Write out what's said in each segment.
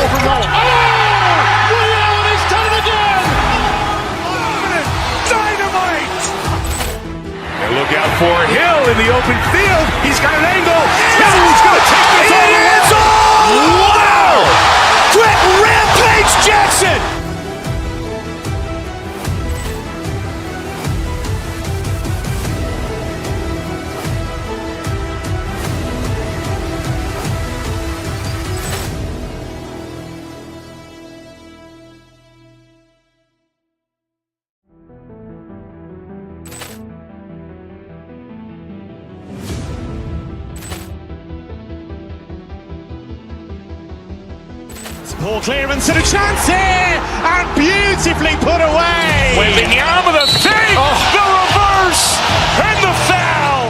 overload. Oh! Ray Allen has done it again! Dynamite! And look out for Hill in the open field. He's got an angle. Hill's going to take this all the way. Wow! Quick Rampage Jackson! Poor clearance and a chance here, and beautifully put away. Waving the arm of the fake, the reverse, and the foul.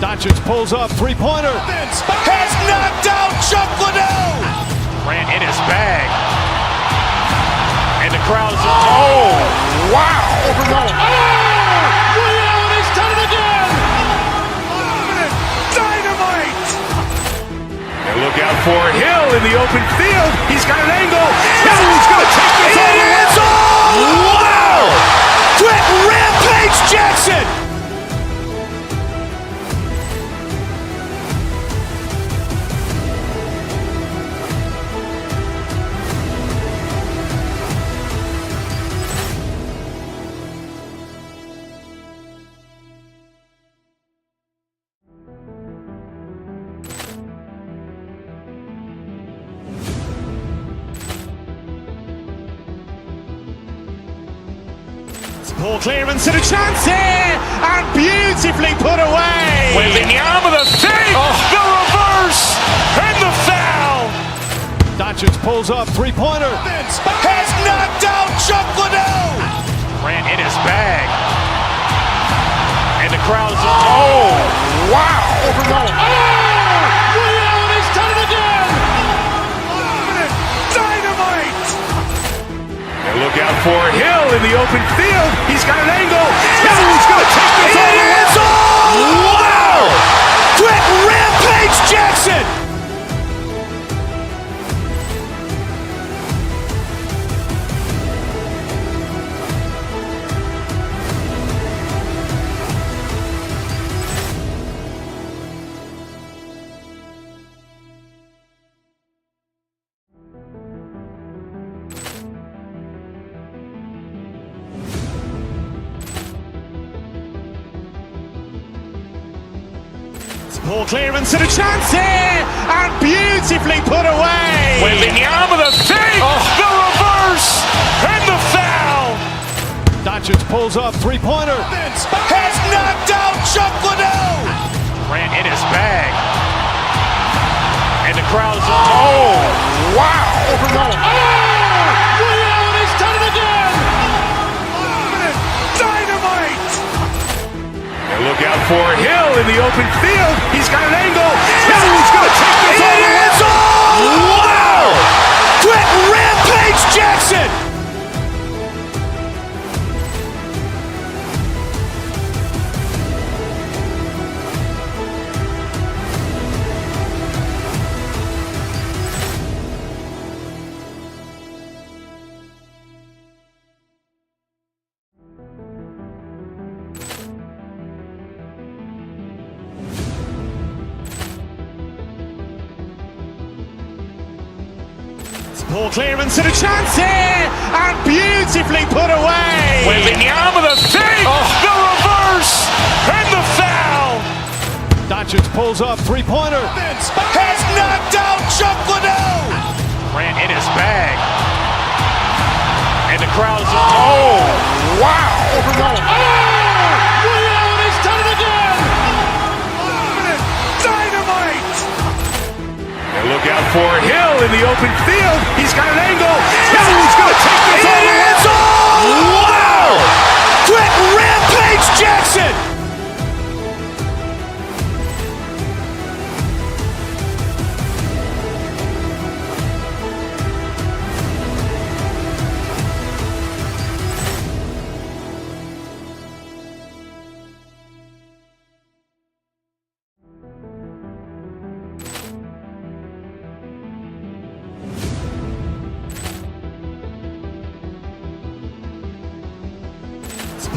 Doncic pulls up, three-pointer. Has knocked out Chuck Liddell. Ran in his bag. And the crowd is, oh, wow. Overload. Oh! Ray Allen has done it again! Dynamite! And look out for Hill in the open field. He's got an angle. Hill's going to take this all the way. Wow! Quick Rampage Jackson! Poor clearance and a chance here, and beautifully put away. Waving the arm of the fake, the reverse, and the foul. Doncic pulls up, three-pointer. Has knocked out Chuck Liddell. Ran in his bag. And the crowd is, oh, wow. Overload. Oh! Ray Allen has done it again! Dynamite! And look out for Hill in the open field. He's got an angle. Hill's going to take this all the way. Wow! Quick Rampage Jackson! Poor clearance and a chance here, and beautifully put away. Waving the arm of the fake, the reverse, and the foul. Doncic pulls up, three-pointer. Has knocked out Chuck Liddell. Ran in his bag. And the crowd is, oh, wow. Overload. Oh! Ray Allen has done it again! Dynamite! And look out for Hill in the open field. He's got an angle. Hill's going to take this all the way. Wow! Quick Rampage Jackson! Poor clearance and a chance here, and beautifully put away. Waving the arm of the fake, the reverse, and the foul. Doncic pulls up, three-pointer. Has knocked out Chuck Liddell. Ran in his bag. And the crowd is, oh, wow. Overload. Oh! Ray Allen has done it again! Dynamite! And look out for Hill in the open field. He's got an angle. Hill's going to take this all the way. Wow! Quick Rampage Jackson!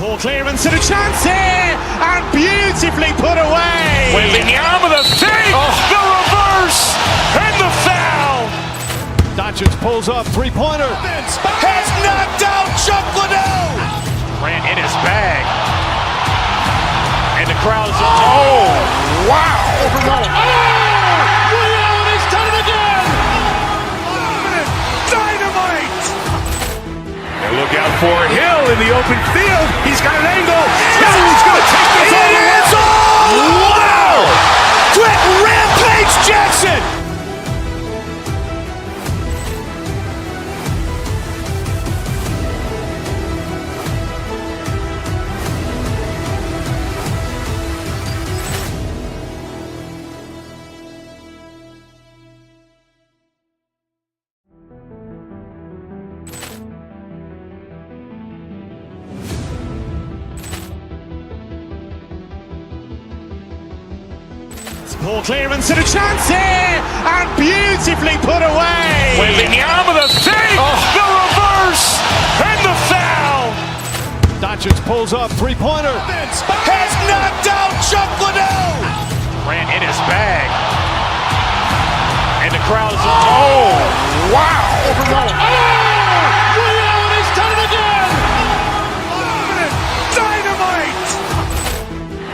Poor clearance and a chance here, and beautifully put away. Waving the arm of the thing, the reverse, and the foul. Doncic pulls up, three-pointer. Has knocked out Chuck Liddell. Grant in his bag. And the crowd's, wow. Ray Allen has done it again. Dynamite. And look out for Hill in the open field. He's got an angle. Hill's going to take this all the way. Wow. Quick Rampage Jackson. Poor clearance and a chance here, and beautifully put away. Waving the arm of the thing, the reverse, and the foul. Doncic pulls up, three-pointer. Has knocked out Chuck Liddell. Grant in his bag. And the crowd's, wow. Ray Allen has done it again. Dynamite.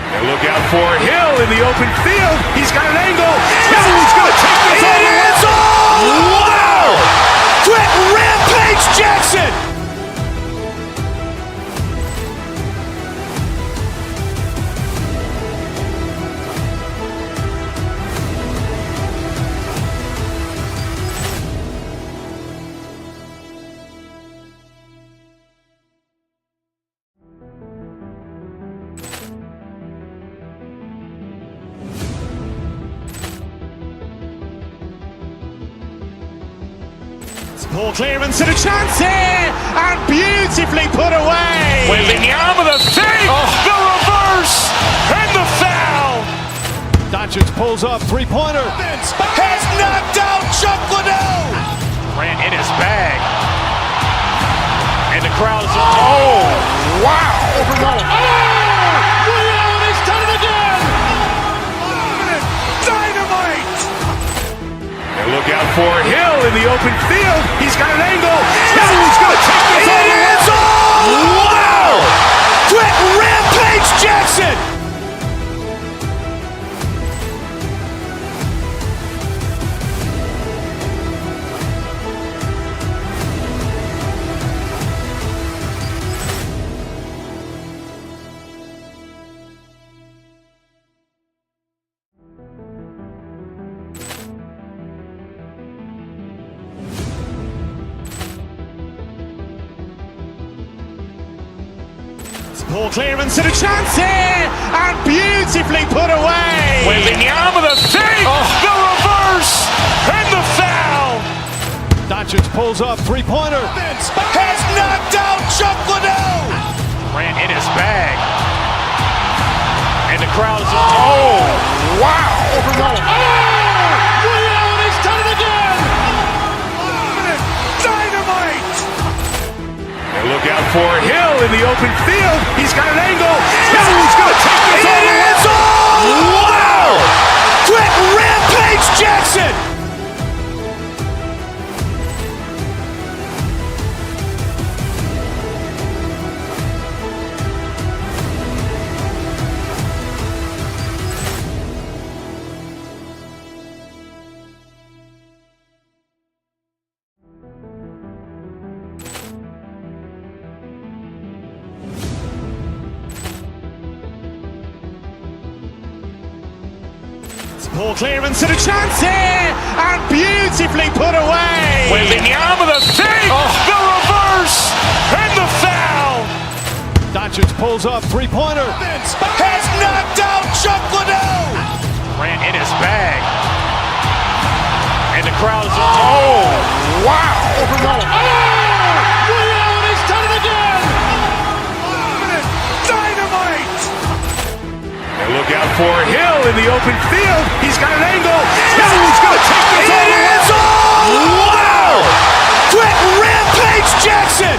And look out for Hill in the open field. He's got an angle. Hill's going to take this all the way. Wow. Quick Rampage Jackson. Poor clearance and a chance here, and beautifully put away. Waving the arm of the thing, the reverse, and the foul. Doncic pulls up, three-pointer. Has knocked out Chuck Liddell. Grant in his bag. And the crowd's, wow. Ray Allen has done it again. Dynamite. And look out for Hill in the open field. He's got an angle. Hill's going to take this all the way. Wow. Quick Rampage Jackson. Poor clearance and a chance here, and beautifully put away. Waving the arm of the thing, the reverse, and the foul. Doncic pulls up, three-pointer. Has knocked out Chuck Liddell. Grant in his bag. And the crowd's, wow. Ray Allen has done it again. Dynamite. And look out for Hill in the open field. He's got an angle. Hill's going to take this all the way. Wow. Quick Rampage Jackson. Poor clearance and a chance here, and beautifully put away. Waving the arm of the thing, the reverse, and the foul. Doncic pulls up, three-pointer. Has knocked out Chuck Liddell. Grant in his bag. And the crowd's, wow. Ray Allen has done it again. Dynamite. And look out for Hill in the open field. He's got an angle. Hill's going to take this all the way. Wow. Quick Rampage Jackson.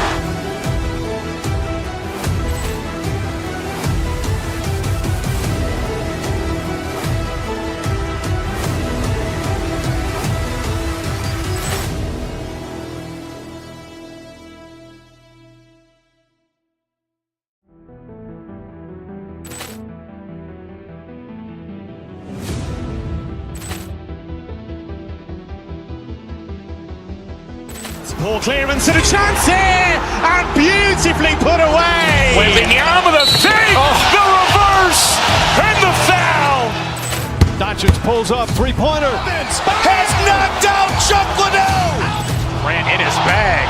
Poor clearance and a chance here, and beautifully put away. Waving the arm of the thing, the reverse, and the foul. Doncic pulls up, three-pointer. Has knocked out Chuck Liddell. Ran in his bag.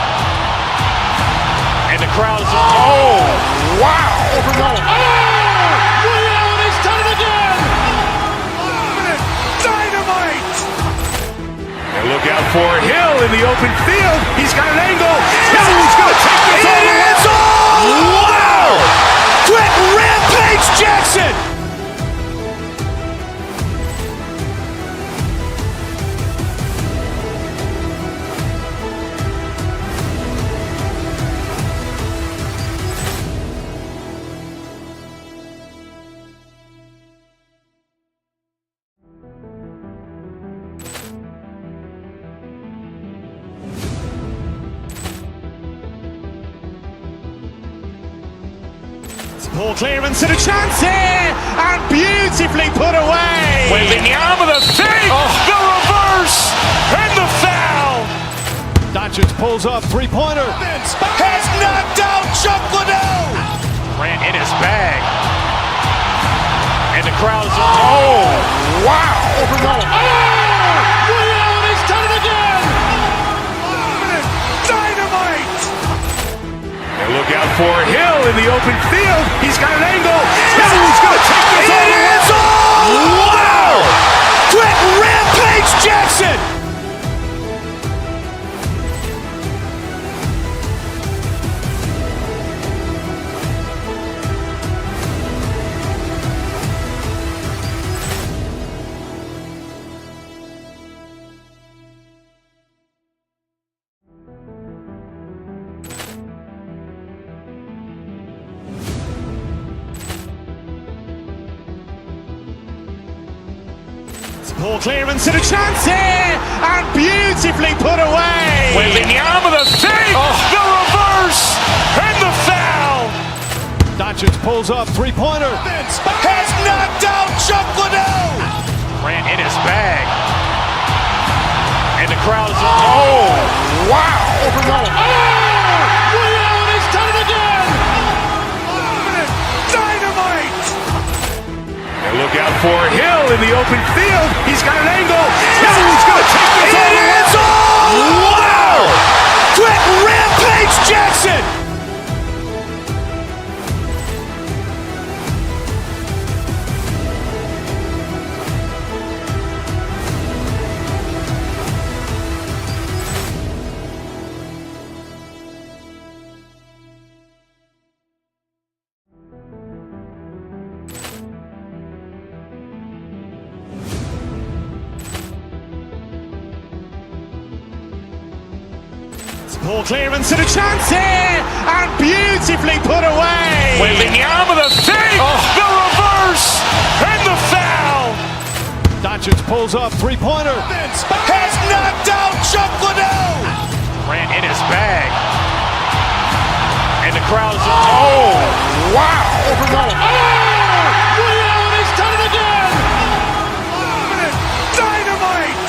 And the crowd is, oh, wow. Ray Allen has done it again. Dynamite. And look out for Hill in the open field. He's got an angle. Hill's going to take this all the way. Wow. Quick Rampage Jackson. Poor clearance and a chance here, and beautifully put away. Waving the arm of the thing, the reverse, and the foul. Doncic pulls up, three-pointer. Has knocked out Chuck Liddell. Ran in his bag. And the crowd is, oh, wow. Ray Allen has done it again. Dynamite. And look out for Hill in the open field. He's got an angle. Hill's going to take this all the way. Wow. Quick Rampage Jackson. Poor clearance and a chance here, and beautifully put away. Waving the arm of the thing, the reverse, and the foul. Doncic pulls up, three-pointer. Has knocked out Chuck Liddell. Ran in his bag. And the crowd is, oh, wow. Ray Allen has done it again. Dynamite. And look out for Hill in the open field. He's got an angle. Hill's going to take this all the way. Wow. Quick Rampage Jackson. Poor clearance and a chance here, and beautifully put away. Waving the arm of the thing, the reverse, and the foul. Doncic pulls up, three-pointer. Has knocked out Chuck Liddell. Ran in his bag. And the crowd is, oh, wow. Ray Allen has done it again. Dynamite.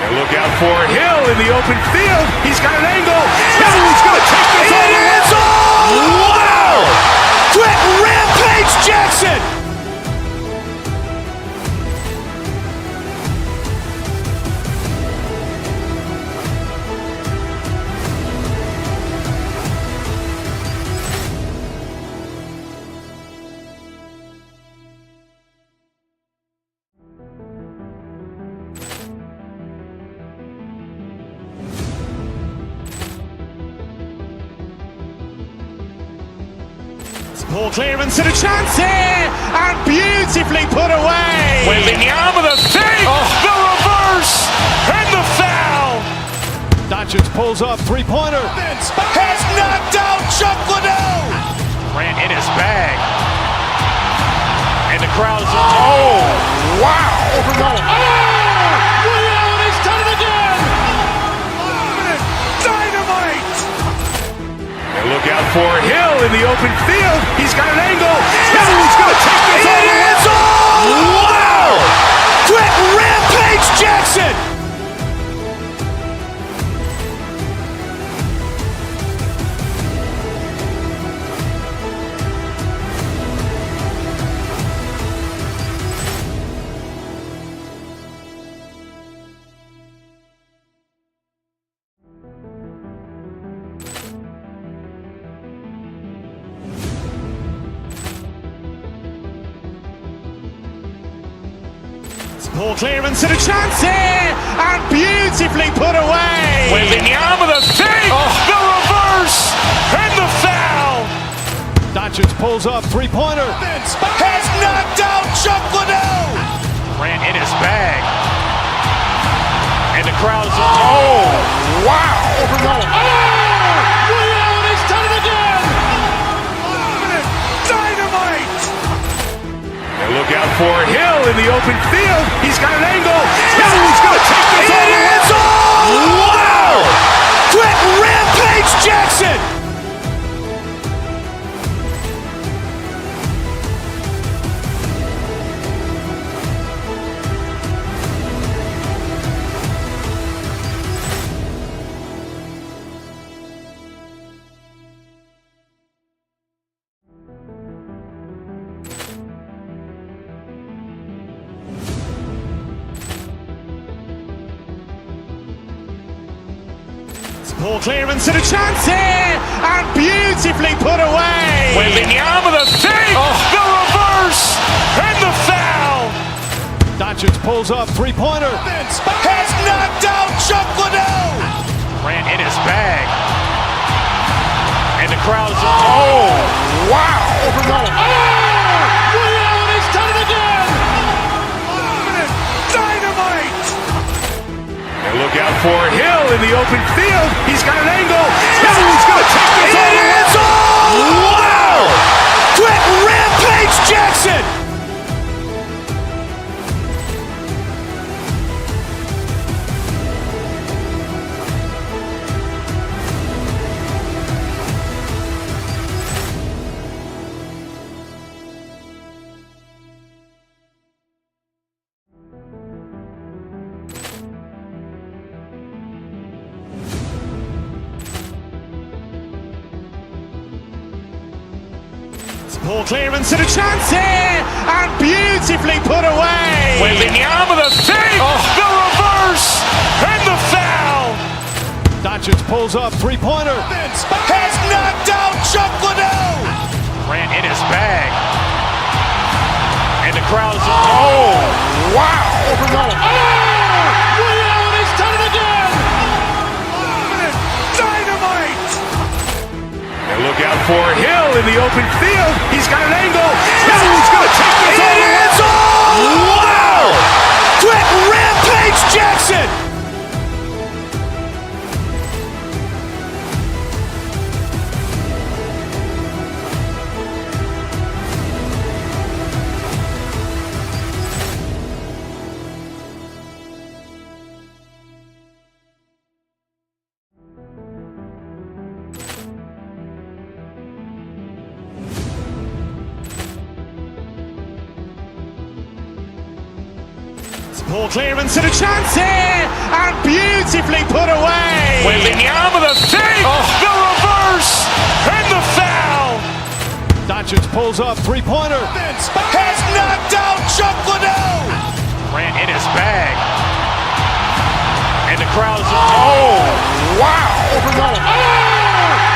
And look out for Hill in the open field. He's got an angle. Hill's going to take this all the way. Wow. Quick Rampage Jackson. Poor clearance and a chance here, and beautifully put away. Waving the arm of the thing, the reverse, and the foul. Doncic pulls up, three-pointer. Has knocked out Chuck Liddell. Ran in his bag. And the crowd is, oh, wow. Ray Allen has done it again. Dynamite. And look out for Hill in the open field. He's got an angle. Hill's going to take this all the way. Wow. Quick Rampage Jackson. Poor clearance and a chance here, and beautifully put away. Wembanyama with a save, the reverse, and the foul. Doncic pulls up, three-pointer. Has knocked out Chuck Liddell. Ran in his bag. And the crowd's oh, wow. Reality's done it again. Dynamite. And look out for Hill in the open field. He's got an angle. Hill's going to take this all the way. It's all! Wow! Quick Rampage Jackson. Poor clearance and a chance here, and beautifully put away. Wembanyama with a save, the reverse, and the foul. Doncic pulls up, three-pointer. Has knocked out Chuck Liddell. Ran in his bag. And the crowd's oh, wow. Reality's done it again. Dynamite. And look out for Hill in the open field. He's got an angle. Hill's going to take this all the way. It's all! Wow! Quick Rampage Jackson. Poor clearance and a chance here, and beautifully put away. Wembanyama with a save, the reverse, and the foul. Doncic pulls up, three-pointer. Has knocked out Chuck Liddell. Ran in his bag. And the crowd's oh, wow. Reality's done it again. Dynamite. And look out for Hill in the open field. He's got an angle. Hill's going to take this all the way. It's all! Wow! Quick Rampage Jackson. Poor clearance and a chance here, and beautifully put away. Wembanyama with a save, the reverse, and the foul. Doncic pulls up, three-pointer. Has knocked out Chuck Liddell. Ran in his bag. And the crowd's oh, wow.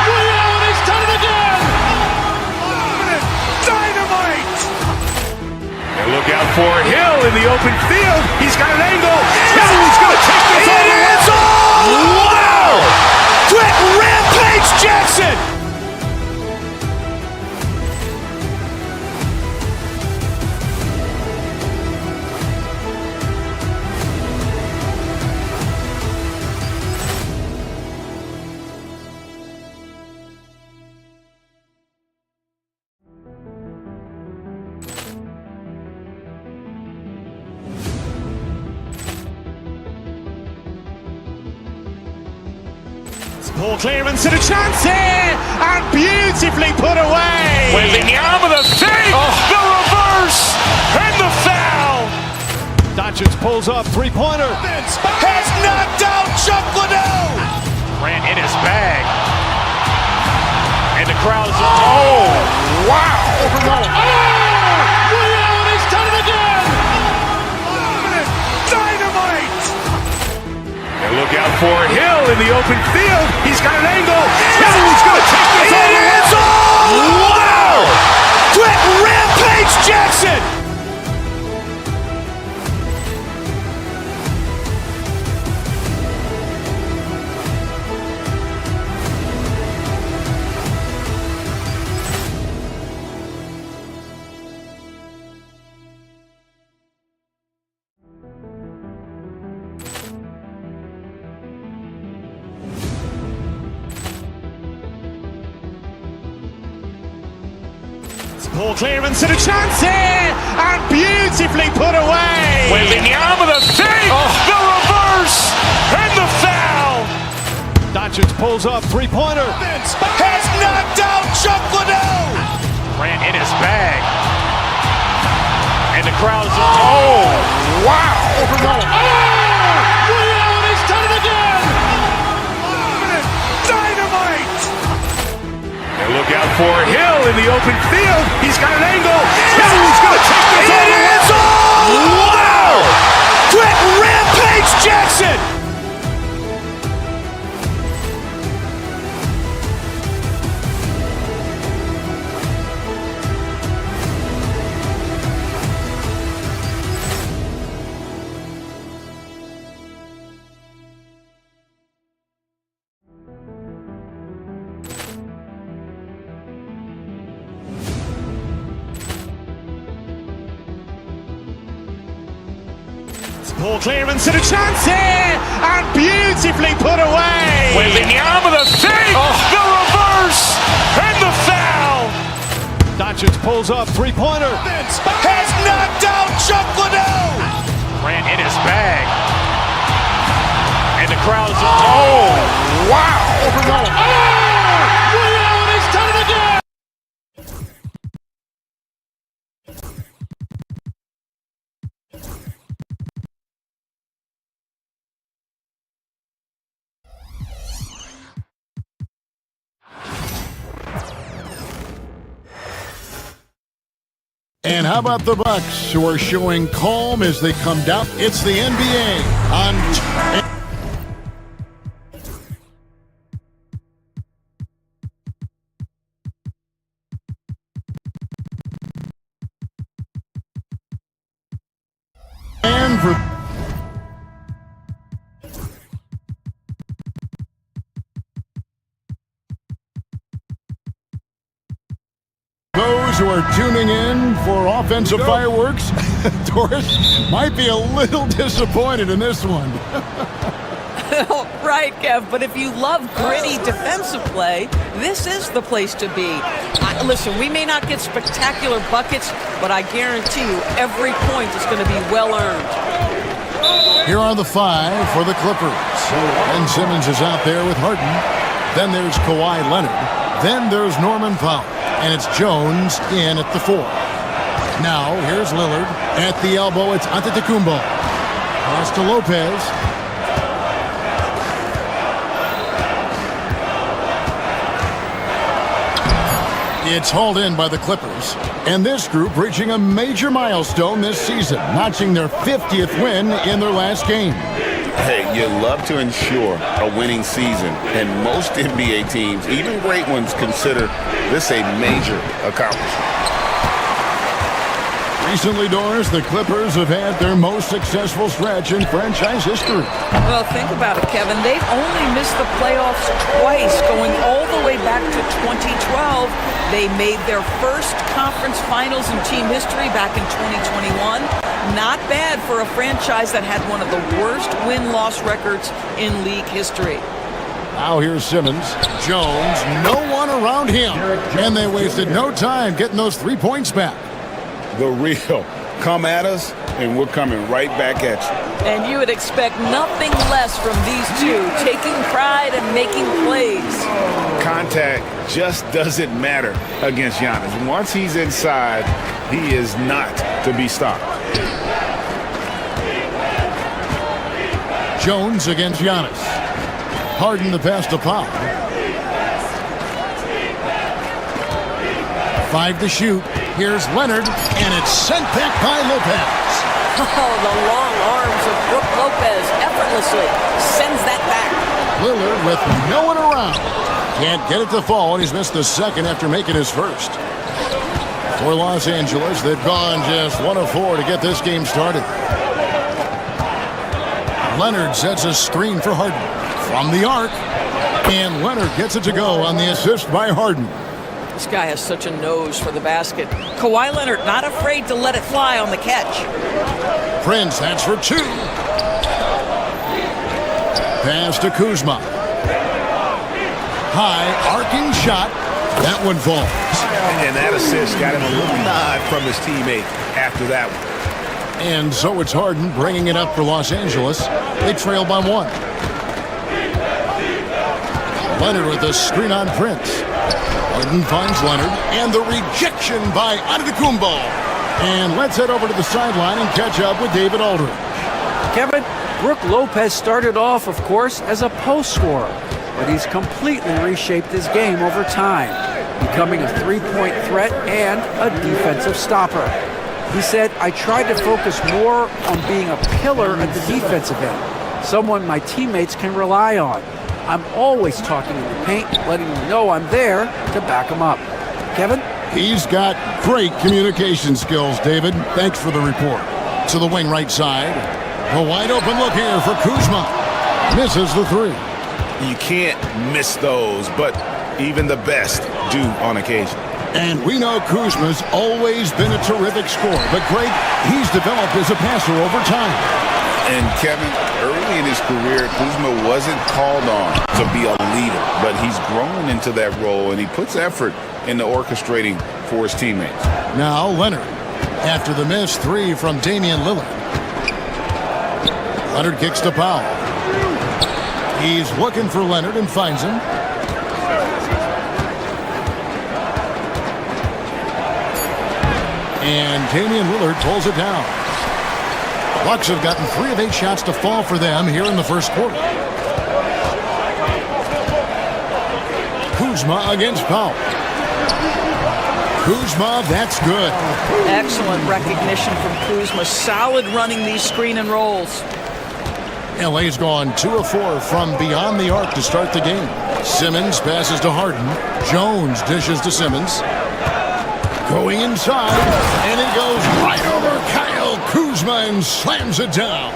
Reality's done it again. Dynamite. And look out for Hill in the open field. He's got an angle. Hill's going to take this all the way. It's all! Wow! Quick Rampage Jackson. Poor clearance and a chance here, and beautifully put away. Wembanyama with a save, the reverse, and the foul. Doncic pulls up, three-pointer. Has knocked out Chuck Liddell. Ran in his bag. And the crowd's oh, wow. Reality's done it again. Dynamite. And look out for Hill in the open field. He's got an angle. Hill's going to take this all the way. It's all! Wow! Quick Rampage Jackson. Ball clearance and a chance here, and beautifully put away. Wembanyama the fake, the reverse, and the foul. Doncic pulls up, three-pointer. Has knocked out Chuck Liddell. Grant in his bag. And the crowd is, oh, wow. Ray Allen has done it again. Dynamite. And look out for Hill in the open field. He's got an angle. Hill's going to take this all the way. Wow. Brett Rampage Jackson. Ball clearance and a chance here, and beautifully put away. Wembanyama the fake, the reverse, and the foul. Doncic pulls up, three-pointer. Has knocked out Chuck Liddell. Grant in his bag. And the crowd is, oh, wow. Ray Allen has done it again. And how about the Bucks, who are showing calm as they come down? It's the NBA on. And for those who are tuning in for offensive fireworks, Doris might be a little disappointed in this one. Right, Kev, but if you love gritty defensive play, this is the place to be. Listen, we may not get spectacular buckets, but I guarantee you every point is going to be well earned. Here are the five for the Clippers. Ben Simmons is out there with Harden. Then there's Kawhi Leonard. Then there's Norman Powell. And it's Jones in at the 4. Now, here's Lillard. At the elbow, it's Antetokounmpo. Pass to Lopez. It's hauled in by the Clippers. And this group reaching a major milestone this season, notching their 50th win in their last game. Hey, you love to ensure a winning season, and most NBA teams, even great ones, consider this a major accomplishment. Recently, Doris, the Clippers have had their most successful stretch in franchise history. Well, think about it, Kevin. They've only missed the playoffs twice, going all the way back to 2012. They made their first conference finals in team history back in 2021. Not bad for a franchise that had one of the worst win-loss records in league history. Now here's Simmons. Jones, no one around him. And they wasted no time getting those 3 points back. The real. Come at us, and we're coming right back at you. And you would expect nothing less from these two, taking pride and making plays. Contact just doesn't matter against Giannis. Once he's inside, he is not to be stopped. Jones against Giannis. Harden the pass to Powell. 5 to shoot. Here's Leonard, and it's sent back by Lopez. Oh, the long arms of Brook Lopez effortlessly sends that back. Lillard with no one around. Can't get it to fall, and he's missed the second after making his first. For Los Angeles, they've gone just 1 of 4 to get this game started. Leonard sets a screen for Harden from the arc, and Leonard gets it to go on the assist by Harden. This guy has such a nose for the basket. Kawhi Leonard not afraid to let it fly on the catch. Prince, that's for 2. Pass to Kuzma. High arcing shot That one falls. And that assist got him a little nod from his teammate after that one. And so it's Harden bringing it up for Los Angeles. They trail by 1. Leonard with a screen on Prince. Harden finds Leonard, and the rejection by Antetokounmpo. And let's head over to the sideline and catch up with David Aldridge. Kevin, Brook Lopez started off, of course, as a post scorer, but he's completely reshaped his game over time, becoming a three-point threat and a defensive stopper. He said, I tried to focus more on being a pillar at the defensive end, someone my teammates can rely on. I'm always talking in the paint, letting them know I'm there to back them up. Kevin? He's got great communication skills, David. Thanks for the report. To the wing right side. A wide open look here for Kuzma. Misses the 3. You can't miss those, but even the best do on occasion. And we know Kuzma's always been a terrific scorer, but Greg, he's developed as a passer over time. And Kevin, early in his career, Kuzma wasn't called on to be a leader, but he's grown into that role, and he puts effort into orchestrating for his teammates. Now Leonard, after the missed 3 from Damian Lillard. Leonard kicks to Powell. He's looking for Leonard and finds him. And Damian Lillard pulls it down. Bucks have gotten 3 of 8 shots to fall for them here in the first quarter. Kuzma against Powell. Kuzma, that's good. Excellent recognition from Kuzma. Solid running these screen and rolls. LA's gone 2 of 4 from beyond the arc to start the game. Simmons passes to Harden. Jones dishes to Simmons. Going inside, and it goes right over Kyle Kuzma and slams it down.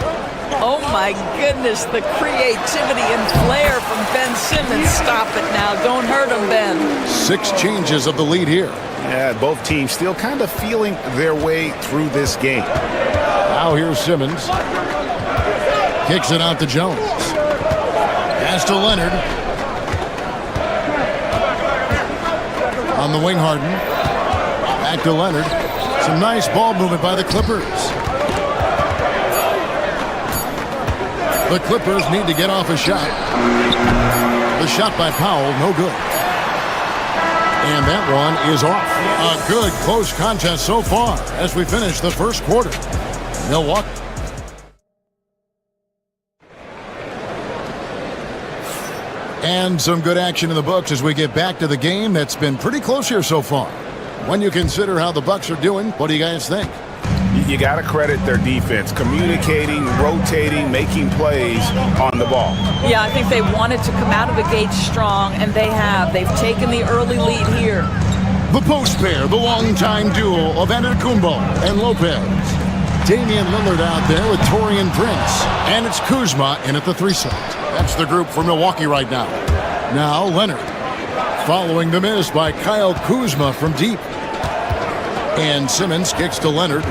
Oh my goodness, the creativity and flair from Ben Simmons. Stop it now, don't hurt him, Ben. 6 changes of the lead here. Yeah, both teams still kind of feeling their way through this game. Now here's Simmons. Kicks it out to Jones. Pass to Leonard. On the wing, Harden. Back to Leonard. Some nice ball movement by the Clippers. The Clippers need to get off a shot. The shot by Powell, no good. And that one is off. A good close contest so far as we finish the first quarter. Milwaukee. And some good action in the books as we get back to the game that's been pretty close here so far. When you consider how the Bucks are doing, what do you guys think? You got to credit their defense, communicating, rotating, making plays on the ball. Yeah, I think they wanted to come out of the gate strong, and they have. They've taken the early lead here. The post pair, the longtime duo of Antetokounmpo and Lopez. Damian Lillard out there with Taurean Prince. And it's Kuzma in at the 3 slot. That's the group for Milwaukee right now. Now Leonard. Following the miss by Kyle Kuzma from deep. And Simmons kicks to Leonard.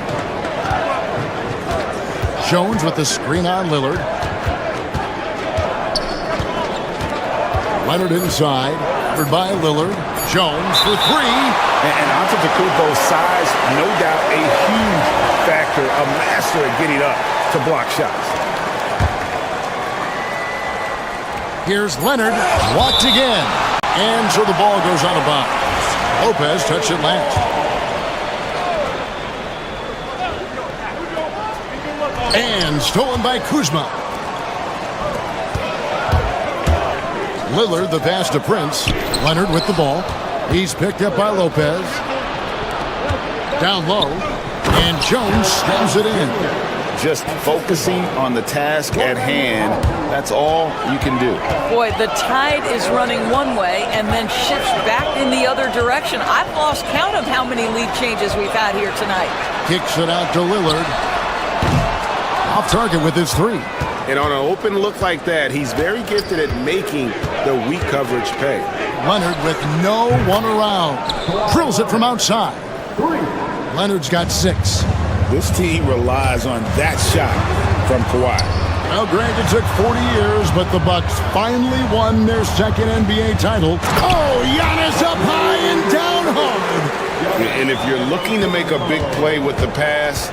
Jones with the screen on Lillard. Leonard inside. Covered by Lillard. Jones for 3. And Antetokounmpo's size, no doubt a huge factor, a master at getting up to block shots. Here's Leonard. Blocked again. And so the ball goes out of bounds. Lopez touched it last. And stolen by Kuzma. Lillard the pass to Prince. Leonard with the ball. He's picked up by Lopez. Down low. And Jones stems it in. Just focusing on the task at hand, that's all you can do. Boy, the tide is running one way and then shifts back in the other direction. I've lost count of how many lead changes we've had here tonight. Kicks it out to Lillard. Off target with his 3. And on an open look like that, he's very gifted at making the weak coverage pay. Leonard with no one around. Drills it from outside. Leonard's got 6. This team relies on that shot from Kawhi. Well, granted, it took 40 years, but the Bucks finally won their second NBA title. Oh, Giannis up high and down hard. And if you're looking to make a big play with the pass,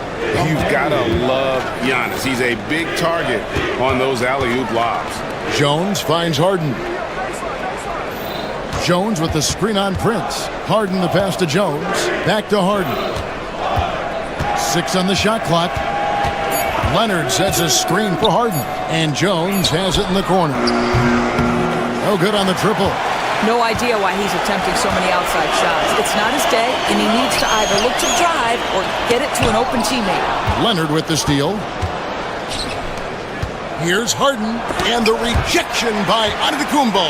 you've got to love Giannis. He's a big target on those alley-oop lobs. Jones finds Harden. Jones with the screen on Prince. Harden the pass to Jones. Back to Harden. 6 on the shot clock. Leonard sets a screen for Harden. And Jones has it in the corner. No good on the triple. No idea why he's attempting so many outside shots. It's not his day, and he needs to either look to drive or get it to an open teammate. Leonard with the steal. Here's Harden, and the rejection by Antetokounmpo.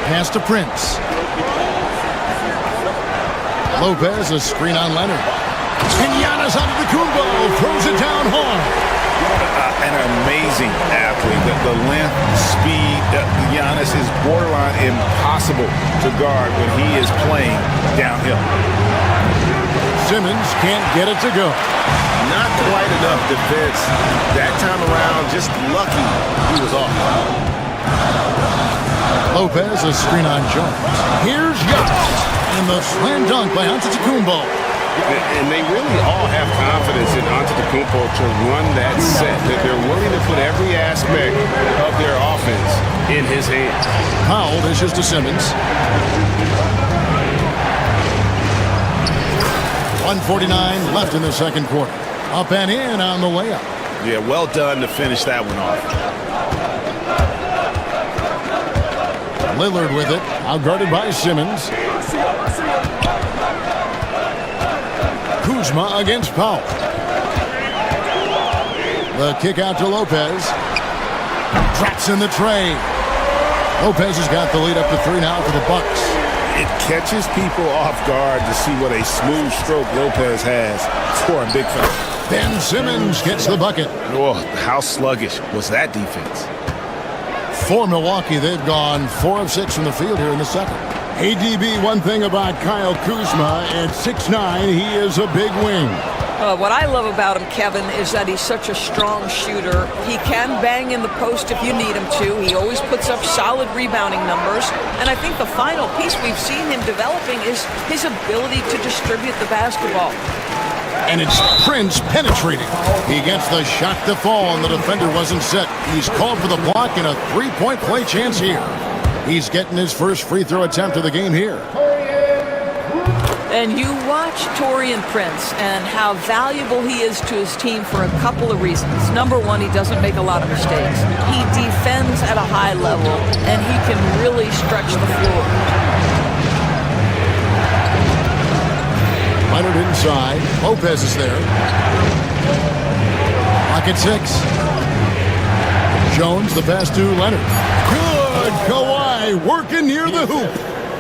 Pass to Prince. Lopez, a screen on Leonard. And Giannis Antetokounmpo throws it down hard. An amazing athlete. The length, speed, Giannis is borderline impossible to guard when he is playing downhill. Simmons can't get it to go. Not quite enough defense. That time around, just lucky he was off. Lopez, a screen on Jones. Here's Giannis. And the slam dunk by Antetokounmpo. And they really all have confidence in Antetokounmpo to run that set, that they're willing to put every aspect of their offense in his hands. Powell dishes to Simmons. 1:49 left in the second quarter. Up and in on the layup. Yeah, well done to finish that one off. Lillard with it, outguarded by Simmons. Kuzma against Powell. The kick out to Lopez. Drops in the tray. Lopez has got the lead up to 3 now for the Bucks. It catches people off guard to see what a smooth stroke Lopez has for a big fella. Ben Simmons gets the bucket. Oh, how sluggish was that defense? For Milwaukee, they've gone 4 of 6 from the field here in the second. ADB, one thing about Kyle Kuzma, at 6'9", he is a big wing. What I love about him, Kevin, is that he's such a strong shooter. He can bang in the post if you need him to. He always puts up solid rebounding numbers. And I think the final piece we've seen him developing is his ability to distribute the basketball. And it's Prince penetrating. He gets the shot to fall, and the defender wasn't set. He's called for the block and a 3-point play chance here. He's getting his first free throw attempt of the game here. And you watch Taurean Prince and how valuable he is to his team for a couple of reasons. Number one, he doesn't make a lot of mistakes. He defends at a high level, and he can really stretch the floor. Leonard inside. Lopez is there. Clock at 6. Jones, the pass to Leonard. Good. Kawhi working near the hoop.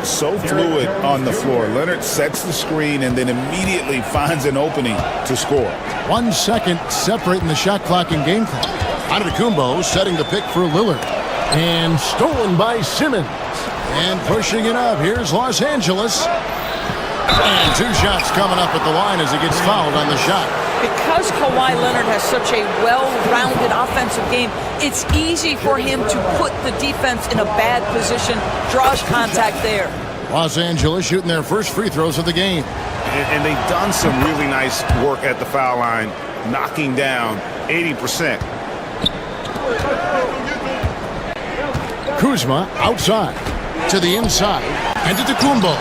So fluid on the floor. Leonard sets the screen and then immediately finds an opening to score. 1 second separating the shot clock and game clock. Antetokounmpo setting the pick for Lillard. And stolen by Simmons. And pushing it up. Here's Los Angeles. And 2 shots coming up at the line as he gets fouled on the shot. Because Kawhi Leonard has such a well-rounded offensive game, it's easy for him to put the defense in a bad position, draws contact there. Los Angeles shooting their first free throws of the game. And they've done some really nice work at the foul line, knocking down 80%. Kuzma outside to the inside. And to Antetokounmpo.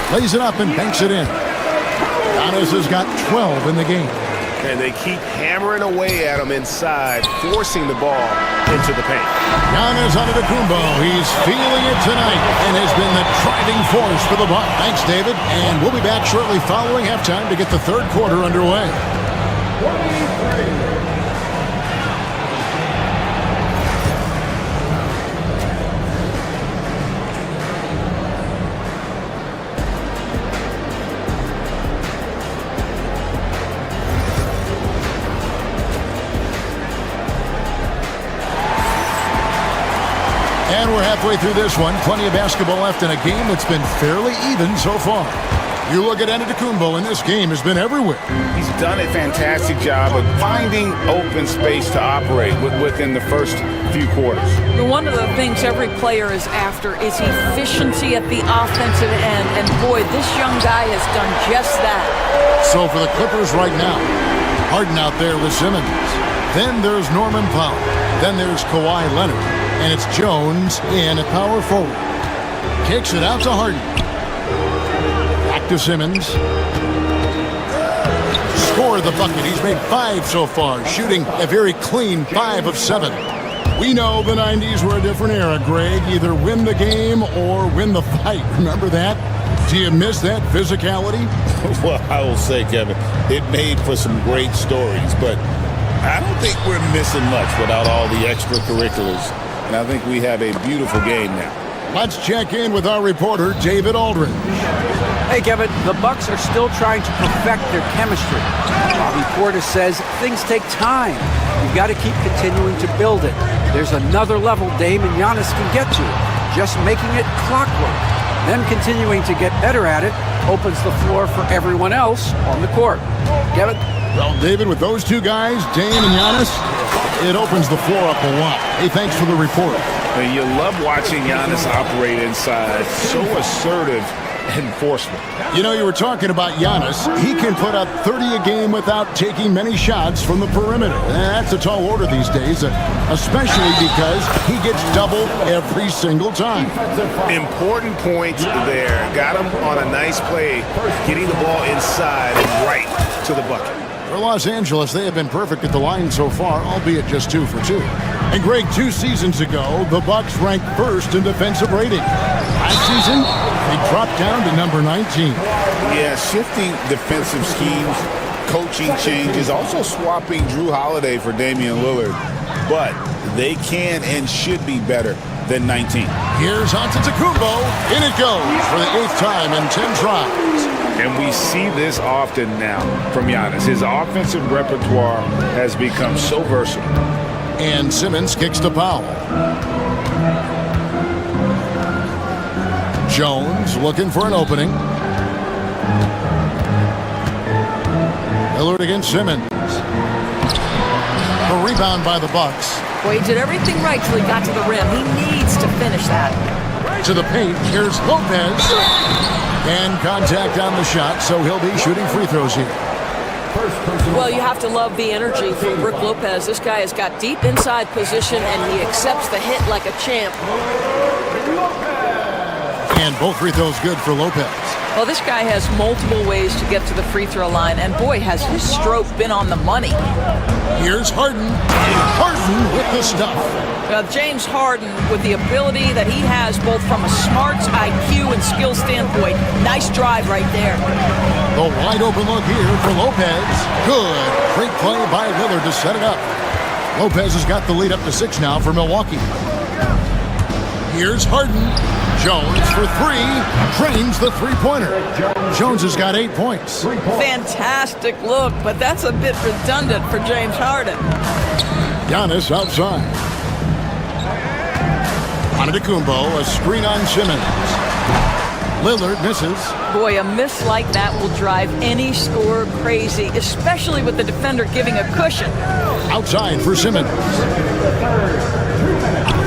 Lays it up and banks it in. Giannis has got 12 in the game. And they keep hammering away at him inside, forcing the ball into the paint. Giannis Antetokounmpo, he's feeling it tonight and has been the driving force for the Bucks. Thanks, David. And we'll be back shortly following halftime to get the third quarter underway. And we're halfway through this one. Plenty of basketball left in a game that's been fairly even so far. You look at Antetokounmpo, and this game has been everywhere. He's done a fantastic job of finding open space to operate within the first few quarters. One of the things every player is after is efficiency at the offensive end. And boy, this young guy has done just that. So for the Clippers right now, Harden out there with Simmons. Then there's Norman Powell. Then there's Kawhi Leonard. And it's Jones in at power forward. Kicks it out to Harden. Back to Simmons. Scored the bucket. He's made 5 so far, shooting a very clean 5 of 7. We know the 90s were a different era, Greg. Either win the game or win the fight. Remember that? Do you miss that physicality? Well, I will say, Kevin, it made for some great stories, but I don't think we're missing much without all the extracurriculars. And I think we have a beautiful game now. Let's check in with our reporter, David Aldridge. Hey, Kevin, the Bucks are still trying to perfect their chemistry. Bobby Portis says things take time. You've got to keep continuing to build it. There's another level Dame and Giannis can get to, just making it clockwork. Them continuing to get better at it opens the floor for everyone else on the court. Kevin? Well, David, with those two guys, Dame and Giannis, it opens the floor up a lot. Hey, thanks for the report. And you love watching Giannis operate inside. So assertive and forceful. You know, you were talking about Giannis. He can put up 30 a game without taking many shots from the perimeter. That's a tall order these days, especially because he gets double every single time. Important point there. Got him on a nice play, getting the ball inside and right to the bucket. For Los Angeles, they have been perfect at the line so far, albeit just 2 for 2. And Greg, 2 seasons ago, the Bucks ranked first in defensive rating. Last season, they dropped down to number 19. Yeah, shifting defensive schemes, coaching changes, also swapping Drew Holiday for Damian Lillard. But they can and should be better than 19. Here's Antetokounmpo. In it goes for the 8th time in 10 tries. And we see this often now from Giannis. His offensive repertoire has become so versatile. And Simmons kicks to Powell. Jones looking for an opening. Lillard against Simmons. A rebound by the Bucks. Boy, he did everything right till he got to the rim. He needs to finish that. To the paint, here's Lopez. And contact on the shot, so he'll be shooting free throws here. Well, you have to love the energy from Brook Lopez. This guy has got deep inside position, and he accepts the hit like a champ. And both free throws good for Lopez. Well, this guy has multiple ways to get to the free throw line, and boy, has his stroke been on the money. Here's Harden. Harden with the stuff. James Harden, with the ability that he has both from a smarts, IQ, and skill standpoint. Nice drive right there. The wide open look here for Lopez. Good. Great play by Lillard to set it up. Lopez has got the lead up to 6 now for Milwaukee. Here's Harden. Jones for 3. Drains the three-pointer. Jones has got 8 points. Fantastic look, but that's a bit redundant for James Harden. Giannis outside. Antetokounmpo, a screen on Simmons. Lillard misses. Boy, a miss like that will drive any scorer crazy, especially with the defender giving a cushion. Outside for Simmons.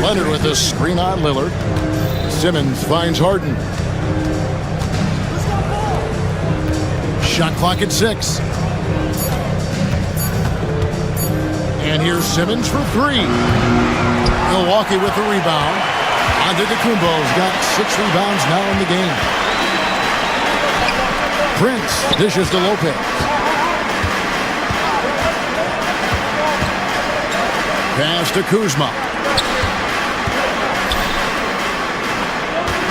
Leonard with a screen on Lillard. Simmons finds Harden. Shot clock at 6. And here's Simmons for 3. Milwaukee with the rebound. Antetokounmpo's got 6 rebounds now in the game. Prince dishes to Lopez. Pass to Kuzma.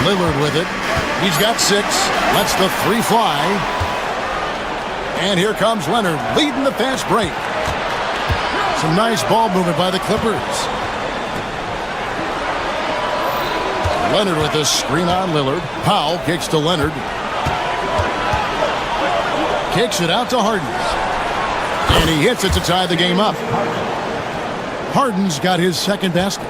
Lillard with it. He's got 6. Lets the 3 fly. And here comes Leonard leading the fast break. Some nice ball movement by the Clippers. Leonard with a screen on Lillard. Powell kicks to Leonard. Kicks it out to Harden. And he hits it to tie the game up. Harden's got his second basket.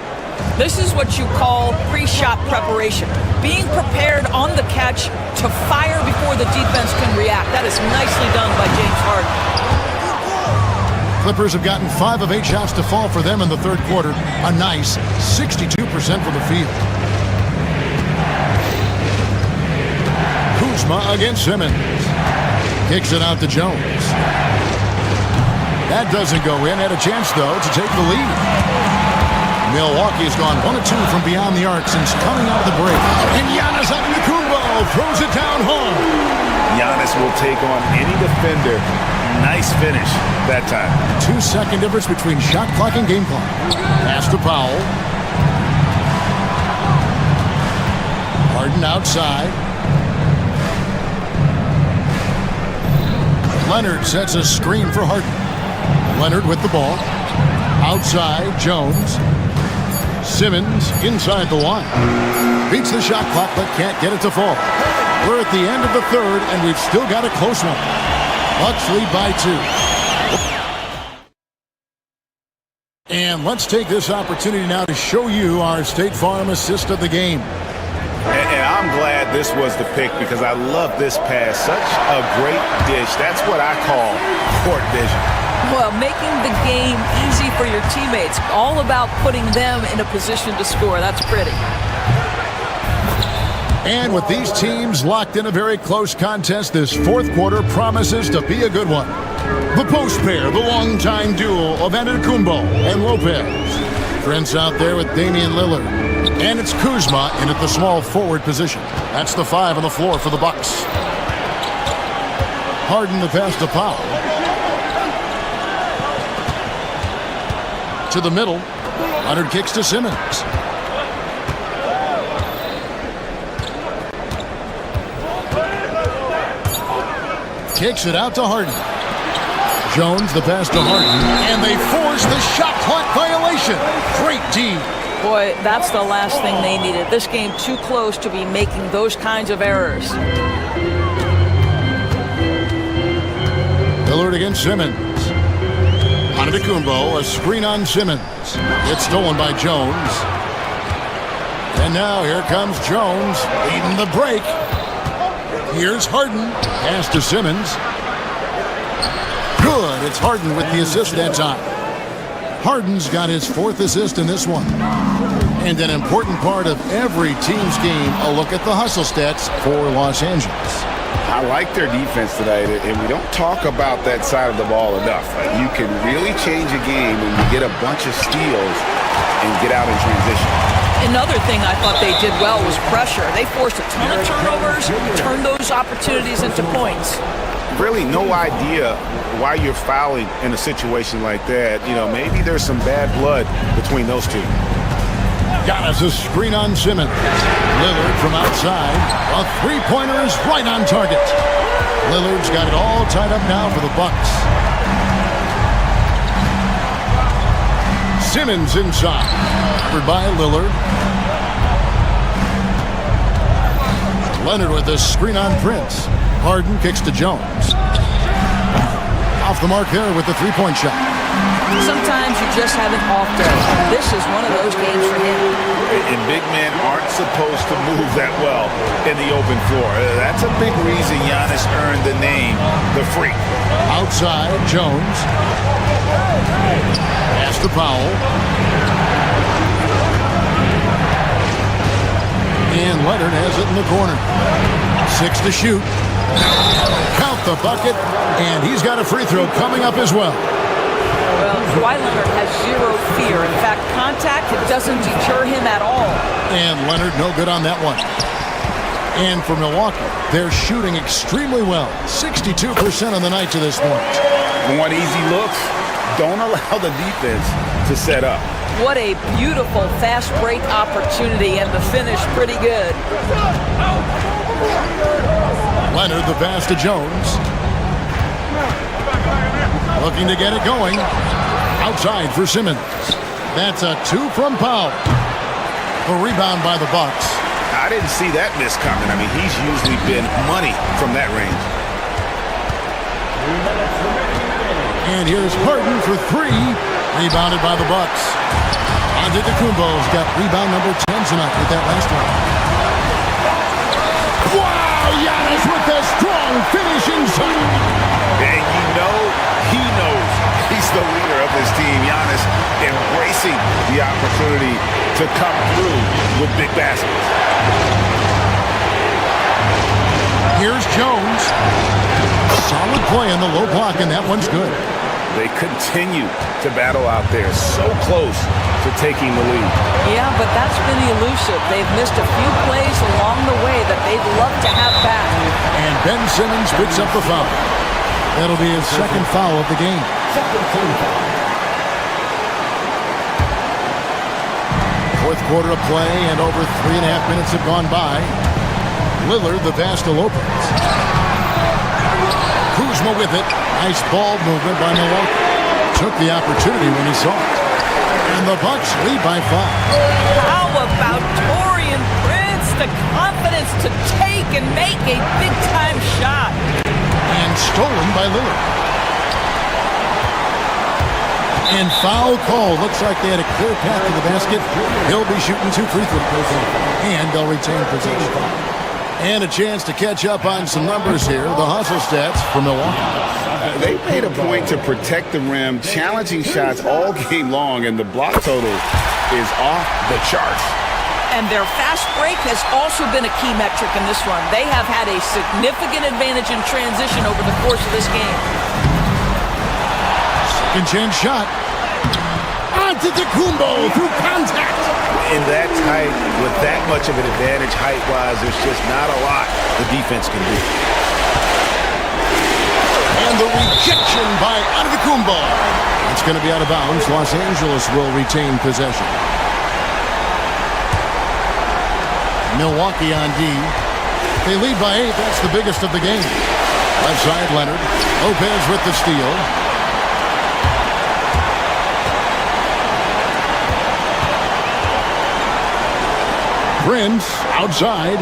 This is what you call pre-shot preparation. Being prepared on the catch to fire before the defense can react. That is nicely done by James Harden. Clippers have gotten 5 of 8 shots to fall for them in the third quarter. A nice 62% from the field. Kuzma against Simmons. Kicks it out to Jones. That doesn't go in. Had a chance, though, to take the lead. Milwaukee has gone 1 of 2 from beyond the arc since coming out of the break. And Giannis Antetokounmpo throws it down home. Giannis will take on any defender. Nice finish that time. 2-second difference between shot clock and game clock. Pass to Powell. Harden outside. Leonard sets a screen for Harden. Leonard with the ball. Outside, Jones. Simmons inside the line. Beats the shot clock but can't get it to fall. We're at the end of the third and we've still got a close one. Bucks lead by 2. And let's take this opportunity now to show you our State Farm assist of the game. And I'm glad this was the pick because I love this pass. Such a great dish. That's what I call court vision. Well, making the game easy for your teammates. All about putting them in a position to score. That's pretty. And with these teams locked in a very close contest, this fourth quarter promises to be a good one. The post pair, the longtime duo of Antetokounmpo and Lopez. Prince out there with Damian Lillard. And it's Kuzma in at the small forward position. That's the 5 on the floor for the Bucks. Harden the pass to Powell. To the middle. Leonard kicks to Simmons. Kicks it out to Harden. Jones the pass to Harden. And they force the shot clock violation. Great D. Boy, that's the last thing they needed. This game too close to be making those kinds of errors. Lillard against Simmons. Antetokounmpo, a screen on Simmons. It's stolen by Jones. And now here comes Jones leading the break. Here's Harden. Pass to Simmons. Good. It's Harden with the assist that time. Harden's got his 4th assist in this one. And an important part of every team's game, a look at the hustle stats for Los Angeles. I like their defense tonight, and we don't talk about that side of the ball enough. You can really change a game when you get a bunch of steals and get out in transition. Another thing I thought they did well was pressure. They forced a ton of turnovers, turned those opportunities into points. Really no idea why you're fouling in a situation like that. You know, maybe there's some bad blood between those two. Giannis a screen on Simmons. Lillard from outside. A three-pointer is right on target. Lillard's got it all tied up now for the Bucks. Simmons inside. Covered by Lillard. Leonard with a screen on Prince. Harden kicks to Jones. Off the mark there with the three-point shot. Sometimes you just have an off day. This is one of those games for him. And big men aren't supposed to move that well in the open floor. That's a big reason Giannis earned the name, the Freak. Outside, Jones. Pass to Powell. And Leonard has it in the corner. 6 to shoot. Count the bucket, and he's got a free throw coming up as well. Well, Kawhi Leonard has zero fear. In fact, contact, it doesn't deter him at all. And Leonard no good on that one. And for Milwaukee, they're shooting extremely well. 62% on the night to this point. Want easy looks? Don't allow the defense to set up. What a beautiful fast break opportunity, and the finish pretty good. Leonard the pass to Jones. Looking to get it going. Outside for Simmons. That's a 2 from Powell. A rebound by the Bucks. I didn't see that miss coming. I mean, he's usually been money from that range. And here's Harden for 3. Rebounded by the Bucks. Antetokounmpo's got rebound number 10 tonight with that last one. Wow, Giannis with a strong finishing shot. And you know, he knows he's the leader of this team. Giannis embracing the opportunity to come through with big baskets. Here's Jones. Solid play on the low block, and that one's good. They continue to battle out there, so close to taking the lead. Yeah, but that's been elusive. They've missed a few plays along the way that they'd love to have back. And Ben Simmons picks up the foul. That'll be his second foul of the game. Fourth quarter of play, and over 3.5 minutes have gone by. Lillard, the pass to Lopez. Kuzma with it. Nice ball movement by Milwaukee. Took the opportunity when he saw it. And the Bucks lead by 5. How about Taurean Prince? The confidence to take and make a big-time shot. And stolen by Lillard. And foul call. Looks like they had a clear path to the basket. He'll be shooting 2 free throws. And they'll retain possession. And a chance to catch up on some numbers here. The hustle stats for Milwaukee. They made a point to protect the rim, challenging shots all game long, and the block total is off the charts. And their fast break has also been a key metric in this one. They have had a significant advantage in transition over the course of this game. Second chance shot. Antetokounmpo through contact. In that tight, with that much of an advantage height-wise, there's just not a lot the defense can do. And the rejection by Antetokounmpo. It's going to be out of bounds. Los Angeles will retain possession. Milwaukee on D. They lead by 8. That's the biggest of the game. Left side, Leonard. Lopez with the steal. Prince outside.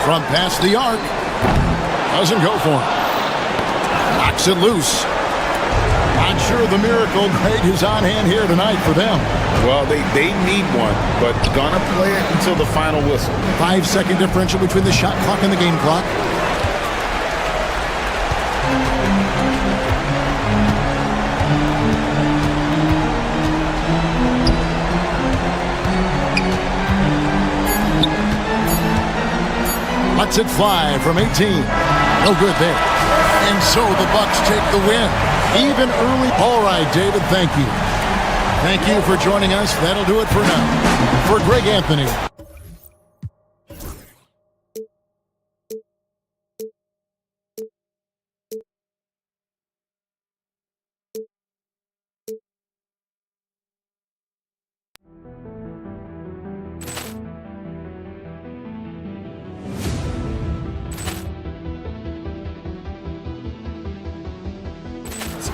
From past the arc. Doesn't go for him. Knocks it loose. Not sure the miracle Greg is on hand here tonight for them. Well, they need one, but gonna play it until the final whistle. 5-second differential between the shot clock and the game clock. Lets it fly from 18. No good there. And so the Bucks take the win. Even early. All right, David, thank you. Thank you for joining us. That'll do it for now. For Greg Anthony.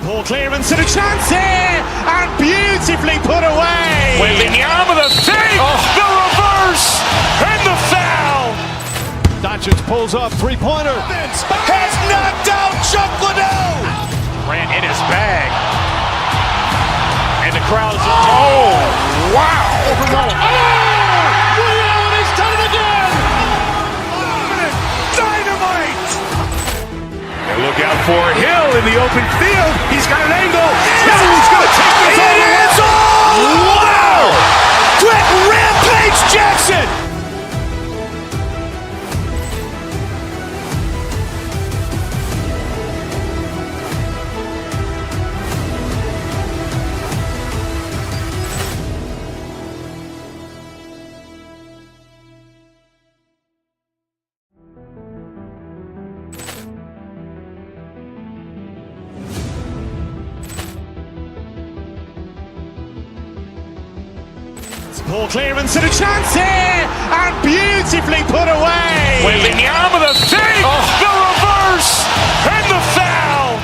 Poor clearance and a chance here, and beautifully put away. Wembanyama the save, the reverse, and the foul. Doncic pulls up, three-pointer. Has knocked out Chuck Liddell. Grant in his bag, and the crowd's oh wow! He's done it again. Dynamite! And look out for Hill in the open field. He's got an angle. Hill's going to take this all the way. Wow! Brett Rampage Jackson! Poor clearance and a chance here, and beautifully put away. Wembanyama the save, the reverse, and the foul.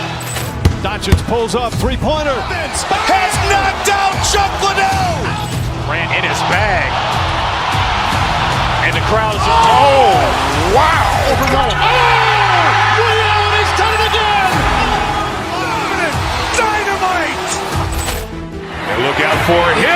Doncic pulls up, three-pointer. Has knocked out Chuck Liddell. Grant in his bag, and the crowd's oh wow! He's done it again. Dynamite! And look out for Hill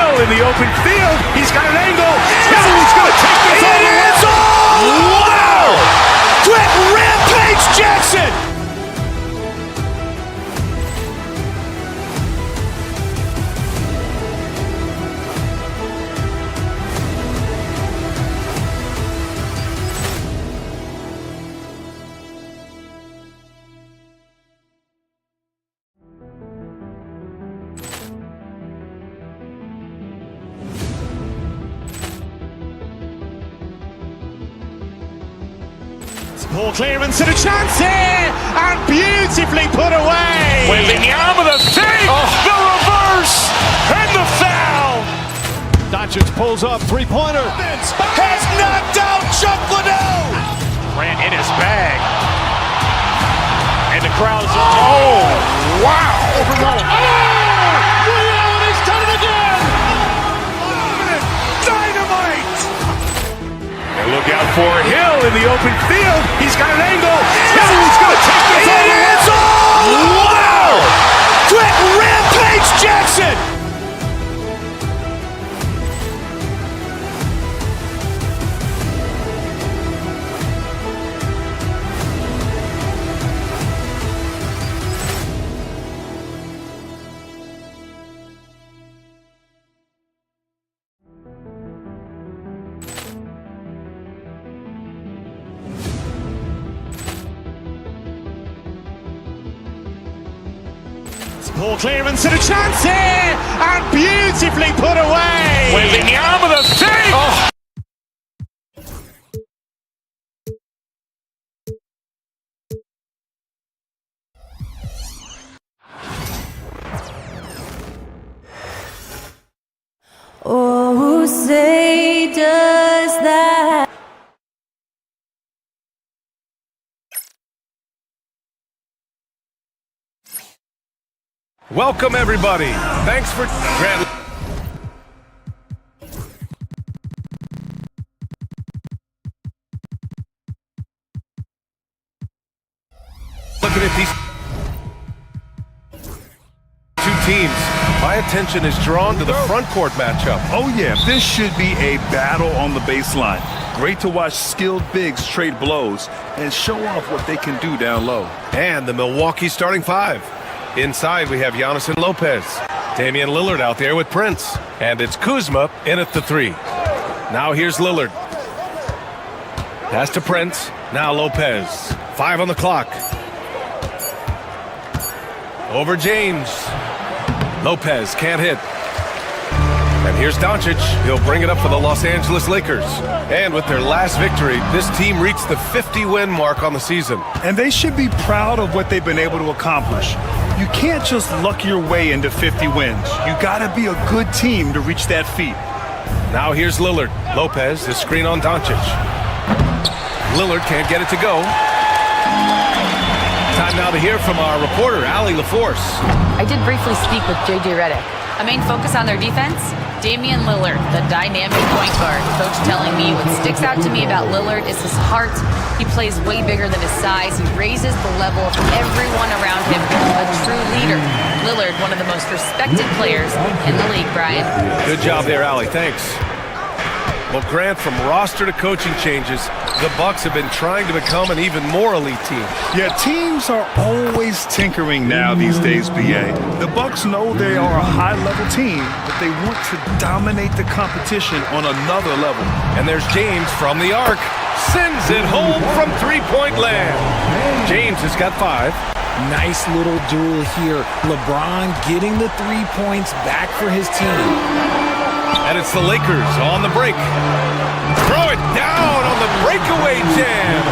Poor clearance and a chance here, and beautifully put away. Wembanyama the save, the reverse, and the foul. Doncic pulls up, three-pointer. Has knocked out Chuck Liddell. Grant in his bag. And the crowd's wow. He's done it again. Dynamite. And look out for Hill in the open field. He's got an angle. Hill's going to take this all the way. Wow. Brett Rampage Jackson. Poor clearance and a chance here, and beautifully put away. Wembanyama the save. Oh, who say does that? Welcome, everybody. Thanks for Grant. Looking at these two teams, my attention is drawn to the front court matchup. Oh, yeah, this should be a battle on the baseline. Great to watch skilled bigs trade blows and show off what they can do down low. And the Milwaukee starting five. Inside, we have Giannis and Lopez. Damian Lillard out there with Prince. And it's Kuzma in at the three. Now here's Lillard. Pass to Prince. Now Lopez. 5 on the clock. Over James. Lopez can't hit. And here's Doncic. He'll bring it up for the Los Angeles Lakers. And with their last victory, this team reached the 50-win mark on the season. And they should be proud of what they've been able to accomplish. You can't just luck your way into 50 wins. You gotta be a good team to reach that feat. Now here's Lillard. Lopez, the screen on Doncic. Lillard can't get it to go. Time now to hear from our reporter, Allie LaForce. I did briefly speak with J.J. Redick. A main focus on their defense? Damian Lillard, the dynamic point guard. Coach telling me what sticks out to me about Lillard is his heart. He plays way bigger than his size. He raises the level of everyone around him. A true leader. Lillard, one of the most respected players in the league, Brian. Good job there, Allie. Thanks. Well, Grant, from roster to coaching changes, the Bucks have been trying to become an even more elite team. Yeah, teams are always tinkering now these days, BA. The Bucks know they are a high-level team, but they want to dominate the competition on another level. And there's James from the arc. Sends it home from three-point land. James has got 5. Nice little duel here. LeBron getting the 3 points back for his team. And it's the Lakers on the break. Throw it down on the breakaway jam.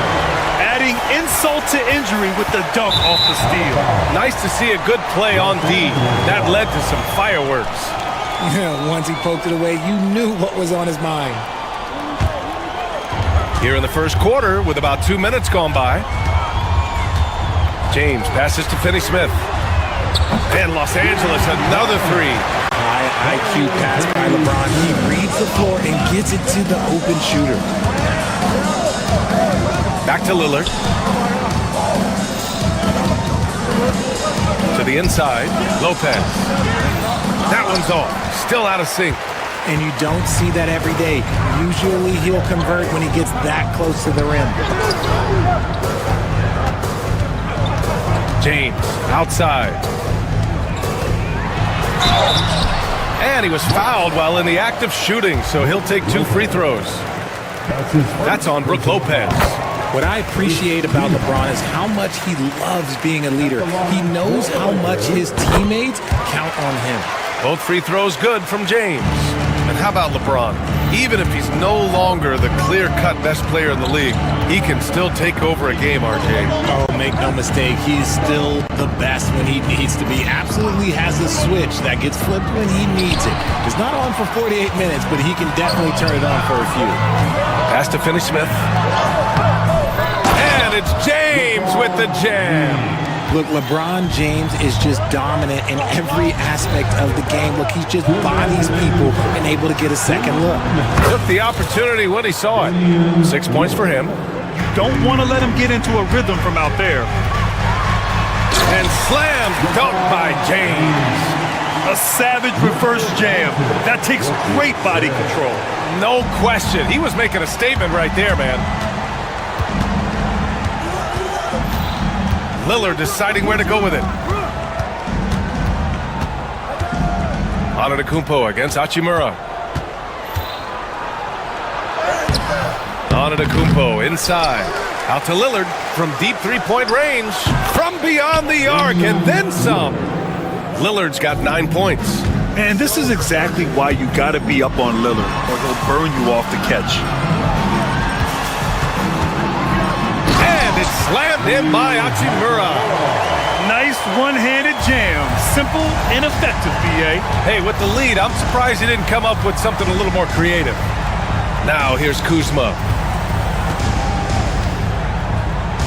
Adding insult to injury with the dunk off the steal. Nice to see a good play on D. That led to some fireworks. Yeah, once he poked it away, you knew what was on his mind. Here in the first quarter, with about 2 minutes gone by, James passes to Finney-Smith. And Los Angeles, another 3. High IQ pass by LeBron. He reads the floor and gets it to the open shooter. Back to Lillard. To the inside, Lopez. That one's off. Still out of sync. And you don't see that every day. Usually he'll convert when he gets that close to the rim. James, outside. And he was fouled while in the act of shooting, so he'll take 2 free throws. That's on Brook Lopez. What I appreciate about LeBron is how much he loves being a leader. He knows how much his teammates count on him. Both free throws good from James. And how about LeBron? Even if he's no longer the clear-cut best player in the league, he can still take over a game, RJ. Oh, make no mistake, he's still the best when he needs to be. Absolutely has a switch that gets flipped when he needs it. It's not on for 48 minutes, but he can definitely turn it on for a few. Pass to Finney-Smith. And it's James with the jam. Look, LeBron James is just dominant in every aspect of the game. Look, he just bodies people and able to get a second look. Took the opportunity when he saw it. 6 points for him. Don't want to let him get into a rhythm from out there. And slam dunk by James. A savage reverse jam. That takes great body control. No question. He was making a statement right there, man. Lillard deciding where to go with it. Antetokounmpo against Hachimura. Antetokounmpo inside. Out to Lillard from deep three-point range. From beyond the arc and then some. Lillard's got 9 points. And this is exactly why you got to be up on Lillard or he'll burn you off the catch. Slammed in by Hachimura. Nice one-handed jam. Simple and effective, B.A. Hey, with the lead, I'm surprised he didn't come up with something a little more creative. Now here's Kuzma.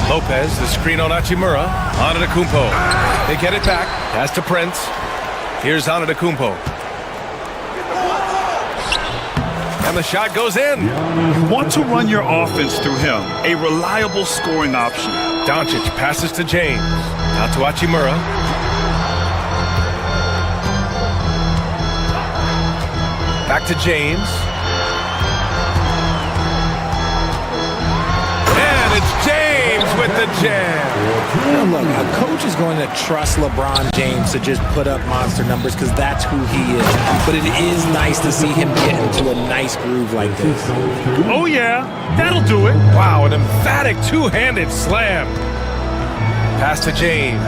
Lopez, the screen on Hachimura. Antetokounmpo. They get it back. Pass to Prince. Here's Antetokounmpo. And the shot goes in. You want to run your offense through him. A reliable scoring option. Doncic passes to James. Out to Hachimura. Back to James. And it's James with the jam. Now look, a coach is going to trust LeBron James to just put up monster numbers because that's who he is. But it is nice to see him get into a nice groove like this. Oh yeah, that'll do it. Wow, an emphatic two-handed slam. Pass to James.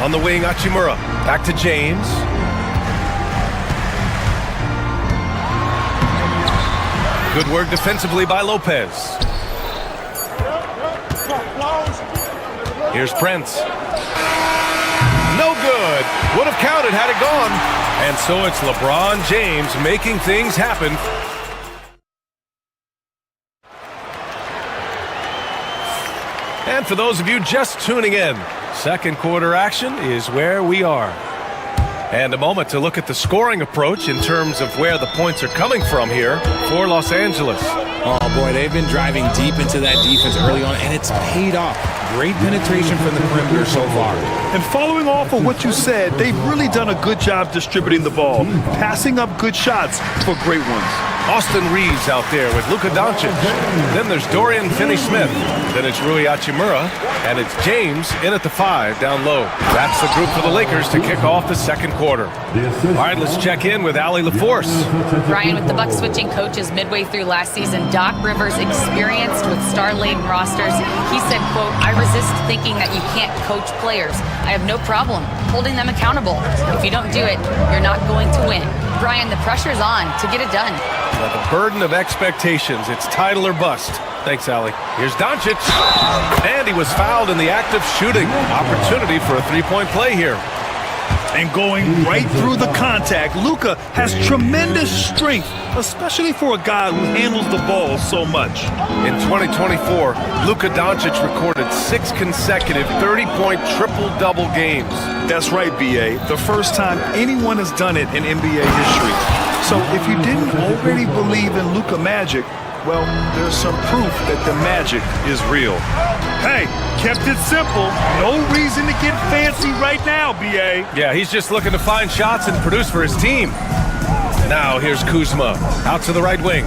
On the wing, Hachimura. Back to James. Good work defensively by Lopez. Here's Prince. No good. Would have counted had it gone. And so it's LeBron James making things happen. And for those of you just tuning in, second quarter action is where we are. And a moment to look at the scoring approach in terms of where the points are coming from here for Los Angeles. Oh boy, they've been driving deep into that defense early on, and it's paid off. Great penetration from the perimeter so far. And following off of what you said, they've really done a good job distributing the ball, passing up good shots for great ones. Austin Reeves out there with Luka Doncic. Then there's Dorian Finney-Smith. Then it's Rui Hachimura. And it's James in at the 5 down low. That's the group for the Lakers to kick off the second quarter. All right, let's check in with Allie LaForce. Brian, with the Bucks switching coaches midway through last season, Doc Rivers experienced with star-laden rosters. He said, quote, "I resist thinking that you can't coach players. I have no problem holding them accountable. If you don't do it, you're not going to win." Brian, the pressure's on to get it done. Now the burden of expectations. It's title or bust. Thanks, Allie. Here's Doncic. And he was fouled in the act of shooting. Opportunity for a three-point play here. And going right through the contact, Luka has tremendous strength, especially for a guy who handles the ball so much. In 2024, Luka Doncic recorded 6 consecutive 30-point triple-double games. That's right, B.A. The first time anyone has done it in NBA history. So if you didn't already believe in Luka magic, well, there's some proof that the magic is real. Hey, kept it simple. No reason to get fancy right now, B.A. Yeah, he's just looking to find shots and produce for his team. Now here's Kuzma, out to the right wing.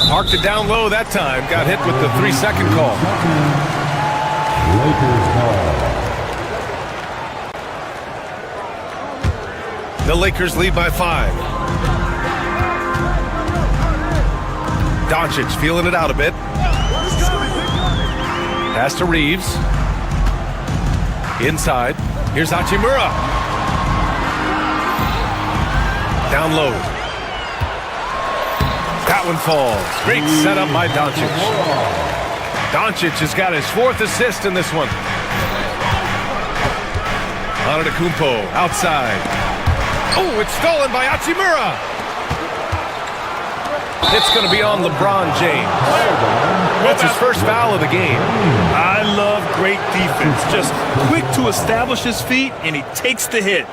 Parked it down low that time. Got hit with the 3-second call. The Lakers lead by 5. Doncic feeling it out a bit. Pass to Reeves. Inside. Here's Hachimura. Down low. That one falls. Great setup by Doncic. Doncic has got his 4th assist in this one. Antetokounmpo outside. Oh, it's stolen by Hachimura. It's going to be on LeBron James. That's his first foul of the game. I love great defense. Just quick to establish his feet, and he takes the hit.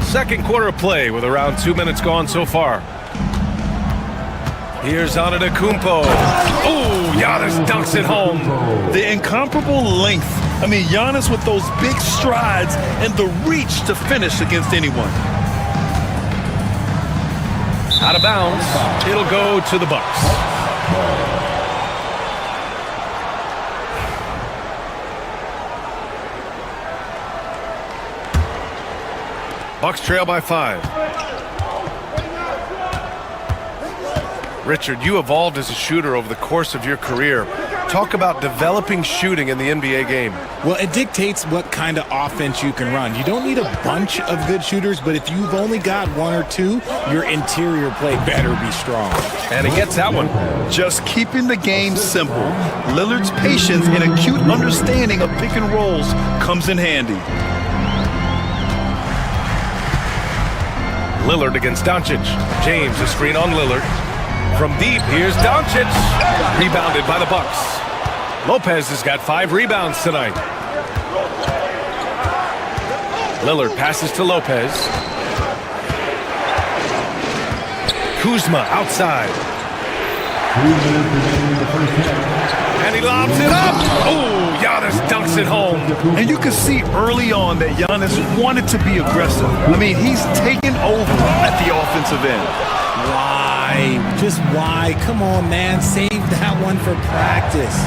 Second quarter of play with around 2 minutes gone so far. Here's Antetokounmpo. Oh, Giannis dunks it home. The incomparable length. I mean, Giannis with those big strides and the reach to finish against anyone. Out of bounds. It'll go to the Bucks. Bucks trail by 5. Richard, you evolved as a shooter over the course of your career. Talk about developing shooting in the NBA game. Well, it dictates what kind of offense you can run. You don't need a bunch of good shooters, but if you've only got 1 or 2, your interior play better be strong. And he gets that one. Just keeping the game simple. Lillard's patience and acute understanding of pick and rolls comes in handy. Lillard against Doncic. James, a screen on Lillard. From deep, here's Doncic. Rebounded by the Bucks. Lopez has got 5 rebounds tonight. Lillard passes to Lopez. Kuzma outside. And he lobs it up. Oh, Giannis dunks it home. And you can see early on that Giannis wanted to be aggressive. I mean, he's taken over at the offensive end. Why? Just why? Come on, man. Save that one for practice.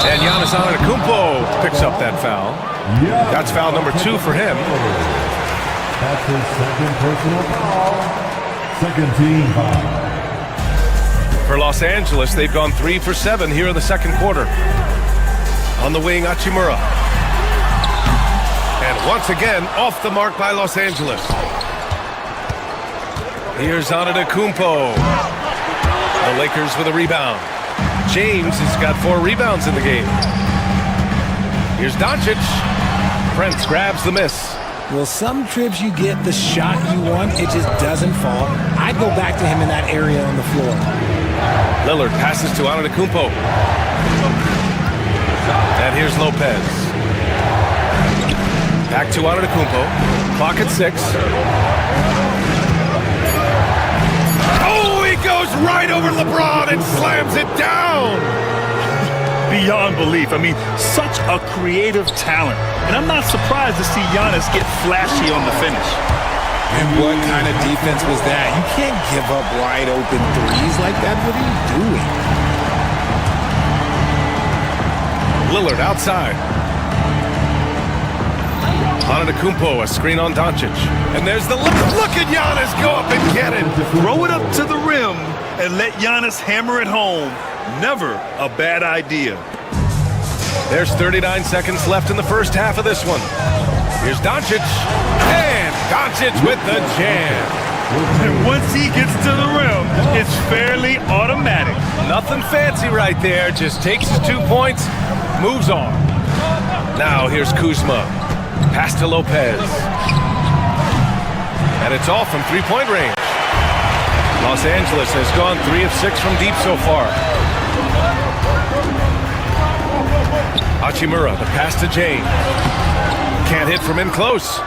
And Giannis Antetokounmpo picks up that foul. That's foul number 2 for him. That's his second personal foul. Second team foul. For Los Angeles, they've gone 3 for 7 here in the second quarter. On the wing, Hachimura. And once again, off the mark by Los Angeles. Here's Antetokounmpo. The Lakers with a rebound. James has got 4 rebounds in the game. Here's Doncic. Prince grabs the miss. Well, some trips you get the shot you want, it just doesn't fall. I'd go back to him in that area on the floor. Lillard passes to Antetokounmpo. And here's Lopez. Back to Antetokounmpo. Clock at 6. Oh, he goes right over LeBron and slams it down. Beyond belief. I mean, such a creative talent. And I'm not surprised to see Giannis get flashy on the finish. And what kind of defense was that? You can't give up wide open threes like that. What are you doing? Lillard outside. Antetokounmpo, a screen on Doncic. And there's the look at Giannis go up and get it. Throw it up to the rim and let Giannis hammer it home. Never a bad idea. There's 39 seconds left in the first half of this one. Here's Doncic. And Doncic with the jam. And once he gets to the rim, it's fairly automatic. Nothing fancy right there. Just takes his 2 points, moves on. Now here's Kuzma. Pass to Lopez. And it's all from three-point range. Los Angeles has gone 3 of 6 from deep so far. Hachimura, the pass to James. Can't hit from in close.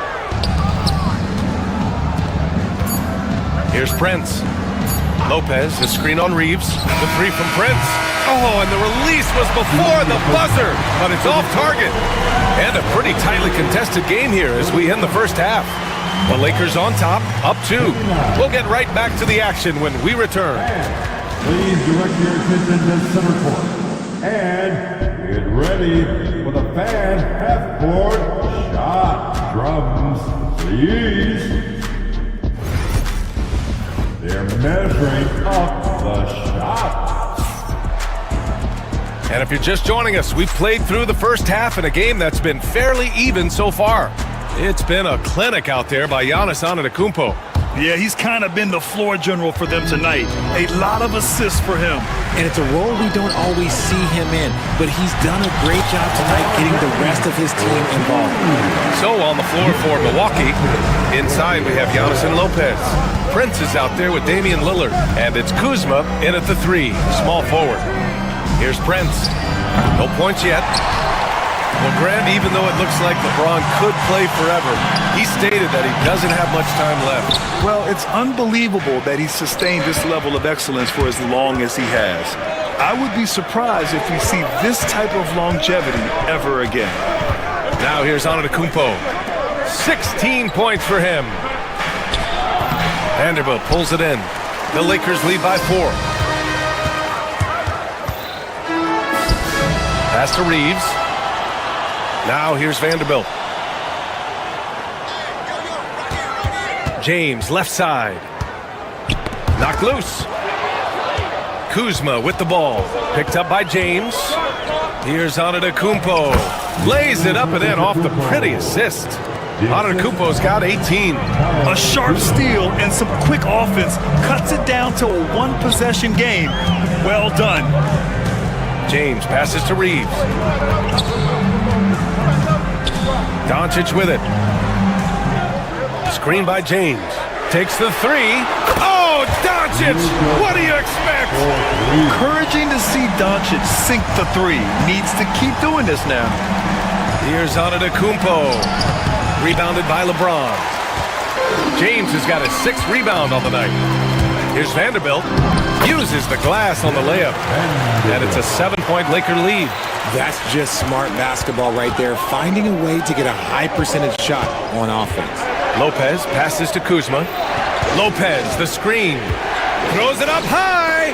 Here's Prince. Lopez, the screen on Reeves. The 3 from Prince. Oh, and the release was before the buzzer, but it's off target. And a pretty tightly contested game here as we end the first half. The Lakers on top, up 2. We'll get right back to the action when we return. Please direct your attention to center court. And get ready for the fan half-court shot. Drums, please. They're measuring up the shot. And if you're just joining us, we've played through the first half in a game that's been fairly even so far. It's been a clinic out there by Giannis Antetokounmpo. Yeah, he's kind of been the floor general for them tonight. A lot of assists for him. And it's a role we don't always see him in, but he's done a great job tonight getting the rest of his team involved. So on the floor for Milwaukee, inside we have Giannis and Lopez. Prince is out there with Damian Lillard, and it's Kuzma in at the 3, small forward. Here's Prince. No points yet. Well, Grant, even though it looks like LeBron could play forever, he stated that he doesn't have much time left. Well, it's unbelievable that he's sustained this level of excellence for as long as he has. I would be surprised if we see this type of longevity ever again. Now here's Antetokounmpo. 16 points for him. Vanderbilt pulls it in. The Lakers lead by 4. Pass to Reeves. Now here's Vanderbilt. James, left side. Knocked loose. Kuzma with the ball. Picked up by James. Here's Antetokounmpo. Lays it up and in off the pretty assist. Antetokounmpo's got 18. A sharp steal and some quick offense cuts it down to a one-possession game. Well done. James passes to Reeves. Doncic with it. Screen by James. Takes the 3. Oh, Doncic! What do you expect? Encouraging to see Doncic sink the 3. Needs to keep doing this now. Here's Antetokounmpo. Rebounded by LeBron. James has got his 6th rebound on the night. Here's Vanderbilt. Uses the glass on the layup. And it's a 7-point Laker lead. That's just smart basketball right there, finding a way to get a high percentage shot on offense. Lopez passes to Kuzma. Lopez, the screen. Throws it up high.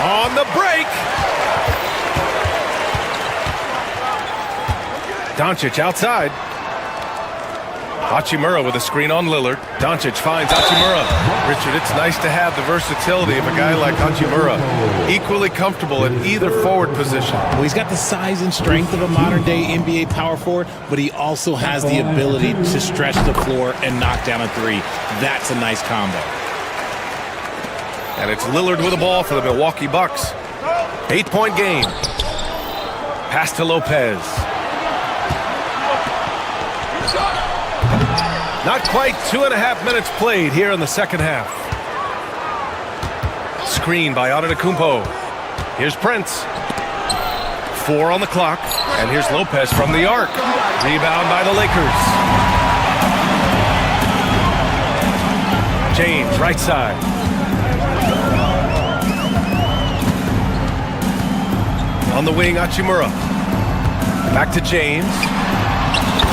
On the break. Doncic outside. Hachimura with a screen on Lillard. Doncic finds Hachimura. Richard, it's nice to have the versatility of a guy like Hachimura. Equally comfortable in either forward position. Well, he's got the size and strength of a modern-day NBA power forward, but he also has the ability to stretch the floor and knock down a 3. That's a nice combo. And it's Lillard with the ball for the Milwaukee Bucks. 8-point game. Pass to Lopez. Not quite 2.5 minutes played here in the second half. Screen by Antetokounmpo. Here's Prince. 4 on the clock. And here's Lopez from the arc. Rebound by the Lakers. James, right side. On the wing, Hachimura. Back to James.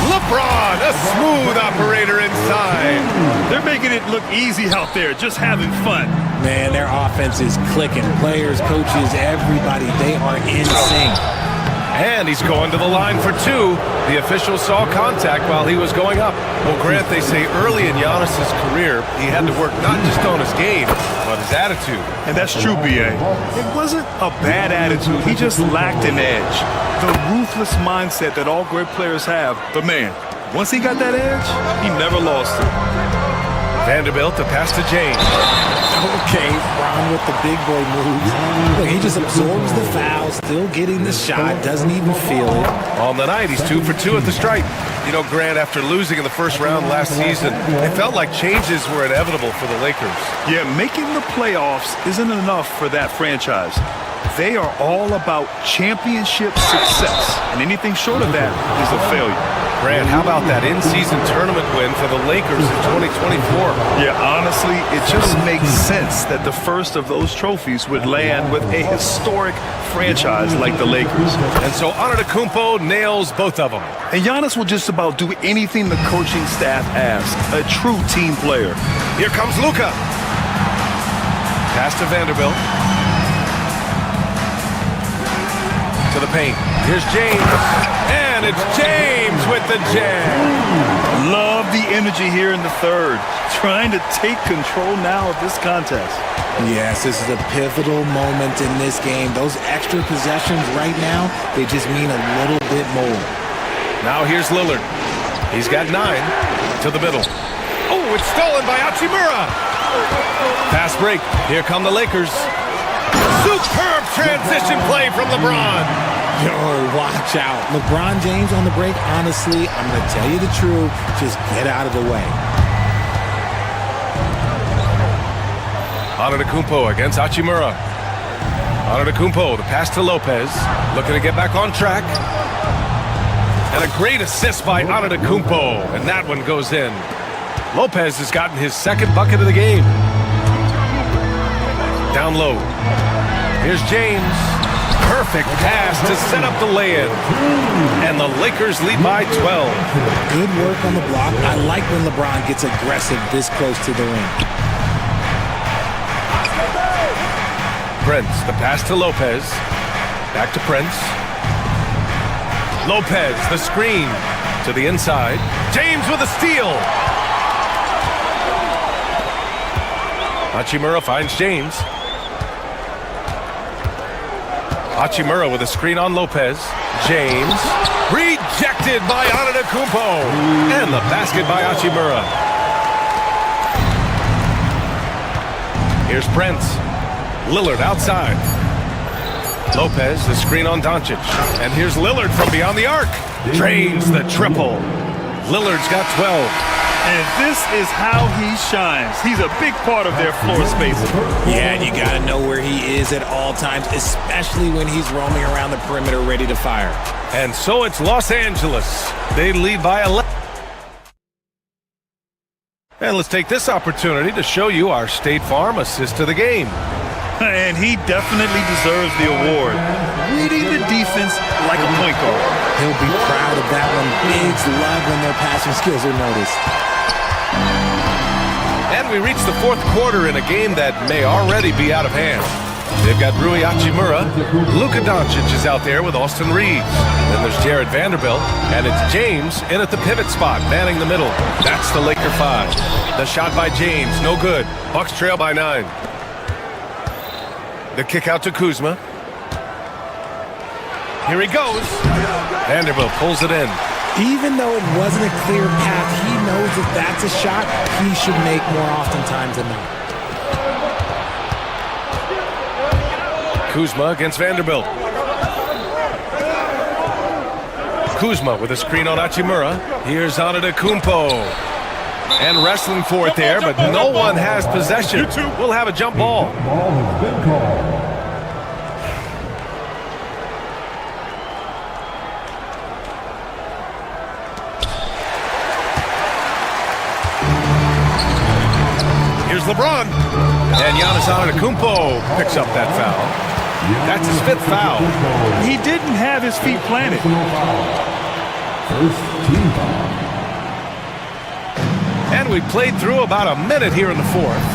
LeBron, a smooth operator inside. They're making it look easy out there, just having fun. Man, their offense is clicking. Players, coaches, everybody, they are in sync. And he's going to the line for 2. The official saw contact while he was going up. Well, Grant, they say early in Giannis's career, he had to work not just on his game, but his attitude. And that's true, B.A. It wasn't a bad attitude. He just lacked an edge. The ruthless mindset that all great players have. But, man, once he got that edge, he never lost it. Vanderbilt to pass to James. Okay, Ron with the big boy moves. Look, he just absorbs the foul, still getting the shot, doesn't even feel it. On the night, he's 2 for 2 at the stripe. You know, Grant, after losing in the first round last season, it felt like changes were inevitable for the Lakers. Yeah, making the playoffs isn't enough for that franchise. They are all about championship success, and anything short of that is a failure. Grant, how about that in-season tournament win for the Lakers in 2024? Yeah, honestly, it just makes sense that the first of those trophies would land with a historic franchise like the Lakers. And so Antetokounmpo nails both of them. And Giannis will just about do anything the coaching staff asks. A true team player. Here comes Luka. Pass to Vanderbilt. To the paint. Here's James. And it's James with the jam. Love the energy here in the third, trying to take control now of this contest. Yes, this is a pivotal moment in this game. Those extra possessions right now, they just mean a little bit more. Now here's Lillard. He's got 9 to the middle. Oh, it's stolen by Hachimura. Fast break. Here come the Lakers. Superb transition play from LeBron. Yo, watch out. LeBron James on the break, honestly, I'm going to tell you the truth. Just get out of the way. Antetokounmpo against Hachimura. Antetokounmpo, the pass to Lopez. Looking to get back on track. And a great assist by Antetokounmpo. And that one goes in. Lopez has gotten his second bucket of the game. Down low. Here's James. Perfect pass to set up the lay-in. And the Lakers lead by 12. Good work on the block. I like when LeBron gets aggressive this close to the ring. Prince, the pass to Lopez. Back to Prince. Lopez, the screen to the inside. James with a steal. Hachimura finds James. Hachimura with a screen on Lopez. James. Rejected by Antetokounmpo. And the basket by Hachimura. Here's Prince. Lillard outside. Lopez, the screen on Doncic. And here's Lillard from beyond the arc. Drains the triple. Lillard's got 12. And this is how he shines. He's a big part of their floor spacing. Yeah, and you got to know where he is at all times, especially when he's roaming around the perimeter ready to fire. And so it's Los Angeles. They lead by 11. And let's take this opportunity to show you our State Farm assist of the game. And he definitely deserves the award. Reading the defense like a point guard. He'll be proud of that one. Bigs love when their passing skills are noticed. And we reach the fourth quarter in a game that may already be out of hand. They've got Rui Hachimura. Luka Doncic is out there with Austin Reeves. Then there's Jared Vanderbilt. And it's James in at the pivot spot, manning the middle. That's the Laker 5. The shot by James, no good. Bucks trail by 9. The kick out to Kuzma. Here he goes. Vanderbilt pulls it in. Even though it wasn't a clear path, he knows if that's a shot he should make more oftentimes than not. Kuzma against Vanderbilt. Kuzma with a screen on Hachimura. Here's Antetokounmpo. And wrestling for it there, but no one has possession. We'll have a jump ball. Ball has been called. Here's LeBron. And Giannis Antetokounmpo picks up that foul. That's his 5th foul. He didn't have his feet planted. First team foul. And we played through about a minute here in the fourth.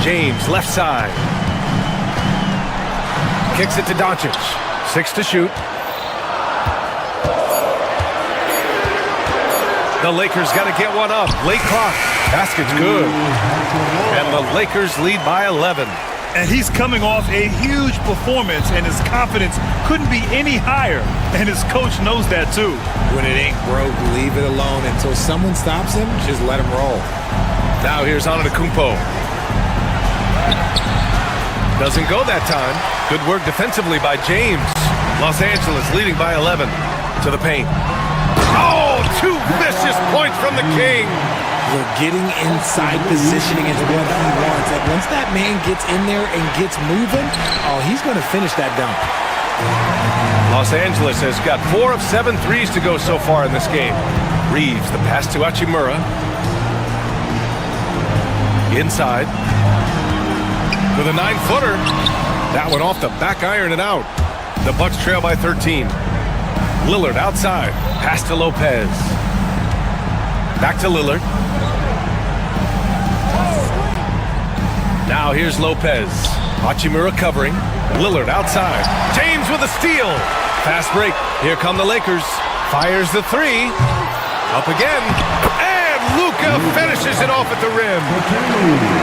James, left side. Kicks it to Doncic. 6 to shoot. The Lakers got to get one up. Late clock. Basket's good. And the Lakers lead by 11. And he's coming off a huge performance, and his confidence couldn't be any higher. And his coach knows that too. When it ain't broke, leave it alone. Until someone stops him, just let him roll. Now here's Antetokounmpo. Doesn't go that time. Good work defensively by James. Los Angeles leading by 11 to the paint. Oh, 2 vicious points from the King. Look, getting inside positioning is what he wants. Like once that man gets in there and gets moving, oh, he's going to finish that dunk. Los Angeles has got 4 of 7 threes to go so far in this game. Reeves, the pass to Hachimura. Inside. With a 9-footer. That one off the back iron and out. The Bucks trail by 13. Lillard outside. Pass to Lopez. Back to Lillard. Now here's Lopez. Hachimura covering. Lillard outside. James with a steal. Fast break. Here come the Lakers. Fires the three. Up again. And Luka finishes it off at the rim.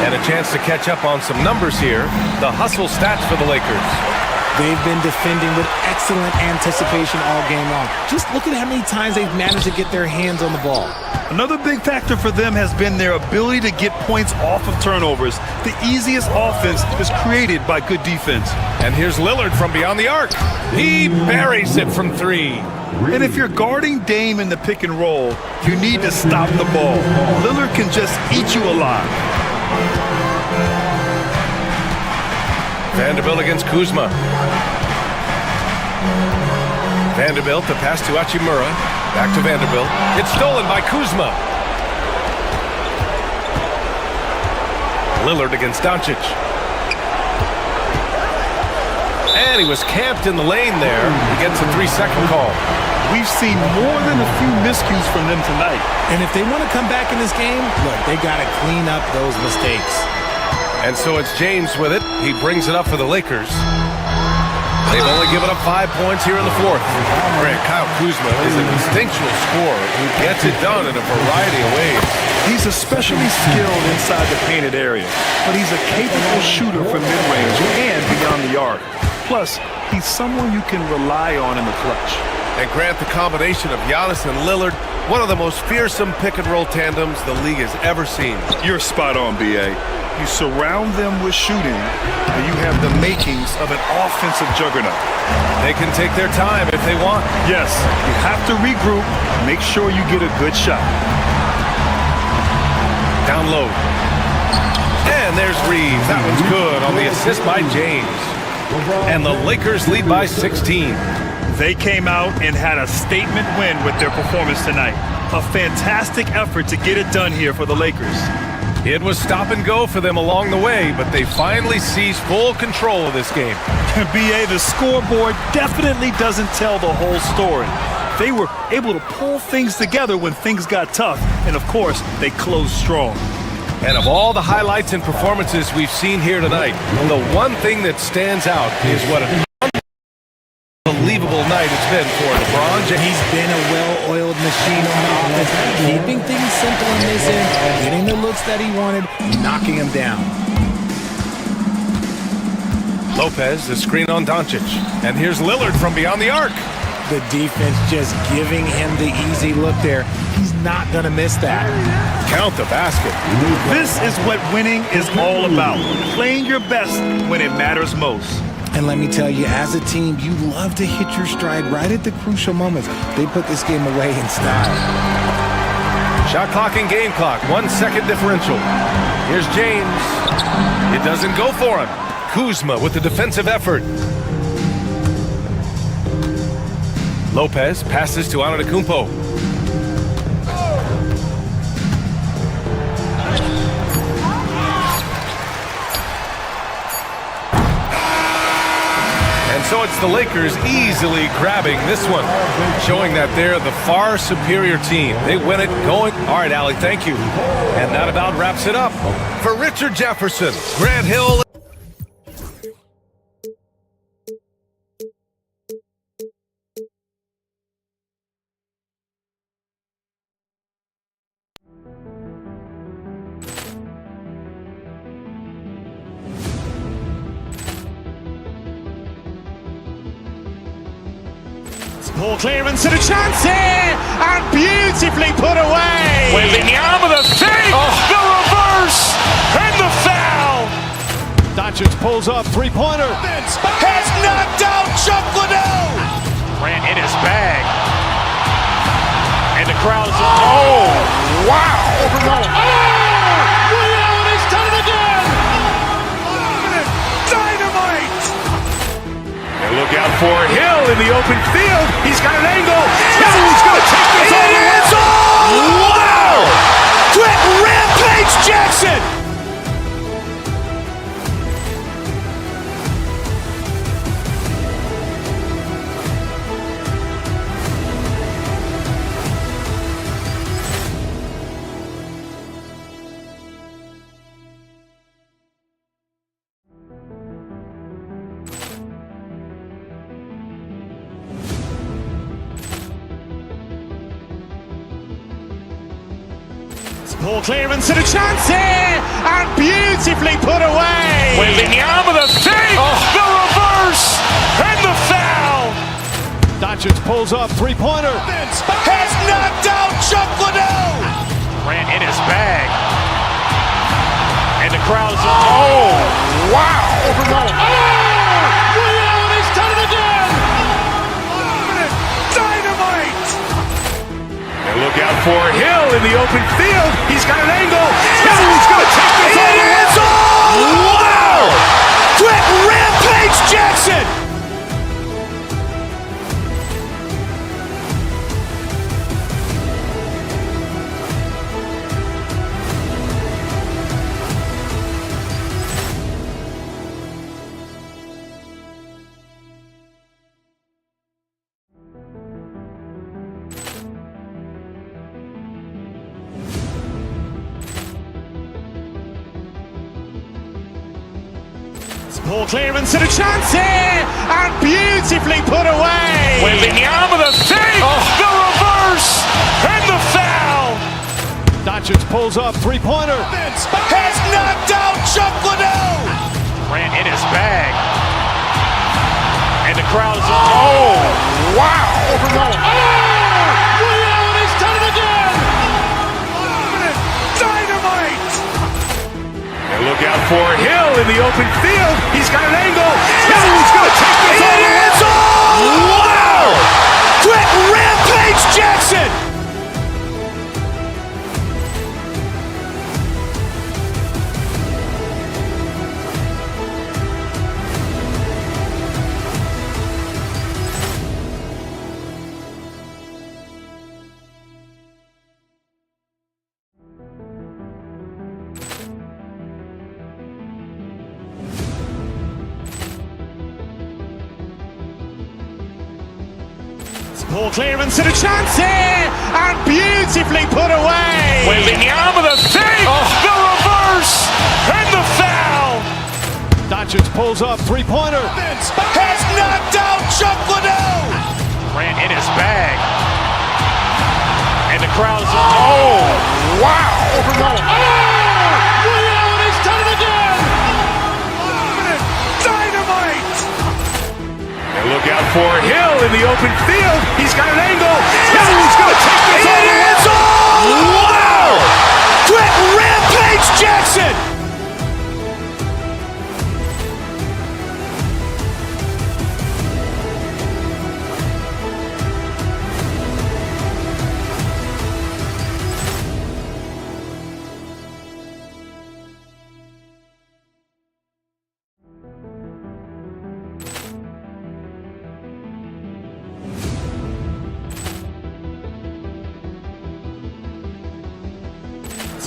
And a chance to catch up on some numbers here. The hustle stats for the Lakers. They've been defending with excellent anticipation all game long. Just look at how many times they've managed to get their hands on the ball. Another big factor for them has been their ability to get points off of turnovers. The easiest offense is created by good defense. And here's Lillard from beyond the arc. He buries it from three. And if you're guarding Dame in the pick and roll, you need to stop the ball. Lillard can just eat you alive. Vanderbilt against Kuzma. Vanderbilt, the pass to Hachimura. Back to Vanderbilt. It's stolen by Kuzma. Lillard against Doncic. And he was camped in the lane there. He gets a 3-second call. We've seen more than a few miscues from them tonight. And if they want to come back in this game, look, they got to clean up those mistakes. And so it's James with it. He brings it up for the Lakers. They've only given up 5 points here in the fourth. Kyle Kuzma is an instinctual scorer who gets it done in a variety of ways. He's especially skilled inside the painted area, but he's a capable shooter from mid-range and beyond the arc. Plus, he's someone you can rely on in the clutch. And Grant, the combination of Giannis and Lillard, one of the most fearsome pick-and-roll tandems the league has ever seen. You're spot on, B.A. You surround them with shooting, and you have the makings of an offensive juggernaut. They can take their time if they want. Yes, you have to regroup, make sure you get a good shot. Down low. And there's Reeves. That one's good on the assist by James. And the Lakers lead by 16. They came out and had a statement win with their performance tonight. A fantastic effort to get it done here for the Lakers. It was stop and go for them along the way, but they finally seized full control of this game. B.A., the scoreboard definitely doesn't tell the whole story. They were able to pull things together when things got tough, and of course, they closed strong. And of all the highlights and performances we've seen here tonight, the one thing that stands out is what an unbelievable night it's been for LeBron James. He's been a well-oiled machine on offense, keeping things simple in this end, getting the looks that he wanted, knocking him down. Lopez, the screen on Doncic. And here's Lillard from beyond the arc. The defense just giving him the easy look there. He's not going to miss that. Count the basket. This is what winning is all about. Playing your best when it matters most. And let me tell you, as a team, you love to hit your stride right at the crucial moments. They put this game away in style. Shot clock and game clock, 1 second differential. Here's James. It doesn't go for him. Kuzma with the defensive effort. Lopez passes to Antetokounmpo. And so it's the Lakers easily grabbing this one, showing that they're the far superior team. They win it going. All right, Allie, thank you. And that about wraps it up. For Richard Jefferson, Grant Hill. Poor clearance and a chance here, and beautifully put away. Wembanyama the fake, the reverse, and the foul. Doncic pulls up, three-pointer. Has knocked out Chuck Liddell. Grant in his bag. And the crowd is... Oh, wow. Liddell has done it again. Dynamite. And look out for Hill in the open field. He's got an angle. He's going to take this all the way. Wow! Quick Rampage Jackson. Poor clearance and a chance here, and beautifully put away. Wembanyama the fake, the reverse, and the foul. Doncic pulls up, three-pointer. Has knocked out Chuck Liddell. Ran in his bag. And the crowd is, oh, wow. He's done it again. Dynamite. And look out for Hill in the open field. He's got an angle. He's going to take this all the way. Wow. Quick Rampage Jackson. Poor clearance and a chance here, and beautifully put away. Wembanyama the fake, the reverse, and the foul. Doncic pulls up, three-pointer. Has knocked out Chuck Liddell. Ran in his bag. And the crowd is, oh, wow. He's done it again. Dynamite. And look out for Hill in the open field. He's got an angle. He's going to take this all the way. Wow. Quick Rampage Jackson. Poor clearance and a chance here, and beautifully put away. Wembanyama the fake, the reverse, and the foul. Doncic pulls up, three-pointer. Has knocked out Chuck Liddell. Ran in his bag. And the crowd is, oh, wow. He's done it again. Dynamite. And look out for Hill in the open field. He's got an angle. He's going to take this all the way. Wow. Quick Rampage Jackson.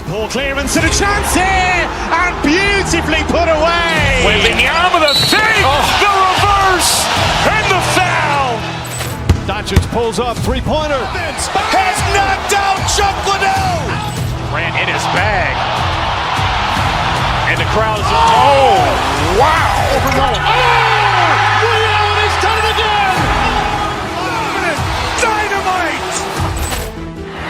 Poor clearance and a chance here, and beautifully put away. Wembanyama the fake, the reverse, and the foul. Doncic pulls up, three-pointer. Has knocked out Chuck Liddell. Ran in his bag. And the crowd is, oh, wow. He's done it again. Dynamite.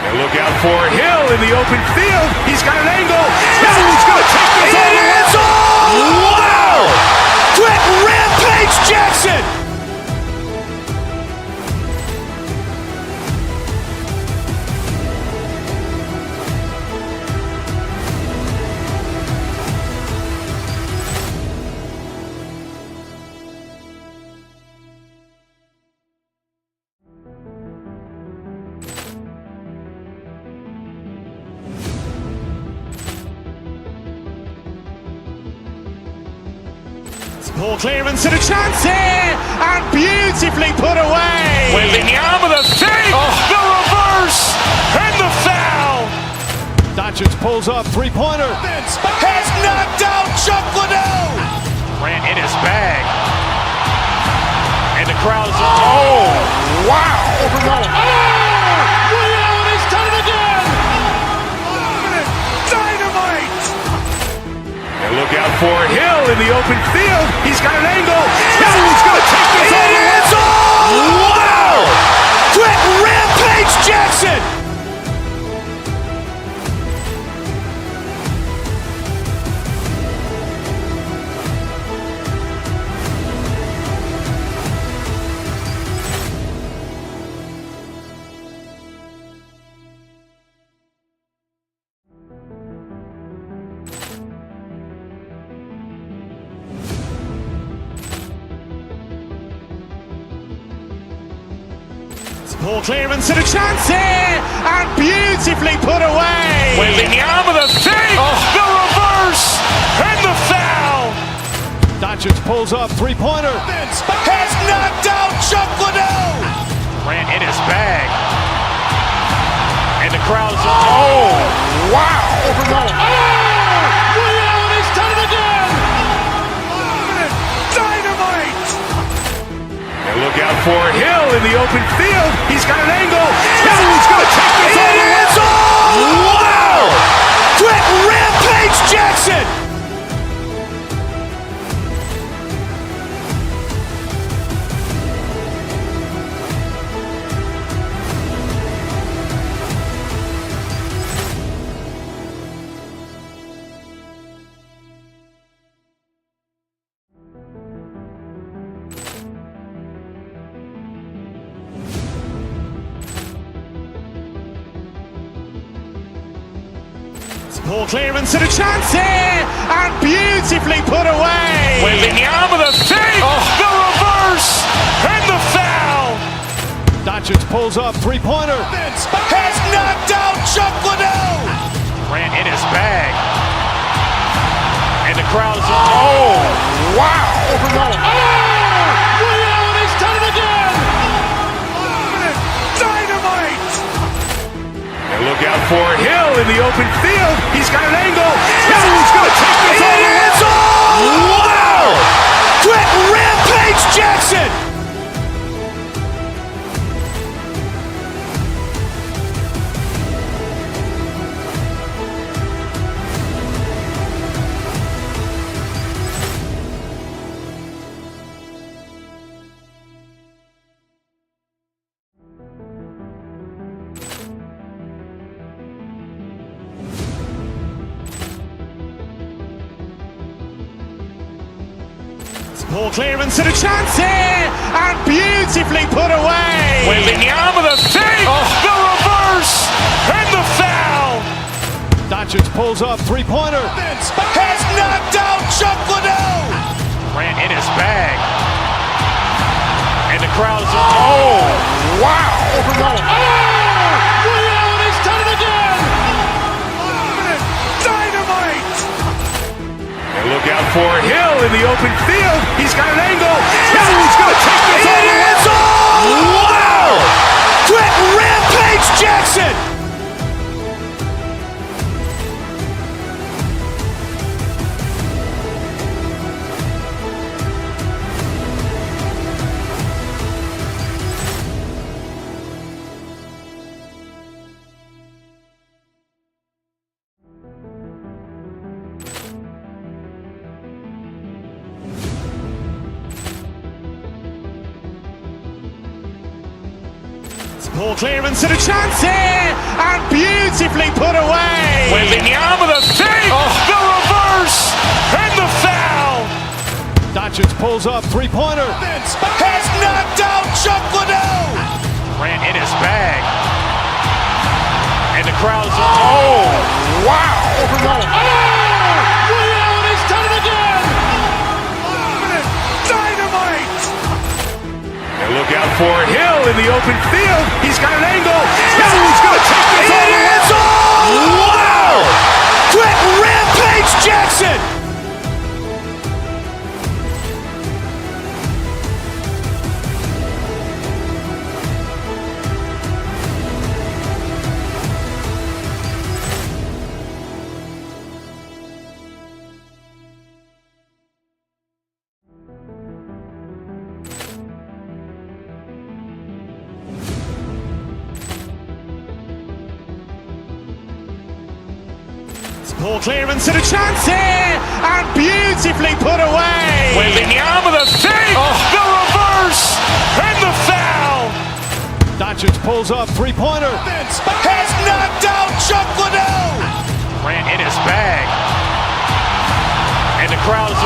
And look out for Hill in the open field. He's got an angle. He's going to take this all the way. Wow. Quick Rampage Jackson. Poor clearance and a chance here, and beautifully put away. Wembanyama the fake, the reverse, and the foul. Doncic pulls up, three-pointer. Has knocked out Chuck Liddell. Ran in his bag. And the crowd is, oh, wow. He's done it again. Dynamite. And look out for Hill in the open field. He's got an angle. He's going to take this all the way. Wow. Quick Rampage Jackson. Poor clearance and a chance here, and beautifully put away. Wembanyama the fake, the reverse, and the foul. Doncic pulls up, three-pointer. Has knocked out Chuck Liddell. Grant in his bag. And the crowd's wow. He's done it again. Dynamite. And look out for Hill in the open field. He's got an angle. Hill's going to take this all the way. Wow. Brett Rampage Jackson. Poor clearance and a chance here, and beautifully put away. Wembanyama the fake, the reverse, and the foul. Doncic pulls up, three-pointer. Has knocked out Chuck Liddell. Grant in his bag. And the crowd's wow. He's done it again. Dynamite. And look out for Hill in the open field. He's got an angle. Hill's going to take this all the way. Wow. Brett Rampage Jackson. Poor clearance and a chance here, and beautifully put away. Wembanyama the fake, the reverse, and the foul. Doncic pulls up, three-pointer. Has knocked out Chuck Liddell. Grant in his bag. And the crowd's wow. He's done it again. Dynamite. And look out for Hill in the open field. He's got an angle. Hill's going to take this all the way. Wow. Brett Rampage Jackson. Poor clearance and a chance here, and beautifully put away. Wembanyama the fake, the reverse, and the foul. Doncic pulls up, three-pointer. Has knocked out Chuck Liddell. Grant in his bag. And the crowd's wow. He's done it again. Dynamite. And look out for Hill in the open field. He's got an angle. Hill's going to take this all the way. Wow. Brett Rampage Jackson. Poor clearance and a chance here, and beautifully put away. Wembanyama the fake, the reverse, and the foul. Doncic pulls up, three-pointer. Has knocked out Chuck Liddell. Grant in his bag. And the crowd's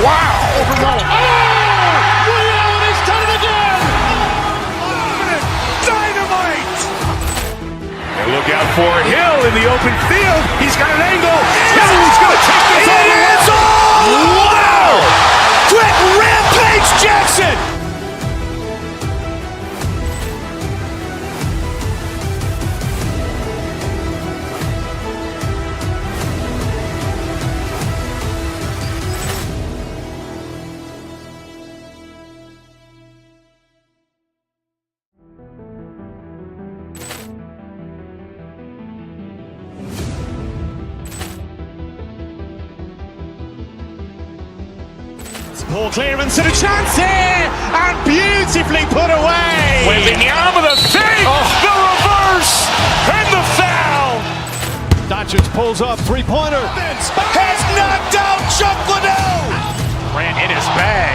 wow. He's done it again. Dynamite. And look out for Hill in the open field. He's got an angle. Hill's going to take this all the way. Wow. Brett Rampage Jackson. Poor clearance and a chance here, and beautifully put away. Wembanyama the fake, the reverse, and the foul. Doncic pulls up, three-pointer. Has knocked out Chuck Liddell. Ran in his bag.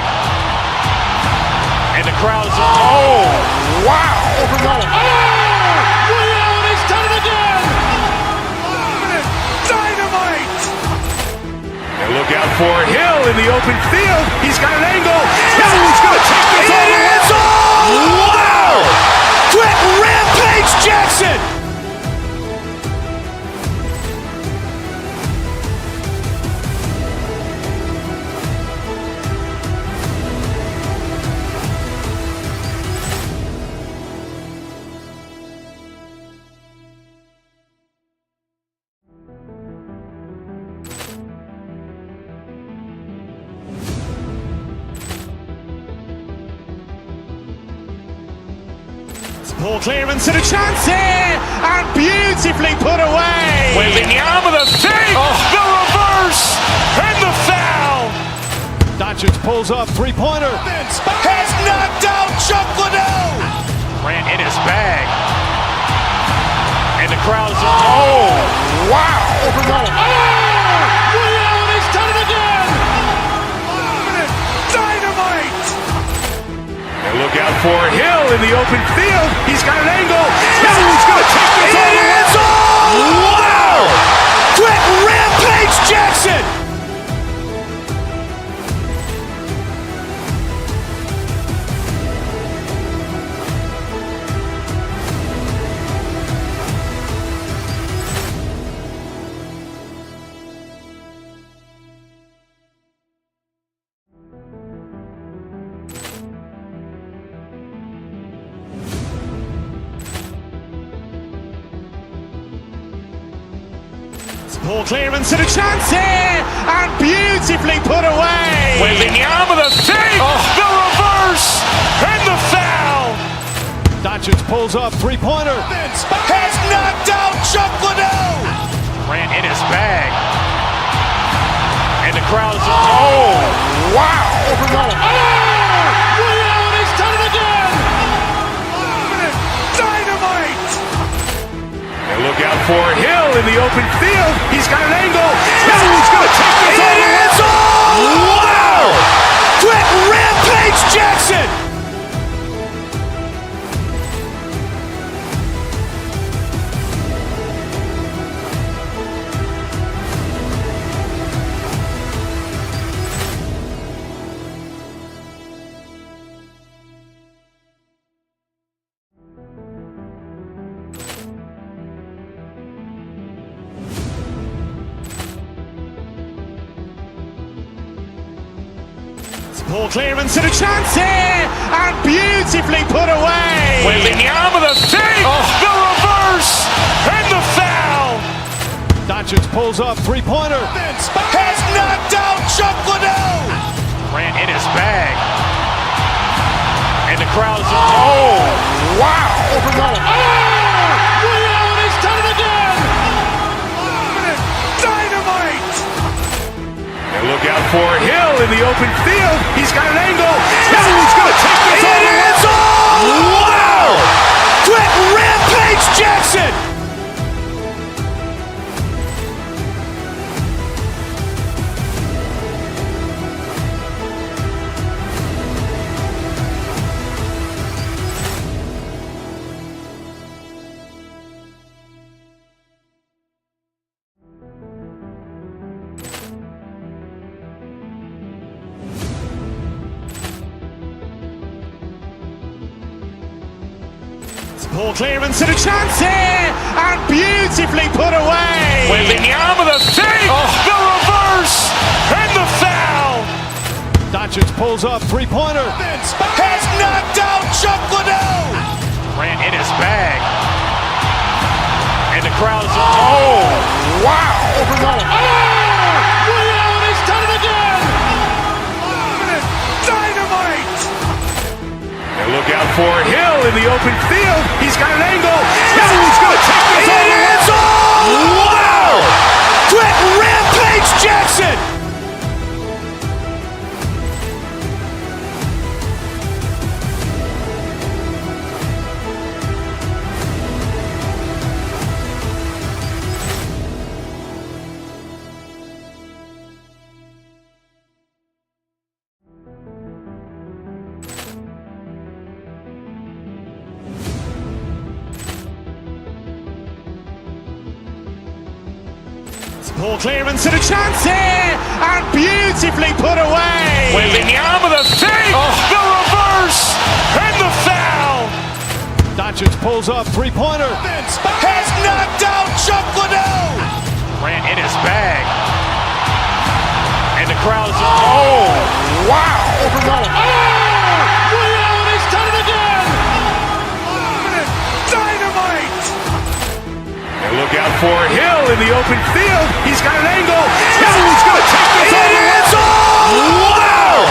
And the crowd's, oh, wow. He's done it again. Dynamite. And look out for Hill in the open field. He's got an angle. He's going to take this all the way. Wow. Quick Rampage Jackson. Poor clearance and a chance here, and beautifully put away. Wembanyama the fake, the reverse, and the foul. Doncic pulls up, three-pointer. Has knocked out Chuck Liddell. Ran in his bag. And the crowd's, oh, wow. He's done it again. Dynamite. And look out for Hill in the open field. He's got an angle. He's going to take this all the way. Wow. Quick Rampage Jackson. Poor clearance and a chance here, and beautifully put away. Wembanyama the fake, the reverse, and the foul. Doncic pulls up, three-pointer. Has knocked out Chuck Liddell. Ran in his bag. And the crowd's, oh, wow. He's done it again. Dynamite. And look out for Hill in the open field. He's got an angle. He's going to take this all the way. Wow. Quick Rampage Jackson. Poor clearance and a chance here, and beautifully put away. Wembanyama the fake, the reverse, and the foul. Doncic pulls up, three-pointer. Has knocked out Chuck Liddell. Ran in his bag. And the crowd's, oh, wow. He's done it again. Dynamite. And look out for Hill in the open field. He's got an angle. He's going to take this all the way. Wow. Quick Rampage Jackson. Poor clearance and a chance here, and beautifully put away. Wembanyama the fake, the reverse, and the foul. Doncic pulls up, three-pointer. Has knocked out Chuck Liddell. Ran in his bag. And the crowd's, oh, wow. He's done it again. Dynamite. And look out for Hill in the open field. He's got an angle. He's going to take this all the way. Wow. Quick Rampage Jackson. Poor clearance and a chance here, and beautifully put away. Wembanyama the fake, the reverse, and the foul. Doncic pulls up, three-pointer. Has knocked out Chuck Liddell. Grant in his bag. And the crowd is, oh, wow. Ray Allen has done it again. Dynamite. And look out for Hill in the open field. He's got an angle. Hill's going to take this all the way. Wow.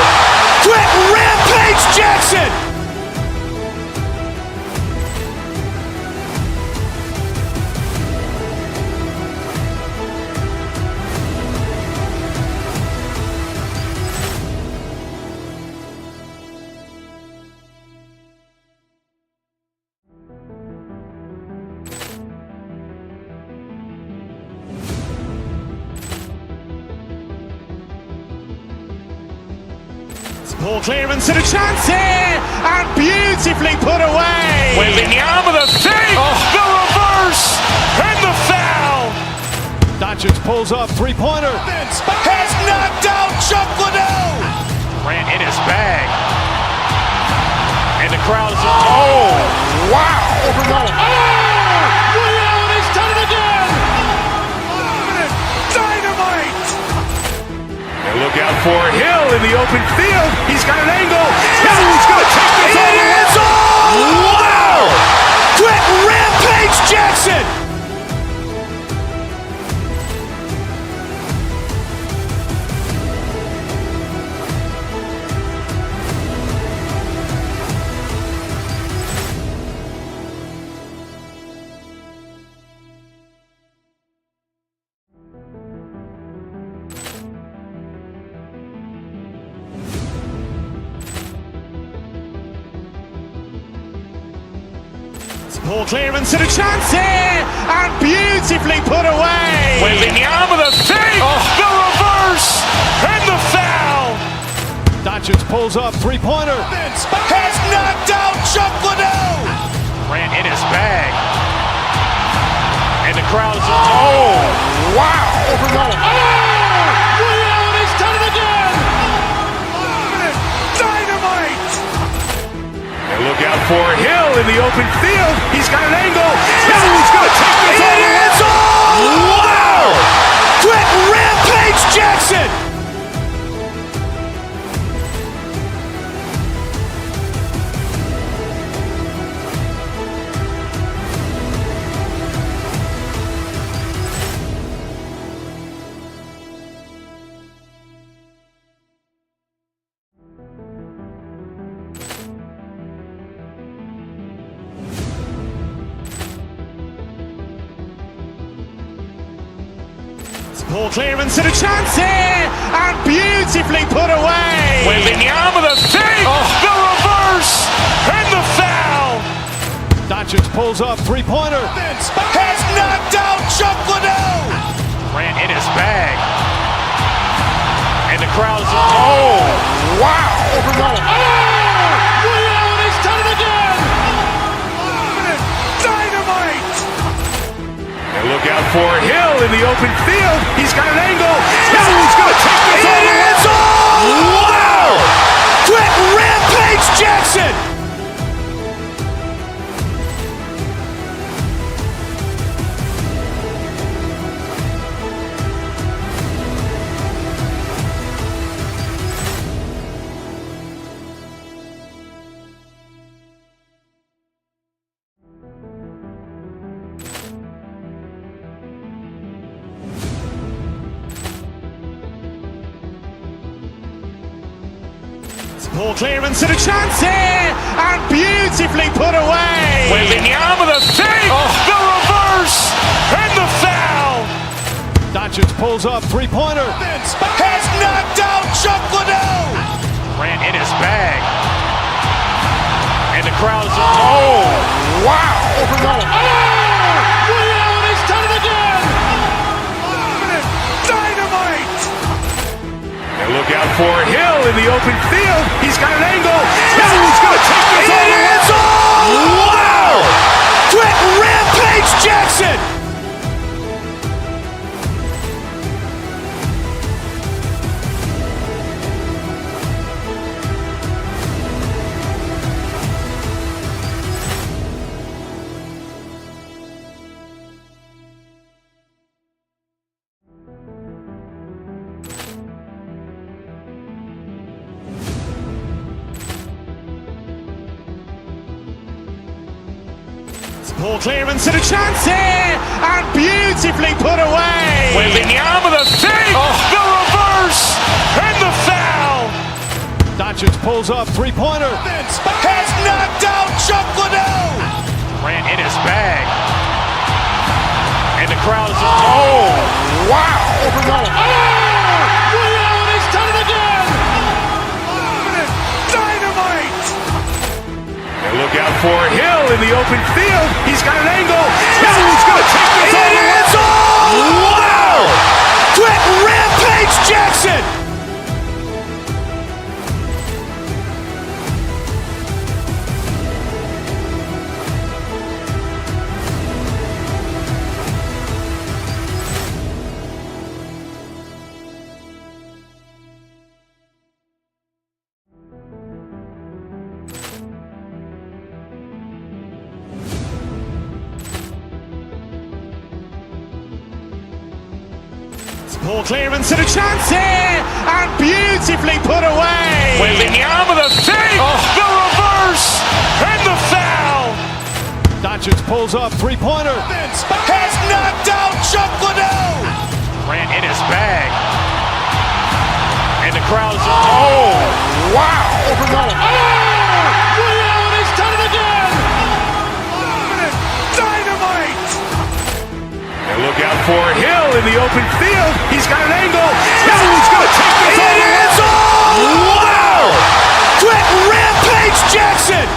Quick Rampage Jackson. Poor clearance and a chance here, and beautifully put away. Wembanyama the fake, the reverse, and the foul. Doncic pulls up, three-pointer. Has knocked out Chuck Liddell. Grant in his bag. And the crowd is, oh, wow. Ray Allen has done it again. Dynamite. And look out for Hill in the open field. He's got an angle. Hill's going to take this all the way. Wow. Quick Rampage Jackson. Poor clearance and a chance here, and beautifully put away. Wembanyama the fake, the reverse, and the foul. Doncic pulls up, three-pointer. Has knocked out Chuck Liddell. Grant in his bag. And the crowd is, oh, wow. Ray Allen has done it again. Dynamite. And look out for Hill in the open field. He's got an angle. Hill's going to take this all the way. Wow. Quick Rampage Jackson. Poor clearance and a chance here, and beautifully put away. Wembanyama the fake, the reverse, and the foul. Doncic pulls up, three-pointer. Has knocked out Chuck Liddell. Grant in his bag. And the crowd is, oh, wow. Ray Allen has done it again. Dynamite. And look out for Hill in the open field. He's got an angle. Hill's going to take this all the way. Wow. Quick Rampage Jackson. Poor clearance and a chance here, and beautifully put away. Wembanyama the fake, the reverse, and the foul. Doncic pulls up, three-pointer. Has knocked out Chuck Liddell. Grant in his bag. And the crowd is, oh, wow. Ray Allen has done it again. Dynamite. And look out for Hill in the open field. He's got an angle. Hill's going to take this all the way. Wow. Quick Rampage Jackson. Poor clearance and a chance here, and beautifully put away. Wembanyama the save, the reverse, and the foul. Doncic pulls up, three-pointer. Has knocked out Chuck Liddell. Grant in his bag. And the crowd is, oh, wow. He's done it again. Dynamite. And look out for Hill in the open field. He's got an angle. Hill's going to take this all the way. Wow. Quick rampage Jackson. Poor clearance and a chance here, and beautifully put away. Wembanyama the save, the reverse, and the foul. Doncic pulls up, three-pointer. Has knocked out Chuck Liddell. Grant in his bag. And the crowd is, oh, wow. He's done it again. Dynamite. And look out for Hill in the open field. He's got an angle. Hill's going to take this all the way. Wow. Quick rampage Jackson.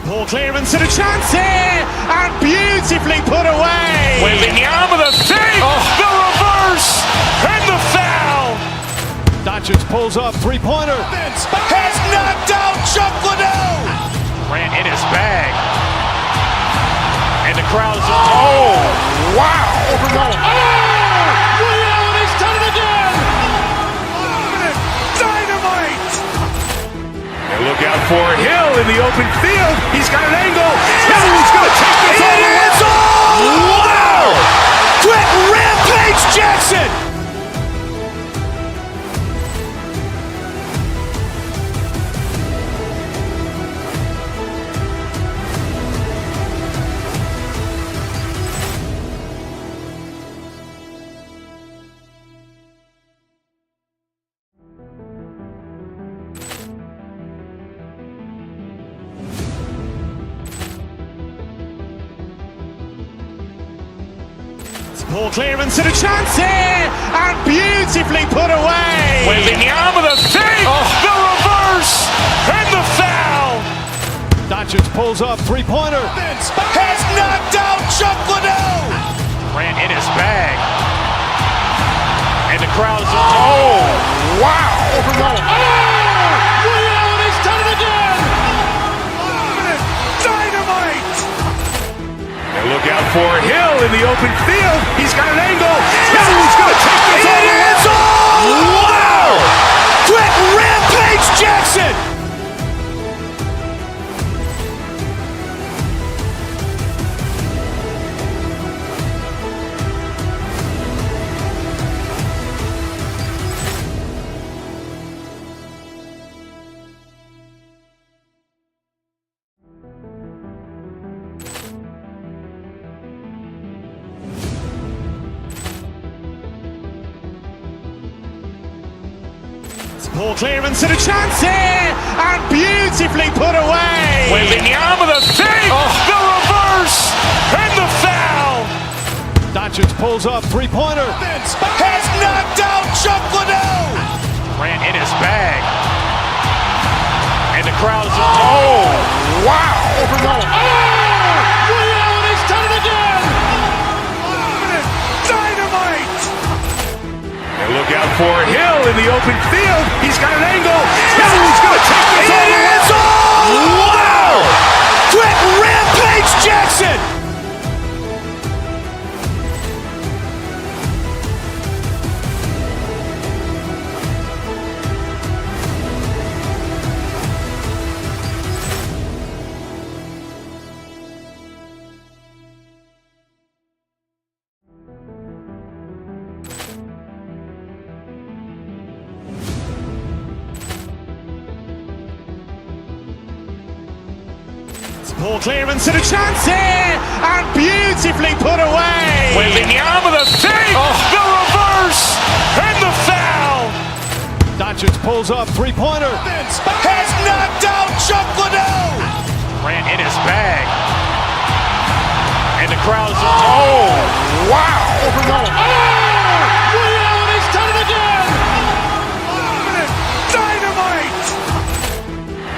Poor clearance and a chance here, and beautifully put away. Wembanyama the save, the reverse, and the foul. Doncic pulls up, three-pointer. Has knocked out Chuck Liddell. Grant in his bag. And the crowd is, oh, wow. He's done it again. Dynamite. And look out for Hill in the open field. He's got an angle. Hill's going to take this all the way. Wow. Quick rampage Jackson. Poor clearance and a chance here, and beautifully put away. Wembanyama the save, the reverse, and the foul. Doncic pulls up, three-pointer. Has knocked out Chuck Liddell. Grant in his bag. And the crowd is, oh, wow. He's done it again. Dynamite. And look out for Hill in the open field. He's got an angle. Hill's going to take this all the way. Wow. Quick rampage Jackson. Poor clearance and a chance here, and beautifully put away. Wembanyama the save, the reverse, and the foul. Doncic pulls up, three-pointer. Has knocked out Chuck Liddell. Grant in his bag. And the crowd is, oh, wow. He's done it again. Dynamite. And look out for Hill in the open field. He's got an angle. Hill's going to take this all the way. Wow. Quick rampage Jackson. Ball clearance and a chance here, and beautifully put away. Wembanyama with a fake, the reverse, and the foul. Doncic pulls up, three-pointer. Has knocked out Chuck Liddell. Ran in his bag. And the crowd's, oh, wow. He's done it again. Dynamite.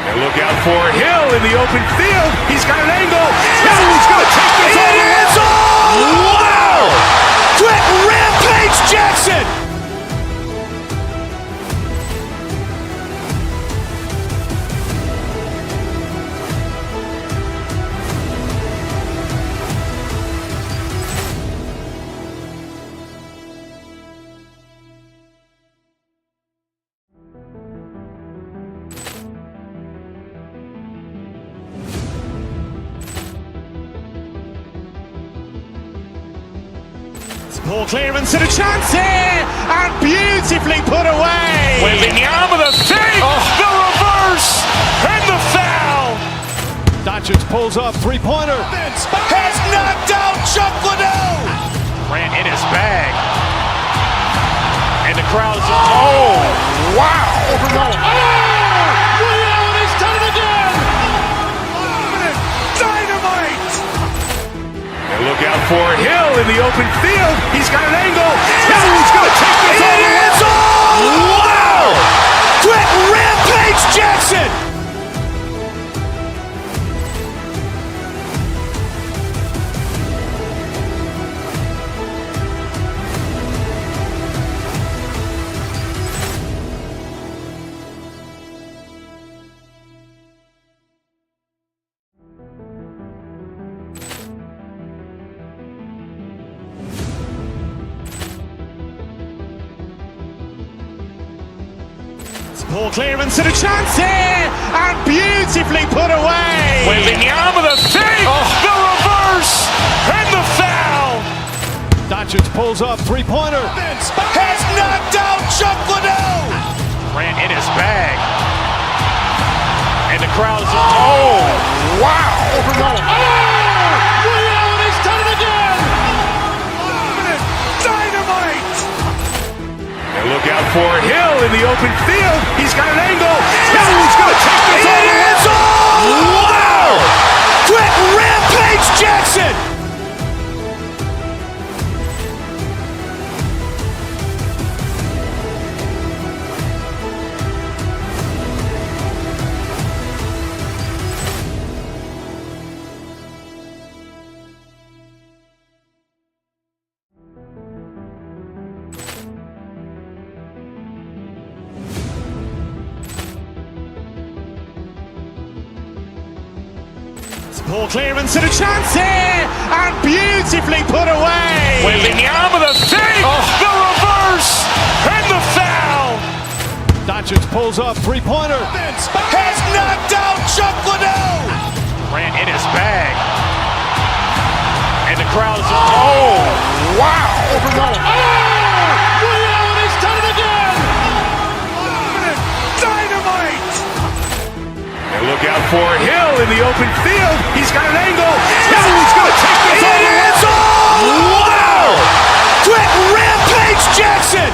And look out for Hill in the open field. He's got an angle. He's going to take this all the way. Wow. Quick Rampage Jackson. Ball clearance and a chance here, and beautifully put away. Wembanyama with a fake, the reverse, and the foul. Doncic pulls up, three-pointer. Has knocked out Chuck Liddell. Ran in his bag. And the crowd's, oh, wow. He's done it again. Dynamite. And look out for Hill in the open field. He's got an angle. He's going to take this all the way. Wow. Quick Rampage Jackson. Ball clearance and a chance here, and beautifully put away. Wembanyama with a fake, the reverse, and the foul. Doncic pulls up, three-pointer. Has knocked out Chuck Liddell. Ran in his bag. And the crowd's, oh, wow. He's done it again. Dynamite. And look out for Hill in the open field. He's got an angle. He's going to take this all the way. Wow. Quick Rampage Jackson. Ball clearance and a chance here, and beautifully put away. Wembanyama with a fake, the reverse, and the foul. Doncic pulls up, three-pointer. Has knocked out Chuck Liddell. Ran in his bag. And the crowd's, oh, wow. He's done it again. Dynamite. And look out for Hill in the open field. He's got an angle. He's going to take this all the way. Wow. Quick Rampage Jackson.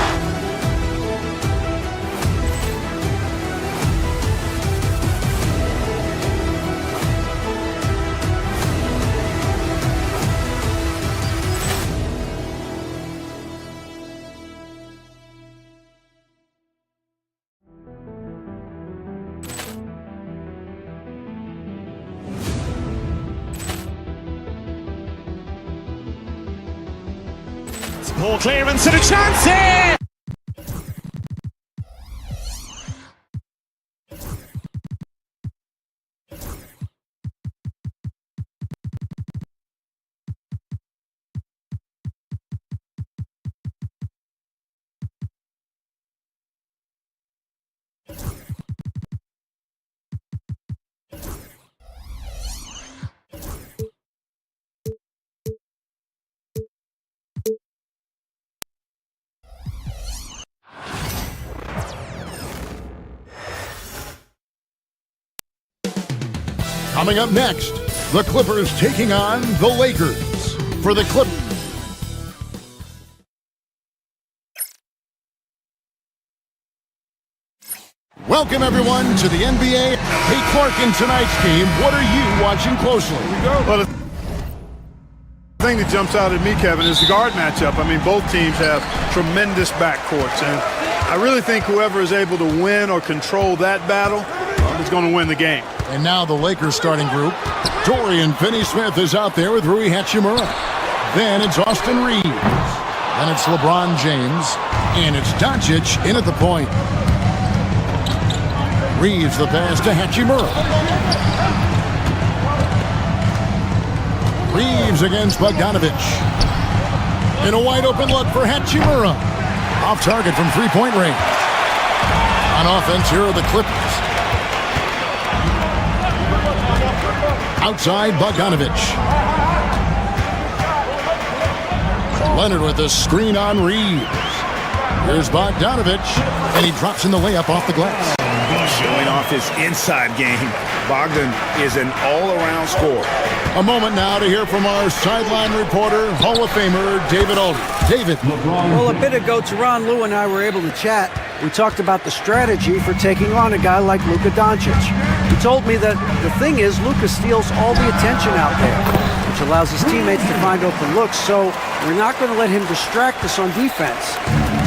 Ball clearance and a chance here. Coming up next, the Clippers taking on the Lakers. For the Clippers. Welcome, everyone, to the NBA. Hey, Clark, in tonight's game, what are you watching closely? Well, the thing that jumps out at me, Kevin, is the guard matchup. I mean, both teams have tremendous backcourts, and I really think whoever is able to win or control that battle is going to win the game. And now the Lakers starting group. Dorian Finney-Smith is out there with Rui Hachimura. Then it's Austin Reeves. Then it's LeBron James. And it's Doncic in at the point. Reeves the pass to Hachimura. Reeves against Bogdanovic. In a wide open look for Hachimura. Off target from three-point range. On offense, here are the Clippers. Outside Bogdanovic. Leonard with the screen on Reeves. Here's Bogdanovic, and he drops in the layup off the glass. Showing off his inside game. Bogdan is an all-around scorer. A moment now to hear from our sideline reporter, Hall of Famer David Aldridge. David. Well, a bit ago, Teron Lue and I were able to chat. We talked about the strategy for taking on a guy like Luka Doncic. He told me that the thing is Luka steals all the attention out there, which allows his teammates to find open looks, so we're not going to let him distract us on defense.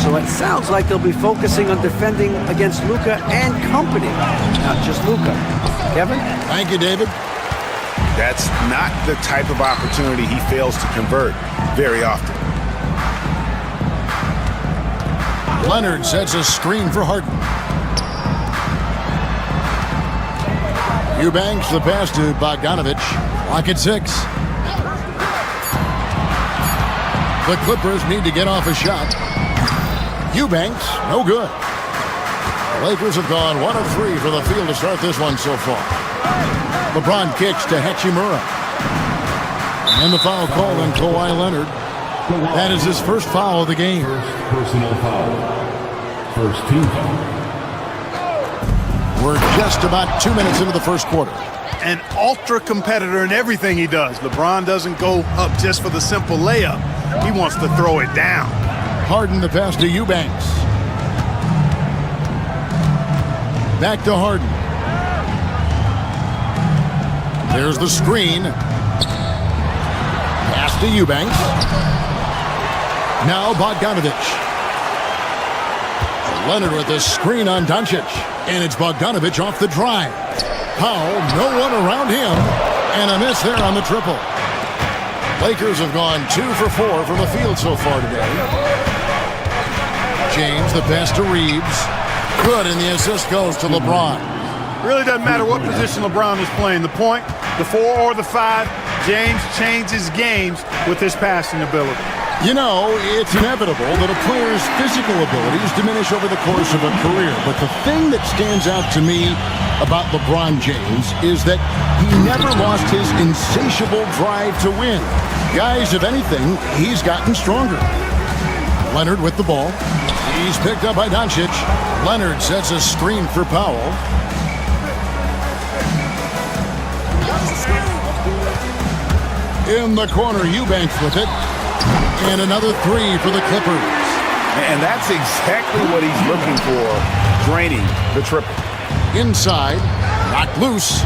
So it sounds like they'll be focusing on defending against Luka and company, not just Luka. Kevin? Thank you, David. That's not the type of opportunity he fails to convert very often. Leonard sets a screen for Harden. Eubanks the pass to Bogdanovic. Lock at 6. The Clippers need to get off a shot. Eubanks, no good. The Lakers have gone 1 of 3 for the field to start this one so far. LeBron kicks to Hachimura. And the foul called on Kawhi Leonard. That is his first foul of the game. Personal foul. First team foul. We're just about 2 minutes into the first quarter. An ultra competitor in everything he does. LeBron doesn't go up just for the simple layup. He wants to throw it down. Harden the pass to Eubanks. Back to Harden. There's the screen. Pass to Eubanks. Now Bogdanovic. Leonard with the screen on Doncic. And it's Bogdanovic off the drive. Powell, no one around him. And a miss there on the triple. Lakers have gone 2 for 4 from the field so far today. James, the pass to Reeves. Good, and the assist goes to LeBron. Really doesn't matter what position LeBron is playing. The point, the 4 or the 5, James changes games with his passing ability. You know, it's inevitable that a player's physical abilities diminish over the course of a career. But the thing that stands out to me about LeBron James is that he never lost his insatiable drive to win. Guys, if anything, he's gotten stronger. Leonard with the ball. He's picked up by Doncic. Leonard sets a screen for Powell. In the corner, Eubanks with it. And another 3 for the Clippers. And that's exactly what he's looking for, draining the triple. Inside, knocked loose.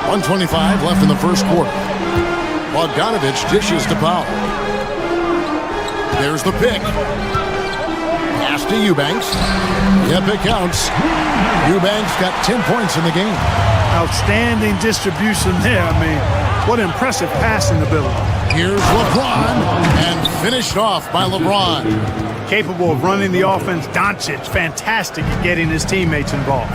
.125 left in the first quarter. Bogdanovic dishes to Powell. There's the pick. Pass to Eubanks. Yep, it counts. Eubanks got 10 points in the game. Outstanding distribution there. I mean, what impressive passing ability. Here's LeBron, and finished off by LeBron. Capable of running the offense. Doncic, fantastic at getting his teammates involved.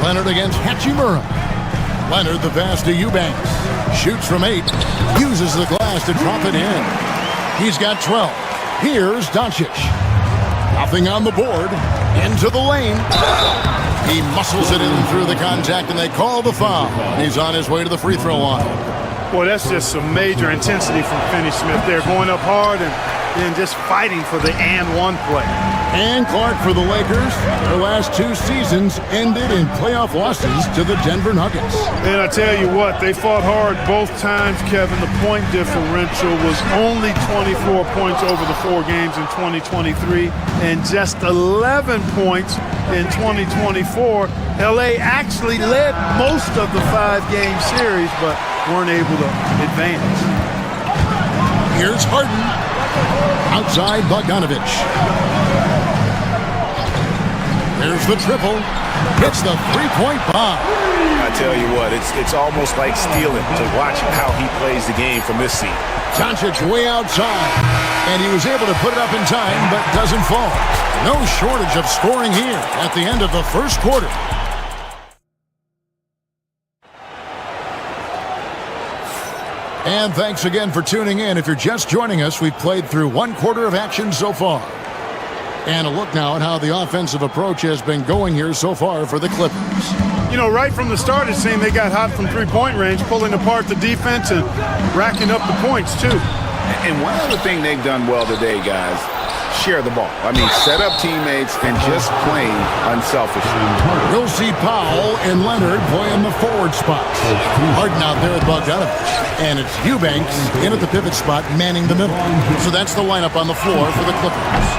Leonard against Hachimura. Leonard the pass to Eubanks. Shoots from 8. Uses the glass to drop it in. He's got 12. Here's Doncic. Nothing on the board. Into the lane. He muscles it in through the contact, and they call the foul. He's on his way to the free throw line. Well, that's just some major intensity from Finney Smith. They're going up hard and then just fighting for the and one play. And Clark for the Lakers. Their last 2 seasons ended in playoff losses to the Denver Nuggets. And I tell you what, they fought hard both times, Kevin. The point differential was only 24 points over the 4 games in 2023 and just 11 points in 2024. LA actually led most of the 5-game series, but weren't able to advance. Here's Harden. Outside Bogdanovich. There's the triple. Hits the 3-point bomb. I tell you what, it's almost like stealing to watch how he plays the game from this seat. Doncic way outside. And he was able to put it up in time, but doesn't fall. No shortage of scoring here at the end of the first quarter. And thanks again for tuning in. If you're just joining us, we've played through 1 quarter of action so far. And a look now at how the offensive approach has been going here so far for the Clippers. You know, right from the start, it seemed they got hot from 3-point range, pulling apart the defense and racking up the points, too. And one other thing they've done well today, guys, share the ball. I mean, set up teammates and just playing unselfishly. We'll see Powell and Leonard play in the forward spot. Harden out there with Bogdanovich. And it's Eubanks in at the pivot spot, manning the middle. So that's the lineup on the floor for the Clippers.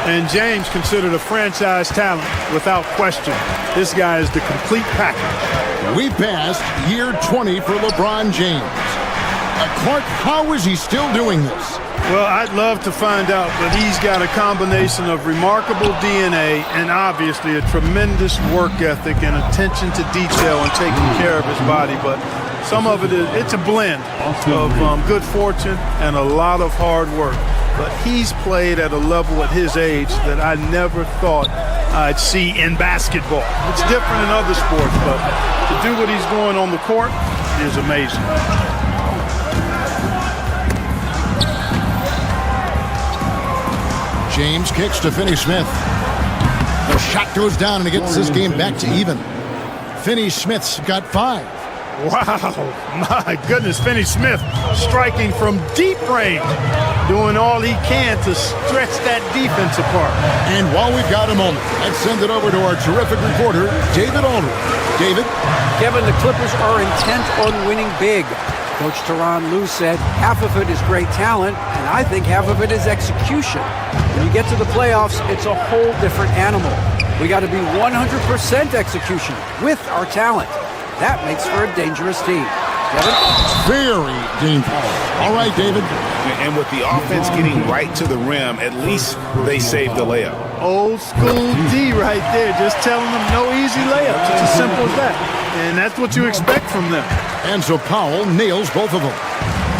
And James considered a franchise talent without question. This guy is the complete package. We passed year 20 for LeBron James. Clark, how is he still doing this? Well, I'd love to find out, but he's got a combination of remarkable DNA and obviously a tremendous work ethic and attention to detail and taking care of his body. But some of it's a blend of good fortune and a lot of hard work. But he's played at a level at his age that I never thought I'd see in basketball. It's different in other sports, but to do what he's doing on the court is amazing. James kicks to Finney Smith. The shot goes down and it gets this game back to even. Finney Smith's got 5. Wow, my goodness, Finney Smith striking from deep range, doing all he can to stretch that defense apart. And while we've got a moment, let's send it over to our terrific reporter, David Aldridge. David? Kevin, the Clippers are intent on winning big. Coach Tyronn Lue said half of it is great talent, and I think half of it is execution. When you get to the playoffs, it's a whole different animal. We got to be 100% execution with our talent. That makes for a dangerous team. Kevin? Very dangerous. All right, David. And with the offense getting right to the rim, at least they saved the layup. Old school D right there, just telling them no easy layups. It's as simple as that. And that's what you expect from them. And so Powell nails both of them.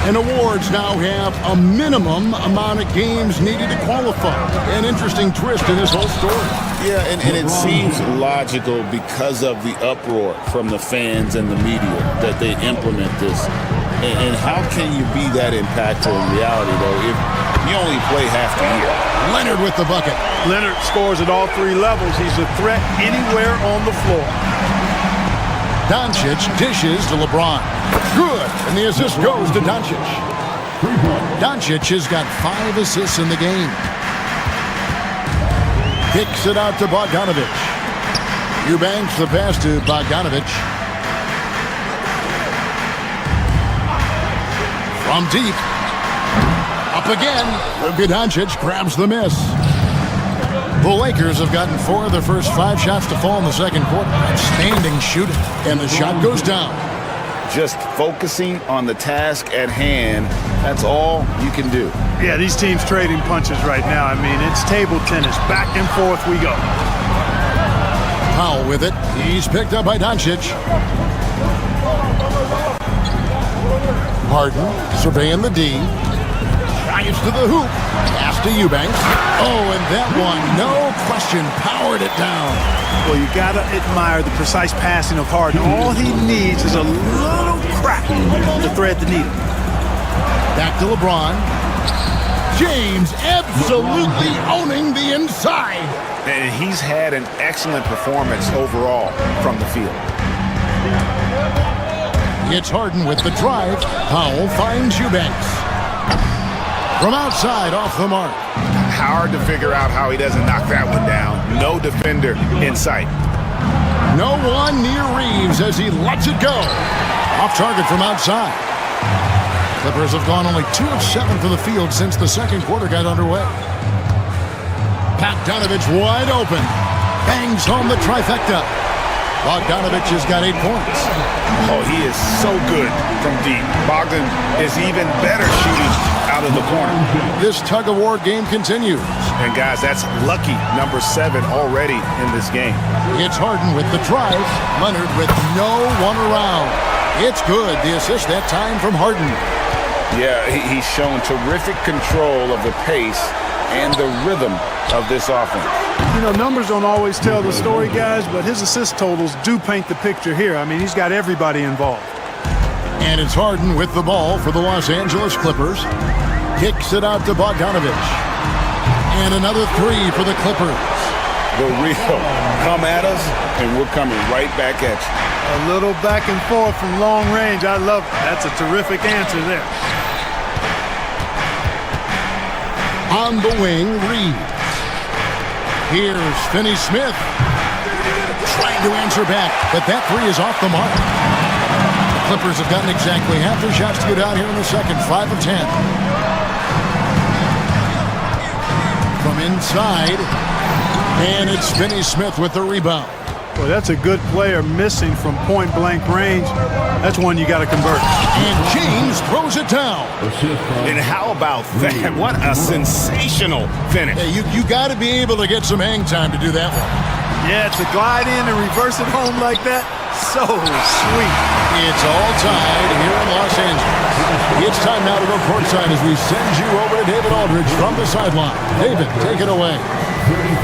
And awards now have a minimum amount of games needed to qualify. An interesting twist in this whole story. Yeah, and it seems logical because of the uproar from the fans and the media that they implement this. And how can you be that impactful in reality, though, if you only play half the year? Leonard with the bucket. Leonard scores at all 3 levels. He's a threat anywhere on the floor. Doncic dishes to LeBron. Good. And the assist goes to Doncic. Doncic has got 5 assists in the game. Kicks it out to Bogdanovich. Eubanks the pass to Bogdanovich. From deep. Up again. Luka Doncic grabs the miss. The Lakers have gotten 4 of their first 5 shots to fall in the second quarter. Outstanding shooting. And the shot goes down. Just focusing on the task at hand, that's all you can do. Yeah, these teams trading punches right now. I mean, it's table tennis. Back and forth we go. Powell with it. He's picked up by Doncic. Harden surveying the D. Drives to the hoop. Pass to Eubanks. Oh, and that one, no question, powered it down. Well, you got to admire the precise passing of Harden. All he needs is a little crack to thread the needle. Back to LeBron. James absolutely owning the inside. And he's had an excellent performance overall from the field. It's Harden with the drive. Powell finds Eubanks. From outside, off the mark. Hard to figure out how he doesn't knock that one down. No defender in sight. No one near Reeves as he lets it go. Off target from outside. Clippers have gone only 2 of 7 from the field since the second quarter got underway. Bogdanovich wide open. Bangs home the trifecta. Bogdanovich has got 8 points. Oh, he is so good from deep. Bogdan is even better shooting out of the corner. This tug-of-war game continues. And guys, that's lucky number 7 already in this game. It's Harden with the drive. Leonard with no one around. It's good. The assist that time from Harden. Yeah, he's shown terrific control of the pace and the rhythm of this offense. You know, numbers don't always tell the story, guys, but his assist totals do paint the picture here. I mean, he's got everybody involved. And it's Harden with the ball for the Los Angeles Clippers. Kicks it out to Bogdanovich. And another 3 for the Clippers. The real come at us, and we're coming right back at you. A little back and forth from long range. I love it. That's a terrific answer there. On the wing, Reeves. Here's Finney-Smith. Trying to answer back, but that 3 is off the mark. The Clippers have gotten exactly half their shots to go down here in the second, 5 of 10. From inside, and it's Finney-Smith with the rebound. Well, that's a good player missing from point-blank range. That's one you got to convert. And James throws it down. And how about that? What a sensational finish. Hey, you got to be able to get some hang time to do that one. Yeah, to glide in and reverse it home like that, so sweet. It's all tied here in Los Angeles. It's time now to go courtside as we send you over to David Aldridge from the sideline. David, take it away.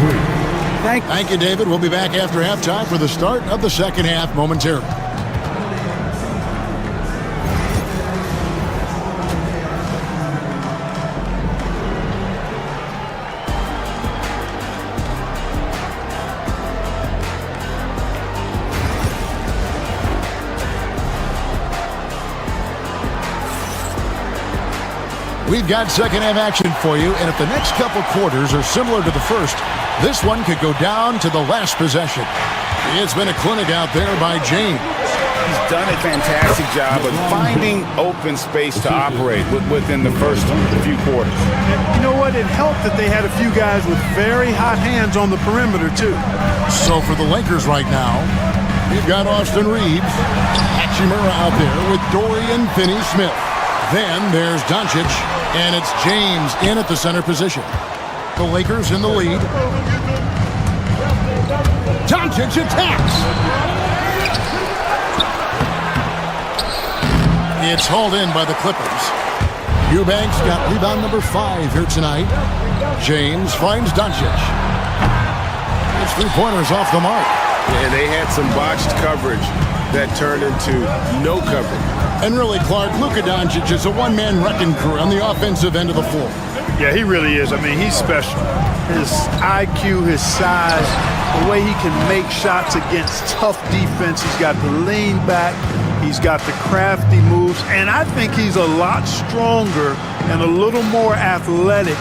33. Thank you, David. We'll be back after halftime for the start of the second half momentarily. We've got second half action for you, and if the next couple quarters are similar to the first, this one could go down to the last possession. It's been a clinic out there by James. He's done a fantastic job of finding open space to operate within the first few quarters. You know what? It helped that they had a few guys with very hot hands on the perimeter, too. So for the Lakers right now, we've got Austin Reeves, Hachimura out there with Dorian Finney-Smith. Then there's Doncic, and it's James in at the center position. The Lakers in the lead. Doncic attacks. It's hauled in by the Clippers. Eubanks got rebound number 5 here tonight. James finds Doncic. It's 3-pointers off the mark. Yeah, they had some botched coverage that turned into no coverage. And really, Clark, Luka Doncic is a one-man wrecking crew on the offensive end of the floor. Yeah, he really is. I mean, he's special. His IQ, his size, the way he can make shots against tough defense. He's got the lean back. He's got the crafty moves. And I think he's a lot stronger and a little more athletic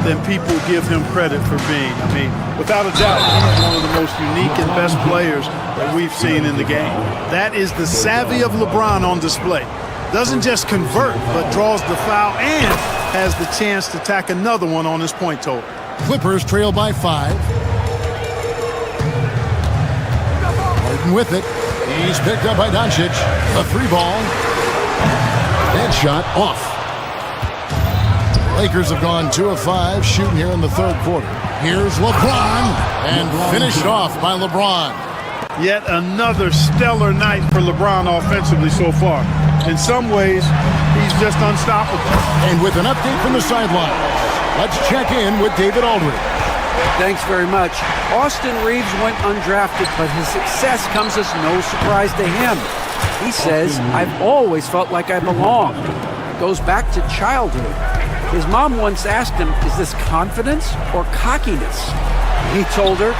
than people give him credit for being. I mean, without a doubt, he's one of the most unique and best players that we've seen in the game. That is the savvy of LeBron on display. Doesn't just convert, but draws the foul and has the chance to tack another one on his point total. Clippers trail by 5. Harden with it. He's picked up by Doncic. A 3-ball. That shot off. Lakers have gone 2 of 5 shooting here in the third quarter. Here's LeBron, and finished off by LeBron. Yet another stellar night for LeBron offensively so far. In some ways, he's just unstoppable. And with an update from the sideline, let's check in with David Aldridge. Thanks very much. Austin Reeves went undrafted, but his success comes as no surprise to him. He says, "I've always felt like I belong." It goes back to childhood. His mom once asked him, "Is this confidence or cockiness?" He told her,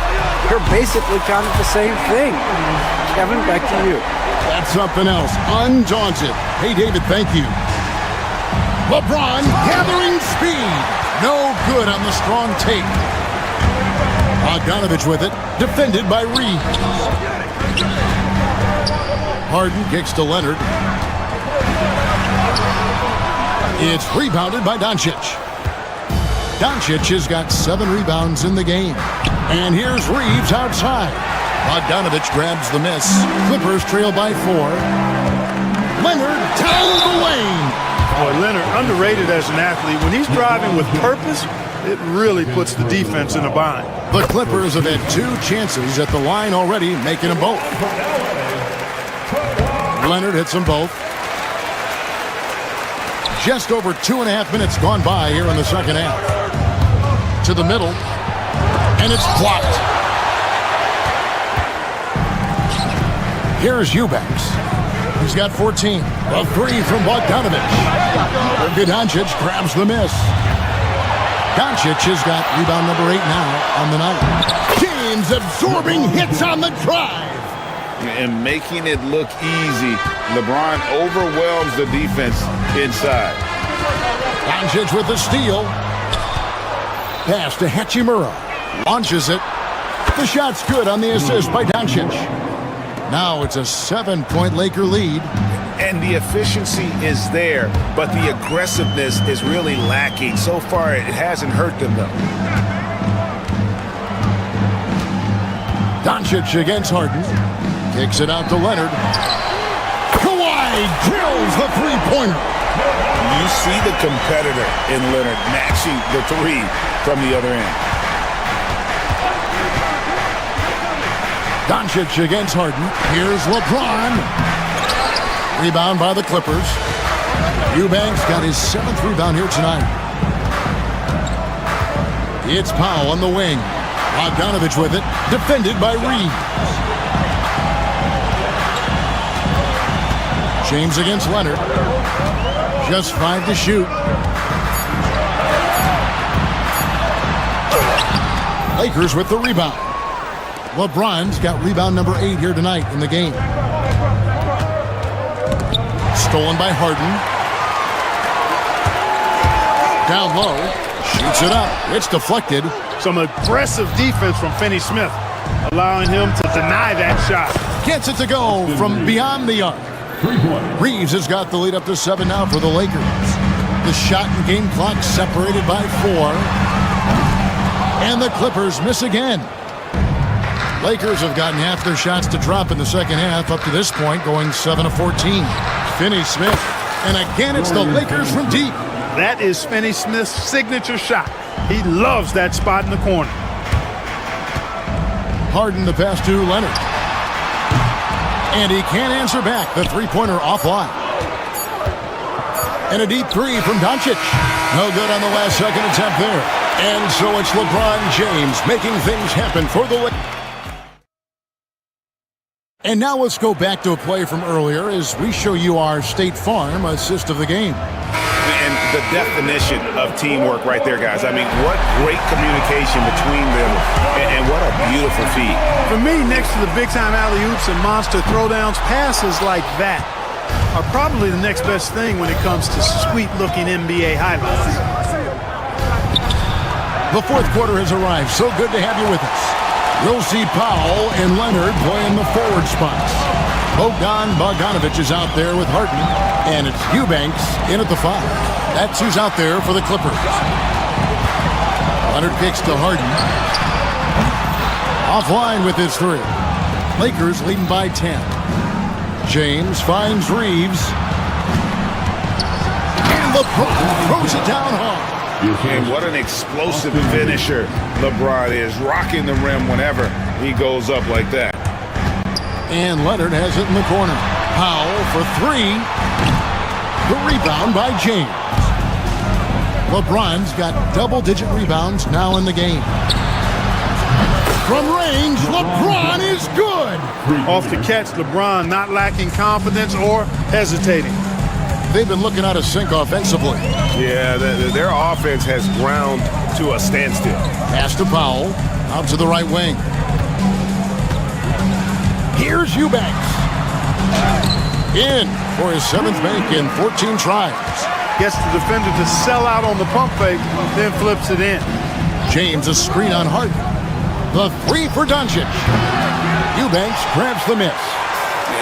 "You're basically kind of the same thing." Kevin, back to you. That's something else. Undaunted. Hey, David, thank you. LeBron gathering speed. No good on the strong take. Bogdanovich with it. Defended by Reeves. Harden kicks to Leonard. It's rebounded by Doncic. Doncic has got 7 rebounds in the game. And here's Reeves outside. Bogdanovich grabs the miss. Clippers trail by 4. Leonard down the lane. Boy, Leonard, underrated as an athlete. When he's driving with purpose, it really puts the defense in a bind. The Clippers have had 2 chances at the line already, making them both. Leonard hits them both. Just over 2.5 minutes gone by here in the second half. To the middle, and it's blocked. Here's Eubanks. He's got 14. A 3 from Bogdanovich. Doncic grabs the miss. Doncic has got rebound number 8 now on the night. James absorbing hits on the drive. And making it look easy. LeBron overwhelms the defense inside. Doncic with the steal. Pass to Hachimura. Launches it. The shot's good on the assist by Doncic. Now it's a 7-point Laker lead. And the efficiency is there, but the aggressiveness is really lacking. So far, it hasn't hurt them, though. Doncic against Harden. Kicks it out to Leonard. Kawhi drills the three-pointer. You see the competitor in Leonard matching the 3 from the other end. Doncic against Harden. Here's LeBron. Rebound by the Clippers. Eubanks got his 7th rebound here tonight. It's Powell on the wing. Bogdanovich with it. Defended by Reeves. James against Leonard. Just 5 to shoot. Lakers with the rebound. LeBron's got rebound number 8 here tonight in the game. Stolen by Harden. Down low. Shoots it up. It's deflected. Some aggressive defense from Finney-Smith, allowing him to deny that shot. Gets it to go from beyond the arc. Reeves has got the lead up to 7 now for the Lakers. The shot and game clock separated by 4. And the Clippers miss again. Lakers have gotten half their shots to drop in the second half up to this point, going 7 of 14. Finney-Smith. And again, it's the Lakers from deep. That is Finney-Smith's signature shot. He loves that spot in the corner. Harden the pass to Leonard. And he can't answer back. The three-pointer offline. And a deep 3 from Doncic. No good on the last second attempt there. And so it's LeBron James making things happen for the Lakers. And now let's go back to a play from earlier as we show you our State Farm assist of the game. And the definition of teamwork right there, guys. I mean, what great communication between them, and what a beautiful feed. For me, next to the big-time alley-oops and monster throwdowns, passes like that are probably the next best thing when it comes to sweet-looking NBA highlights. The fourth quarter has arrived. So good to have you with us. We'll see Powell and Leonard playing the forward spots. Bogdanovich is out there with Harden, and it's Eubanks in at the 5. That's who's out there for the Clippers. Leonard kicks to Harden. Offline with his 3. Lakers leading by 10. James finds Reeves. And LeBron throws it down hard. And what an explosive finisher LeBron is, rocking the rim whenever he goes up like that. And Leonard has it in the corner. Powell for 3. The rebound by James. LeBron's got double-digit rebounds now in the game. From range, LeBron is good. Off the catch, LeBron not lacking confidence or hesitating. They've been looking out of sync offensively. Yeah, their offense has ground to a standstill. Pass to Powell. Out to the right wing. Here's Eubanks. In for his 7th make in 14 tries. Gets the defender to sell out on the pump fake, then flips it in. James a screen on Harden. The 3 for Doncic. Eubanks grabs the miss.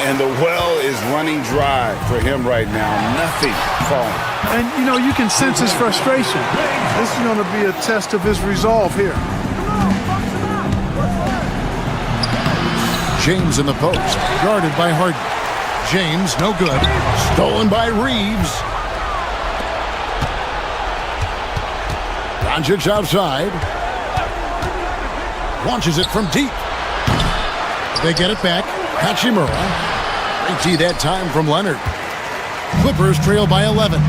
And the well is running dry for him right now. Nothing falling. And, you know, you can sense his frustration. This is going to be a test of his resolve here. James in the post, guarded by Harden. James, no good. Stolen by Reeves. Doncic outside. Launches it from deep. They get it back. Hachimura. Great D that time from Leonard. Clippers trail by 11.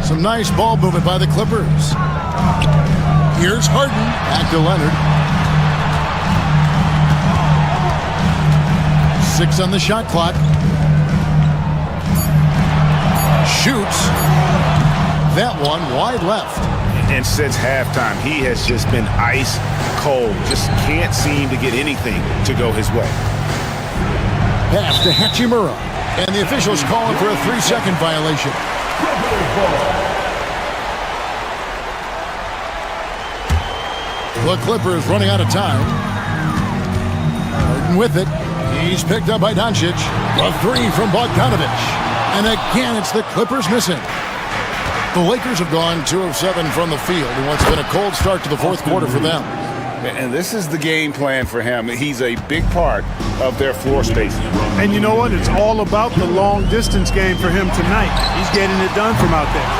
Some nice ball movement by the Clippers. Here's Harden. Back to Leonard. 6 on the shot clock. Shoots. That one wide left. And since halftime, he has just been ice cold. Just can't seem to get anything to go his way. Pass to Hachimura. And the officials calling for a 3-second violation. The Clippers running out of time. Harden with it. He's picked up by Doncic. A 3 from Bogdanovic. And again, it's the Clippers missing. The Lakers have gone 2 of 7 from the field in what's been a cold start to the 4th quarter for them. And this is the game plan for him. He's a big part of their floor spacing. And you know what? It's all about the long distance game for him tonight. He's getting it done from out there.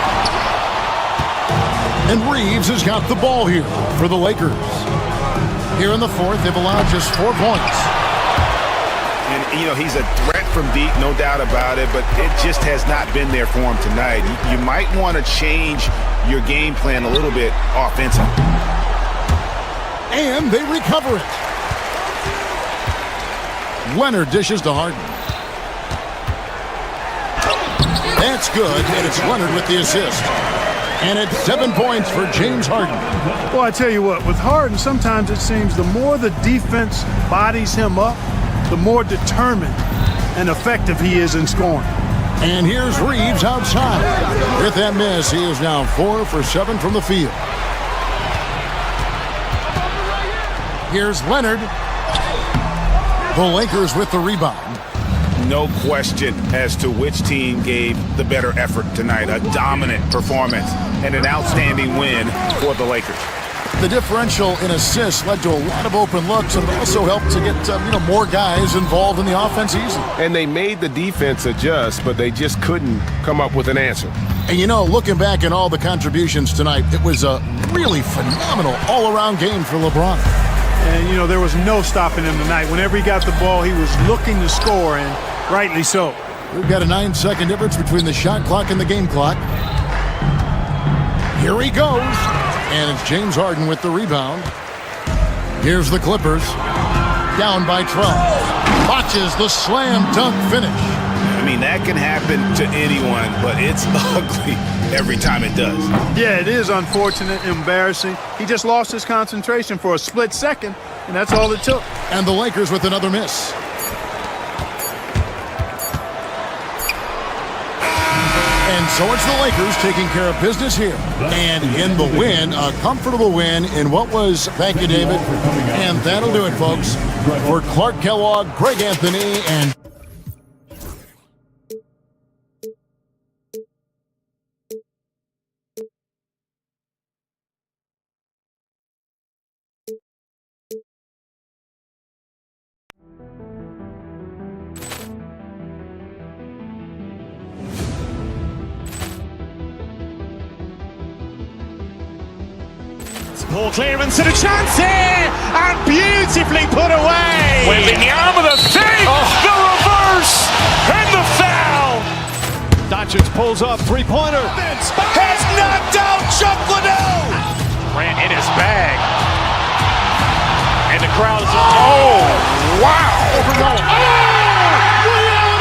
And Reeves has got the ball here for the Lakers. Here in the 4th, they've allowed just 4 points. And, you know, he's a threat from deep, no doubt about it, but it just has not been there for him tonight. You might want to change your game plan a little bit offensively. And they recover it. Leonard dishes to Harden. That's good, and it's Leonard with the assist. And it's 7 points for James Harden. Well, I tell you what, with Harden, sometimes it seems the more the defense bodies him up, the more determined and effective he is in scoring. And here's Reeves outside. With that miss, he is now 4 for 7 from the field. Here's Leonard. The Lakers with the rebound. No question as to which team gave the better effort tonight. A dominant performance and an outstanding win for the Lakers. The differential in assists led to a lot of open looks, and it also helped to get more guys involved in the offense easily. And they made the defense adjust, but they just couldn't come up with an answer. And looking back at all the contributions tonight, it was a really phenomenal all-around game for LeBron. And, there was no stopping him tonight. Whenever he got the ball, he was looking to score, and rightly so. We've got a 9-second difference between the shot clock and the game clock. Here he goes. And it's James Harden with the rebound. Here's the Clippers. Down by 12. Watches the slam dunk finish. I mean, that can happen to anyone, but it's ugly every time it does. Yeah, it is unfortunate, embarrassing. He just lost his concentration for a split second, and that's all it took. And the Lakers with another miss. And so it's the Lakers taking care of business here. And in the win, a comfortable win in what was, thank you, David. And that'll do it, folks. For Clark Kellogg, Greg Anthony, and Poor clearance and a chance here, and beautifully put away. Wembanyama the save, the reverse, and the foul. Doncic pulls up, three-pointer. Has knocked out Chuck Liddell. Grant in his bag. And the crowd is... Oh, wow.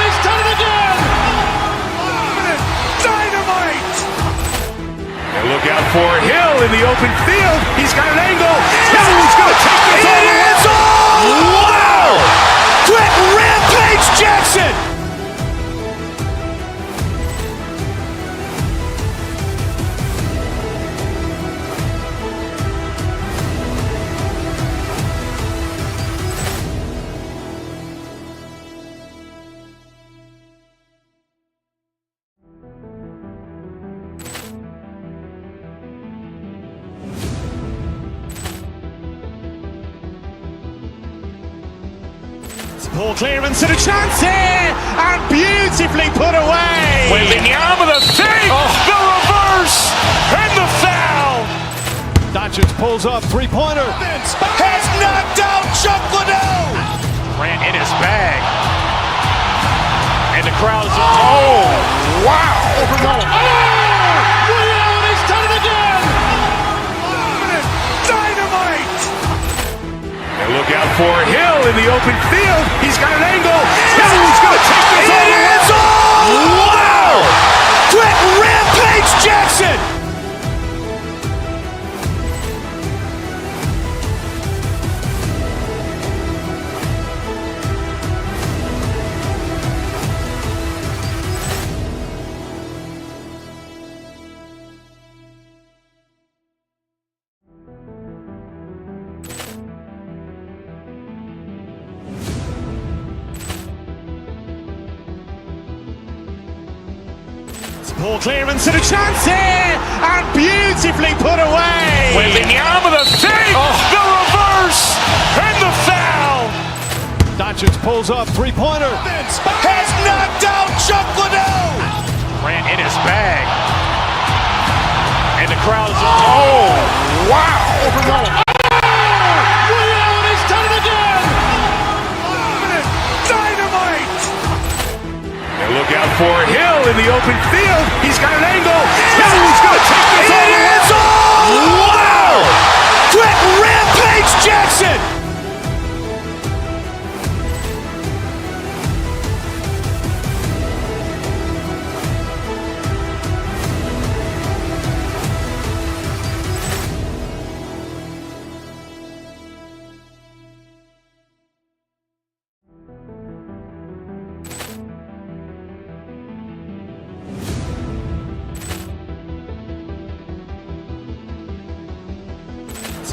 He's done it again. Dynamite. They're looking Look out for Hill in the open field. He's got an angle. Hill's going to take this all the way. Wow! Quick Rampage Jackson! Ball clearance and a chance here, and beautifully put away. Wembanyama the fake, the reverse, and the foul. Doncic pulls up, three-pointer. Has knocked out Chuck Liddell. Grant in his bag. And the crowd is, oh, wow. He's done it again. Dynamite. And look out for Hill in the open field. He's got an angle. Hill's going to take this all the way. Wow. Quick Rampage Jackson. Ball clearance and a chance here, and beautifully put away. Wembanyama the fake, the reverse, and the foul. Doncic pulls up, three-pointer. Has knocked out Chuck Liddell. Grant in his bag. And the crowd is, oh, wow. He's done it again. Dynamite. And look out for Hill in the open field. He's got an angle. Hill's going to take this all the way. Wow. Quick Rampage Jackson.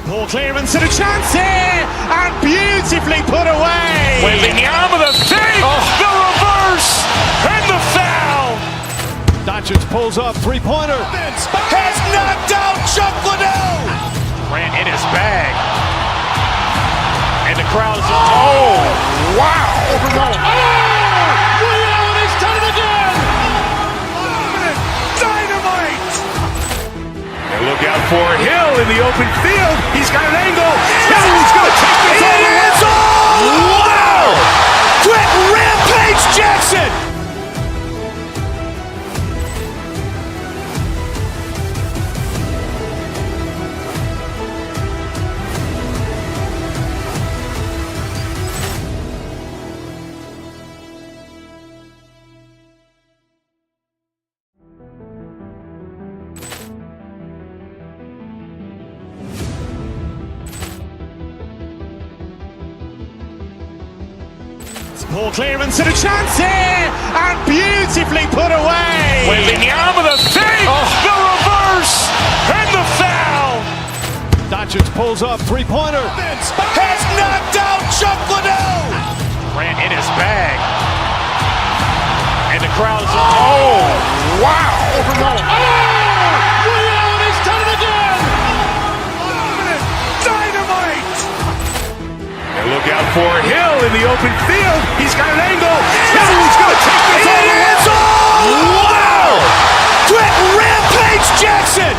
Ball clearance and a chance here, and beautifully put away. Wembanyama the fake, the reverse, and the foul. Doncic pulls up, three-pointer. Has knocked out Chuck Liddell. Grant in his bag. And the crowd is, oh, wow. He's done it again. Dynamite. And look out for Hill in the open field. He's got an angle. Hill's going to take this all the way. Wow. Quick Rampage Jackson. Ball clearance and a chance here, and beautifully put away. Wembanyama the fake, the reverse, and the foul. Doncic pulls up, three-pointer. Has knocked out Chuck Liddell. Grant in his bag. And the crowd is, oh, wow. He's done it again. Dynamite. And look out for Hill in the open field. He's got an angle. Hill's going to take this all the way. Wow. Quick Rampage Jackson.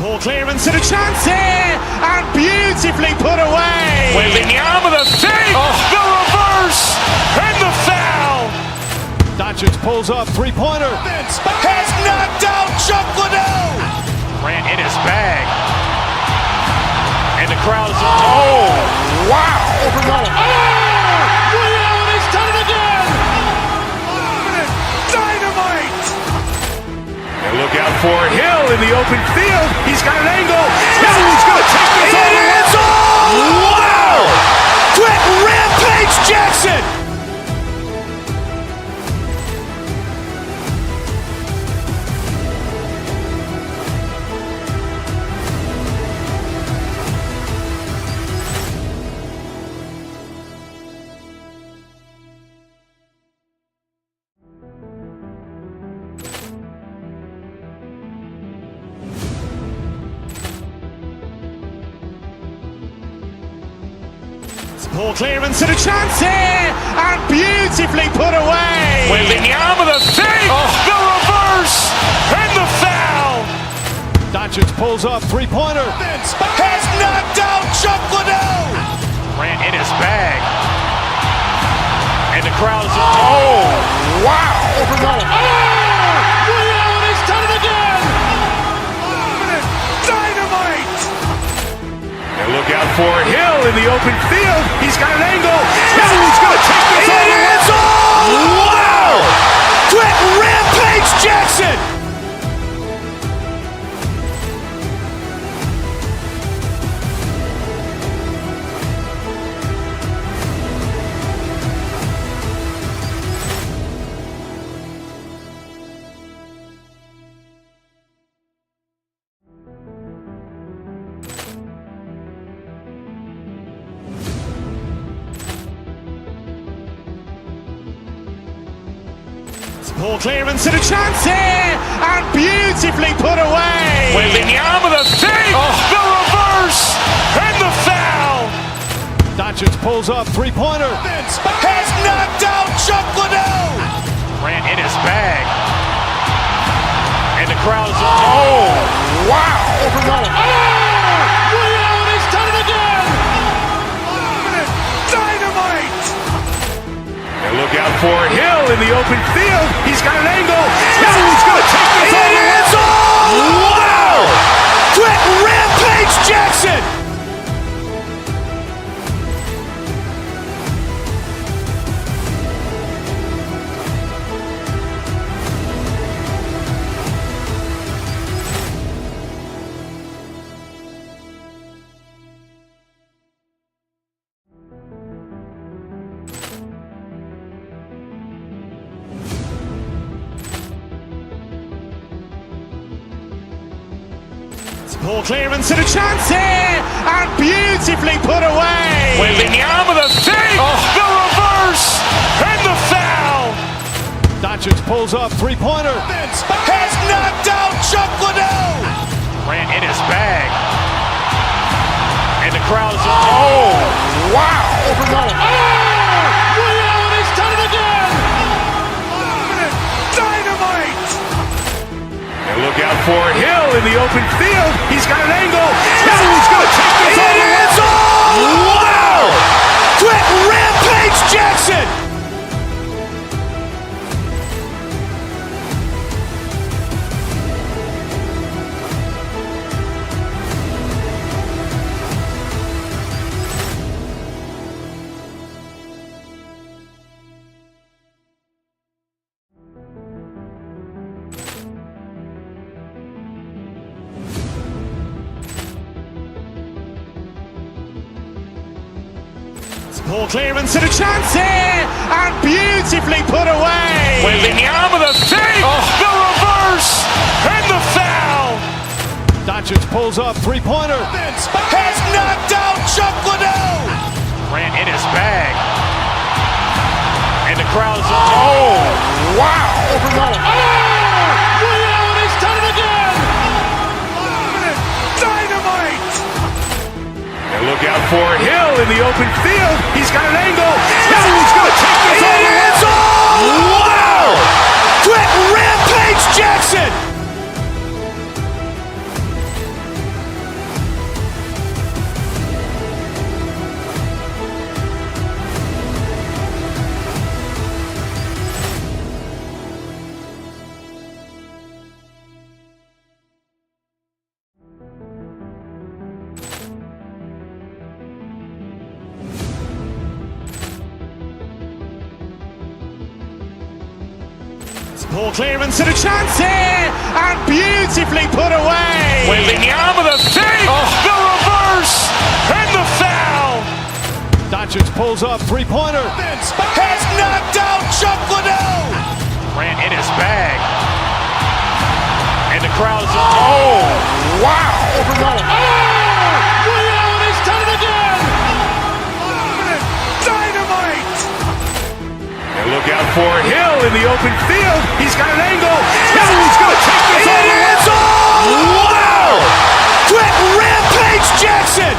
Poor clearance and a chance here, and beautifully put away. Wembanyama the save, the reverse, and the foul. Doncic pulls up, three-pointer. Has knocked out Chuck Liddell. Grant in his bag. And the crowd is, oh, wow. Leon has done it again. Dynamite. And look out for Hill in the open field. He's got an angle. Hill's going to take this all the way. Wow. Quick Rampage Jackson. Poor clearance and a chance here, and beautifully put away. Wembanyama the save, the reverse, and the foul. Doncic pulls up, three-pointer. Has knocked out Chuck Liddell. Grant in his bag. And the crowd is, oh, wow. Leon has done it again. Dynamite. And look out for Hill in the open field. He's got an angle. Hill's going to take this all the way. Wow. Quick Rampage Jackson. Poor clearance and a chance here, and beautifully put away. Wembanyama the save, the reverse, and the foul. Doncic pulls up, three-pointer. Has knocked out Chuck Liddell. Grant in his bag. And the crowd is, oh, wow. Leon has done it again. Dynamite. And look out for Hill in the open field. He's got an angle. Hill's going to take this all the way. Wow. Quick Rampage Jackson. Poor clearance and a chance here, and beautifully put away. Wembanyama the save, the reverse, and the foul. Doncic pulls up, three-pointer. Has knocked out Chuck Liddell. Grant in his bag. And the crowd is, oh, wow. Leon has done it again. Dynamite. And look out for Hill in the open field. He's got an angle. Hill's going to take this all the way. Wow. Quick Rampage Jackson. Poor clearance and a chance here, and beautifully put away. Wembanyama the save, the reverse, and the foul. Doncic pulls up, three-pointer. Has knocked out Chuck Liddell. Grant in his bag. And the crowd is, oh, wow. Leon has done it again. Dynamite. And look out for Hill in the open field. He's got an angle. Hill's going to take this all the way. Wow. Quick Rampage Jackson. Poor clearance and a chance here, and beautifully put away. Waving the arm of the fake, the reverse, and the foul. Doncic pulls up, three-pointer. Has knocked out Chuck Liddell. Ran in his bag. And the crowd is, oh, wow. Liddell has done it again. Dynamite. And look out for Hill in the open field. He's got an angle. Hill's going to take this all the way. Wow. Quick Rampage Jackson.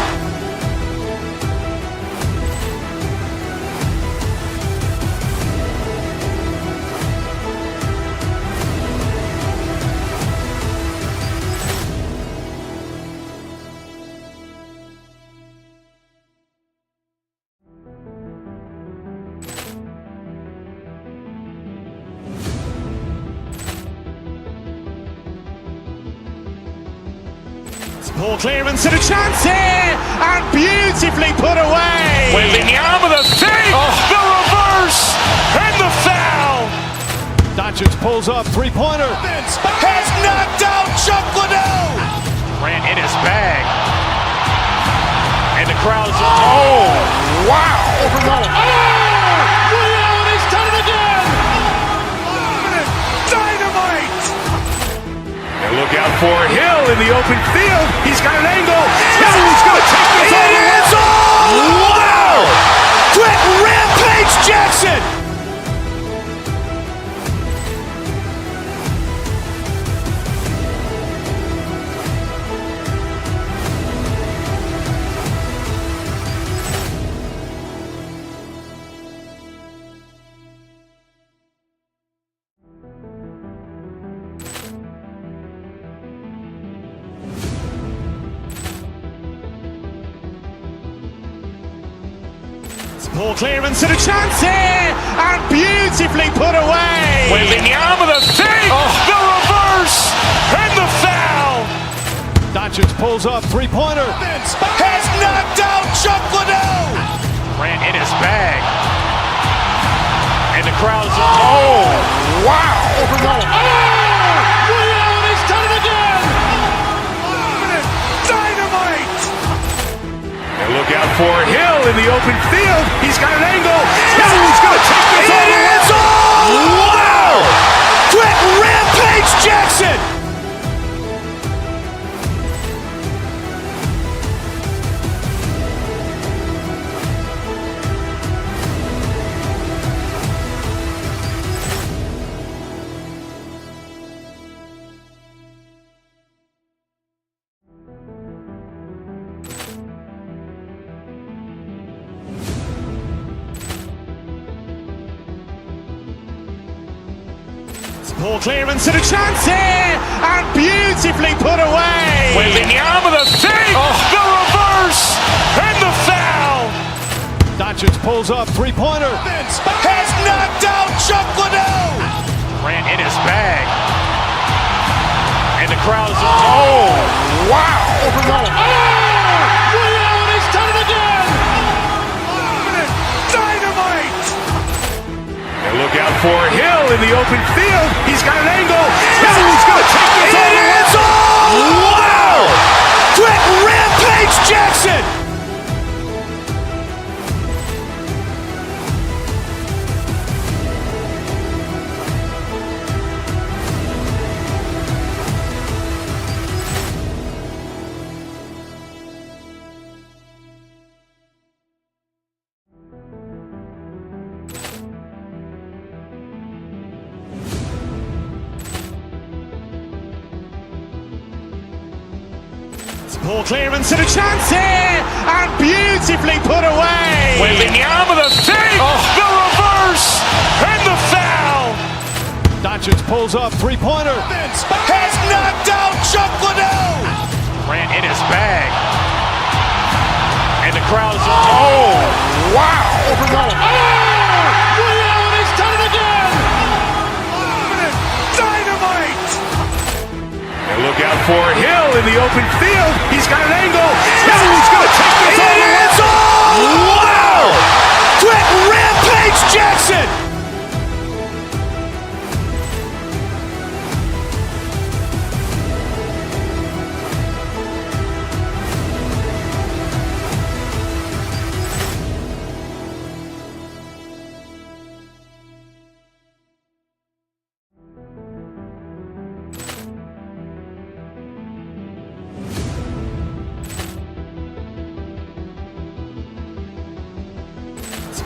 Poor clearance and a chance here, and beautifully put away. Waving the arm of the fake, the reverse, and the foul. Doncic pulls up, three-pointer. Has knocked out Chuck Liddell. Ran in his bag. And the crowd is, oh, wow. Liddell has done it again. Dynamite. And look out for Hill in the open field. He's got an angle. Hill's going to take this all the way. Wow. Quick Rampage Jackson. Poor clearance and a chance here, and beautifully put away. Waving the arm of the fake, the reverse, and the foul. Doncic pulls up, three-pointer. Has knocked out Chuck Liddell. Ran in his bag. And the crowd is, oh, wow. Liddell has done it again. Dynamite. And look out for Hill in the open field. He's got an angle. Hill's going to take this all the way. Wow. Quick Rampage Jackson. Poor clearance and a chance here, and beautifully put away. Waving the arm of the fake, the reverse, and the foul. Doncic pulls up, three-pointer. Has knocked out Chuck Liddell. Ran in his bag. And the crowd is, oh, wow. Liddell has done it again. Dynamite. And look out for Hill in the open field. He's got an angle. Hill's going to take this all the way. Wow. Quick Rampage Jackson. Poor clearance and a chance here, and beautifully put away. Waving the arm of the fake, the reverse, and the foul. Doncic pulls up, three-pointer. Has knocked out Chuck Liddell. Ran in his bag. And the crowd is, oh, wow. Liddell has done it again. Dynamite. And look out for Hill in the open field. He's got an angle. Hill's going to take this all the way. Wow. Quick Rampage Jackson.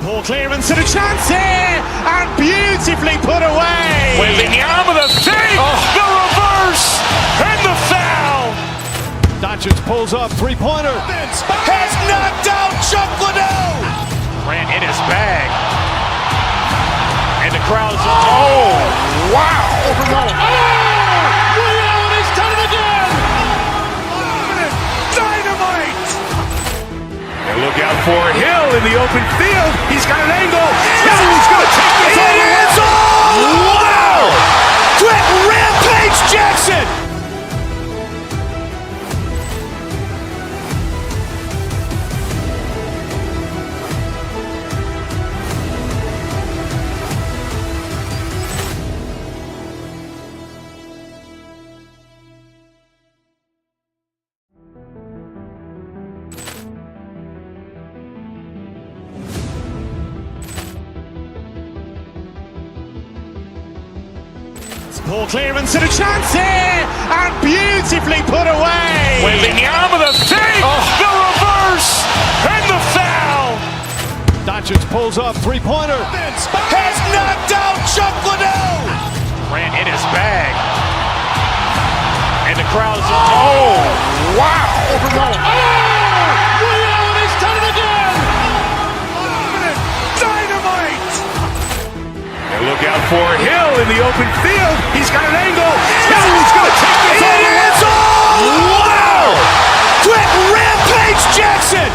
Poor clearance and a chance here, and beautifully put away. Wembanyama with a fake, the reverse, and the foul. Doncic pulls up, three-pointer. Has knocked out Chuck Liddell. Grant in his bag. And the crowd's, wow. Ray Allen has done it again. Dynamite. And look out for Hill in the open field. He's got an angle. Hill's going to take this all the way. Wow. Quick Rampage Jackson. Poor clearance and a chance here, and beautifully put away. Wembanyama with a fake, the reverse, and the foul. Doncic pulls up, three-pointer. Has knocked out Chuck Liddell. Grant in his bag. And the crowd's, wow. Ray Allen has done it again. Dynamite. And look out for Hill in the open field. He's got an angle. Hill's going to take this all the way. Wow. Quick Rampage Jackson.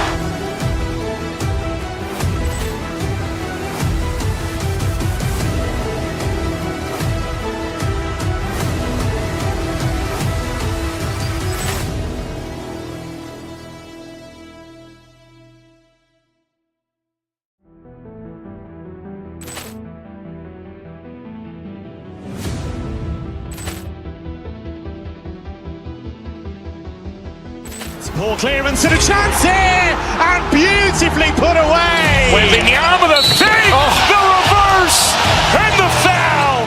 Poor clearance and a chance here, and beautifully put away. Wembanyama with a fake, the reverse, and the foul.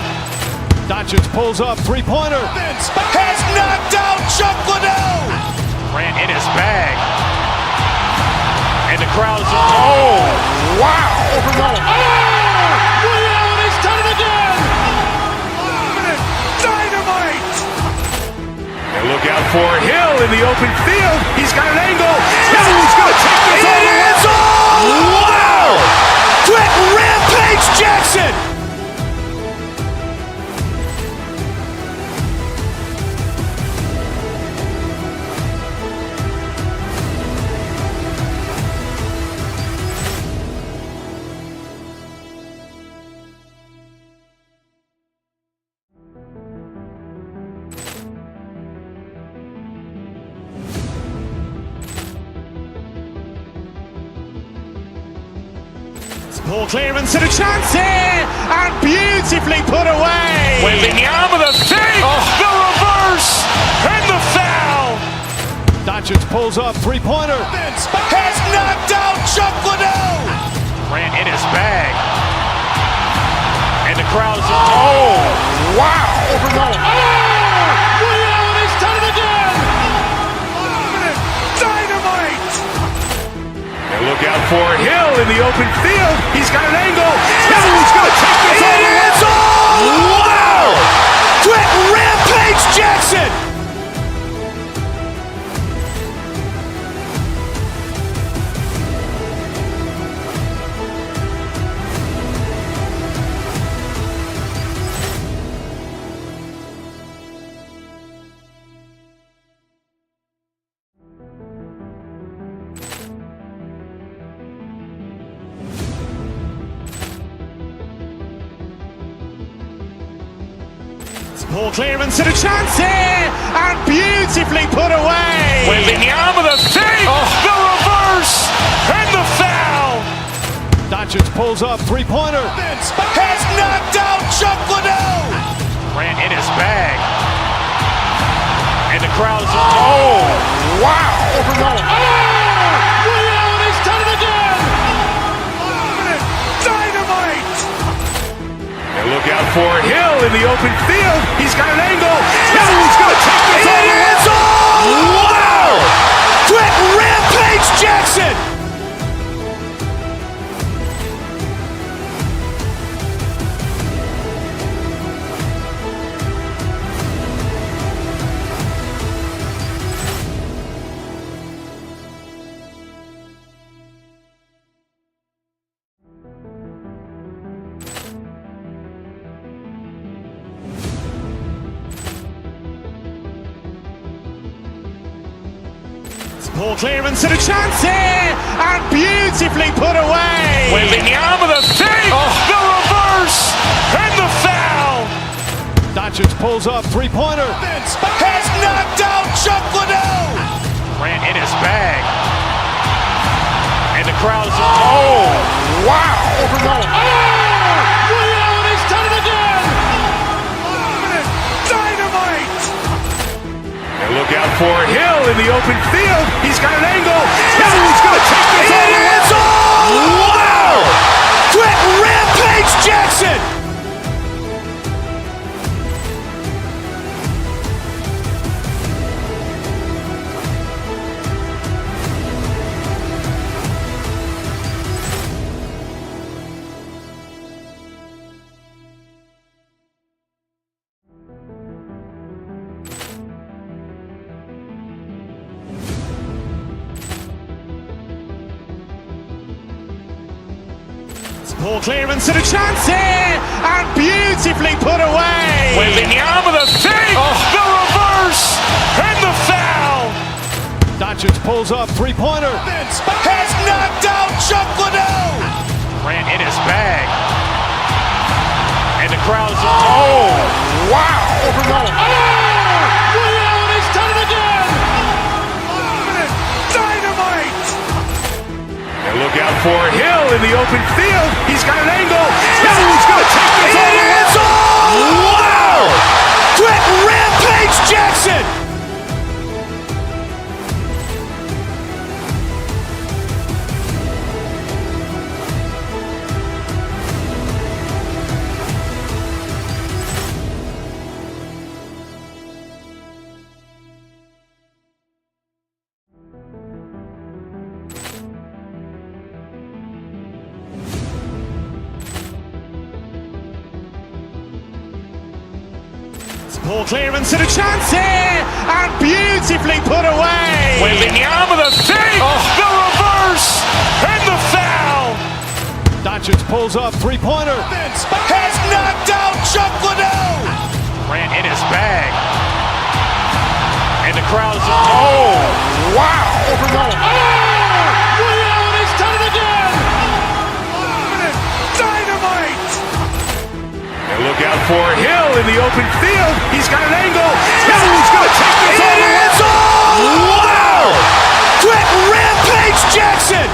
Doncic pulls up, three-pointer. Has knocked out Chuck Liddell. Grant in his bag. And the crowd's, wow. Ray Allen has done it again. Dynamite. And look out for Hill in the open field. He's got an angle. Hill's going to take this all the way. Wow. Quick Rampage Jackson. Poor clearance and a chance here, and beautifully put away. Wembanyama with a fake, the reverse, and the foul. Doncic pulls up, three-pointer. Has knocked out Chuck Liddell. Grant in his bag. And the crowd's, wow. Ray Allen has done it again. Dynamite. And look out for Hill in the open field. He's got an angle. Hill's going to take this all the way. Wow. Quick Rampage Jackson. Poor clearance and a chance here, and beautifully put away. Wembanyama with a fake, the reverse, and the foul. Doncic pulls up, three-pointer. Has knocked out Chuck Liddell. Grant in his bag. And the crowd's, wow. Ray Allen has done it again. Dynamite. And look out for Hill in the open field. He's got an angle. Hill's going to take this all the way. Wow. Quick Rampage Jackson. Poor clearance and a chance here, and beautifully put away. Wembanyama with a fake, the reverse, and the foul. Doncic pulls up, three-pointer. Has knocked out Chuck Liddell. Ran in his bag. And the crowd is, oh, wow. Liddell, and he's done it again. Dynamite. And look out for Hill in the open field. He's got an angle. Hill's going to take this all the way. Wow! Quick Rampage Jackson. Poor clearance and a chance here, and beautifully put away. Wembanyama with a fake, the reverse, and the foul. Doncic pulls up, three-pointer. Has knocked out Chuck Liddell. Ran in his bag. And the crowd is, oh, wow. Liddell, and he's done it again. Dynamite. And look out for Hill in the open field. He's got an angle. Hill's going to take this all the way. Wow! Quick Rampage Jackson. Poor clearance and a chance here, and beautifully put away. Wembanyama with a fake, the reverse, and the foul. Doncic pulls up, three-pointer. Has knocked out Chuck Liddell. Ran in his bag. And the crowd is, oh, wow. Liddell, and he's done it again. Dynamite. And look out for Hill in the open field. He's got an angle. Hill's going to take this all the way. Wow! Quick Rampage Jackson.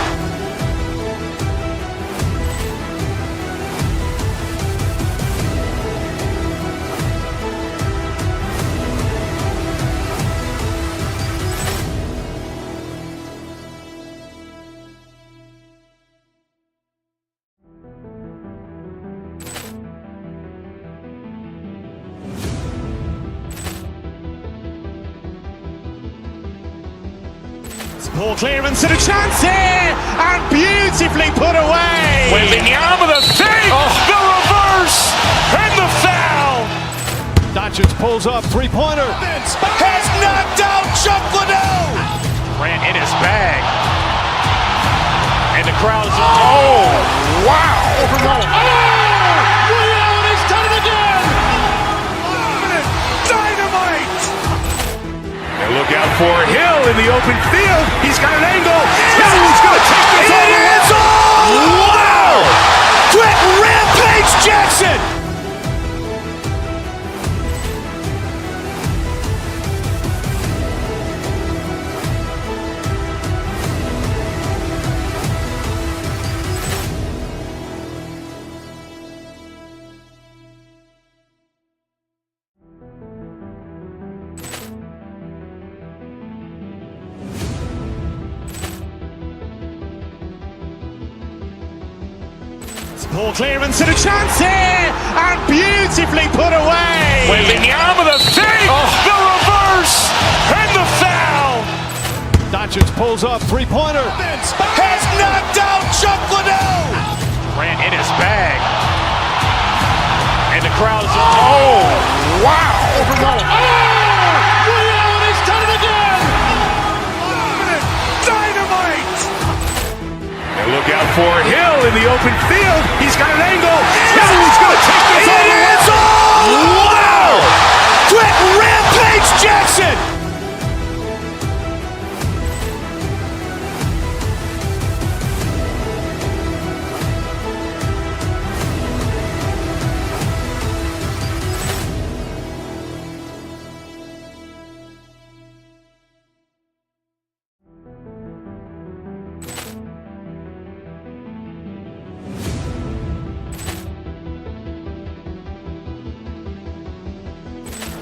Poor clearance and a chance here, and beautifully put away. Wembanyama with a fake, the reverse, and the foul. Doncic pulls up, three-pointer. Has knocked out Chuck Liddell. Ran in his bag. And the crowd is, oh, wow. Liddell, and he's done it again. Dynamite. And look out for Hill in the open field. He's got an angle. Hill's going to take this all the way. Wow! Quick Rampage Jackson. Poor clearance and a chance here, and beautifully put away. Wembanyama with a fake, the reverse, and the foul. Doncic pulls up, three-pointer. Has knocked out Chuck Liddell. Ran in his bag. And the crowd is, oh, wow. Liddell, and he's done it again. Dynamite. And look out for Hill in the open field. He's got an angle. Hill's going to take this all the way. Wow! Quick Rampage Jackson.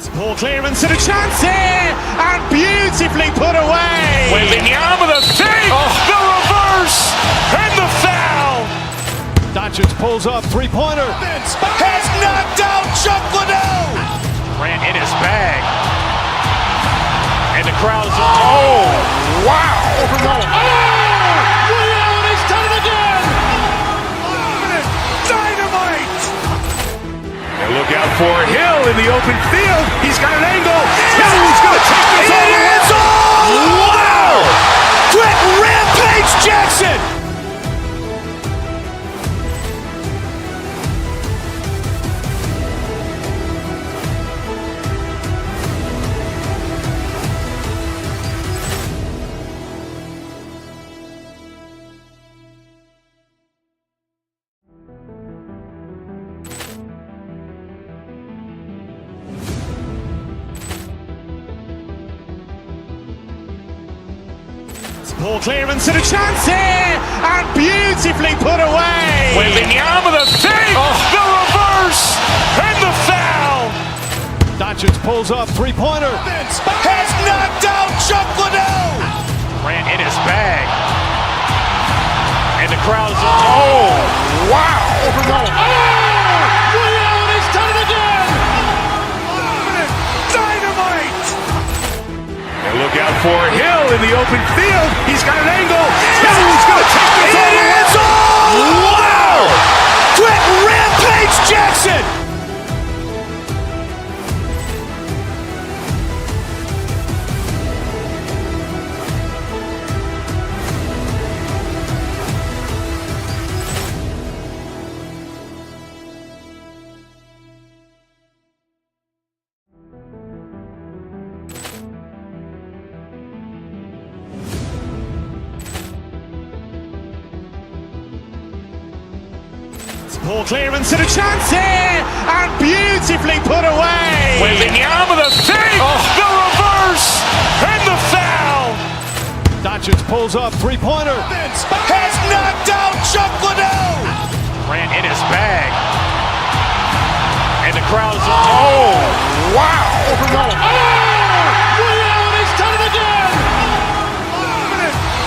Poor clearance and a chance here, and beautifully put away. Wembanyama the save, the reverse, and the foul. Doncic pulls up, three-pointer. Has knocked out Chuck Liddell. Grant in his bag. And the crowd's wow. Ray Allen has done it again. Dynamite. And look out for Hill in the open field. He's got an angle. Hill's going to take this all the way. Wow. Quick Rampage Jackson. Poor clearance and a chance here, and beautifully put away. Wembanyama the save, the reverse, and the foul. Doncic pulls up, three-pointer. Has knocked out Chuck Liddell. Grant in his bag. And the crowd's wow. Ray Allen has done it again. Dynamite. And look out for Hill in the open field. He's got an angle. Hill's going to take this all the way. Wow. Quick Rampage Jackson. Poor clearance and a chance here, and beautifully put away. Wembanyama the save, the reverse, and the foul. Doncic pulls up, three-pointer. Has knocked out Chuck Liddell. Grant in his bag. And the crowd's wow. Ray Allen has done it again.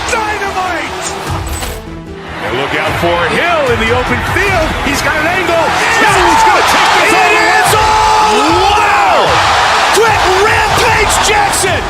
Dynamite. And look out for Hill in the open field. He's got an angle. Hill's going to take this all the way. Wow. Quick Rampage Jackson.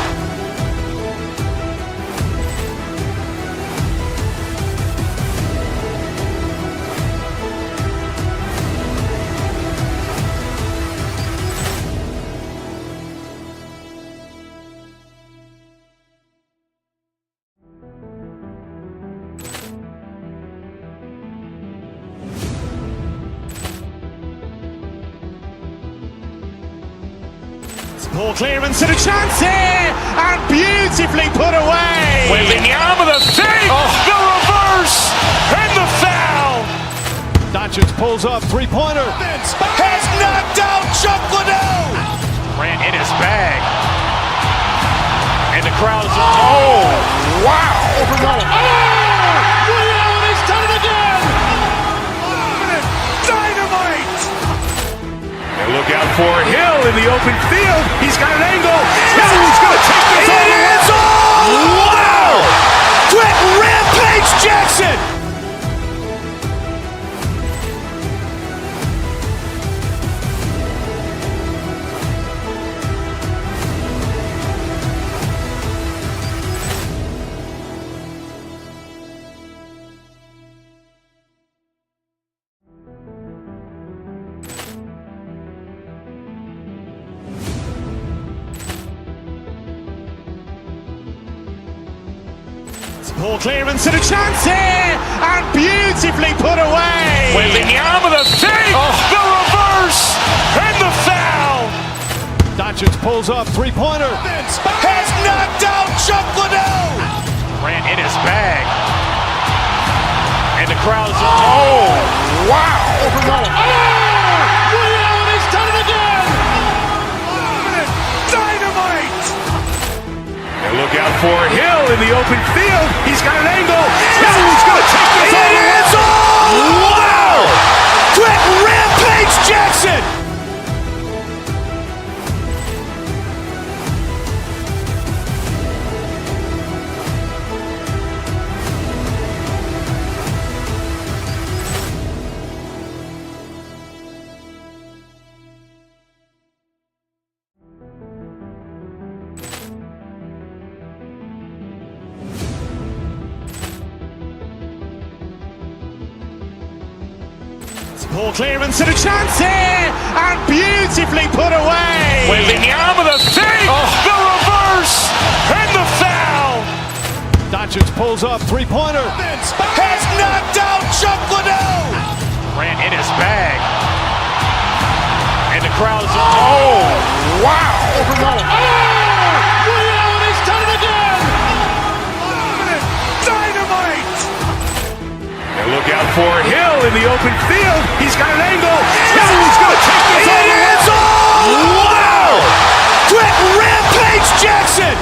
Poor clearance and a chance here, and beautifully put away. Wembanyama the save, the reverse, and the foul. Doncic pulls up, three-pointer. Has knocked out Chuck Liddell. Grant in his bag. And the crowd's wow. Ray Allen has done it again. Dynamite. And look out for Hill in the open field. He's got an angle. Hill's going to take this all the way. Wow. Quick Rampage Jackson. Poor clearance and a chance here, and beautifully put away. Wembanyama the save, the reverse, and the foul. Doncic pulls up, three-pointer. Has knocked out Chuck Liddell. Grant in his bag. And the crowd's wow. Ray Allen has done it again. Dynamite. And look out for Hill in the open field. He's got an angle. Hill's going to take this all the way. Wow. Quick Rampage Jackson. Poor clearance and a chance here, and beautifully put away. Wembanyama the fake, the reverse, and the foul. Doncic pulls up, three-pointer. Has knocked out Chuck Liddell. Grant in his bag. And the crowd's wow. Liddell, he's done it again. Dynamite. And look out for Hill in the open field. He's got an angle. Hill's going to take this all the way. Wow. Quick rampage Jackson.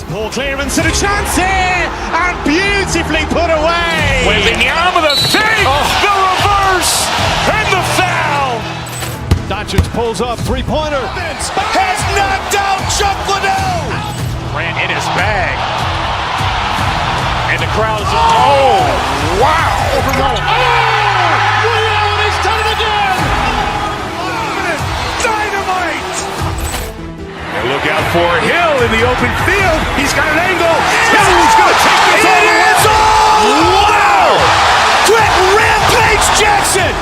Poor clearance and a chance here, and beautifully put away. Wembanyama the fake, the reverse, and the foul. Doncic pulls up, three-pointer. Has knocked out Chuck Liddell. Grant in his bag. And the crowd's wow. Liddell, he's done it again. Dynamite. And look out for Hill in the open field. He's got an angle. Hill's going to take this all the way. Wow. Quick rampage Jackson.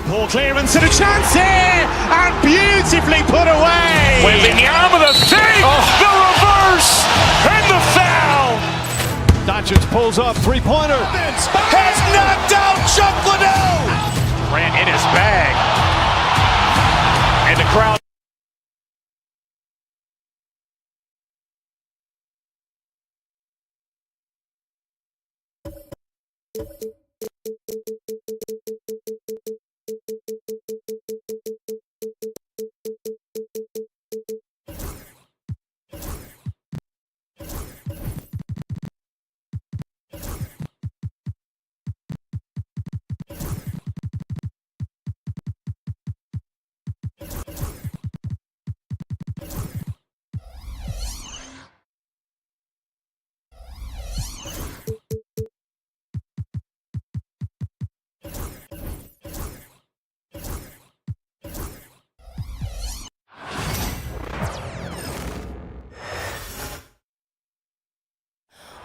Poor clearance and a chance here, and beautifully put away. Wembanyama the fake, the reverse, and the foul. Doncic pulls up, three-pointer. Has knocked out Chuck Liddell. Grant in his bag. And the crowd.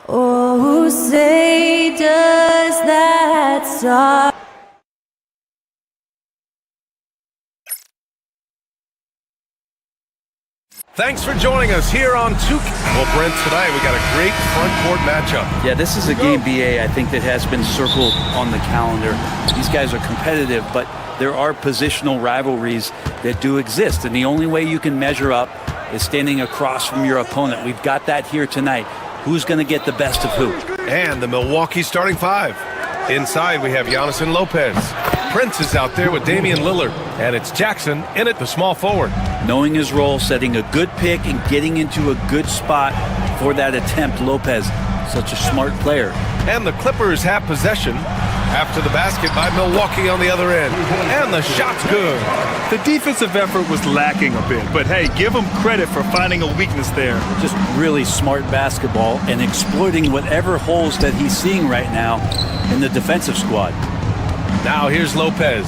Oh, say does that song. Thanks for joining us here on 2K. Well, Brent, tonight we got a great front court matchup. Yeah, this is a game, BA, I think that has been circled on the calendar. These guys are competitive, but there are positional rivalries that do exist, and the only way you can measure up is standing across from your opponent. We've got that here tonight. Who's going to get the best of who? And the Milwaukee starting five. Inside, we have Giannis and Lopez. Prince is out there with Damian Lillard. And it's Jackson in it, the small forward. Knowing his role, setting a good pick, and getting into a good spot for that attempt. Lopez, such a smart player. And the Clippers have possession after the basket by Milwaukee on the other end. And the shot's good. The defensive effort was lacking a bit, but hey, give him credit for finding a weakness there. Just really smart basketball and exploiting whatever holes that he's seeing right now in the defensive squad. Now here's Lopez.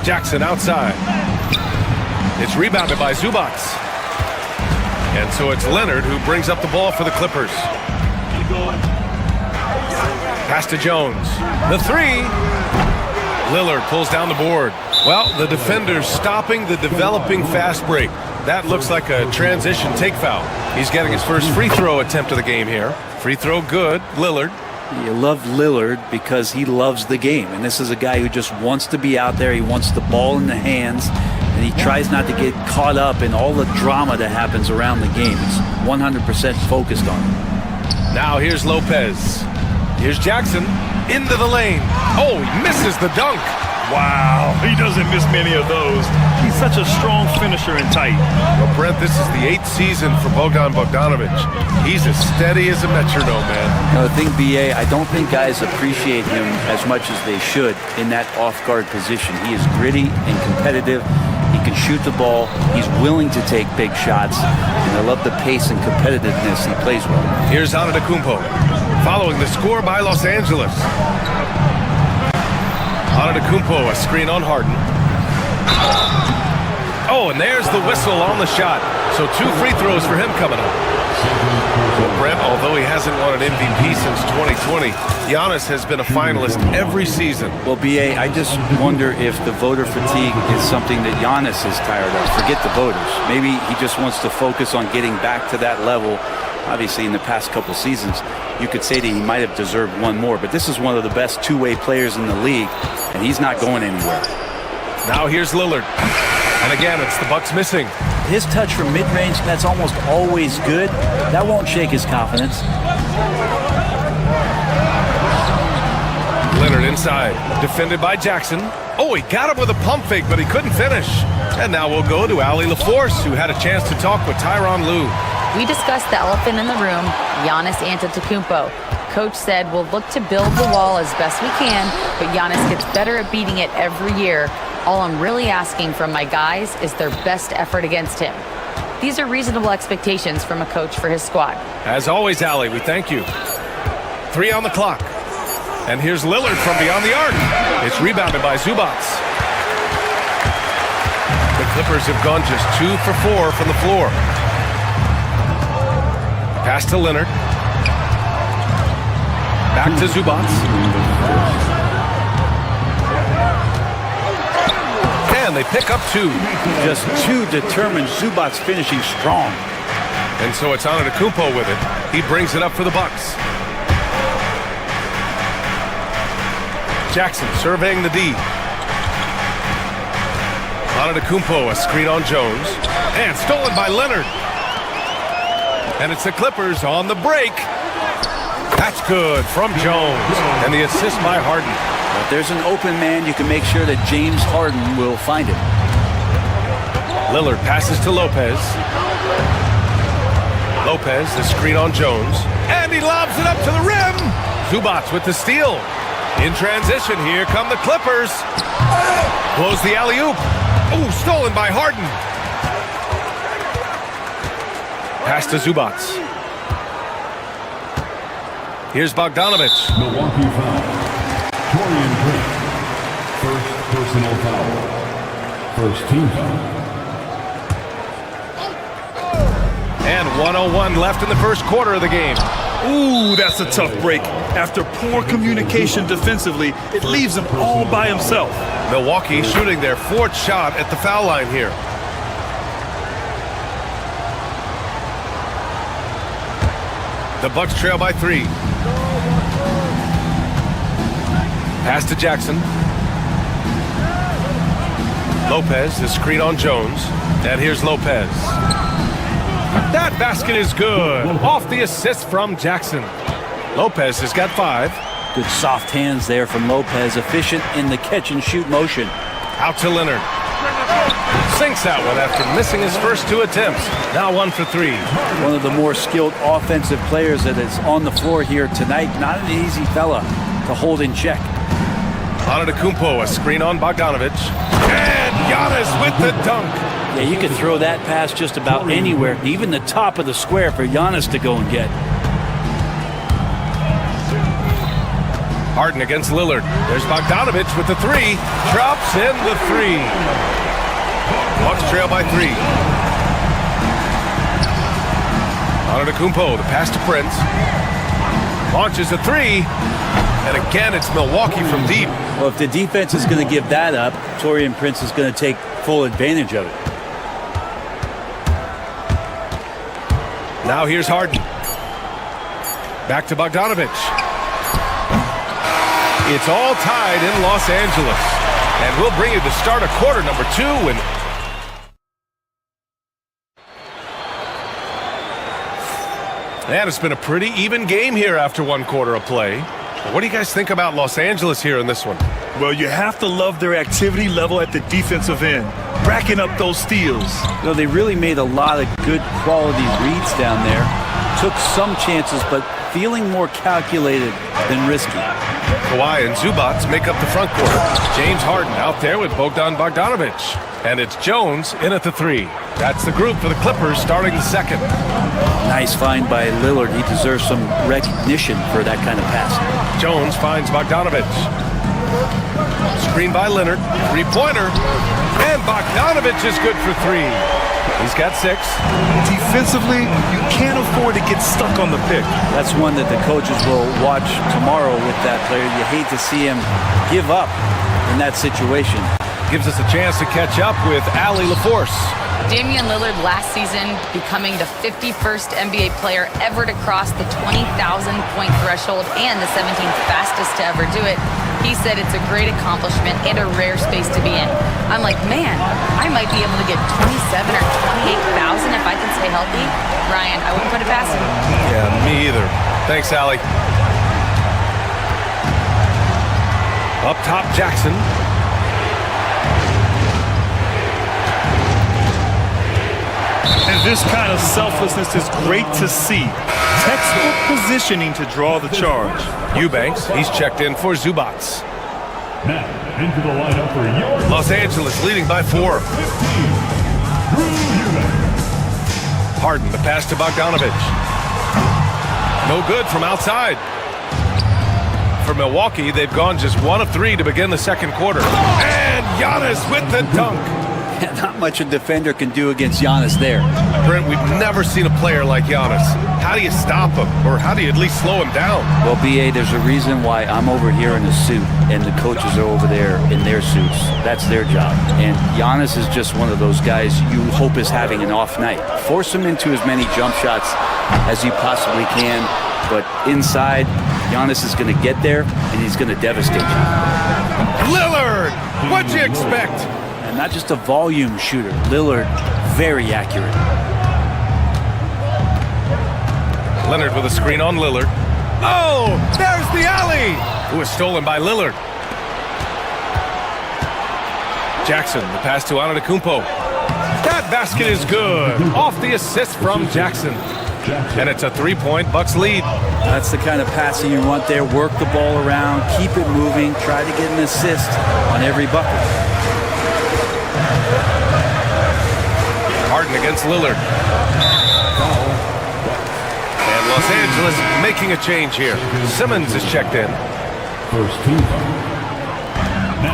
Jackson outside. It's rebounded by Zubac. And so it's Leonard who brings up the ball for the Clippers. Pass to Jones. The three. Lillard pulls down the board. Well, the defender's stopping the developing fast break. That looks like a transition take foul. He's getting his first free throw attempt of the game here. Free throw good. Lillard. You love Lillard because he loves the game. And this is a guy who just wants to be out there. He wants the ball in the hands. and he tries not to get caught up in all the drama that happens around the game. He's 100% focused on it. Now here's Lopez. Here's Jackson into the lane. Oh, he misses the dunk. Wow, he doesn't miss many of those. He's such a strong finisher and tight. Well, Brent, this is the 8th season for Bogdan Bogdanovic. He's as steady as a metronome, man. Now, the thing, B.A., I don't think guys appreciate him as much as they should in that off-guard position. He is gritty and competitive. He can shoot the ball. He's willing to take big shots. And I love the pace and competitiveness he plays with. Here's Antetokounmpo, following the score by Los Angeles. Antetokounmpo, a screen on Harden. Oh, and there's the whistle on the shot. So 2 free throws for him coming up. Well, Brent, although he hasn't won an MVP since 2020, Giannis has been a finalist every season. Well, B.A., I just wonder if the voter fatigue is something that Giannis is tired of. Forget the voters. Maybe he just wants to focus on getting back to that level. Obviously, in the past couple seasons, you could say that he might have deserved one more, but this is one of the best two-way players in the league, and he's not going anywhere. Now here's Lillard. And again, it's the Bucks missing. His touch from mid-range, that's almost always good. That won't shake his confidence. Leonard inside, defended by Jackson. Oh, he got him with a pump fake, but he couldn't finish. And now we'll go to Allie LaForce, who had a chance to talk with Tyronn Lue. We discussed the elephant in the room, Giannis Antetokounmpo. Coach said we'll look to build the wall as best we can, but Giannis gets better at beating it every year. All I'm really asking from my guys is their best effort against him. These are reasonable expectations from a coach for his squad. As always, Allie, we thank you. 3 on the clock. And here's Lillard from beyond the arc. It's rebounded by Zubac. The Clippers have gone just 2 for 4 from the floor. Pass to Leonard. Back to Zubac. And they pick up 2. Just 2 determined. Zubac finishing strong. And so it's Antetokounmpo with it. He brings it up for the Bucks. Jackson surveying the D. Antetokounmpo, a screen on Jones. And stolen by Leonard. And it's the Clippers on the break. That's good from Jones. And the assist by Harden. If there's an open man, you can make sure that James Harden will find it. Lillard passes to Lopez. Lopez, the screen on Jones. And he lobs it up to the rim. Zubac with the steal. In transition, here come the Clippers. Blows the alley-oop. Oh, stolen by Harden. Pass to Zubac. Here's Bogdanovic. Milwaukee foul. Torian Prince. First personal foul. First team foul. And 1:01 left in the first quarter of the game. Ooh, that's a tough break. After poor communication defensively, it leaves him all by himself. Milwaukee shooting their 4th shot at the foul line here. The Bucks trail by 3. Pass to Jackson. Lopez, the screen on Jones. And here's Lopez. That basket is good. Off the assist from Jackson. Lopez has got 5. Good soft hands there from Lopez. Efficient in the catch-and-shoot motion. Out to Leonard. Sinks that one after missing his first 2 attempts. Now 1 for 3. One of the more skilled offensive players that is on the floor here tonight. Not an easy fella to hold in check. Antetokounmpo, a screen on Bogdanovic. And Giannis with the dunk. Yeah, you could throw that pass just about anywhere, even the top of the square for Giannis to go and get. Harden against Lillard. There's Bogdanovic with the 3. Drops in the 3. Bucks trail by 3. Antetokounmpo, the pass to Prince. Launches a 3. And again, it's Milwaukee from deep. Well, if the defense is going to give that up, Torian Prince is going to take full advantage of it. Now here's Harden. Back to Bogdanovic. It's all tied in Los Angeles. And we'll bring you the start of quarter number 2 in And it's been a pretty even game here after one quarter of play. What do you guys think about Los Angeles here in this one? Well, you have to love their activity level at the defensive end, racking up those steals. You know, they really made a lot of good quality reads down there. Took some chances, but feeling more calculated than risky. Kawhi and Zubats make up the front court. James Harden out there with Bogdan Bogdanovic. And it's Jones in at the 3. That's the group for the Clippers starting the second. Nice find by Lillard. He deserves some recognition for that kind of passing. Jones finds Bogdanovic. Screen by Leonard. Three-pointer. And Bogdanovic is good for 3. He's got 6. Defensively, you can't afford to get stuck on the pick. That's one that the coaches will watch tomorrow with that player. You hate to see him give up in that situation. Gives us a chance to catch up with Allie LaForce. Damian Lillard last season becoming the 51st NBA player ever to cross the 20,000-point threshold and the 17th fastest to ever do it. He said it's a great accomplishment and a rare space to be in. I'm like, man, I might be able to get 27 or 28,000 if I can stay healthy. Ryan, I wouldn't put it past him. Yeah, me either. Thanks, Allie. Up top, Jackson. And this kind of selflessness is great to see. Textbook positioning to draw the charge. Eubanks, he's checked in for Zubats. Now, into the lineup for your Los Angeles leading by 4. Harden, the pass to Bogdanovic. No good from outside. For Milwaukee, they've gone just 1 of 3 to begin the second quarter. And Giannis with the dunk. Not much a defender can do against Giannis there. Brent, we've never seen a player like Giannis. How do you stop him? Or how do you at least slow him down? Well, B.A., there's a reason why I'm over here in a suit and the coaches are over there in their suits. That's their job. And Giannis is just one of those guys you hope is having an off night. Force him into as many jump shots as you possibly can. But inside, Giannis is going to get there and he's going to devastate you. Lillard! What'd you expect? And not just a volume shooter. Lillard, very accurate. Leonard with a screen on Lillard. Oh, there's the alley! Who was stolen by Lillard. Jackson, the pass to Antetokounmpo. That basket is good. Off the assist from Jackson. And it's a 3-point Bucks lead. That's the kind of passing you want there. Work the ball around, keep it moving, try to get an assist on every bucket. Harden against Lillard. And Los Angeles making a change here. Simmons is checked in. first team.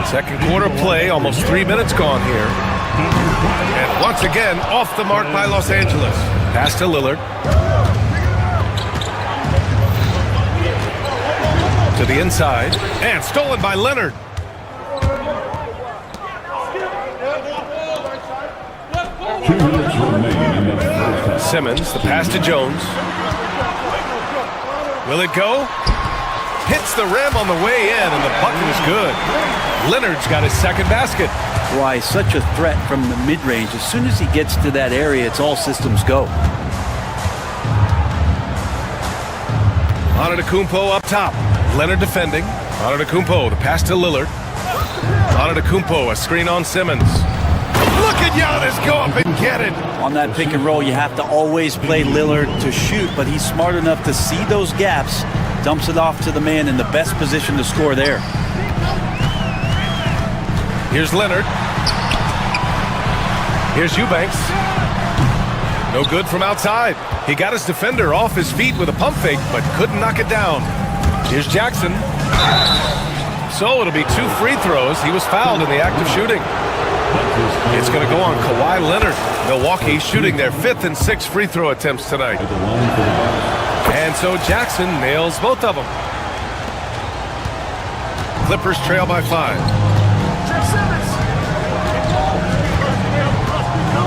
Second quarter play, almost 3 minutes gone here. And once again, off the mark by Los Angeles. Pass to Lillard. To the inside. And stolen by Leonard. Simmons, the pass to Jones. Will it go? Hits the rim on the way in, and the bucket is good. Leonard's got his second basket. Why, such a threat from the mid-range. As soon as he gets to that area, it's all systems go. Antetokounmpo up top. Leonard defending. Antetokounmpo, the pass to Lillard. Antetokounmpo, a screen on Simmons. Look at Giannis go up and get it. On that pick and roll, you have to always play Lillard to shoot, but he's smart enough to see those gaps, dumps it off to the man in the best position to score there. Here's Leonard. Here's Eubanks. No good from outside. He got his defender off his feet with a pump fake, but couldn't knock it down. Here's Jackson. So it'll be 2 free throws. He was fouled in the act of shooting. It's going to go on Kawhi Leonard. Milwaukee shooting their 5th and 6th free throw attempts tonight. And so Jackson nails both of them. Clippers trail by 5.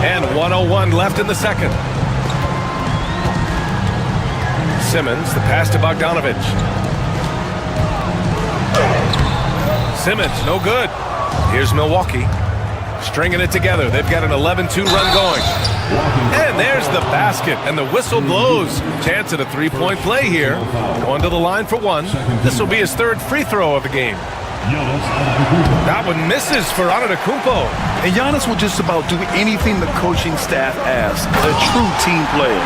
And 1:01 left in the second. Simmons, the pass to Bogdanovic. Simmons, no good. Here's Milwaukee. Stringing it together. They've got an 11-2 run going. And there's the basket, and the whistle blows. Chance at a three-point play here. Going to the line for one. This will be his third free throw of the game. That one misses for Antetokounmpo. And Giannis will just about do anything the coaching staff asks. A true team player.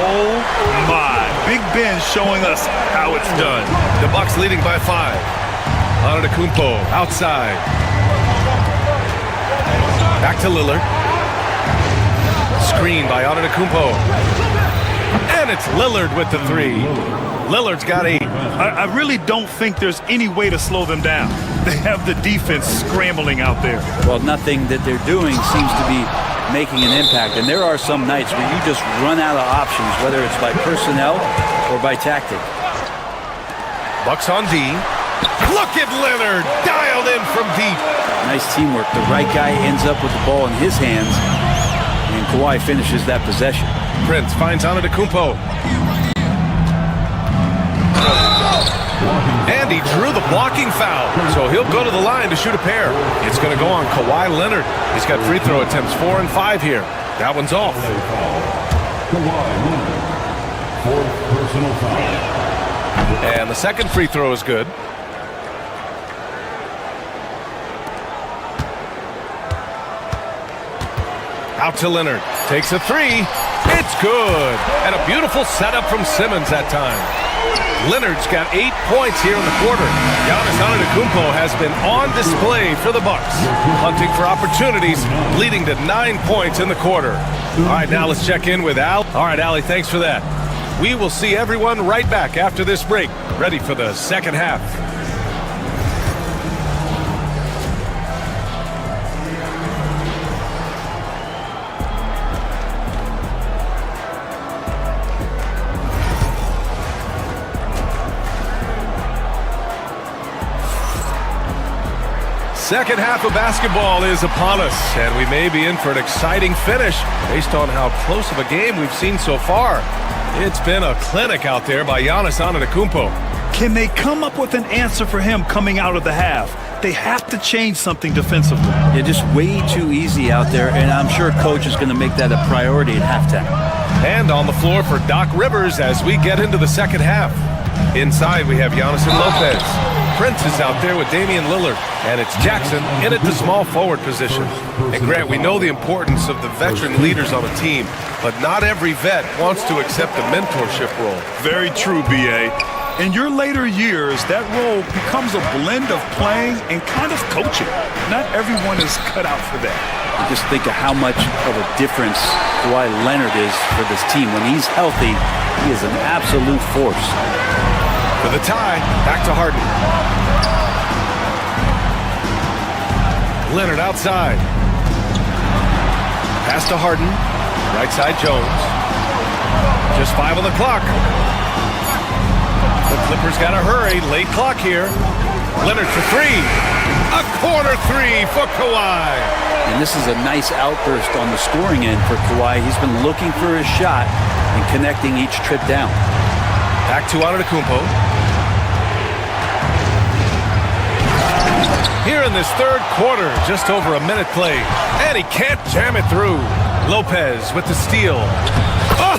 Oh my. Big Ben showing us how it's done. The Bucks leading by 5. Antetokounmpo outside. Back to Lillard. Screen by Antetokounmpo. And it's Lillard with the 3. Lillard's got 8. I really don't think there's any way to slow them down. They have the defense scrambling out there. Well, nothing that they're doing seems to be making an impact. And there are some nights where you just run out of options, whether it's by personnel or by tactic. Bucks on D. Look at Lillard, dialed in from deep. Nice teamwork. The right guy ends up with the ball in his hands, and Kawhi finishes that possession. Prince finds Antetokounmpo. And he drew the blocking foul, so he'll go to the line to shoot a pair. It's going to go on Kawhi Leonard. He's got free throw attempts 4 and 5 here. That one's off. Kawhi Leonard, 4th personal foul. And the second free throw is good. Out to Leonard. Takes a 3. It's good. And a beautiful setup from Simmons that time. Leonard's got 8 points here in the quarter. Giannis Antetokounmpo has been on display for the Bucks, hunting for opportunities, leading to 9 points in the quarter. All right, now let's check in with Al. All right, Allie, thanks for that. We will see everyone right back after this break, ready for the second half. Second half of basketball is upon us, and we may be in for an exciting finish based on how close of a game we've seen so far. It's been a clinic out there by Giannis Antetokounmpo. Can they come up with an answer for him coming out of the half? They have to change something defensively. Yeah, just way too easy out there, and I'm sure coach is going to make that a priority at halftime. And on the floor for Doc Rivers as we get into the second half. Inside we have Giannis and Lopez. Prince is out there with Damian Lillard, and it's Jackson in at the small forward position. And Grant, we know the importance of the veteran leaders on a team, but not every vet wants to accept a mentorship role. Very true, B.A. In your later years, that role becomes a blend of playing and kind of coaching. Not everyone is cut out for that. You just think of how much of a difference Kawhi Leonard is for this team. When he's healthy, he is an absolute force. For the tie, back to Harden. Leonard outside. Pass to Harden. Right side Jones. Just 5 on the clock. The Clippers got to hurry. Late clock here. Leonard for 3. A corner 3 for Kawhi. And this is a nice outburst on the scoring end for Kawhi. He's been looking for his shot and connecting each trip down. Back to Antetokounmpo. Here in this third quarter, just over a minute played. And he can't jam it through. Lopez with the steal.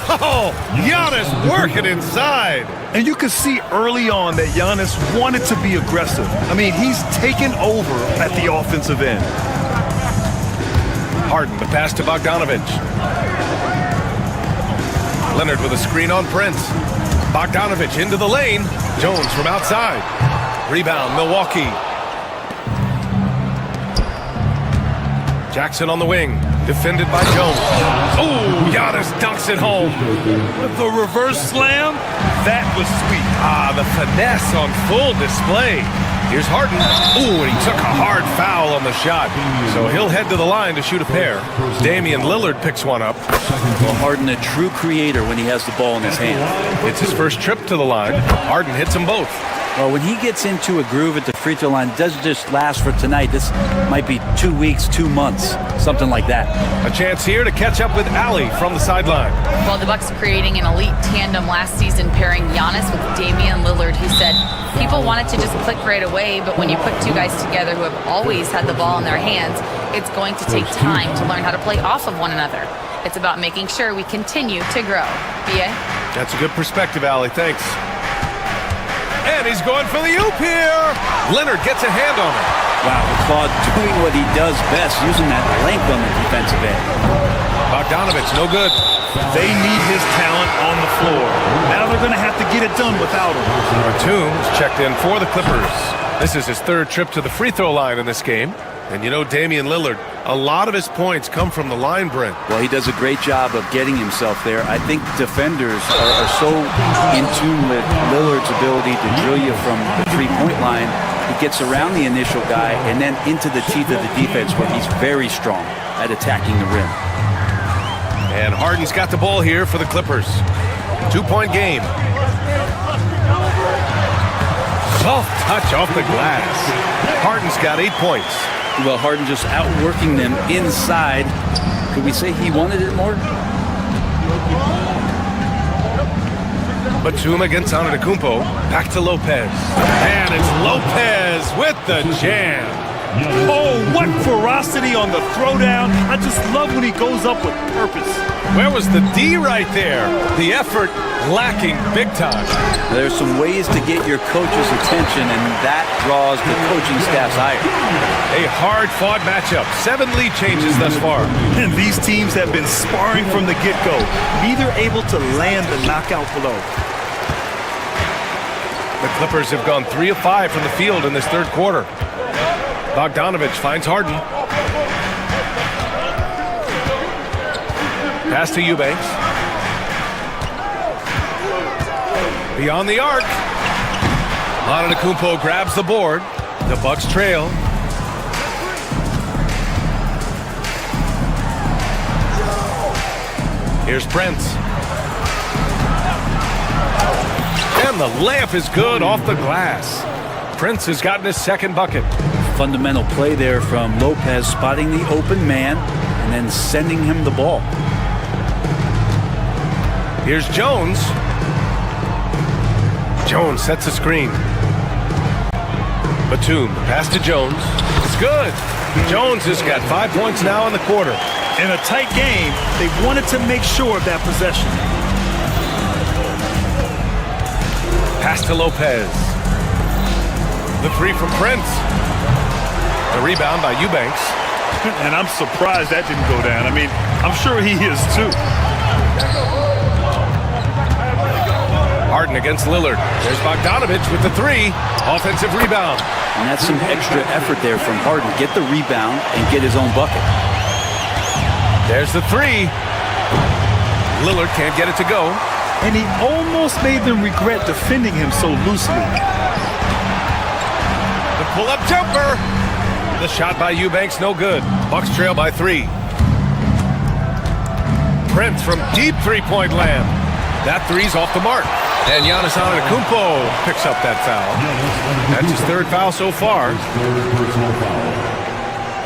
Oh, Giannis working inside. And you could see early on that Giannis wanted to be aggressive. I mean, he's taken over at the offensive end. Harden, the pass to Bogdanovich. Leonard with a screen on Prince. Bogdanovich into the lane. Jones from outside. Rebound, Milwaukee. Jackson on the wing, defended by Jones. Oh, Giannis dunks it home. With the reverse slam, that was sweet. Ah, the finesse on full display. Here's Harden. Ooh, and he took a hard foul on the shot. So he'll head to the line to shoot a pair. Damian Lillard picks one up. Well, Harden, a true creator when he has the ball in his hand. It's his first trip to the line. Harden hits them both. Well, when he gets into a groove at the free throw line, it doesn't just last for tonight. This might be 2 weeks, 2 months, something like that. A chance here to catch up with Allie from the sideline. Well, the Bucks creating an elite tandem last season, pairing Giannis with Damian Lillard, who said people wanted to just click right away, but when you put two guys together who have always had the ball in their hands, it's going to take time to learn how to play off of one another. It's about making sure we continue to grow. B.A.? That's a good perspective, Allie. Thanks. And he's going for the oop here. Leonard gets a hand on it. Wow, Claude doing what he does best, using that length on the defensive end. Bogdanovich, no good. They need his talent on the floor. Now they're going to have to get it done without him. Batum's checked in for the Clippers. This is his third trip to the free throw line in this game. And you know Damian Lillard, a lot of his points come from the line, Brent. Well, he does a great job of getting himself there. I think defenders are so in tune with Lillard's ability to drill you from the three-point line. He gets around the initial guy and then into the teeth of the defense where he's very strong at attacking the rim. And Harden's got the ball here for the Clippers. 2-point game. Soft touch off the glass. Harden's got 8 points. Well, Harden just outworking them inside. Could we say he wanted it more? Batum against Antetokounmpo. Back to Lopez. And it's Lopez with the jam. Oh, what ferocity on the throwdown. I just love when he goes up with purpose. Where was the D right there? The effort lacking big time. There's some ways to get your coach's attention, and that draws the coaching staff's ire. A hard-fought matchup. 7 lead changes thus far. And these teams have been sparring from the get-go, neither able to land the knockout blow. The Clippers have gone 3 of 5 from the field in this third quarter. Bogdanovich finds Harden. Pass to Eubanks. Beyond the arc. Antetokounmpo grabs the board. The Bucks trail. Here's Prince. And the layup is good off the glass. Prince has gotten his second bucket. Fundamental play there from Lopez, spotting the open man and then sending him the ball. Here's Jones. Jones sets a screen. Batum, pass to Jones. It's good. Jones has got 5 points now in the quarter. In a tight game, they wanted to make sure of that possession. Pass to Lopez. The three from Prince. The rebound by Eubanks. And I'm surprised that didn't go down. I mean, I'm sure he is too. Harden against Lillard. There's Bogdanovich with the three. Offensive rebound. And that's some extra effort there from Harden. Get the rebound and get his own bucket. There's the three. Lillard can't get it to go. And he almost made them regret defending him so loosely. The pull-up jumper. The shot by Eubanks, no good. Bucks trail by 3. Prince from deep three-point land. That three's off the mark. And Giannis Antetokounmpo picks up that foul. That's his third foul so far. Third personal foul.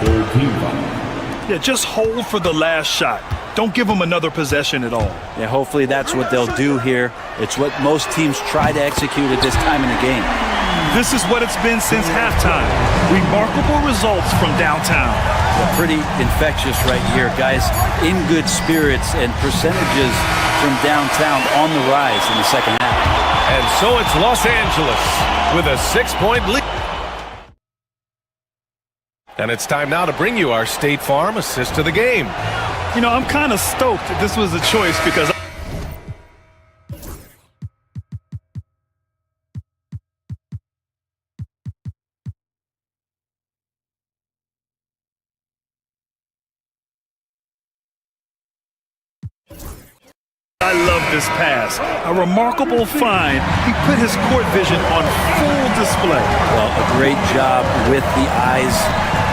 Third team foul. Yeah, just hold for the last shot. Don't give them another possession at all. Yeah, hopefully that's what they'll do here. It's what most teams try to execute at this time in the game. This is what it's been since halftime. Remarkable results from downtown. Yeah, pretty infectious right here, guys. In good spirits and percentages from downtown on the rise in the second half. And so it's Los Angeles with a 6-point lead. And it's time now to bring you our State Farm assist of the game. You know, I'm kind of stoked that this was a choice because I love this pass. A remarkable find. He put his court vision on full display. Well, a great job with the eyes.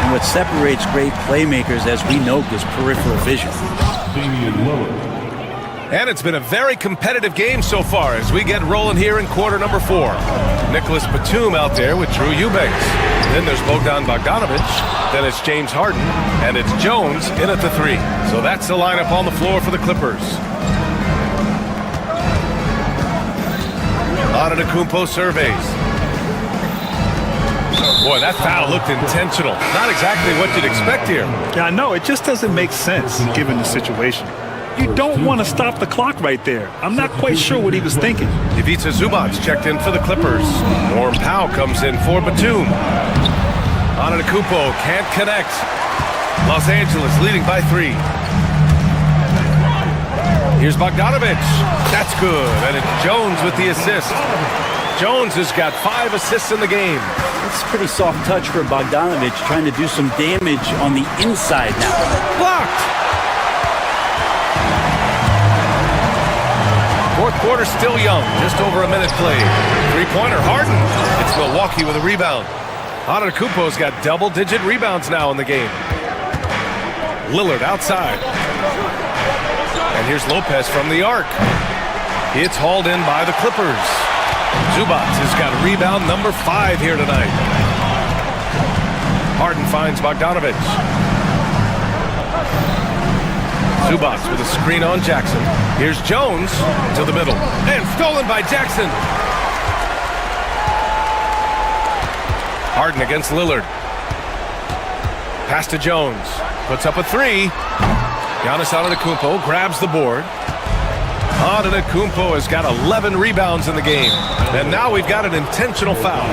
And what separates great playmakers, as we know, is peripheral vision. And it's been a very competitive game so far as we get rolling here in quarter number 4. Nicholas Batum out there with Drew Eubanks. Then there's Bogdanovich. Then it's James Harden. And it's Jones in at the 3. So that's the lineup on the floor for the Clippers. Antetokounmpo surveys. Boy, that foul looked intentional. Not exactly what you'd expect here. Yeah, I know. It just doesn't make sense given the situation. You don't want to stop the clock right there. I'm not quite sure what he was thinking. Ivica Zubac checked in for the Clippers. Norm Powell comes in for Batum. Antetokounmpo can't connect. Los Angeles leading by 3. Here's Bogdanović. That's good. And it's Jones with the assist. Jones has got 5 assists in the game. It's a pretty soft touch for Bogdanović, trying to do some damage on the inside now. Blocked. Fourth quarter still young. Just over a minute played. Three-pointer, Harden. It's Milwaukee with a rebound. Antetokounmpo's got double-digit rebounds now in the game. Lillard outside. And here's Lopez from the arc. It's hauled in by the Clippers. Zubac has got rebound number 5 here tonight. Harden finds Bogdanović. Zubac with a screen on Jackson. Here's Jones to the middle. And stolen by Jackson. Harden against Lillard. Pass to Jones. Puts up a 3. Giannis Antetokounmpo grabs the board. Antetokounmpo has got 11 rebounds in the game. And now we've got an intentional foul.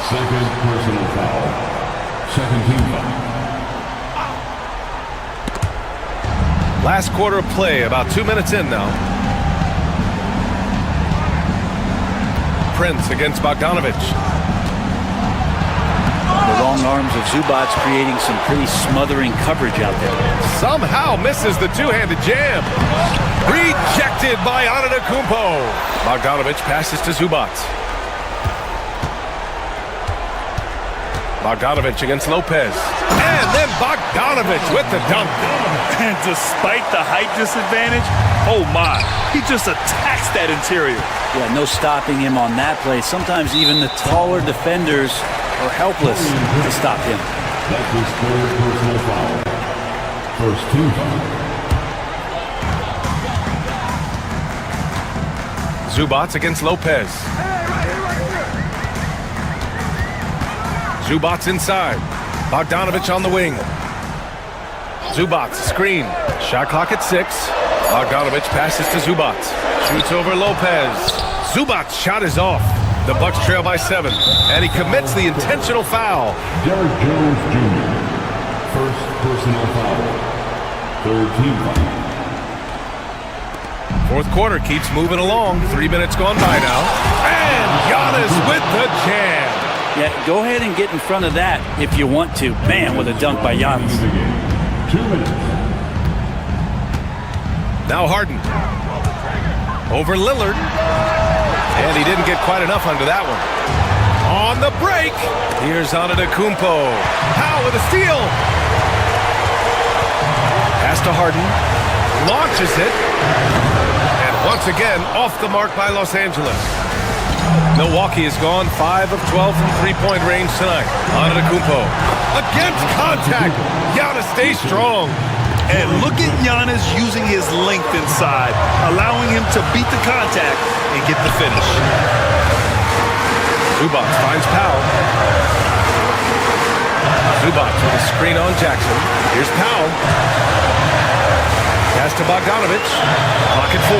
Second personal foul. Second team foul. Last quarter of play, about 2 minutes in now. Prince against Bogdanović. The long arms of Zubac creating some pretty smothering coverage out there. Somehow misses the two-handed jam. Rejected by Antetokounmpo. Bogdanović passes to Zubac. Bogdanović against Lopez. And then Bogdanović with the dunk. And despite the height disadvantage, oh my, he just attacks that interior. Yeah, no stopping him on that play. Sometimes even the taller defenders are helpless to stop him. That's his third personal foul. First team foul. Zubac against Lopez. Zubac inside. Bogdanović on the wing. Zubac screen. Shot clock at 6. Bogdanović passes to Zubac. Shoots over Lopez. Zubac's shot is off. The Bucks trail by 7. And he commits the intentional foul. Derrick Jones Jr. First personal foul. Third team foul. Fourth quarter keeps moving along. 3 minutes gone by now. And Giannis with the jam. Yeah, go ahead and get in front of that if you want to. Man, with a dunk by Giannis. 2 minutes. Now Harden. Over Lillard. And he didn't get quite enough under that one. On the break. Here's Antetokounmpo. Powell with a steal. Pass to Harden. Launches it. And once again, off the mark by Los Angeles. Milwaukee has gone 5 of 12 from three-point range tonight. Antetokounmpo. Against contact. Giannis stays strong. And look at Giannis using his length inside, allowing him to beat the contact and get the finish. Zubac finds Powell. Zubac with a screen on Jackson. Here's Powell. Pass to Bogdanović. Clock at 4.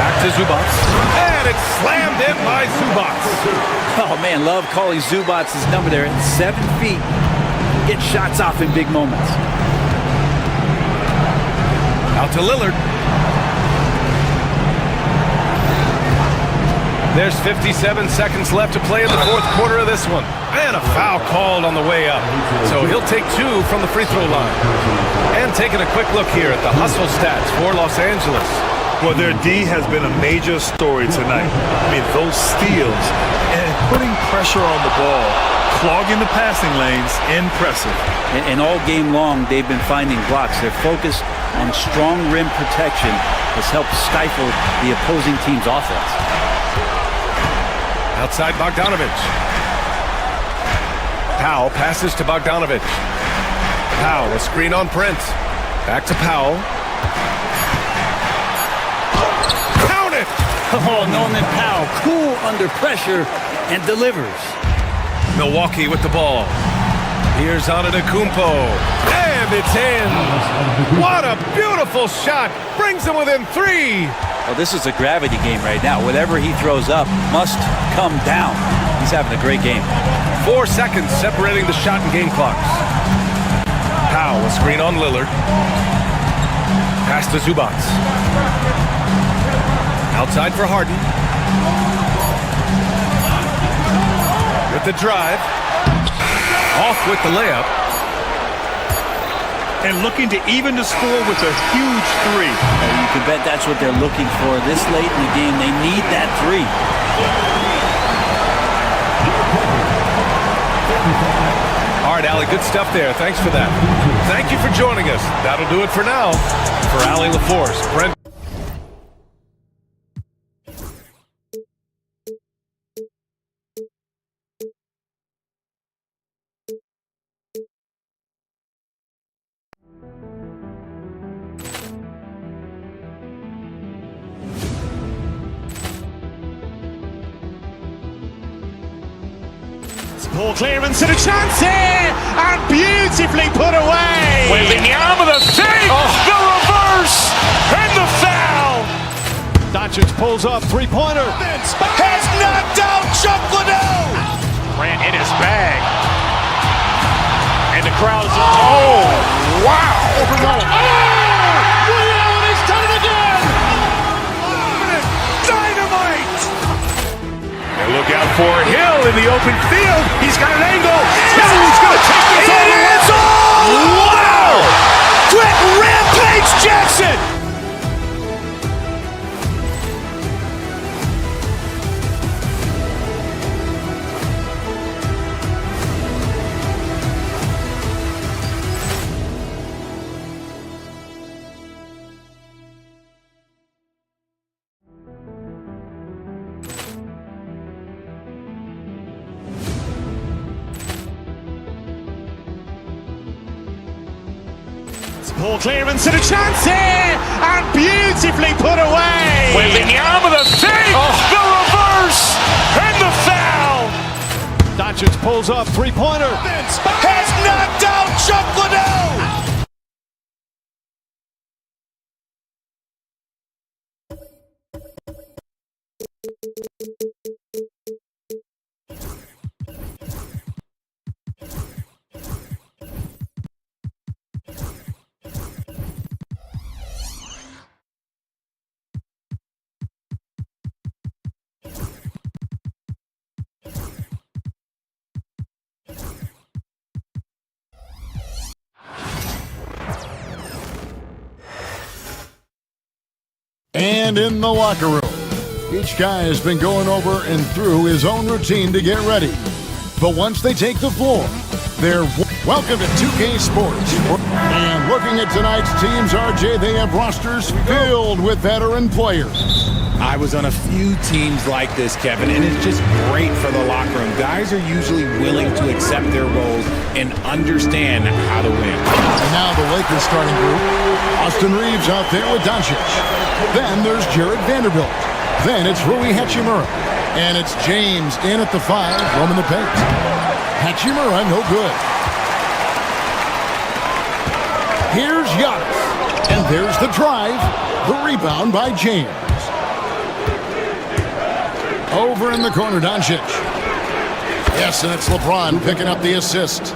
Back to Zubac. And it's slammed in by Zubac. Oh man, love calling Zubac's number there at 7 feet. Get shots off in big moments. Out to Lillard. There's 57 seconds left to play in the fourth quarter of this one. And a foul called on the way up. So he'll take 2 from the free throw line. And taking a quick look here at the hustle stats for Los Angeles. Well, their D has been a major story tonight. I mean, those steals and putting pressure on the ball, clogging the passing lanes, impressive. And all game long, they've been finding blocks. Their focus on strong rim protection has helped stifle the opposing team's offense. Outside Bogdanović. Powell passes to Bogdanović. Powell, a screen on Prince. Back to Powell. Count it! Oh, Norman Powell, cool under pressure and delivers. Milwaukee with the ball. Here's Antetokounmpo. And And it's in. What a beautiful shot. Brings him within 3. Well, this is a gravity game right now. Whatever he throws up must come down. He's having a great game. 4 seconds separating the shot and game clocks. Powell, a screen on Lillard. Pass to Zubac. Outside for Harden. With the drive. Off with the layup. And looking to even the score with a huge 3. You can bet that's what they're looking for this late in the game. They need that 3. All right, Allie, good stuff there. Thanks for that. Thank you for joining us. That'll do it for now. For Allie LaForce, Brent. Poor clearance and a chance here, and beautifully put away. Wembanyama the save, the reverse, and the foul. Doncic pulls up, three-pointer. Has knocked out Chuck Liddell. Grant in his bag. And the crowd is, oh, wow. Liddell has done it again. Dynamite. And look out for Hill in the open field. He's got an angle. Hill's going to take this all the way. Wow! Quick rampage Jackson. Poor clearance and a chance here, and beautifully put away. Wembanyama the save, the reverse, and the foul. Doncic pulls up, three-pointer. Has knocked out Chuck Liddell. And in the locker room, each guy has been going over and through his own routine to get ready. But once they take the floor, they're welcome to 2K Sports. And looking at tonight's teams, RJ, they have rosters filled with veteran players. I was on a few teams like this, Kevin, and it's just great for the locker room. Guys are usually willing to accept their roles and understand how to win. And now the Lakers starting group. Austin Reeves out there with Doncic. Then there's Jared Vanderbilt. Then it's Rui Hachimura. And it's James in at the 5, roaming the paint. Hachimura, no good. Here's Giannis. And there's the drive. The rebound by James. Over in the corner, Doncic. Yes, and it's LeBron picking up the assist.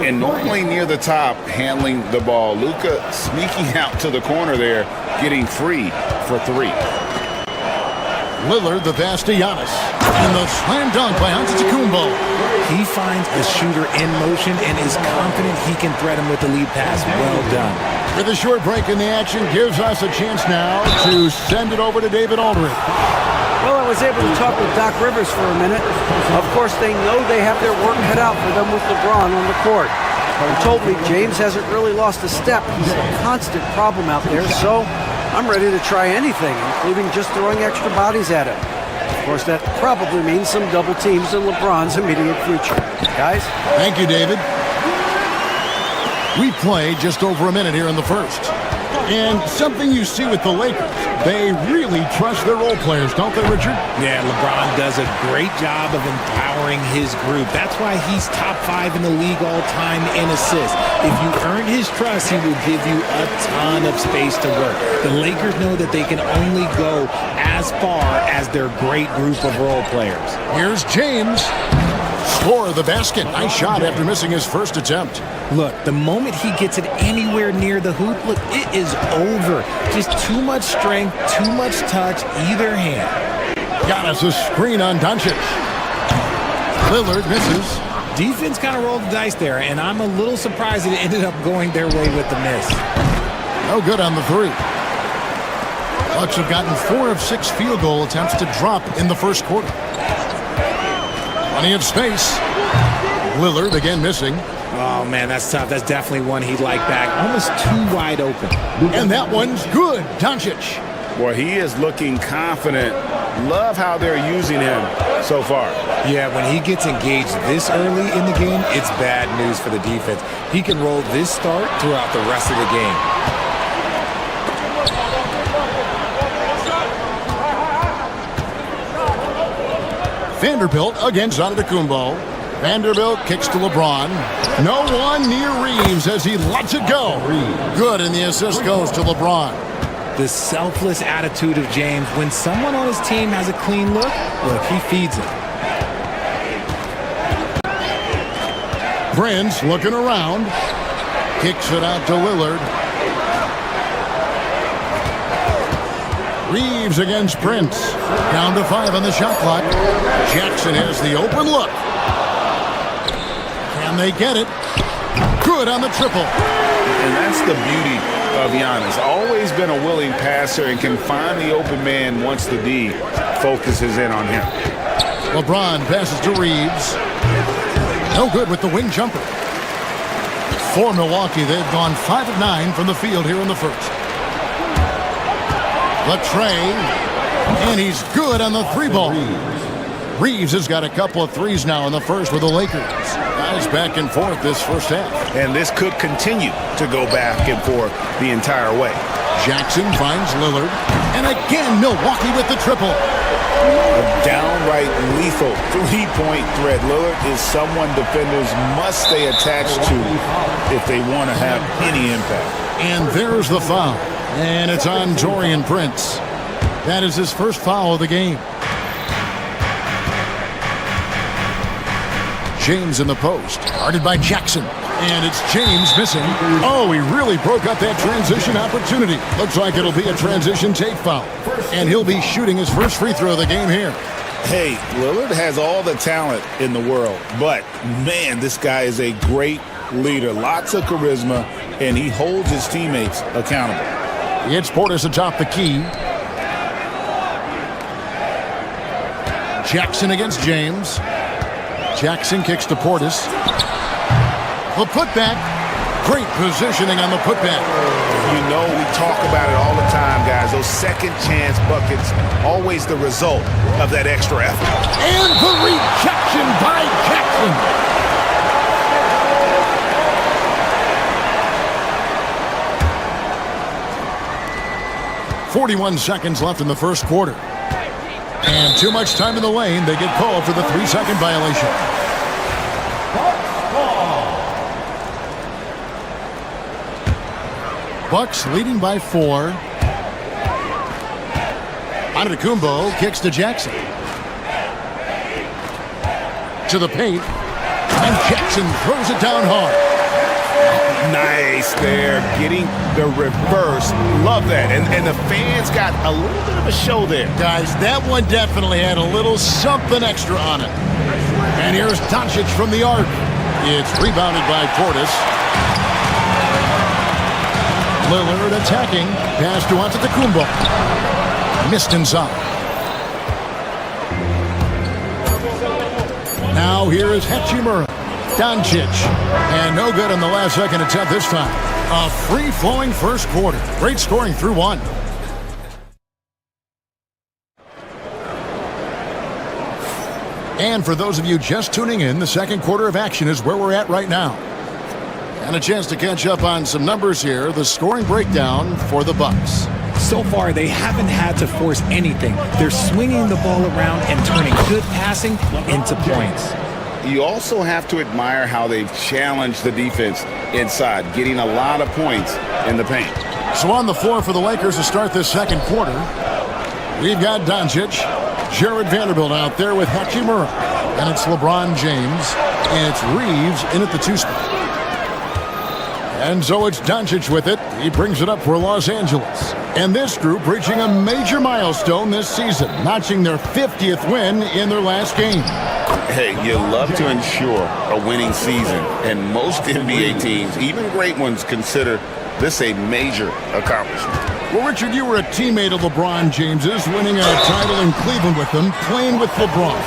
And normally near the top, handling the ball. Luka sneaking out to the corner there, getting free for 3. Lillard, the pass to Giannis. And the slam dunk by Antetokounmpo. He finds the shooter in motion and is confident he can thread him with the lead pass. Well done. With a short break in the action, gives us a chance now to send it over to David Aldridge. Well, I was able to talk with Doc Rivers for a minute. Of course, they know they have their work cut out for them with LeBron on the court. But he told me James hasn't really lost a step. He's a constant problem out there, so I'm ready to try anything, including just throwing extra bodies at him. Of course, that probably means some double teams in LeBron's immediate future. Guys? Thank you, David. We've played just over a minute here in the first. And something you see with the Lakers, they really trust their role players, don't they, Richard? Yeah, LeBron does a great job of empowering his group. That's why he's top 5 in the league all time in assists. If you earn his trust, he will give you a ton of space to work. The Lakers know that they can only go as far as their great group of role players. Here's James. Score the basket. Nice shot after missing his first attempt. Look, the moment he gets it anywhere near the hoop, look, it is over. Just too much strength, too much touch, either hand. Got us a screen on Doncic. Lillard misses. Defense kind of rolled the dice there, and I'm a little surprised that it ended up going their way with the miss. No good on the three. Bucks have gotten 4 of 6 field goal attempts to drop in the first quarter. Plenty of space. Lillard again missing. Oh, man, that's tough. That's definitely one he'd like back. Almost too wide open. And that one's good. Doncic. Boy, he is looking confident. Love how they're using him so far. Yeah, when he gets engaged this early in the game, it's bad news for the defense. He can roll this start throughout the rest of the game. Vanderbilt against Antetokounmpo. Vanderbilt kicks to LeBron. No one near Reeves as he lets it go. Good, and the assist goes to LeBron. The selfless attitude of James. When someone on his team has a clean look, he feeds it. Prince looking around. Kicks it out to Lillard. Reeves against Prince. Down to 5 on the shot clock. Jackson has the open look. Can they get it? Good on the triple. And that's the beauty of Giannis. Always been a willing passer and can find the open man once the D focuses in on him. LeBron passes to Reeves. No good with the wing jumper. For Milwaukee, they've gone 5 of 9 from the field here in the first. Latrey, and he's good on the 3-ball. Reeves has got a couple of threes now in the first with the Lakers. Guys back and forth this first half. And this could continue to go back and forth the entire way. Jackson finds Lillard, and again Milwaukee with the triple. A downright lethal 3-point threat. Lillard is someone defenders must stay attached to if they want to have any impact. And there's the foul. And it's on Taurean Prince. That is his first foul of the game. James in the post. Guarded by Jackson. And it's James missing. Oh, he really broke up that transition opportunity. Looks like it'll be a transition take foul. And he'll be shooting his first free throw of the game here. Hey, Lillard has all the talent in the world. But, man, this guy is a great leader. Lots of charisma. And he holds his teammates accountable. It's Portis atop the key. Jackson against James. Jackson kicks to Portis. The putback. Great positioning on the putback. You know, we talk about it all the time, guys. Those second chance buckets, always the result of that extra effort. And the rejection by Jackson. 41 seconds left in the first quarter. And too much time in the lane. They get called for the 3-second violation. Bucks leading by 4. Antetokounmpo kicks to Jackson. To the paint. And Jackson throws it down hard. Nice there, getting the reverse. Love that. And the fans got a little bit of a show there. Guys, that one definitely had a little something extra on it. And here's Doncic from the arc. It's rebounded by Portis. Lillard attacking. Pass to Antetokounmpo. Missed inside. Now here is Hachimura. Doncic. And no good on the last second attempt this time. A free-flowing first quarter. Great scoring through 1. And for those of you just tuning in, the second quarter of action is where we're at right now. And a chance to catch up on some numbers here. The scoring breakdown for the Bucks. So far, they haven't had to force anything. They're swinging the ball around and turning good passing into points. You also have to admire how they've challenged the defense inside, getting a lot of points in the paint. So on the floor for the Lakers to start this second quarter, we've got Doncic, Jared Vanderbilt out there with Hachimura, and it's LeBron James, and it's Reeves in at the 2 spot. And so it's Doncic with it. He brings it up for Los Angeles. And this group reaching a major milestone this season, notching their 50th win in their last game. Hey, you love to ensure a winning season, and most NBA teams, even great ones, consider this a major accomplishment. Well, Richard, you were a teammate of LeBron James's, winning a title in Cleveland with him, playing with LeBron.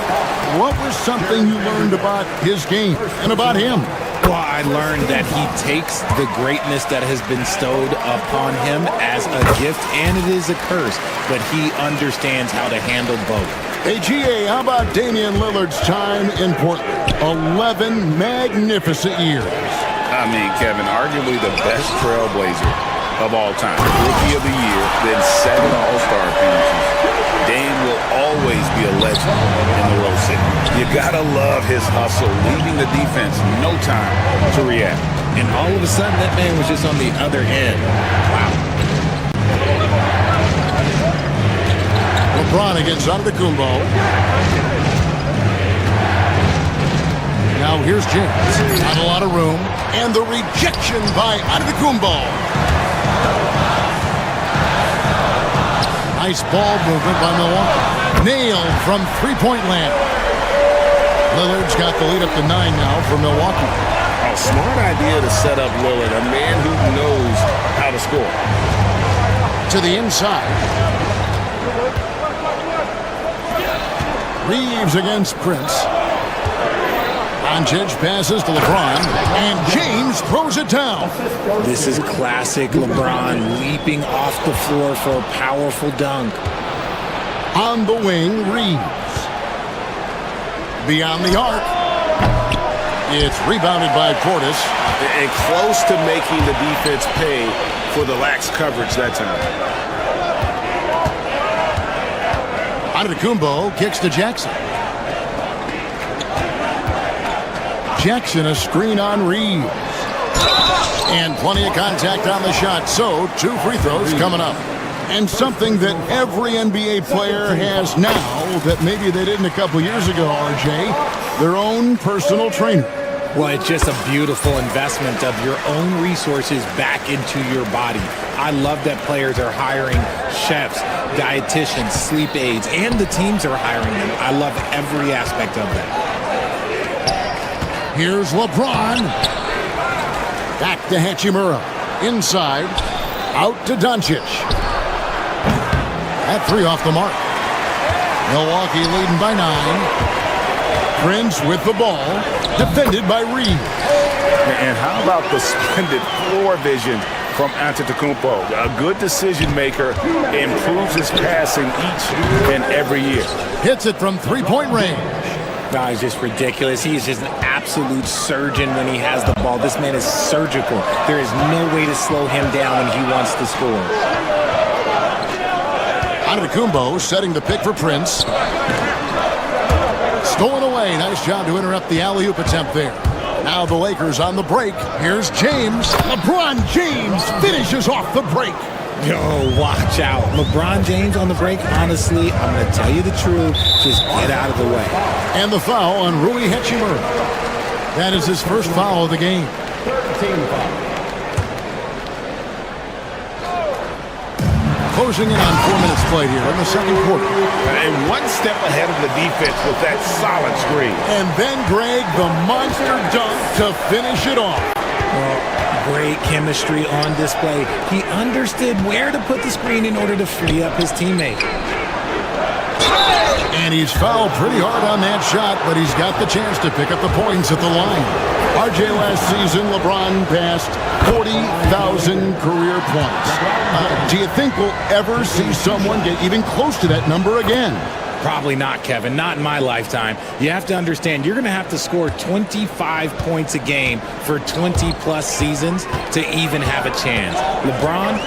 What was something you learned about his game and about him? Well, I learned that he takes the greatness that has been bestowed upon him as a gift, and it is a curse, but he understands how to handle both. Hey, GA, how about Damian Lillard's time in Portland? 11 magnificent years. I mean, Kevin, arguably the best trailblazer of all time. Rookie of the year, then 7 All-Star appearances. Dame will always be a legend in the Rose City. You gotta love his hustle, leaving the defense no time to react. And all of a sudden, that man was just on the other end. Wow. LeBron against Antetokounmpo. Now here's James. Not a lot of room. And the rejection by Antetokounmpo. Nice ball movement by Milwaukee. Nailed from three-point land. Lillard's got the lead up to 9 now for Milwaukee. A smart idea to set up Lillard, a man who knows how to score. To the inside. Reeves against Prince. Doncic passes to LeBron, and James throws it down. This is classic LeBron, leaping off the floor for a powerful dunk. On the wing, Reeves. Beyond the arc. It's rebounded by Portis. And close to making the defense pay for the lax coverage that time. Antetokounmpo kicks to Jackson. Jackson, a screen on Reeves. And plenty of contact on the shot. So, 2 free throws coming up. And something that every NBA player has now that maybe they didn't a couple years ago, RJ, their own personal trainer. Well, it's just a beautiful investment of your own resources back into your body. I love that players are hiring chefs, dietitians, sleep aides, and the teams are hiring them. I love every aspect of that. Here's LeBron. Back to Hachimura. Inside. Out to Doncic. That 3 off the mark. Milwaukee leading by 9. Prince with the ball. Defended by Reeves. And how about the splendid floor vision from Antetokounmpo? A good decision maker, improves his passing each and every year. Hits it from 3-point range. No, it's just ridiculous. He is just an absolute surgeon when he has the ball. This man is surgical. There is no way to slow him down when he wants to score. Antetokounmpo setting the pick for Prince. Stolen away. Nice job to interrupt the alley-oop attempt there. Now the Lakers on the break. Here's James. LeBron James finishes off the break. Yo, watch out. LeBron James on the break, honestly, I'm going to tell you the truth. Just get out of the way. And the foul on Rui Hachimura. That is his first foul of the game. Closing in on 4 minutes played here in the second quarter. And one step ahead of the defense with that solid screen. And then Greg, the monster dunk to finish it off. Well, great chemistry on display. He understood where to put the screen in order to free up his teammate. And he's fouled pretty hard on that shot, but he's got the chance to pick up the points at the line. RJ, last season, LeBron passed 40,000 career points. Do you think we'll ever see someone get even close to that number again? Probably not, Kevin. Not in my lifetime. You have to understand, you're going to have to score 25 points a game for 20-plus seasons to even have a chance. LeBron,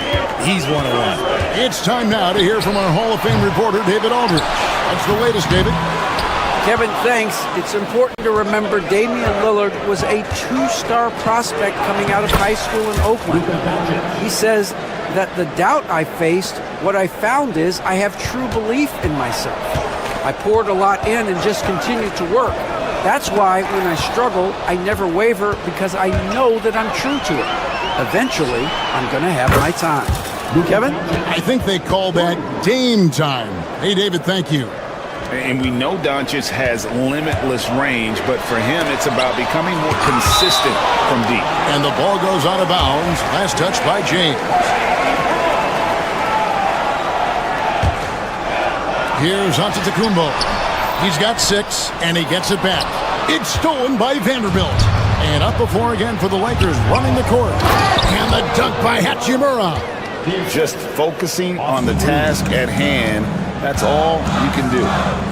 he's one-on-one. It's time now to hear from our Hall of Fame reporter, David Aldridge. What's the latest, David? Kevin, thanks. It's important to remember Damian Lillard was a two-star prospect coming out of high school in Oakland. He says that the doubt I faced, what I found is I have true belief in myself. I poured a lot in and just continued to work. That's why when I struggle, I never waver because I know that I'm true to it. Eventually, I'm going to have my time. Kevin? I think they call that Dame time. Hey, David, thank you. And we know Doncic has limitless range, but for him, it's about becoming more consistent from deep. And the ball goes out of bounds. Last touch by James. Here's Antetokounmpo. He's got 6, and he gets it back. It's stolen by Vanderbilt. And up before again for the Lakers, running the court. And the dunk by Hachimura. Just focusing on the task at hand. That's all you can do.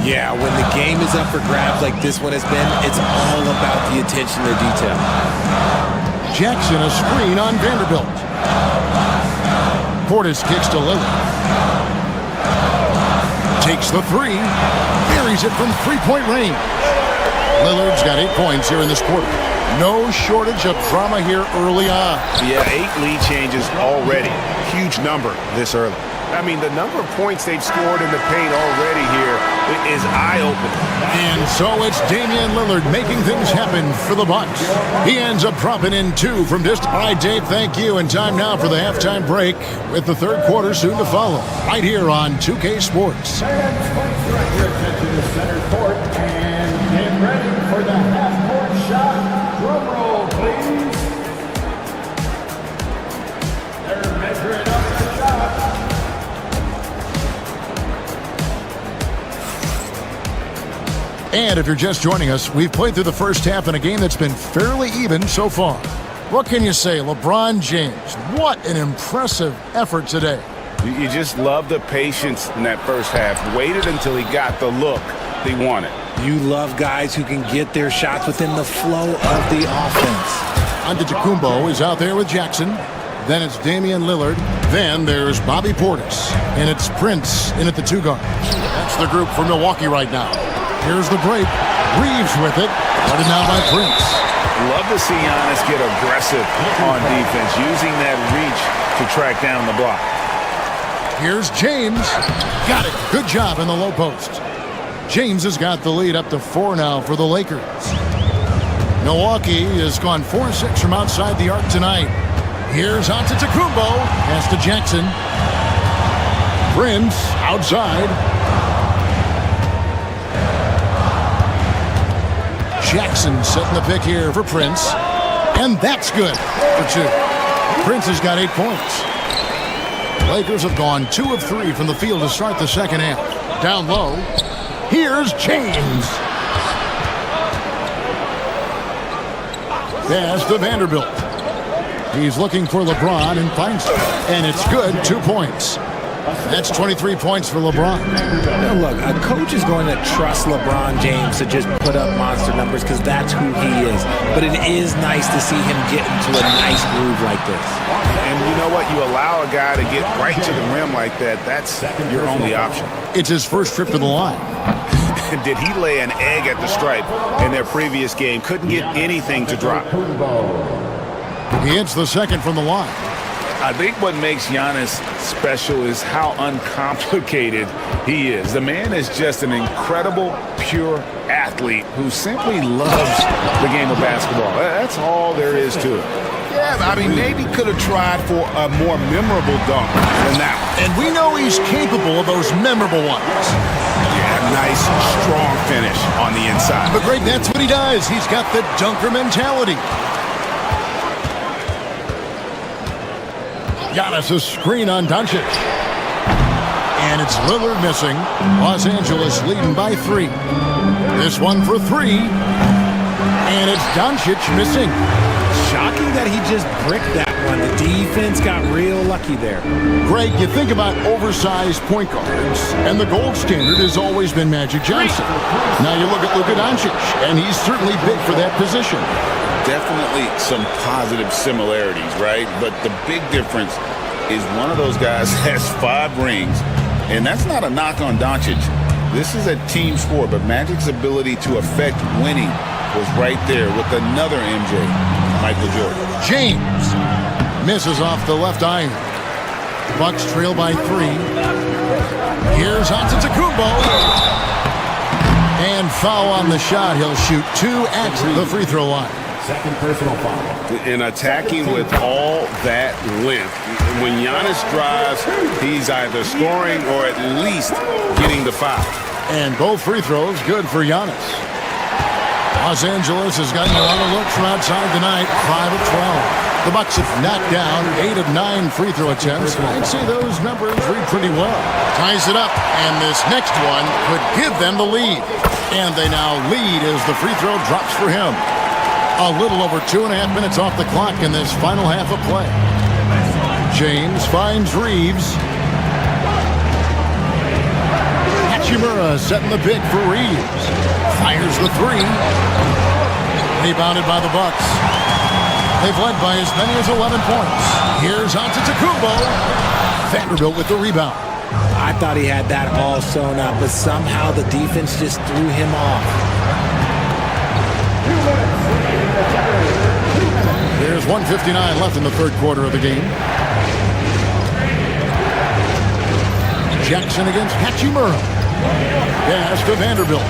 Yeah, when the game is up for grabs like this one has been, it's all about the attention to detail. Jackson, a screen on Vanderbilt. Portis kicks to Lillard. Takes the 3. Buries it from three-point range. Lillard's got 8 points here in this quarter. No shortage of drama here early on. Yeah, 8 lead changes already. Huge number this early. I mean, the number of points they've scored in the paint already here is eye-opening. And so it's Damian Lillard making things happen for the Bucks. He ends up dropping in 2 from distance. All right, Dave, thank you. And time now for the halftime break with the third quarter soon to follow. Right here on 2K Sports. Fans, please direct your attention to center court and get ready for the half-court shot. Drum roll, please. They're measuring up the shot. And if you're just joining us, we've played through the first half in a game that's been fairly even so far. What can you say, LeBron James? What an impressive effort today. You just love the patience in that first half. Waited until he got the look he wanted. You love guys who can get their shots within the flow of the offense. Antetokounmpo is out there with Jackson. Then it's Damian Lillard. Then there's Bobby Portis. And it's Prince in at the 2 guard. That's the group for Milwaukee right now. Here's the break. Reeves with it. Guarded now by Prince. Love to see Giannis get aggressive on defense, using that reach to track down the block. Here's James. Got it. Good job in the low post. James has got the lead up to 4 now for the Lakers. Milwaukee has gone 4-6 from outside the arc tonight. Here's Antetokounmpo. Pass to Jackson. Prince outside. Jackson setting the pick here for Prince. And that's good for 2. Prince has got 8 points. Lakers have gone 2 of 3 from the field to start the second half. Down low. Here's James. Pass to Vanderbilt. He's looking for LeBron and finds it. And it's good, 2 points. That's 23 points for LeBron. Now look, a coach is going to trust LeBron James to just put up monster numbers because that's who he is. But it is nice to see him get into a nice groove like this. And you know what? You allow a guy to get right to the rim like that, that's your only option. It's his first trip to the line. Did he lay an egg at the stripe in their previous game? Couldn't get anything to drop. He hits the second from the line. I think what makes Giannis special is how uncomplicated he is. The man is just an incredible, pure athlete who simply loves the game of basketball. That's all there is to it. Yeah, I mean, maybe could have tried for a more memorable dunk than that. And we know he's capable of those memorable ones. Yeah, nice, strong finish on the inside. But Greg, that's what he does. He's got the dunker mentality. Giannis a screen on Doncic. And it's Lillard missing. Los Angeles leading by 3. This one for 3. And it's Doncic missing. shocking that he just bricked that one. The defense got real lucky there. Greg, you think about oversized point guards, and the gold standard has always been Magic Johnson. Now you look at Luka Doncic, and he's certainly big for that position. Definitely some positive similarities, right? But the big difference is one of those guys has 5 rings, and that's not a knock on Doncic. This is a team sport, but Magic's ability to affect winning was right there with another MJ, Michael Jordan. James misses off the left iron. Bucks trail by 3. Here's Antetokounmpo. And foul on the shot. He'll shoot 2 at the free throw line. Second personal foul. And attacking with all that length. When Giannis drives, he's either scoring or at least getting the foul. And both free throws good for Giannis. Los Angeles has gotten a lot of looks from outside tonight, 5 of 12. The Bucks have knocked down 8 of 9 free throw attempts. I'd say those numbers read pretty well. Ties it up, and this next one could give them the lead. And they now lead as the free throw drops for him. A little over 2.5 minutes off the clock in this final half of play. James finds Reeves. Hachimura setting the pick for Reeves. Fires the 3. Rebounded by the Bucks. They've led by as many as 11 points. Here's Antetokounmpo. Vanderbilt with the rebound. I thought he had that all sewn up, but somehow the defense just threw him off. There's 1:59 left in the third quarter of the game. Jackson against Hachimura. Pass to Vanderbilt.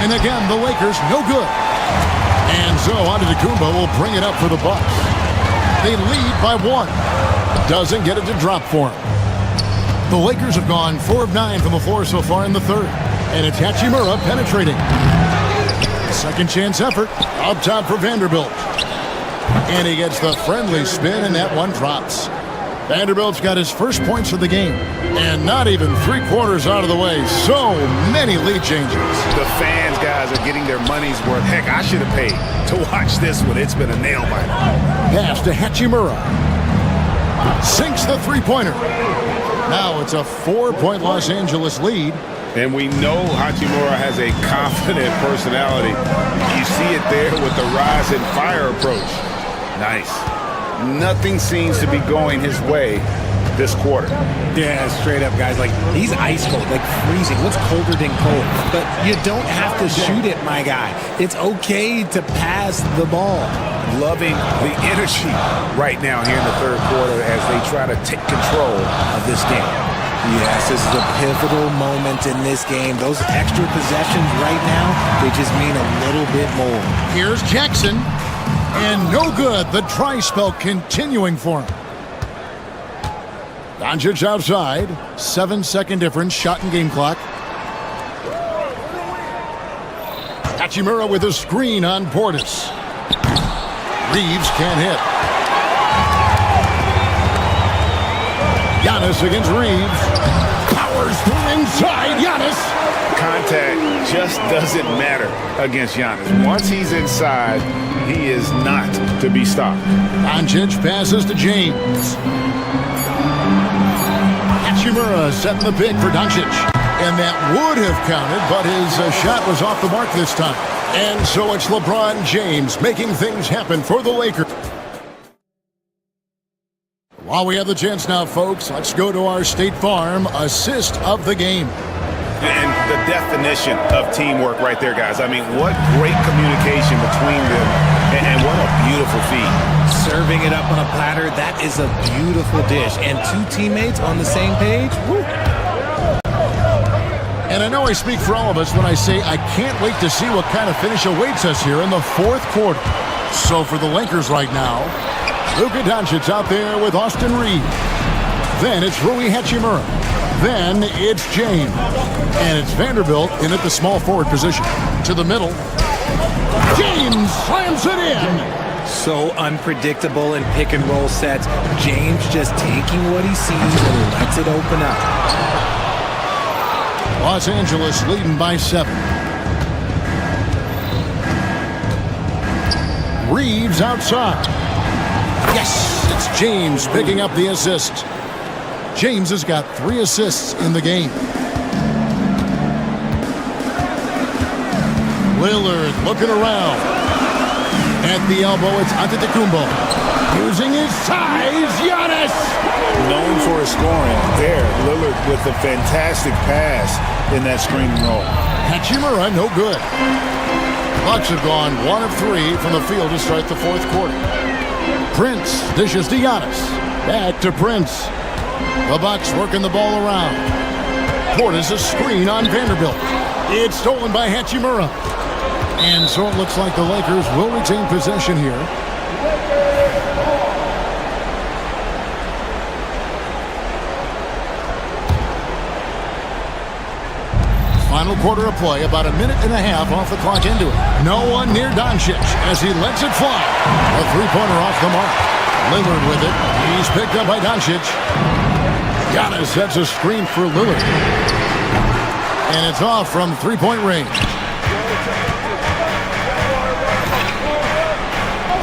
And again, the Lakers no good. And so Antetokounmpo will bring it up for the Bucks. They lead by 1. Doesn't get it to drop for him. The Lakers have gone 4 of 9 from the floor so far in the third. And it's Hachimura penetrating. Second chance effort. Up top for Vanderbilt. And he gets the friendly spin, and that one drops. Vanderbilt's got his first points of the game. And not even 3/4 out of the way. So many lead changes. The fans, guys, are getting their money's worth. Heck, I should have paid to watch this one. It's been a nail-biter. Pass to Hachimura. Sinks the three-pointer. Now it's a 4-point Los Angeles lead. And we know Hachimura has a confident personality. You see it there with the rise and fire approach. Nice. Nothing seems to be going his way this quarter. Yeah, straight up, guys. Like, he's ice cold, like freezing. What's colder than cold? But you don't have to shoot it, my guy. It's okay to pass the ball. Loving the energy right now here in the third quarter as they try to take control of this game. Yes, this is a pivotal moment in this game. Those extra possessions right now, they just mean a little bit more. Here's Jackson. And no good. The try spell continuing for him. Doncic outside. 7-second difference. Shot and game clock. Hachimura with a screen on Portis. Reeves can't hit. Giannis against Reeves. Powers through inside. Giannis. Contact just doesn't matter against Giannis. Once he's inside, he is not to be stopped. Doncic passes to James. Hachimura setting the pick for Doncic. And that would have counted, but his shot was off the mark this time. And so it's LeBron James making things happen for the Lakers. While we have the chance now, folks, let's go to our State Farm assist of the game. And the definition of teamwork right there, guys. I mean, what great communication between them, and what a beautiful feed. Serving it up on a platter, that is a beautiful dish. And 2 teammates on the same page, woo. And I know I speak for all of us when I say I can't wait to see what kind of finish awaits us here in the fourth quarter. So for the Lakers right now, Luka Doncic out there with Austin Reeves. Then it's Rui Hachimura. Then it's James. And it's Vanderbilt in at the small forward position. To the middle. James slams it in. So unpredictable in pick and roll sets. James just taking what he sees and lets it open up. Los Angeles leading by 7. Reeves outside. Yes, it's James picking up the assist. James has got 3 assists in the game. Lillard looking around. At the elbow, it's Antetokounmpo. Using his size, Giannis! Known for his scoring. There, Lillard with a fantastic pass in that screen and roll. Hachimura, no good. Bucks have gone 1 of 3 from the field to start the 4th quarter. Prince dishes to Giannis. Back to Prince. The Bucks working the ball around. Portis a screen on Vanderbilt. It's stolen by Hachimura. And so it looks like the Lakers will retain possession here. Final quarter of play, about a minute and a half off the clock into it. No one near Doncic as he lets it fly. A 3-pointer off the mark. Lillard with it. He's picked up by Doncic. Giannis sets a screen for Lillard. And it's off from 3-point range.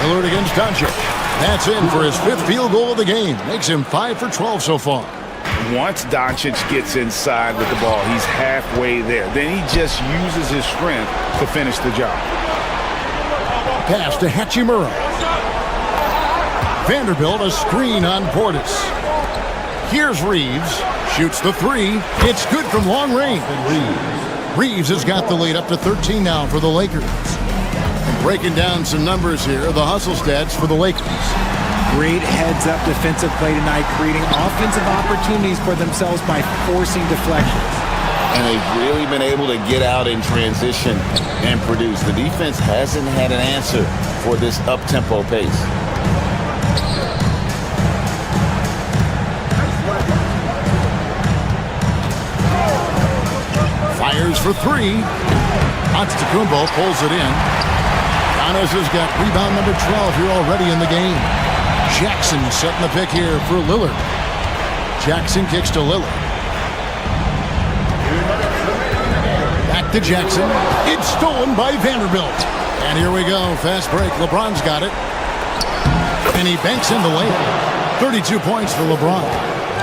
Lillard against Doncic. That's in for his 5th field goal of the game. Makes him 5 for 12 so far. Once Doncic gets inside with the ball, he's halfway there. Then he just uses his strength to finish the job. Pass to Hachimura. Vanderbilt a screen on Portis. Here's Reeves. Shoots the 3. It's good from long range. Reeves has got the lead up to 13 now for the Lakers. And breaking down some numbers here, the hustle stats for the Lakers. Great heads-up defensive play tonight, creating offensive opportunities for themselves by forcing deflections. And they've really been able to get out in transition and produce. The defense hasn't had an answer for this up-tempo pace. Fires for 3. Antetokounmpo pulls it in. Giannis has got rebound number 12 here already in the game. Jackson setting the pick here for Lillard. Jackson kicks to Lillard. Back to Jackson. It's stolen by Vanderbilt. And here we go. Fast break. LeBron's got it. And he banks in the layup. 32 points for LeBron.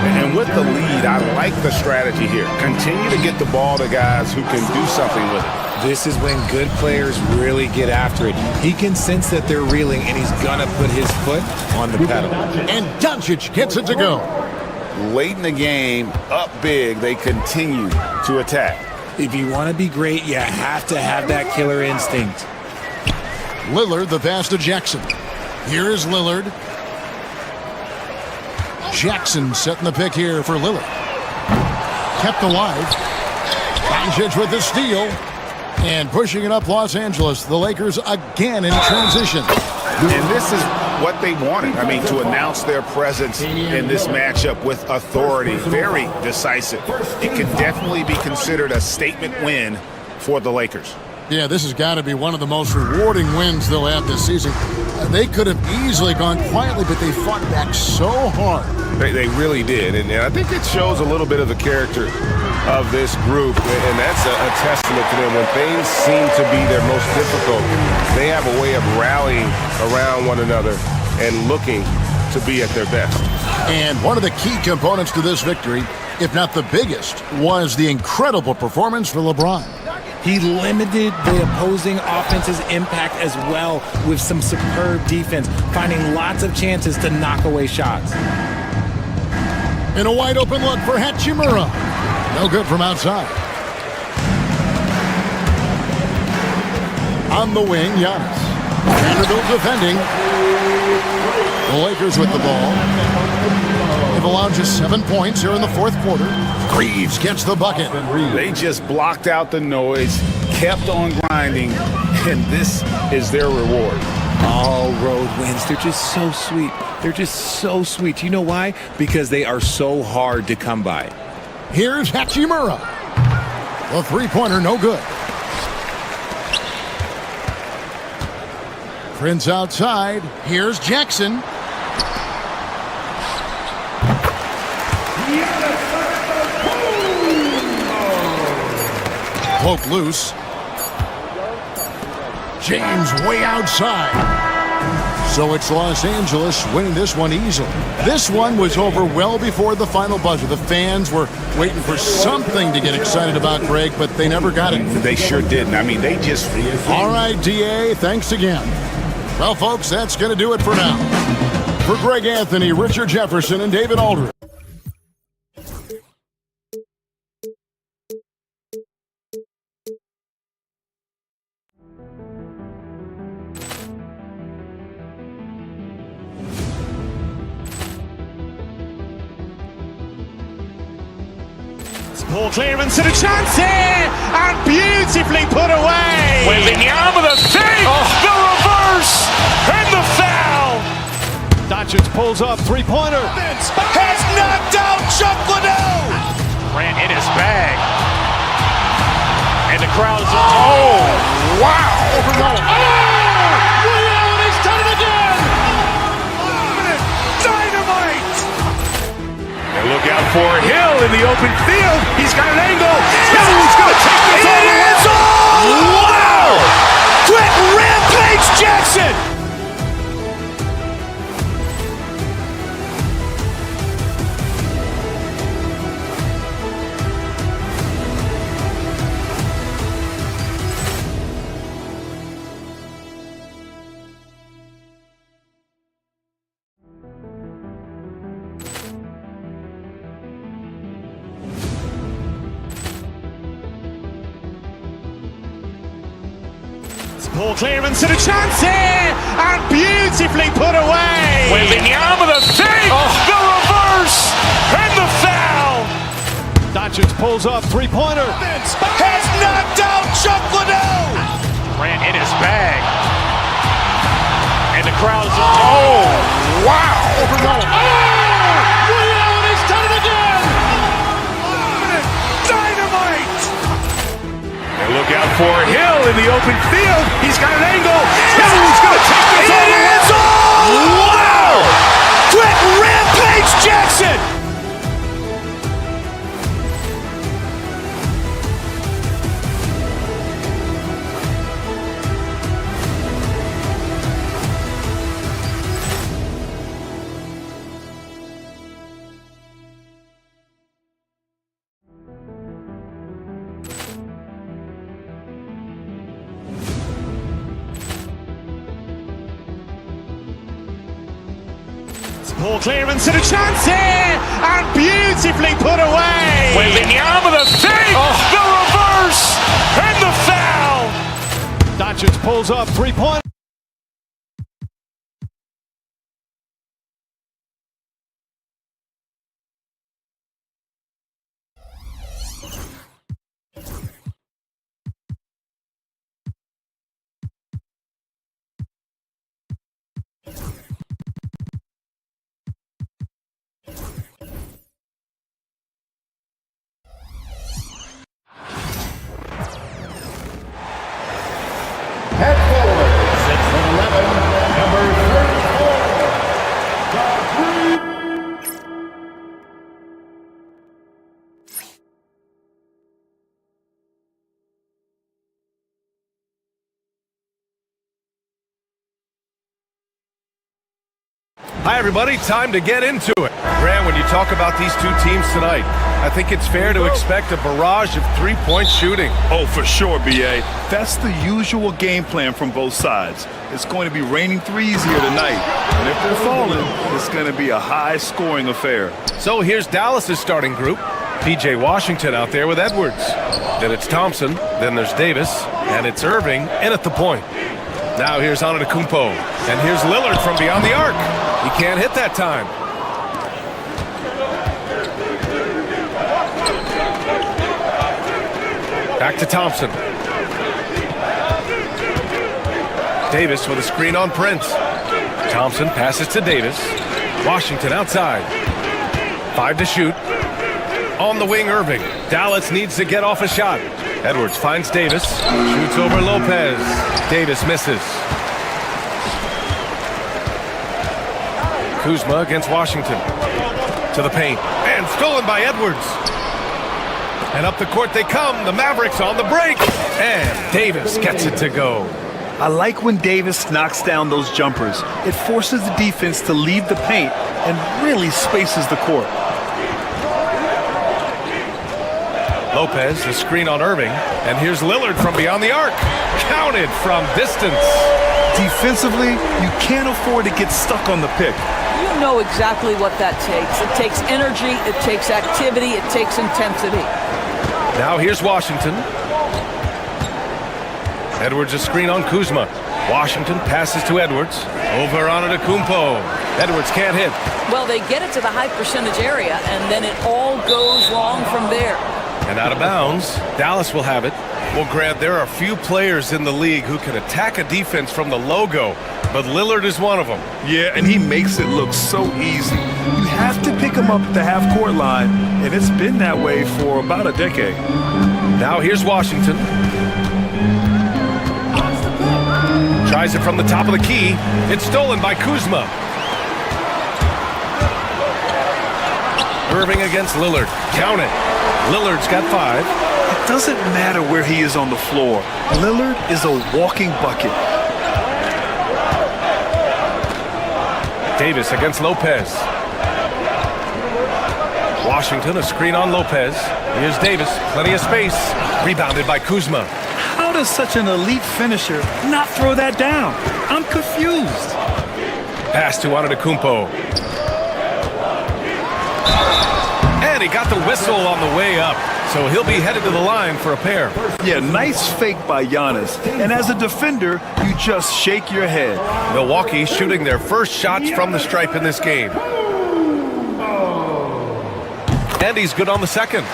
And with the lead, I like the strategy here. Continue to get the ball to guys who can do something with it. This is when good players really get after it. He can sense that they're reeling, and he's going to put his foot on the pedal. And Doncic gets it to go. Late in the game, up big, they continue to attack. If you want to be great, you have to have that killer instinct. Lillard, the pass to Jackson. Here is Lillard. Jackson setting the pick here for Lillard. Kept alive. Doncic with the steal. And pushing it up Los Angeles. The Lakers again in transition. And this is what they wanted. I mean, to announce their presence in this matchup with authority. Very decisive. It can definitely be considered a statement win for the Lakers. Yeah, this has got to be one of the most rewarding wins they'll have this season. They could have easily gone quietly, but they fought back so hard. They really did, and I think it shows a little bit of the character of this group, and that's a testament to them. When things seem to be their most difficult, they have a way of rallying around one another and looking to be at their best. And one of the key components to this victory, if not the biggest, was the incredible performance for LeBron. He limited the opposing offense's impact as well with some superb defense, finding lots of chances to knock away shots. In a wide open look for Hachimura. No good from outside. On the wing, Giannis. Vanderbilt defending. The Lakers with the ball. They've allowed just 7 points here in the 4th quarter. Reeves gets the bucket. They just blocked out the noise, kept on grinding, and this is their reward. All road wins. They're just so sweet. They're just so sweet. You know why? Because they are so hard to come by. Here's Hachimura. The 3-pointer, no good. Prince outside. Here's Jackson. Poke loose. James way outside. So it's Los Angeles winning this one easily. This one was over well before the final buzzer. The fans were waiting for something to get excited about, Greg, but they never got it. They sure didn't. I mean, they just... All right, DA, thanks again. Well, folks, that's going to do it for now. For Greg Anthony, Richard Jefferson, and David Aldridge. Ball clearance and a chance here, and beautifully put away. Wembanyama the save, the reverse, and the foul. Doncic pulls up, three-pointer. Has knocked out Chuck Liddell. Ran in his bag. And the crowd is... Oh, wow. He's done it again. Dynamite. And look out for Hill in the open field. He's got an angle. Hill's going to take this all the way. Wow! Quick Rampage Jackson. Ball clearance and a chance here, and beautifully put away. Wembanyama the save, the reverse, and the foul. Doncic pulls up, three-pointer. Has knocked out Chuck Liddell. Ran in his bag. And the crowd is... Oh, wow. He's done it again. Dynamite. And look out for Hill in the open field. He's got an angle. Hill's going to take this all the way. Wow! Quick Rampage Jackson. Ball clearance and a chance here, and beautifully put away. Wembanyama the save, the reverse, and the foul. Doncic pulls up, three-pointer. Head forward, 6'11", number 34, the Hi, everybody. Time to get into it. Grant, when you talk about these two teams tonight, I think it's fair to expect a barrage of three-point shooting. Oh, for sure, B.A. That's the usual game plan from both sides. It's going to be raining threes here tonight. And if they're falling, it's going to be a high-scoring affair. So here's Dallas's starting group. P.J. Washington out there with Edwards. Then it's Thompson. Then there's Davis. And it's Irving in at the point. Now here's Antetokounmpo. And here's Lillard from beyond the arc. He can't hit that time. Back to Thompson. Davis with a screen on Prince. Thompson passes to Davis. Washington outside. 5 to shoot. On the wing, Irving. Dallas needs to get off a shot. Edwards finds Davis. Shoots over Lopez. Davis misses. Kuzma against Washington. To the paint. And stolen by Edwards. And up the court they come. The Mavericks on the break. And Davis gets it to go. I like when Davis knocks down those jumpers. It forces the defense to leave the paint and really spaces the court. Lopez, the screen on Irving, and here's Lillard from beyond the arc. Counted from distance. Defensively, you can't afford to get stuck on the pick. You know exactly what that takes. It takes energy, it takes activity, it takes intensity. Now here's Washington. Edwards a screen on Kuzma. Washington passes to Edwards. Over on Antetokounmpo. Edwards can't hit. Well, they get it to the high percentage area, and then it all goes wrong from there. And out of bounds. Dallas will have it. Well, Grant, there are few players in the league who can attack a defense from the logo, but Lillard is one of them. Yeah, and he makes it look so easy. You have to pick him up at the half-court line, and it's been that way for about a decade. Now here's Washington. Tries it from the top of the key. It's stolen by Kuzma. Irving against Lillard. Count it. Lillard's got 5. It doesn't matter where he is on the floor. Lillard is a walking bucket. Davis against Lopez. Washington, a screen on Lopez. Here's Davis, plenty of space. Rebounded by Kuzma. How does such an elite finisher not throw that down? I'm confused. Pass to Antetokounmpo. And he got the whistle on the way up, so he'll be headed to the line for a pair. Yeah, nice fake by Giannis. And as a defender, you just shake your head. Milwaukee shooting their first shots from the stripe in this game. And he's good on the second.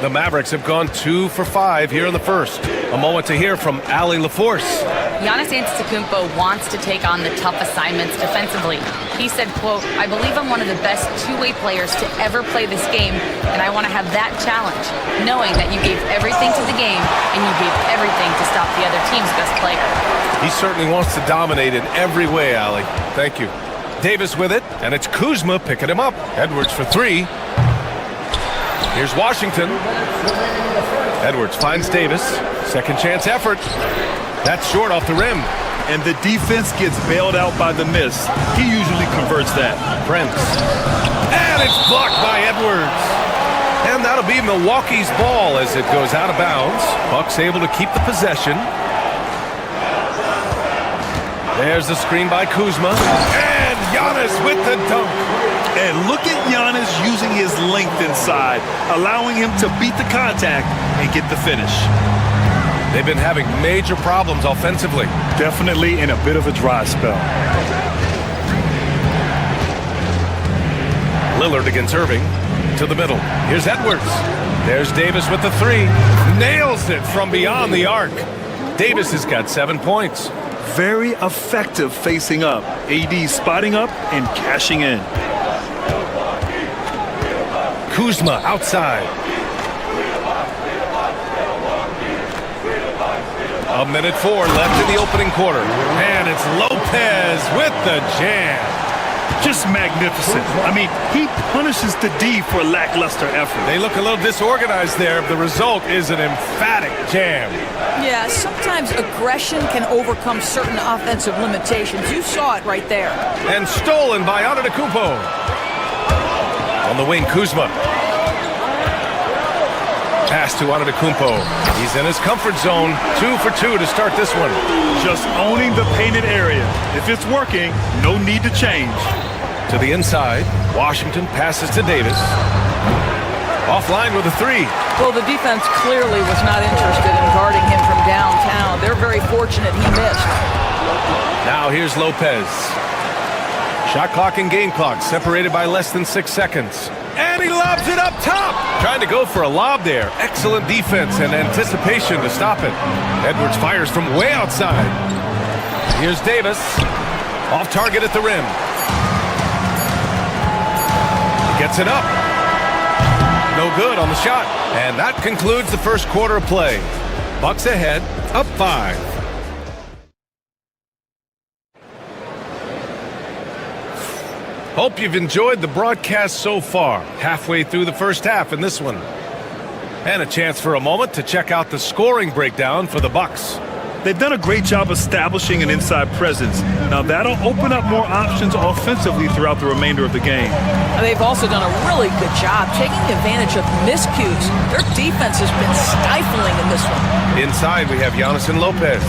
The Mavericks have gone 2 for 5 here in the first. A moment to hear from Allie LaForce. Giannis Antetokounmpo wants to take on the tough assignments defensively. He said, quote, "I believe I'm one of the best two-way players to ever play this game, and I want to have that challenge, knowing that you gave everything to the game and you gave everything to stop the other team's best player." He certainly wants to dominate in every way, Allie. Thank you. Davis with it, and it's Kuzma picking him up. Edwards for 3. Here's Washington. Edwards finds Davis. Second chance effort. That's short off the rim. And the defense gets bailed out by the miss. He usually converts that. Prince. And it's blocked by Edwards. And that'll be Milwaukee's ball as it goes out of bounds. Bucks able to keep the possession. There's the screen by Kuzma. And Giannis with the dunk. And look at Giannis using his length inside, allowing him to beat the contact and get the finish. They've been having major problems offensively. Definitely in a bit of a dry spell. Lillard against Irving. To the middle. Here's Edwards. There's Davis with the 3. Nails it from beyond the arc. Davis has got 7 points. Very effective facing up. AD spotting up and cashing in. Kuzma outside. A minute 4 left in the opening quarter. And it's Lopez with the jam. Just magnificent. I mean, he punishes the D for lackluster effort. They look a little disorganized there. The result is an emphatic jam. Yeah, sometimes aggression can overcome certain offensive limitations. You saw it right there. And stolen by Antetokounmpo. On the wing, Kuzma. Pass to Antetokounmpo. He's in his comfort zone. 2 for 2 to start this one. Just owning the painted area. If it's working, no need to change. To the inside, Washington passes to Davis. Offline with a 3. Well, the defense clearly was not interested in guarding him from downtown. They're very fortunate he missed. Now here's Lopez. Shot clock and game clock separated by less than 6 seconds. And he lobs it up top. Trying to go for a lob there. Excellent defense and anticipation to stop it. Edwards fires from way outside. Here's Davis. Off target at the rim. Gets it up. No good on the shot. And that concludes the first quarter of play. Bucks ahead, up 5. Hope you've enjoyed the broadcast so far. Halfway through the first half in this one. And a chance for a moment to check out the scoring breakdown for the Bucks. They've done a great job establishing an inside presence. Now that'll open up more options offensively throughout the remainder of the game. And they've also done a really good job taking advantage of miscues. Their defense has been stifling in this one. Inside, we have Giannis and Lopez.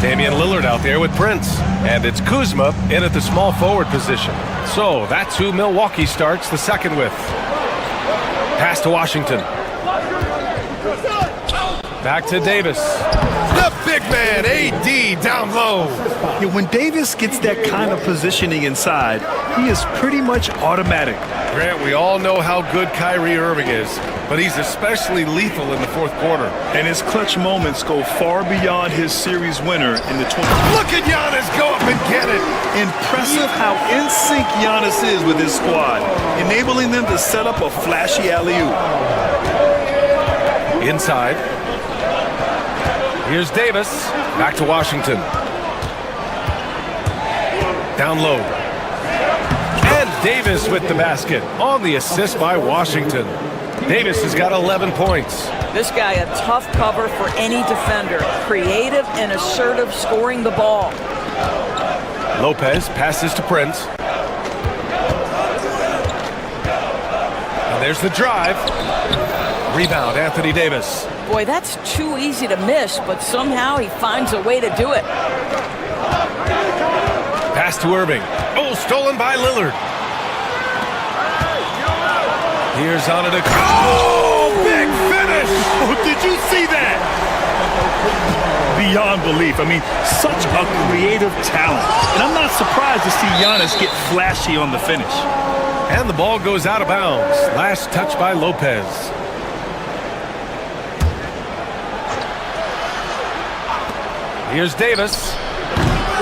Damian Lillard out there with Prince. And it's Kuzma in at the small forward position. So that's who Milwaukee starts the second with. Pass to Washington. Back to Davis. The big man, AD, down low. Yeah, when Davis gets that kind of positioning inside, he is pretty much automatic. Grant, we all know how good Kyrie Irving is, but he's especially lethal in the fourth quarter. And his clutch moments go far beyond his series winner in the 20. Look at Giannis go up and get it. Impressive how in sync Giannis is with his squad, enabling them to set up a flashy alley-oop. Inside. Here's Davis. Back to Washington. Down low. And Davis with the basket on the assist by Washington. Davis has got 11 points. This guy a tough cover for any defender. Creative and assertive scoring the ball. Lopez passes to Prince. And there's the drive. Rebound, Anthony Davis. Boy, that's too easy to miss, but somehow he finds a way to do it. Pass to Irving. Oh, stolen by Lillard. Here's Antetokounmpo. Oh, big finish! Oh, did you see that? Beyond belief. I mean, such a creative talent. And I'm not surprised to see Giannis get flashy on the finish. And the ball goes out of bounds. Last touch by Lopez. Here's Davis.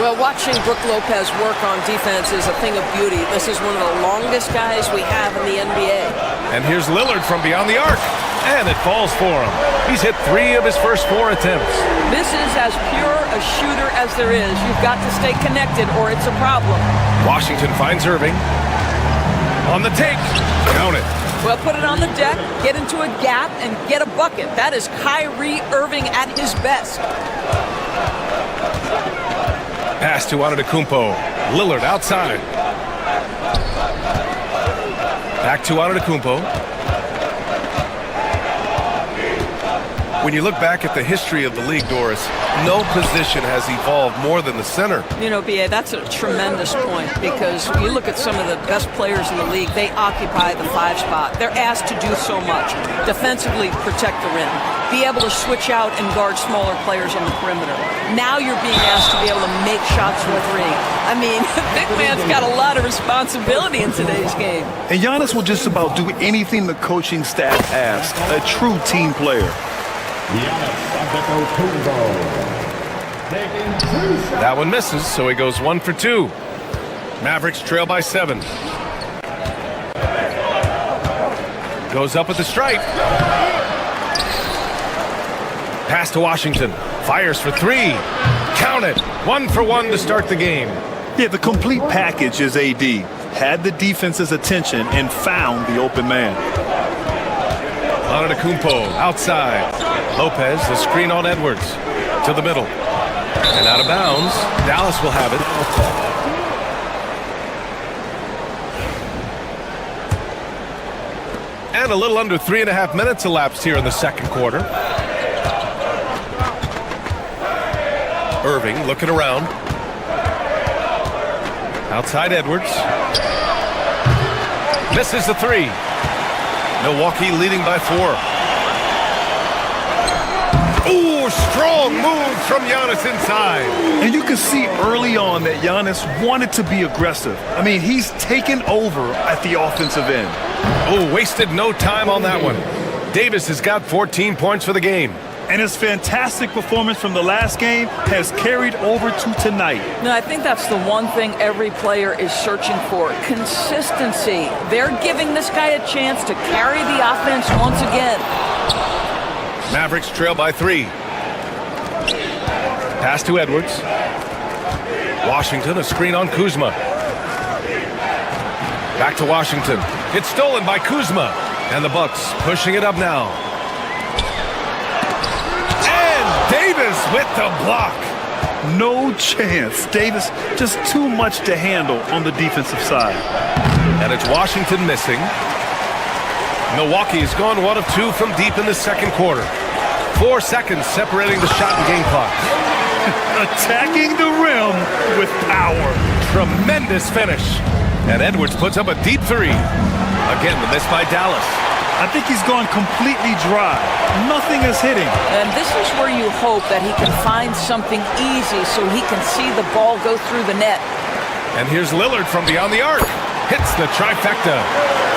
Well, watching Brook Lopez work on defense is a thing of beauty. This is one of the longest guys we have in the NBA. And here's Lillard from beyond the arc. And it falls for him. He's hit 3 of his first 4 attempts. This is as pure a shooter as there is. You've got to stay connected or it's a problem. Washington finds Irving. On the take. Count it. Well, put it on the deck, get into a gap, and get a bucket. That is Kyrie Irving at his best. Pass to Antetokounmpo. Lillard outside. Back to Antetokounmpo. When you look back at the history of the league, Doris, no position has evolved more than the center. You know, B.A., that's a tremendous point because you look at some of the best players in the league, they occupy the 5 spot. They're asked to do so much. Defensively, protect the rim. Be able to switch out and guard smaller players on the perimeter. Now you're being asked to be able to make shots from 3. I mean, big man's got a lot of responsibility in today's game. And Giannis will just about do anything the coaching staff asks. A true team player. That one misses, so he goes 1 for 2. Mavericks trail by 7. Goes up at the stripe. Pass to Washington. Fires for 3. Count it. 1 for 1 to start the game. Yeah, the complete package is AD. Had the defense's attention and found the open man. Antetokounmpo outside. Lopez, the screen on Edwards. To the middle. And out of bounds. Dallas will have it. And a little under 3.5 minutes elapsed here in the second quarter. Irving looking around. Outside Edwards. Misses the 3. Milwaukee leading by 4. Ooh, strong move from Giannis inside. And you can see early on that Giannis wanted to be aggressive. I mean, he's taken over at the offensive end. Oh, wasted no time on that one. Davis has got 14 points for the game. And his fantastic performance from the last game has carried over to tonight. No, I think that's the one thing every player is searching for. Consistency. They're giving this guy a chance to carry the offense once again. Mavericks trail by 3. Pass to Edwards. Washington, a screen on Kuzma. Back to Washington. It's stolen by Kuzma. And the Bucks pushing it up now. with the block. No chance. Davis just too much to handle on the defensive side. And it's Washington missing. Milwaukee has gone 1 of 2 from deep in the second quarter. 4 seconds separating the shot and game clock. Attacking the rim with power. Tremendous finish. And Edwards puts up a deep 3. Again, the miss by Dallas. I think he's gone completely dry. Nothing is hitting. And this is where you hope that he can find something easy so he can see the ball go through the net. And here's Lillard from beyond the arc. Hits the trifecta.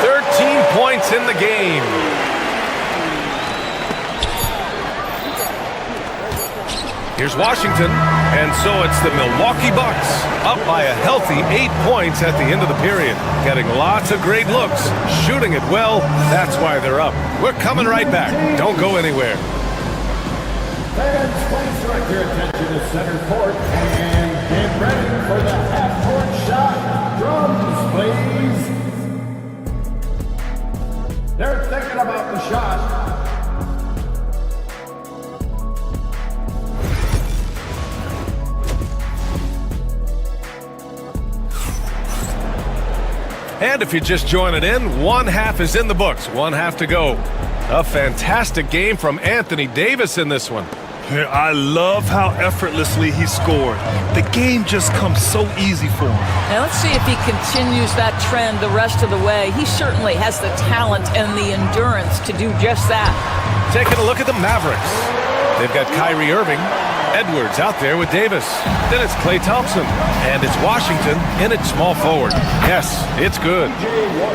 13 points in the game. Here's Washington, and so it's the Milwaukee Bucks, up by a healthy 8 points at the end of the period. Getting lots of great looks, shooting it well, that's why they're up. We're coming right back. Don't go anywhere. Fans, please direct your attention to center court and get ready for the half-court shot. Drums, please. They're thinking about the shot. And if you're just joining in, 1 half is in the books, 1 half to go. A fantastic game from Anthony Davis in this one. I love how effortlessly he scored. The game just comes so easy for him. Now let's see if he continues that trend the rest of the way. He certainly has the talent and the endurance to do just that. Taking a look at the Mavericks. They've got Kyrie Irving, Edwards out there with Davis. Then it's Klay Thompson. And it's Washington in at small forward. Yes, it's good.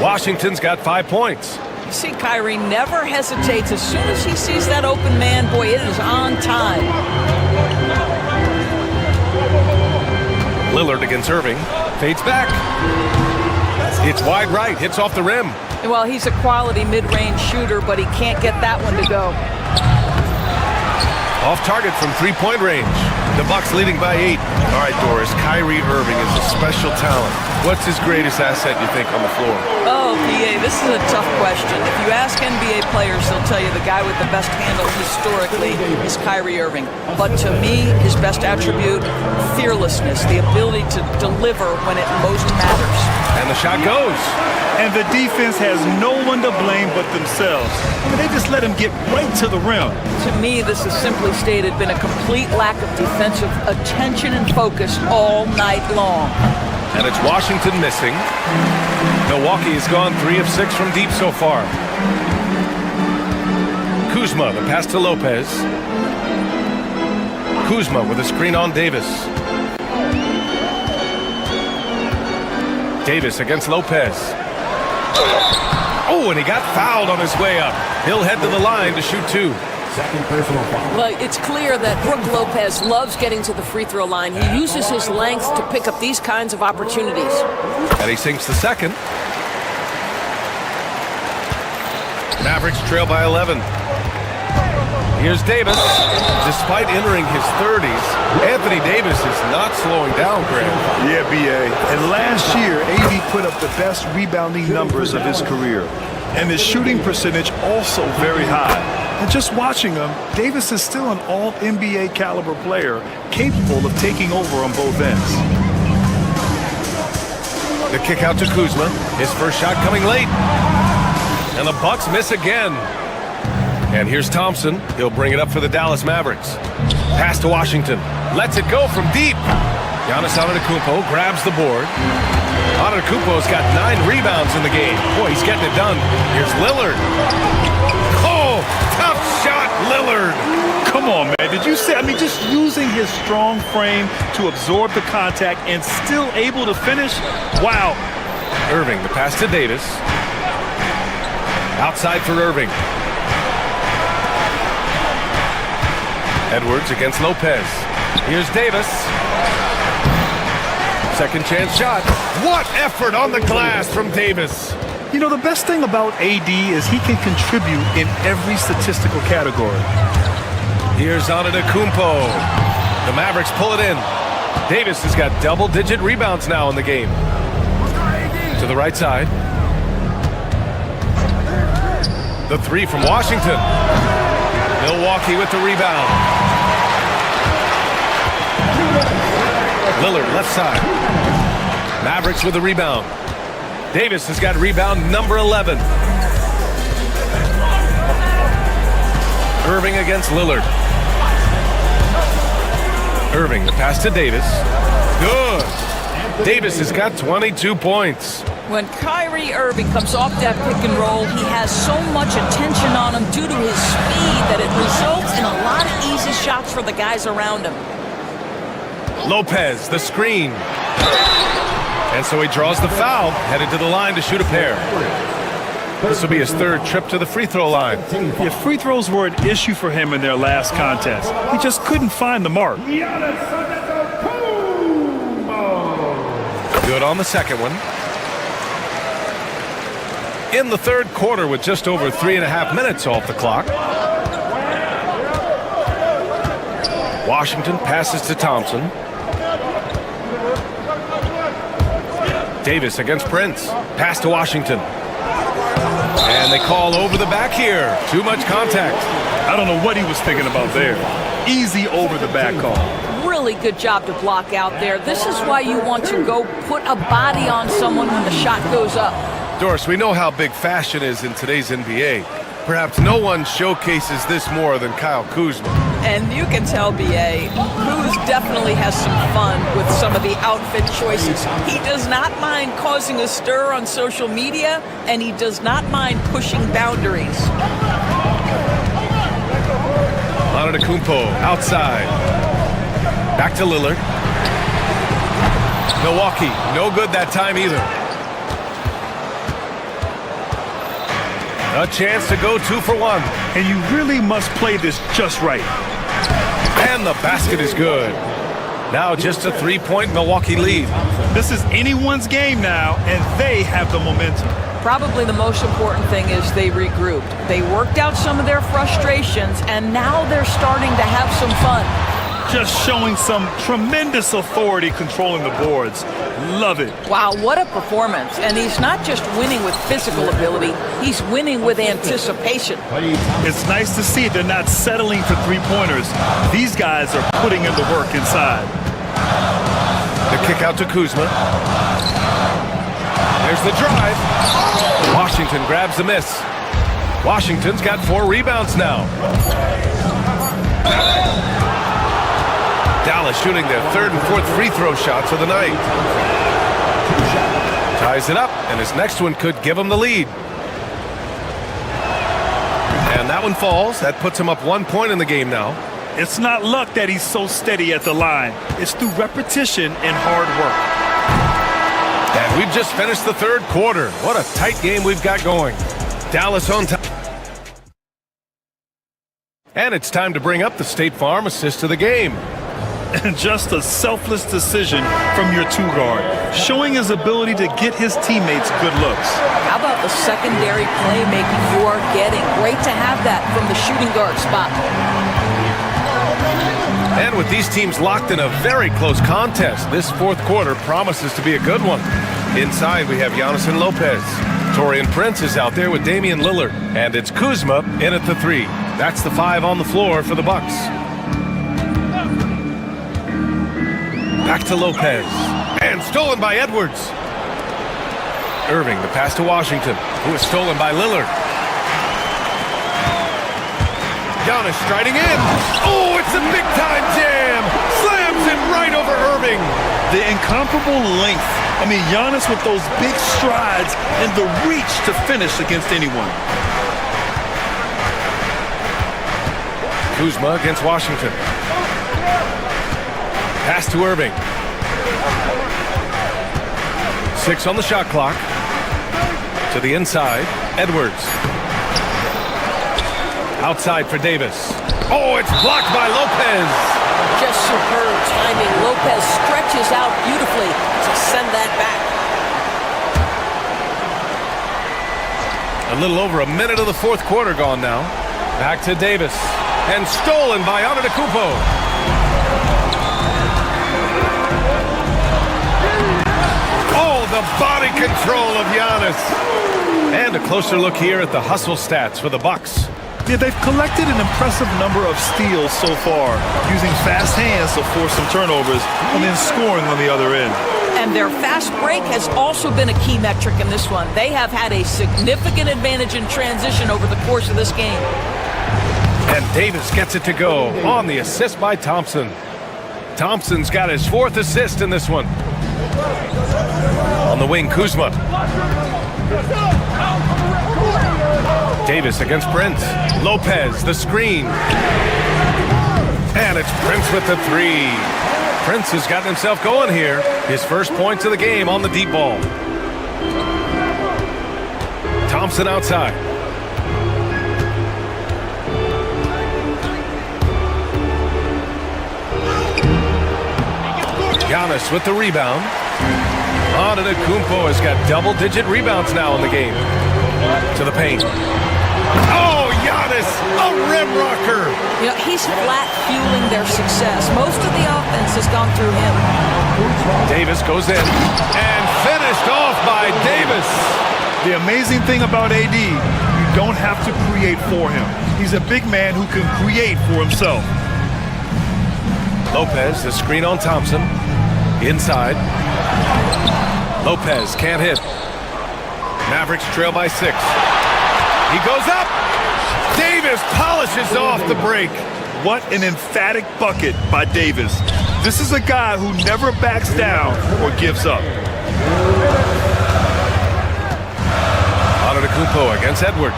Washington's got 5 points. You see, Kyrie never hesitates. As soon as he sees that open man, boy, it is on time. Lillard against Irving. Fades back. It's wide right. Hits off the rim. Well, he's a quality mid-range shooter, but he can't get that one to go. Off target from three-point range. The Bucks leading by 8. All right, Doris, Kyrie Irving is a special talent. What's his greatest asset, you think, on the floor? Oh, PA, this is a tough question. If you ask NBA players, they'll tell you the guy with the best handle historically is Kyrie Irving. But to me, his best attribute, fearlessness, the ability to deliver when it most matters. And the shot goes. And the defense has no one to blame but themselves. I mean, they just let him get right to the rim. To me, this is simply stated been a complete lack of defensive attention and focus all night long. And it's Washington missing. Milwaukee has gone 3 of 6 from deep so far. Kuzma, the pass to Lopez. Kuzma with a screen on Davis. Davis against Lopez. Oh, and he got fouled on his way up. He'll head to the line to shoot 2. Second personal foul. Well, it's clear that Brook Lopez loves getting to the free throw line. He uses his length to pick up these kinds of opportunities. And he sinks the second. Mavericks trail by 11. Here's Davis. Despite entering his 30s, Anthony Davis is not slowing down, Graham. Yeah, B.A. And last year, AD put up the best rebounding numbers of his career. And his shooting percentage also very high. And just watching him, Davis is still an all-NBA caliber player, capable of taking over on both ends. The kick out to Kuzma. His first shot coming late. And the Bucks miss again. And here's Thompson. He'll bring it up for the Dallas Mavericks. Pass to Washington. Lets it go from deep. Giannis Antetokounmpo grabs the board. Antetokounmpo's got 9 rebounds in the game. Boy, he's getting it done. Here's Lillard. Oh, tough shot, Lillard. Come on, man. Did you see? I mean, just using his strong frame to absorb the contact and still able to finish. Wow. Irving, the pass to Davis. Outside for Irving. Edwards against Lopez. Here's Davis. Second chance shot. What effort on the glass from Davis. You know, the best thing about AD is he can contribute in every statistical category. Here's Antetokounmpo. The Mavericks pull it in. Davis has got double-digit rebounds now in the game. To the right side. The 3 from Washington. Milwaukee with the rebound. Lillard left side. Mavericks with the rebound. Davis has got rebound number 11. Irving against Lillard. Irving, the pass to Davis. Good. Davis has got 22 points. When Kyrie Irving comes off that pick and roll, he has so much attention on him due to his speed that it results in a lot of easy shots for the guys around him. Lopez, the screen. And so he draws the foul, headed to the line to shoot a pair. This will be his third trip to the free throw line. Yeah, free throws were an issue for him in their last contest. He just couldn't find the mark. Good on the second one. In the third quarter with just over 3.5 minutes off the clock. Washington passes to Thompson. Davis against Prince. Pass to Washington. And they call over the back here. Too much contact. I don't know what he was thinking about there. Easy over the back call. Really good job to block out there. This is why you want to go put a body on someone when the shot goes up. Doris, we know how big fashion is in today's NBA. Perhaps no one showcases this more than Kyle Kuzma. And you can tell, B.A., Kuz definitely has some fun with some of the outfit choices. He does not mind causing a stir on social media, and he does not mind pushing boundaries. Antetokounmpo outside. Back to Lillard. Milwaukee, no good that time either. A chance to go 2 for 1. And you really must play this just right. And the basket is good. Now just a 3-point Milwaukee lead. This is anyone's game now, and they have the momentum. Probably the most important thing is they regrouped. They worked out some of their frustrations, and now they're starting to have some fun. Just showing some tremendous authority controlling the boards. Love it. Wow, what a performance. And he's not just winning with physical ability, he's winning with anticipation. It's nice to see they're not settling for three-pointers. These guys are putting in the work inside. The kick out to Kuzma. There's the drive. Washington grabs the miss. Washington's got 4 rebounds now. Dallas shooting their 3rd and 4th free throw shots of the night. Ties it up, and his next one could give him the lead. And that one falls. That puts him up 1 point in the game now. It's not luck that he's so steady at the line. It's through repetition and hard work. And we've just finished the 3rd quarter. What a tight game we've got going. Dallas on top. And it's time to bring up the State Farm assist of the game. And just a selfless decision from your 2-guard, showing his ability to get his teammates good looks. How about the secondary playmaking you are getting? Great to have that from the shooting guard spot. And with these teams locked in a very close contest, this 4th quarter promises to be a good one. Inside, we have Giannis and Lopez. Taurean Prince is out there with Damian Lillard. And it's Kuzma in at the 3. That's the 5 on the floor for the Bucks. Back to Lopez. And stolen by Edwards. Irving, the pass to Washington, who is stolen by Lillard. Giannis striding in. Oh, it's a big-time jam. Slams it right over Irving. The incomparable length. I mean, Giannis with those big strides and the reach to finish against anyone. Kuzma against Washington. Pass to Irving. 6 on the shot clock. To the inside, Edwards. Outside for Davis. Oh, it's blocked by Lopez. Just superb timing. Lopez stretches out beautifully to send that back. A little over a minute of the 4th quarter gone now. Back to Davis. And stolen by Antetokounmpo. The body control of Giannis. And a closer look here at the hustle stats for the Bucks. Yeah, they've collected an impressive number of steals so far, using fast hands to force some turnovers and then scoring on the other end. And their fast break has also been a key metric in this one. They have had a significant advantage in transition over the course of this game. And Davis gets it to go on the assist by Thompson. Thompson's got his 4th assist in this one. On the wing, Kuzma. Davis against Prince. Lopez, the screen. And it's Prince with the 3. Prince has gotten himself going here. His first points of the game on the deep ball. Thompson outside. Giannis with the rebound. Antetokounmpo has got double-digit rebounds now in the game. To the paint. Oh, Giannis, a rim rocker. You know, he's flat fueling their success. Most of the offense has gone through him. Davis goes in and finished off by Davis. The amazing thing about AD, you don't have to create for him. He's a big man who can create for himself. Lopez, the screen on Thompson. Inside. Lopez can't hit. Mavericks trail by 6. He goes up. Davis polishes off the break. What an emphatic bucket by Davis. This is a guy who never backs down or gives up. Antetokounmpo against Edwards.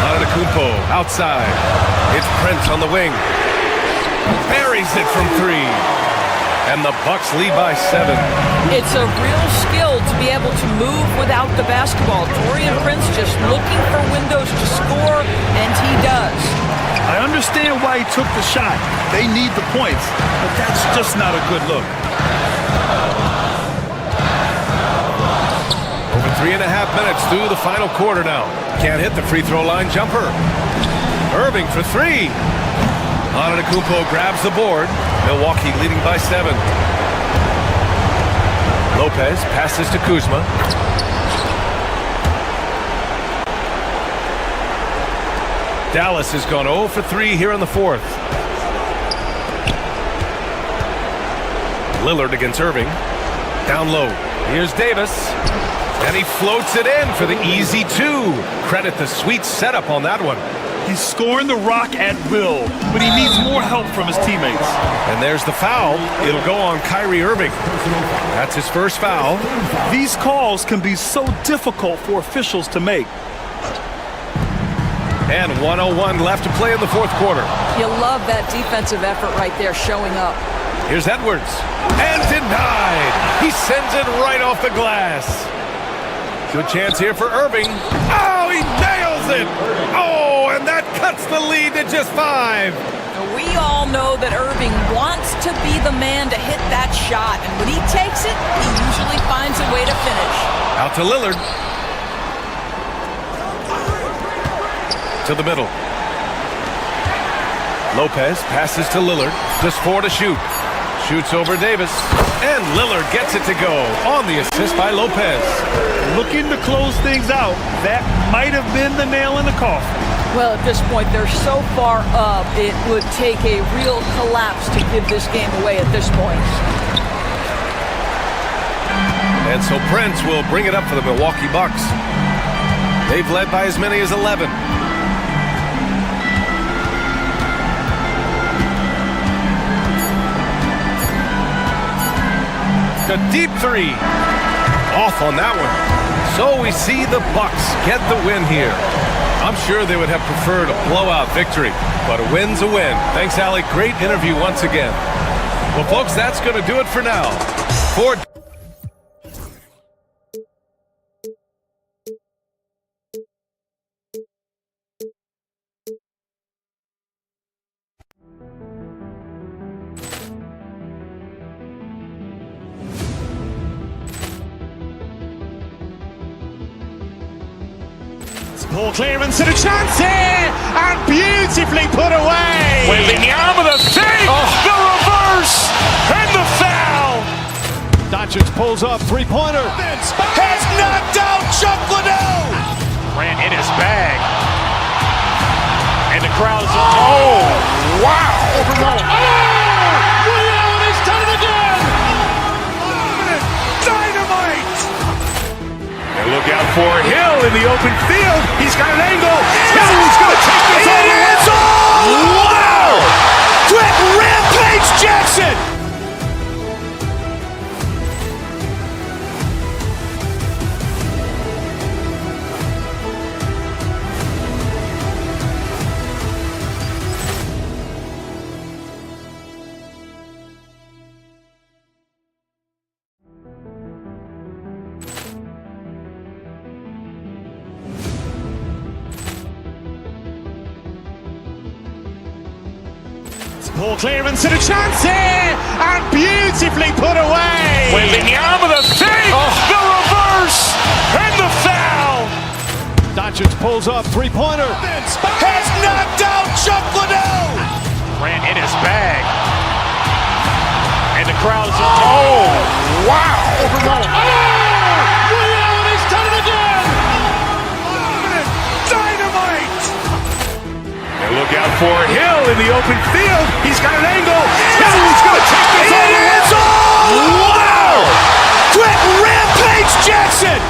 Antetokounmpo outside. It's Prince on the wing. Buries it from 3. And the Bucks lead by 7. It's a real skill to be able to move without the basketball. Taurean Prince just looking for windows to score, and he does. I understand why he took the shot. They need the points, but that's just not a good look. Over 3.5 minutes through the final quarter now. Can't hit the free throw line jumper. Irving for 3. Antetokounmpo grabs the board. Milwaukee leading by 7. Lopez passes to Kuzma. Dallas has gone 0 for 3 here in the 4th. Lillard against Irving. Down low. Here's Davis. And he floats it in for the easy 2. Credit the sweet setup on that one. He's scoring the rock at will, but he needs more help from his teammates. And there's the foul. It'll go on Kyrie Irving. That's his first foul. These calls can be so difficult for officials to make. And 1:01 left to play in the 4th quarter. You love that defensive effort right there showing up. Here's Edwards. And denied. He sends it right off the glass. Good chance here for Irving. Oh, he nails it. Oh, and that cuts the lead to just 5. We all know that Irving wants to be the man to hit that shot, and when he takes it, he usually finds a way to finish. Out to Lillard. To the middle. Lopez passes to Lillard. Just 4 to shoot. Shoots over Davis. And Lillard gets it to go on the assist by Lopez. Looking to close things out. That might have been the nail in the coffin. Well, at this point, they're so far up, it would take a real collapse to give this game away at this point. And so Prince will bring it up for the Milwaukee Bucks. They've led by as many as 11. The deep 3. Off on that one. So we see the Bucks get the win here. I'm sure they would have preferred a blowout victory, but a win's a win. Thanks, Allie. Great interview once again. Well, folks, that's going to do it for now. For Ball clearance and a chance here, and beautifully put away. Wembanyama the fake, the reverse, and the foul. Doncic pulls up, three-pointer. Has knocked out Chuck Liddell. Ran in his bag. And the crowd is... Oh, wow! Overrun. Oh! Ray Allen has done it again! Dynamite! And look out for Hill in the open field. He's got an angle. Hill's going to take this all the way. Wow! Quick Rampage Jackson! Poor clearance and a chance here, and beautifully put away. Wembanyama the fake, the reverse, and the foul. Doncic pulls up, three-pointer. Has knocked out Chuck Liddell. Ran in his bag. And the crowd is... Oh, wow. Overrun. Oh! Ray Allen has done it again! Dynamite! And look out for Hill in the open field. He's got an angle. Hill's going to take this all the way. Wow! Quick Rampage Jackson!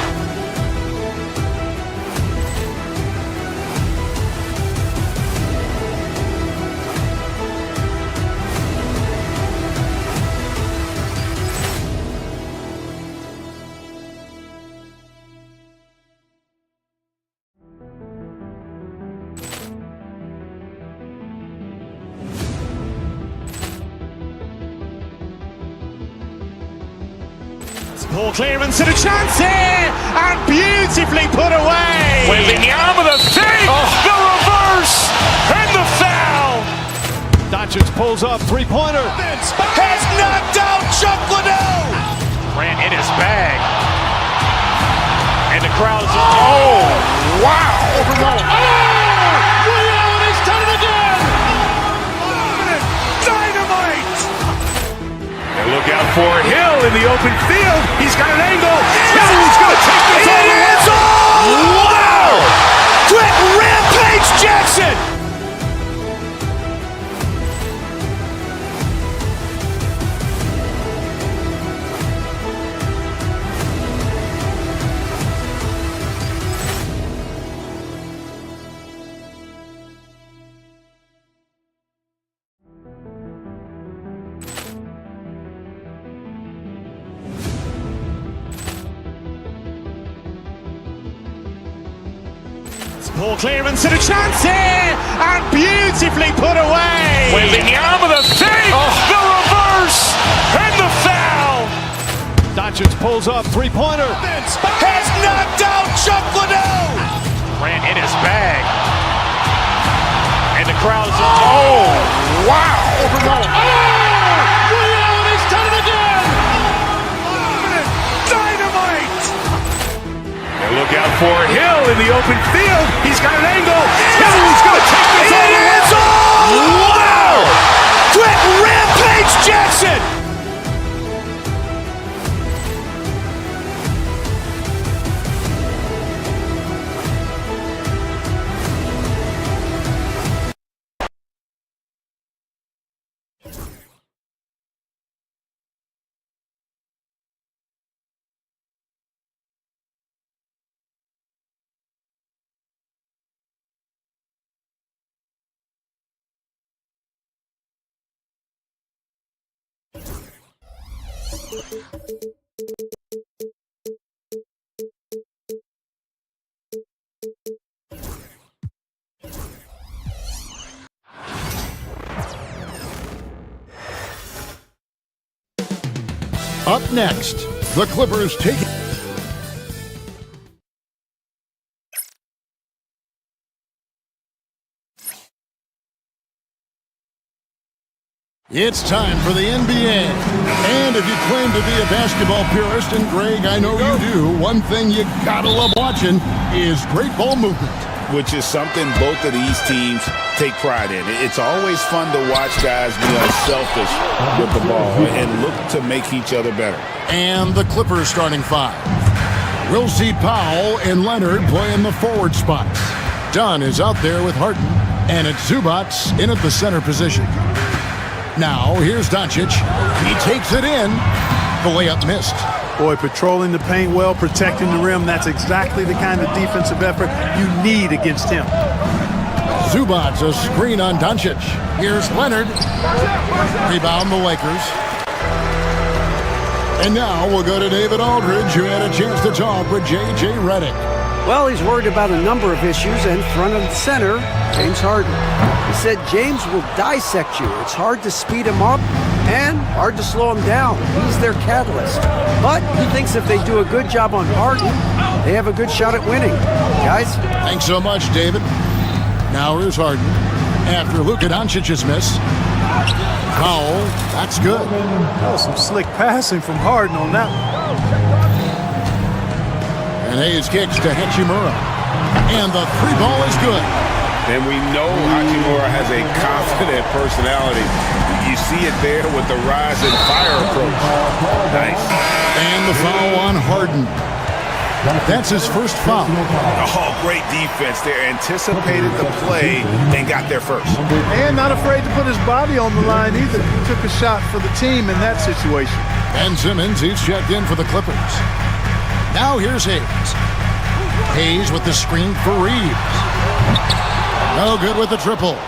Poor clearance and a chance here, and beautifully put away. Wembanyama the fake, the reverse, and the foul. Doncic pulls up, three-pointer. Has knocked out Chuck Liddell. Ran in his bag. And the crowd is... Oh, wow. Overrun. Oh! Ray Allen has done it again! Dynamite! And look out for Hill in the open field. He's got an angle. Hill's going to take this all the way. Wow! Quick Rampage Jackson! Poor clearance and a chance here, and beautifully put away. Wembanyama the fake, the reverse, and the foul. Doncic pulls up, three-pointer. Has knocked out Chuck Liddell. Ran in his bag. And the crowd is... Oh, wow. Overrun. Oh! Ray Allen has done it again! Dynamite! And look out for Hill in the open field. He's got an angle. Hill's going to take this all the way. Wow! Quick Rampage Jackson! Up next, the Clippers take it. It's time for the NBA. And if you claim to be a basketball purist, and Greg, I know you do, one thing you gotta love watching is great ball movement. Which is something both of these teams take pride in. It's always fun to watch guys be unselfish with the ball and look to make each other better. And the Clippers starting five. We'll see Powell and Leonard play in the forward spots. Dunn is out there with Harden, and it's Zubats in at the center position. Now, here's Doncic. He takes it in. The layup missed. Boy, patrolling the paint well, protecting the rim. That's exactly the kind of defensive effort you need against him. Zubats a screen on Doncic. Here's Leonard. Rebound the Lakers. And now we'll go to David Aldridge, who had a chance to talk with J.J. Redick. Well, he's worried about a number of issues, and front and center, James Harden. He said James will dissect you. It's hard to speed him up and hard to slow him down. He's their catalyst. But he thinks if they do a good job on Harden, they have a good shot at winning. Guys? Thanks so much, David. Now here's Harden. After Luka Doncic's miss. Powell, that's good. Oh, some slick passing from Harden on that one. And Hayes kicks to Hachimura. And the three ball is good. And we know Hachimura has a confident personality. You see it there with the rise and fire approach. Nice. And the foul on Harden. That's his first foul. Oh, great defense there. Anticipated the play and got there first. And not afraid to put his body on the line either. He took a shot for the team in that situation. Ben Simmons, he's checked in for the Clippers. Now here's Hayes. Hayes with the screen for Reeves. No good with the triple.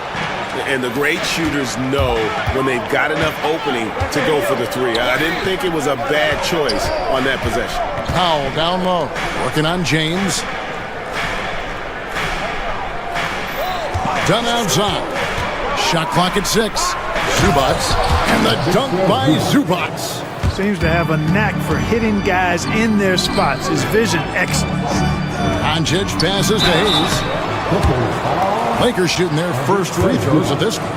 And the great shooters know when they've got enough opening to go for the three. I didn't think it was a bad choice on that possession. Powell down low, working on James. Dunn outside. Shot clock at 6. Zubats. And the dunk by Zubats. Seems to have a knack for hitting guys in their spots. His vision excellent. Doncic passes to Hayes. Lakers shooting their first free throws of this one.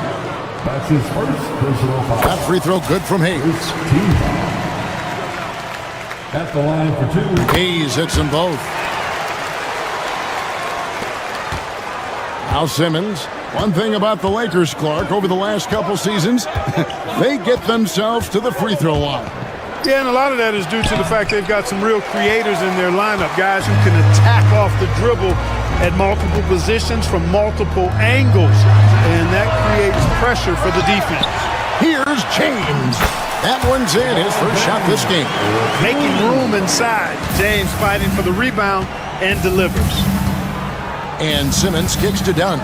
That's his first personal foul. That free throw good from Hayes. Team foul. At the line for 2. Hayes hits them both. Now Simmons. One thing about the Lakers, Clark, over the last couple seasons, they get themselves to the free throw line. Yeah, and a lot of that is due to the fact they've got some real creators in their lineup, guys who can attack off the dribble at multiple positions from multiple angles, and that creates pressure for the defense. Here's James. That one's in, his first shot this game. Making room inside. James fighting for the rebound and delivers. And Simmons kicks to Dunn.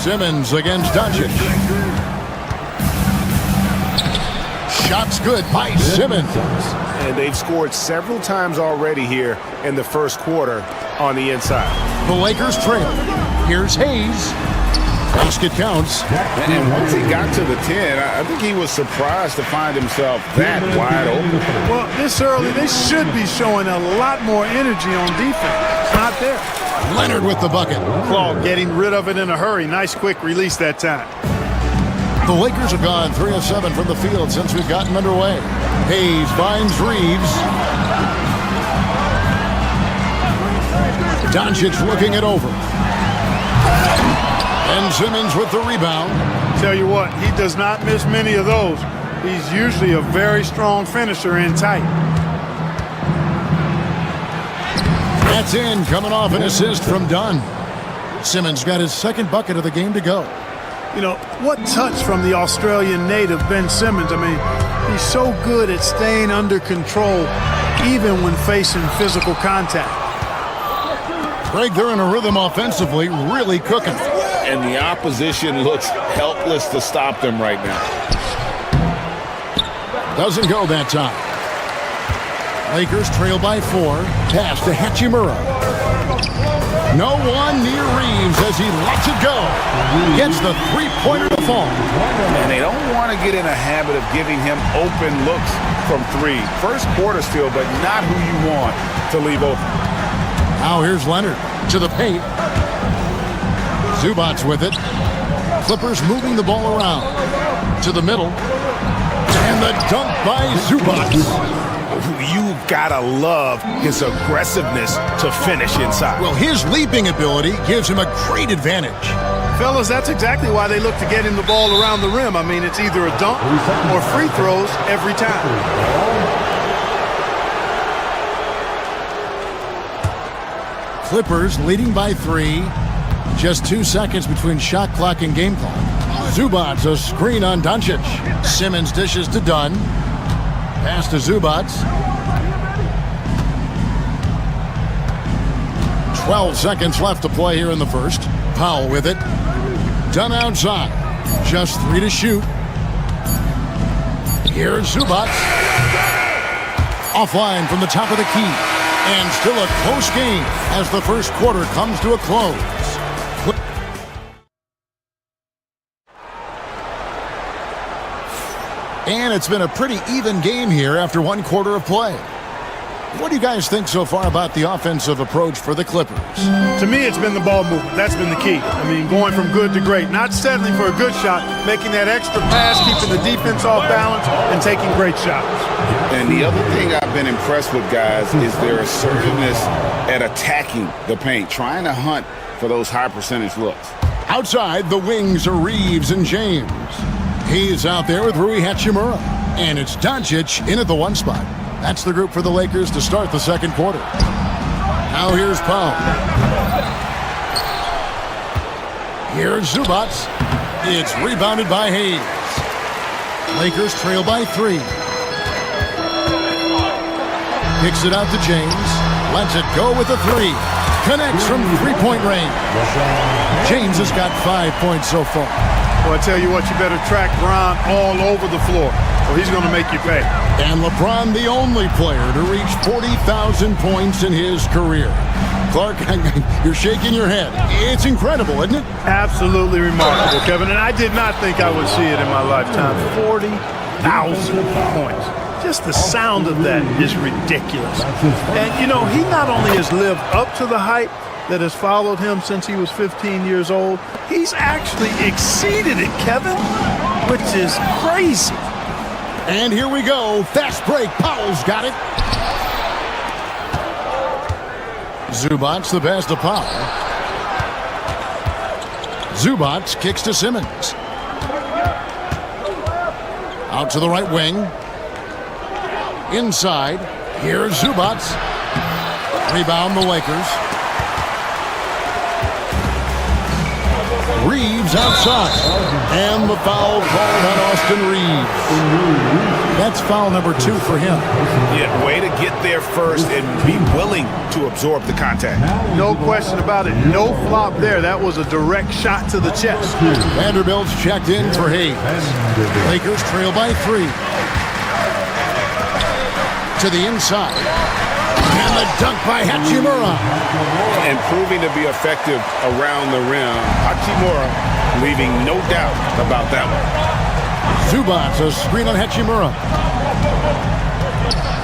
Simmons against Doncic. Shots good by Simmons. And they've scored several times already here in the first quarter on the inside. The Lakers trail. Here's Hayes. Basket counts. And once he got to the 10, I think he was surprised to find himself that wide open. Well, this early, they should be showing a lot more energy on defense. It's not there. Leonard with the bucket. Claw getting rid of it in a hurry. Nice quick release that time. The Lakers have gone 3 of 7 from the field since we've gotten underway. Hayes finds Reeves. Doncic looking it over. And Simmons with the rebound. Tell you what, he does not miss many of those. He's usually a very strong finisher in tight. That's in, coming off an assist from Dunn. Simmons got his second bucket of the game to go. You know, what touch from the Australian native, Ben Simmons. I mean, he's so good at staying under control, even when facing physical contact. Greg, they're in a rhythm offensively, really cooking. And the opposition looks helpless to stop them right now. Doesn't go that time. Lakers trail by 4. Pass to Hachimura. No one near Reeves as he lets it go. Gets the three-pointer to fall. And they don't want to get in a habit of giving him open looks from 3. First quarter still, but not who you want to leave open. Now here's Leonard to the paint. Zubats with it. Clippers moving the ball around. To the middle. And the dunk by Zubats. You've got to love his aggressiveness to finish inside. Well, his leaping ability gives him a great advantage. Fellas, that's exactly why they look to get him the ball around the rim. I mean, it's either a dunk or free throws every time. Clippers leading by 3. Just 2 seconds between shot clock and game clock. Zubac, a screen on Doncic. Simmons dishes to Dunn. Pass to Zubac. 12 seconds left to play here in the first. Powell with it. Dunn outside. Just 3 to shoot. Here's Zubac. Offline from the top of the key. And still a close game as the first quarter comes to a close. And it's been a pretty even game here after 1 quarter of play. What do you guys think so far about the offensive approach for the Clippers? To me, it's been the ball movement. That's been the key. I mean, going from good to great. Not settling for a good shot, making that extra pass, keeping the defense off balance, and taking great shots. And the other thing I've been impressed with, guys, is their assertiveness at attacking the paint, trying to hunt for those high percentage looks. Outside, the wings are Reeves and James. He's out there with Rui Hachimura. And it's Doncic in at the 1 spot. That's the group for the Lakers to start the second quarter. Now here's Powell. Here's Zubac. It's rebounded by Hayes. Lakers trail by 3. Kicks it out to James. Lets it go with a 3. Connects from 3-point range. James has got 5 points so far. Well, I tell you what, you better track Bron all over the floor, or he's going to make you pay. And LeBron, the only player to reach 40,000 points in his career. Clark, you're shaking your head. It's incredible, isn't it? Absolutely remarkable, Kevin. And I did not think I would see it in my lifetime. 40,000 points. Just the sound of that is ridiculous. And, you know, he not only has lived up to the hype that has followed him since he was 15 years old, he's actually exceeded it, Kevin, which is crazy. And here we go. Fast break. Powell's got it. Zubac the pass to Powell. Zubac kicks to Simmons. Out to the right wing. Inside. Here's Zubac. Rebound the Lakers. Reeves outside. And the foul called on Austin Reeves. That's foul number 2 for him. Yeah, way to get there first and be willing to absorb the contact. No question about it. No flop there. That was a direct shot to the chest. Vanderbilt's checked in for Hayes. Lakers trail by 3. To the inside. And the dunk by Hachimura. And proving to be effective around the rim. Hachimura leaving no doubt about that one. Zubac, a screen on Hachimura.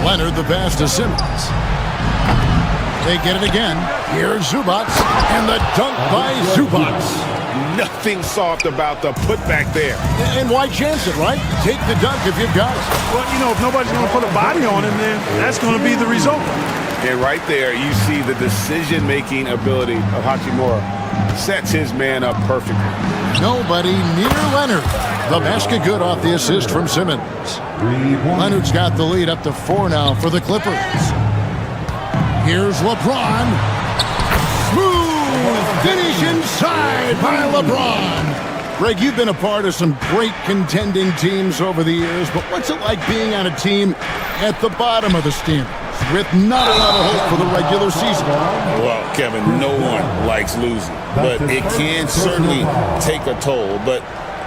Leonard, the pass to Simmons. They get it again. Here's Zubac. And the dunk by Zubac. Nothing soft about the putback there. And why chance it, right? Take the dunk if you've got it. Well, you know, if nobody's going to put a body on him, then that's going to be the result. And right there, you see the decision-making ability of Hachimura. Sets his man up perfectly. Nobody near Leonard. The basket good off the assist from Simmons. Leonard's got the lead up to 4 now for the Clippers. Here's LeBron. Smooth finish inside by LeBron. Greg, you've been a part of some great contending teams over the years, but what's it like being on a team at the bottom of the standings with not a lot of hope for the regular season? Well, Kevin, no one likes losing, but it can certainly take a toll. But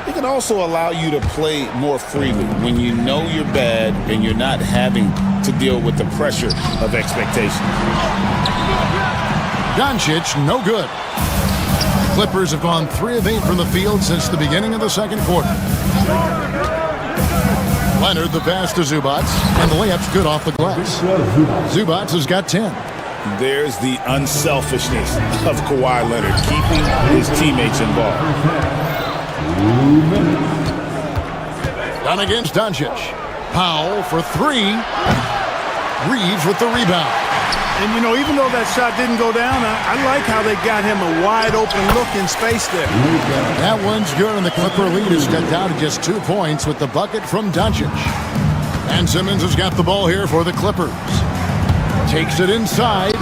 it can also allow you to play more freely when you know you're bad and you're not having to deal with the pressure of expectation. Doncic, no good. Clippers have gone 3 of 8 from the field since the beginning of the second quarter. Leonard, the pass to Zubac, and the layup's good off the glass. Zubac has got 10. There's the unselfishness of Kawhi Leonard, keeping his teammates involved. Done against Doncic. Powell for 3. Reeves with the rebound. And, you know, even though that shot didn't go down, I like how they got him a wide-open look in space there. That one's good, and the Clipper lead is cut down to just 2 points with the bucket from Doncic. And Simmons has got the ball here for the Clippers. Takes it inside.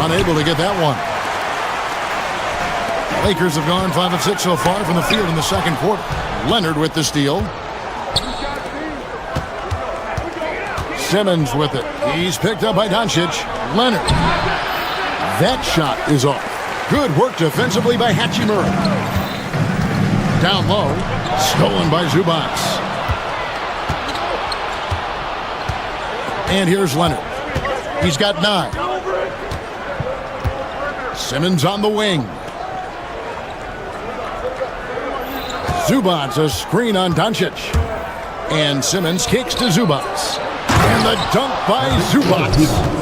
Unable to get that one. Lakers have gone 5 of 6 so far from the field in the second quarter. Leonard with the steal. Simmons with it. He's picked up by Doncic. Leonard. That shot is off. Good work defensively by Hachimura. Down low. Stolen by Zubac. And here's Leonard. He's got 9. Simmons on the wing. Zubac, a screen on Doncic. And Simmons kicks to Zubac. And the dunk by Zubac.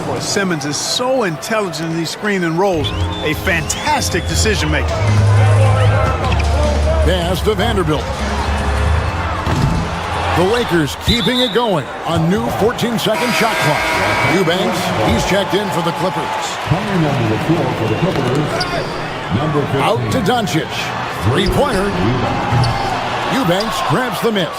Boy, Simmons is so intelligent in these screen and rolls. A fantastic decision maker. Pass to Vanderbilt. The Lakers keeping it going. A new 14-second shot clock. Eubanks, he's checked in for the Clippers. Out to Doncic. Three-pointer. Eubanks grabs the miss.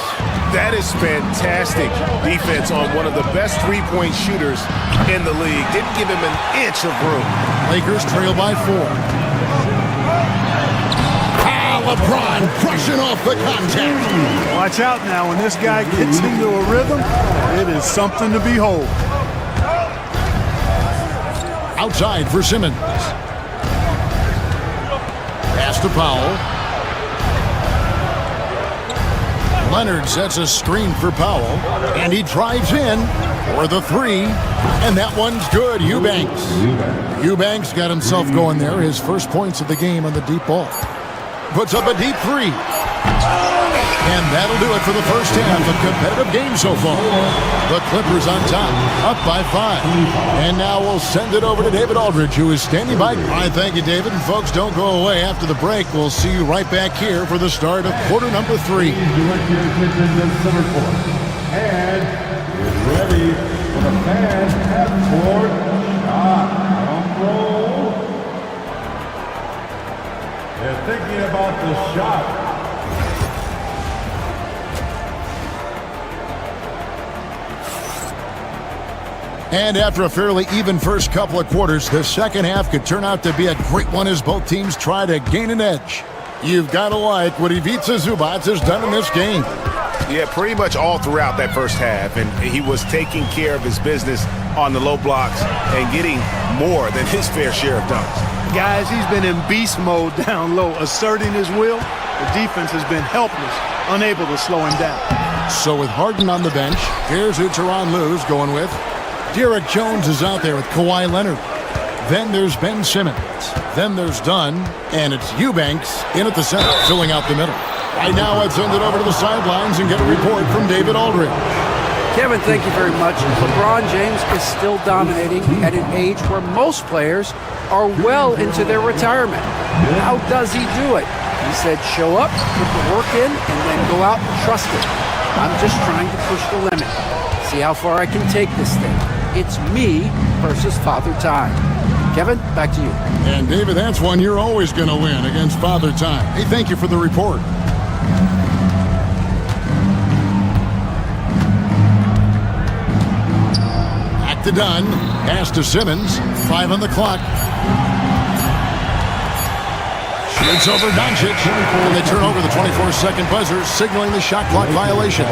That is fantastic defense on one of the best three-point shooters in the league. Didn't give him an inch of room. Lakers trail by 4. LeBron brushing off the contact. Watch out now. When this guy gets into a rhythm, it is something to behold. Outside for Simmons. Pass to Powell. Leonard sets a screen for Powell, and he drives in for the 3, and that one's good. Eubanks got himself going there. His first points of the game on the deep ball. Puts up a deep 3. And that'll do it for the first half. A competitive game so far. The Clippers on top, up by 5. And now we'll send it over to David Aldridge, who is standing by. All right, thank you, David. And folks, don't go away. After the break, we'll see you right back here for the start of quarter number 3. Direct your attention to center court. And get ready for the fan half-court shot. Drum roll. They're thinking about the shot. And after a fairly even first couple of quarters, the second half could turn out to be a great one as both teams try to gain an edge. You've got to like what Ivica Zubac has done in this game. Yeah, pretty much all throughout that first half. And he was taking care of his business on the low blocks and getting more than his fair share of dunks. Guys, he's been in beast mode down low, asserting his will. The defense has been helpless, unable to slow him down. So with Harden on the bench, here's who Tyronn Lue's going with. Derek Jones is out there with Kawhi Leonard. Then there's Ben Simmons. Then there's Dunn. And it's Eubanks in at the center, filling out the middle. Right now, I'd send it over to the sidelines and get a report from David Aldridge. Kevin, thank you very much. LeBron James is still dominating at an age where most players are well into their retirement. How does he do it? He said, show up, put the work in, and then go out and trust it. I'm just trying to push the limit. See how far I can take this thing. It's me versus Father Time. Kevin, back to you. And David, that's one you're always going to win against Father Time. Hey, thank you for the report. Back to Dunn. Pass to Simmons. 5 on the clock. Shoots over Doncic. And they turn over the 24-second buzzer, signaling the shot clock violation.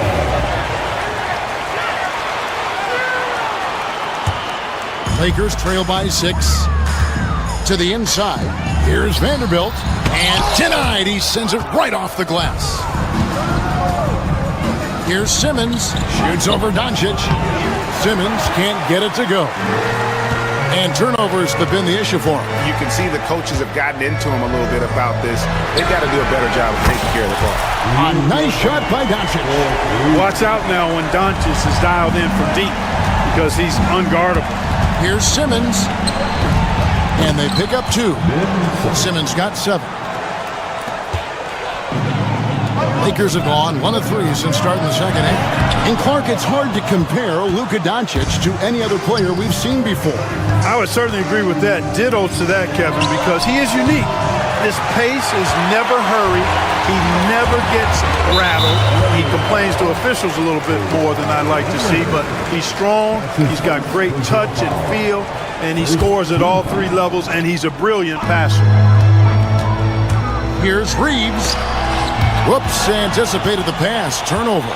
Lakers trail by 6. To the inside. Here's Vanderbilt. And denied. He sends it right off the glass. Here's Simmons. Shoots over Doncic. Simmons can't get it to go. And turnovers have been the issue for him. You can see the coaches have gotten into him a little bit about this. They've got to do a better job of taking care of the ball. A nice shot by Doncic. Watch out now when Doncic is dialed in from deep because he's unguardable. Here's Simmons. And they pick up 2. Simmons got 7. Lakers have gone 1 of 3 since starting the second half. And Clark, it's hard to compare Luka Doncic to any other player we've seen before. I would certainly agree with that. Ditto to that, Kevin, because he is unique. His pace is never hurried. He never gets rattled. He complains to officials a little bit more than I like to see, but he's strong. He's got great touch and feel, and he scores at all three levels, and he's a brilliant passer. Here's Reeves. Whoops, anticipated the pass. Turnover.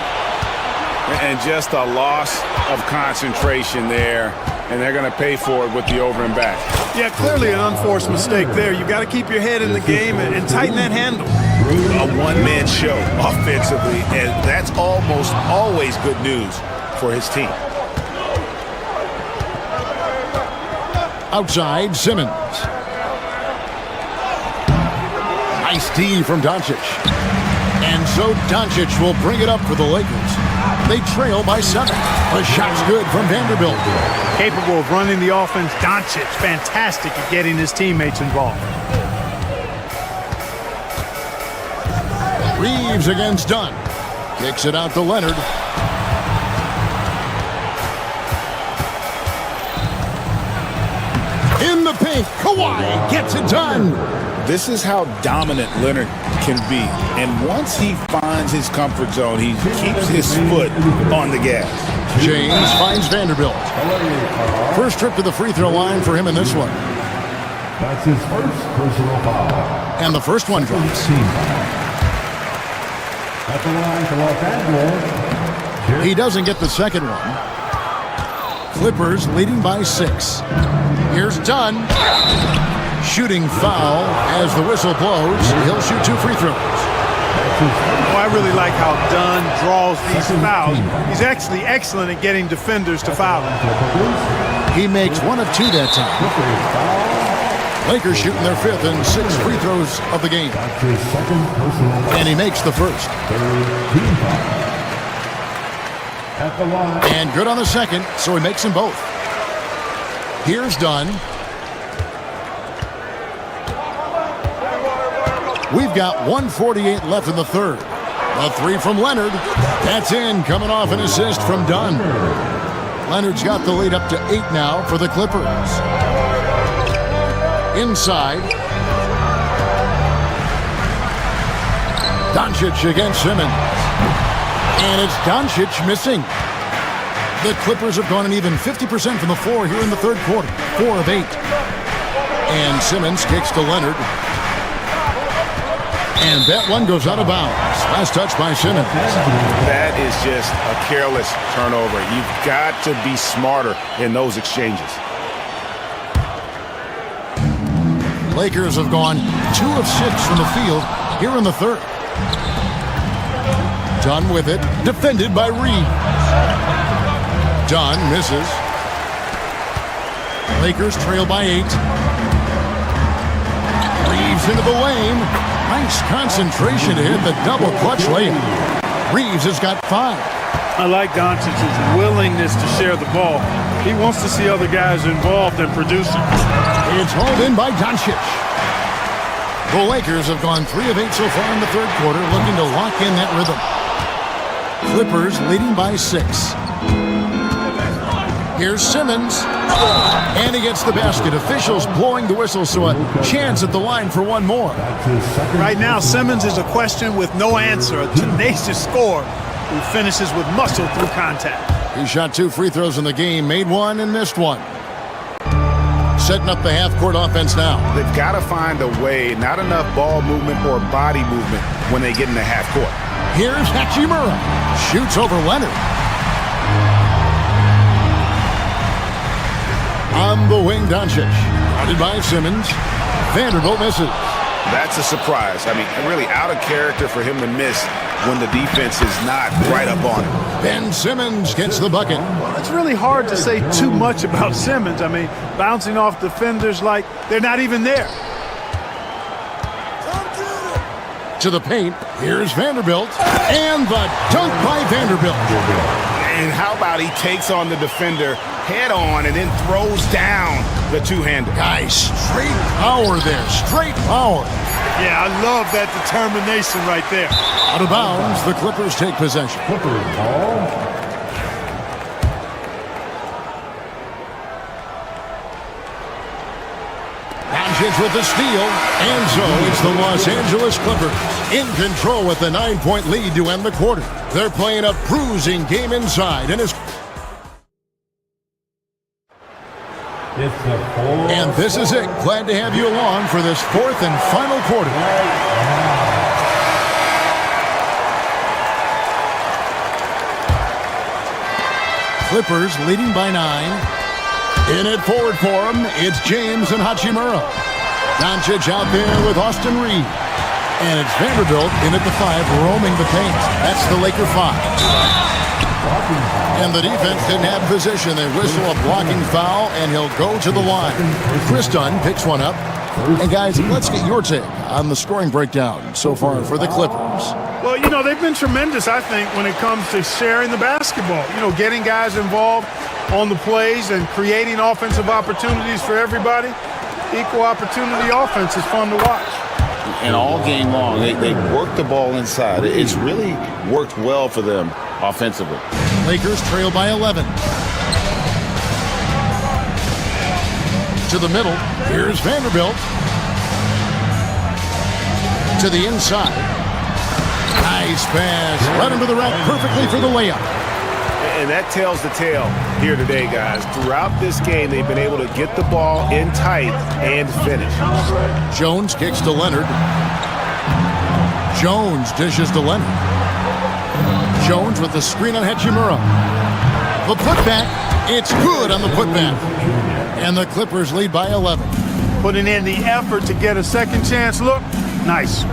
And just a loss of concentration there, and they're going to pay for it with the over and back. Yeah, clearly an unforced mistake there. You've got to keep your head in the game and tighten that handle. A one-man show offensively, and that's almost always good news for his team. Outside, Simmons. Nice D from Doncic. And so Doncic will bring it up for the Lakers. They trail by 7. The shot's good from Vanderbilt. Capable of running the offense. Doncic, fantastic at getting his teammates involved. Reeves against Dunn. Kicks it out to Leonard. In the paint, Kawhi gets it done. This is how dominant Leonard can be. And once he finds his comfort zone, he keeps his foot on the gas. James finds Vanderbilt. First trip to the free throw line for him in this one. That's his first personal foul. And the first one drops. At the line for Los Angeles. He doesn't get the second one. Clippers leading by 6. Here's Dunn. Shooting foul as the whistle blows. He'll shoot 2 free throws. Oh, I really like how Dunn draws these fouls. He's actually excellent at getting defenders to foul him. He makes 1 of 2 that time. Lakers shooting their 5th and 6th free throws of the game. And he makes the first. And good on the second, so he makes them both. Here's Dunn. We've got 1:48 left in the third. A 3 from Leonard. That's in, coming off an assist from Dunn. Leonard's got the lead up to 8 now for the Clippers. Inside. Doncic against Simmons. And it's Doncic missing. The Clippers have gone an even 50% from the floor here in the third quarter. 4 of 8. And Simmons kicks to Leonard. And that one goes out of bounds. Last touch by Simmons. That is just a careless turnover. You've got to be smarter in those exchanges. Lakers have gone 2 of 6 from the field here in the third. Dunn with it. Defended by Reeves. Dunn misses. Lakers trail by 8. Reeves into the lane. Nice concentration to hit the double clutch layup. Reeves has got 5. I like Doncic's willingness to share the ball. He wants to see other guys involved and producing. It's hauled in by Doncic. The Lakers have gone 3 of 8 so far in the third quarter, looking to lock in that rhythm. Clippers leading by 6. Here's Simmons. And he gets the basket. Officials blowing the whistle, so a chance at the line for one more. Right now, Simmons is a question with no answer. A tenacious scorer who finishes with muscle through contact. He shot 2 free throws in the game, made 1 and missed 1. Setting up the half-court offense now. They've got to find a way, not enough ball movement or body movement when they get in the half court. Here's Hachimura. Shoots over Leonard. On the wing, Doncic. Guarded by Simmons. Vanderbilt misses. That's a surprise. I mean, really out of character for him to miss when the defense is not right up on him. Ben Simmons gets the bucket. Well, it's really hard to say too much about Simmons. I mean, bouncing off defenders like they're not even there. To the paint. Here's Vanderbilt. And the dunk by Vanderbilt. And how about he takes on the defender head on and then throws down the two-hander. Guys, straight power there. Straight power. Yeah, I love that determination right there. Out of bounds, the Clippers take possession. Clippers ball. Doncic with the steal. And so it's the Los Angeles Clippers in control with the 9-point lead to end the quarter. They're playing a bruising game inside. And It's the fourth. And this is it. Glad to have you along for this fourth and final quarter. Clippers leading by 9. In it forward for him, it's James and Hachimura. Doncic out there with Austin Reed. And it's Vanderbilt in at the 5, roaming the paint. That's the Laker 5. And the defense didn't have position. They whistle a blocking foul, and he'll go to the line. Chris Dunn picks one up. And guys, let's get your take on the scoring breakdown so far for the Clippers. Well, you know, they've been tremendous, I think, when it comes to sharing the basketball. You know, getting guys involved on the plays and creating offensive opportunities for everybody. Equal opportunity offense is fun to watch. And all game long, they work the ball inside. It's really worked well for them offensively. Lakers trail by 11. To the middle, here's Vanderbilt. To the inside. Nice pass. Right into the rack perfectly for the layup. And that tells the tale here today, guys. Throughout this game, they've been able to get the ball in tight and finish. Jones kicks to Leonard. Jones dishes to Leonard. Jones with the screen on Hachimura. The putback. It's good on the putback. And the Clippers lead by 11. Putting in the effort to get a second chance look. Nice.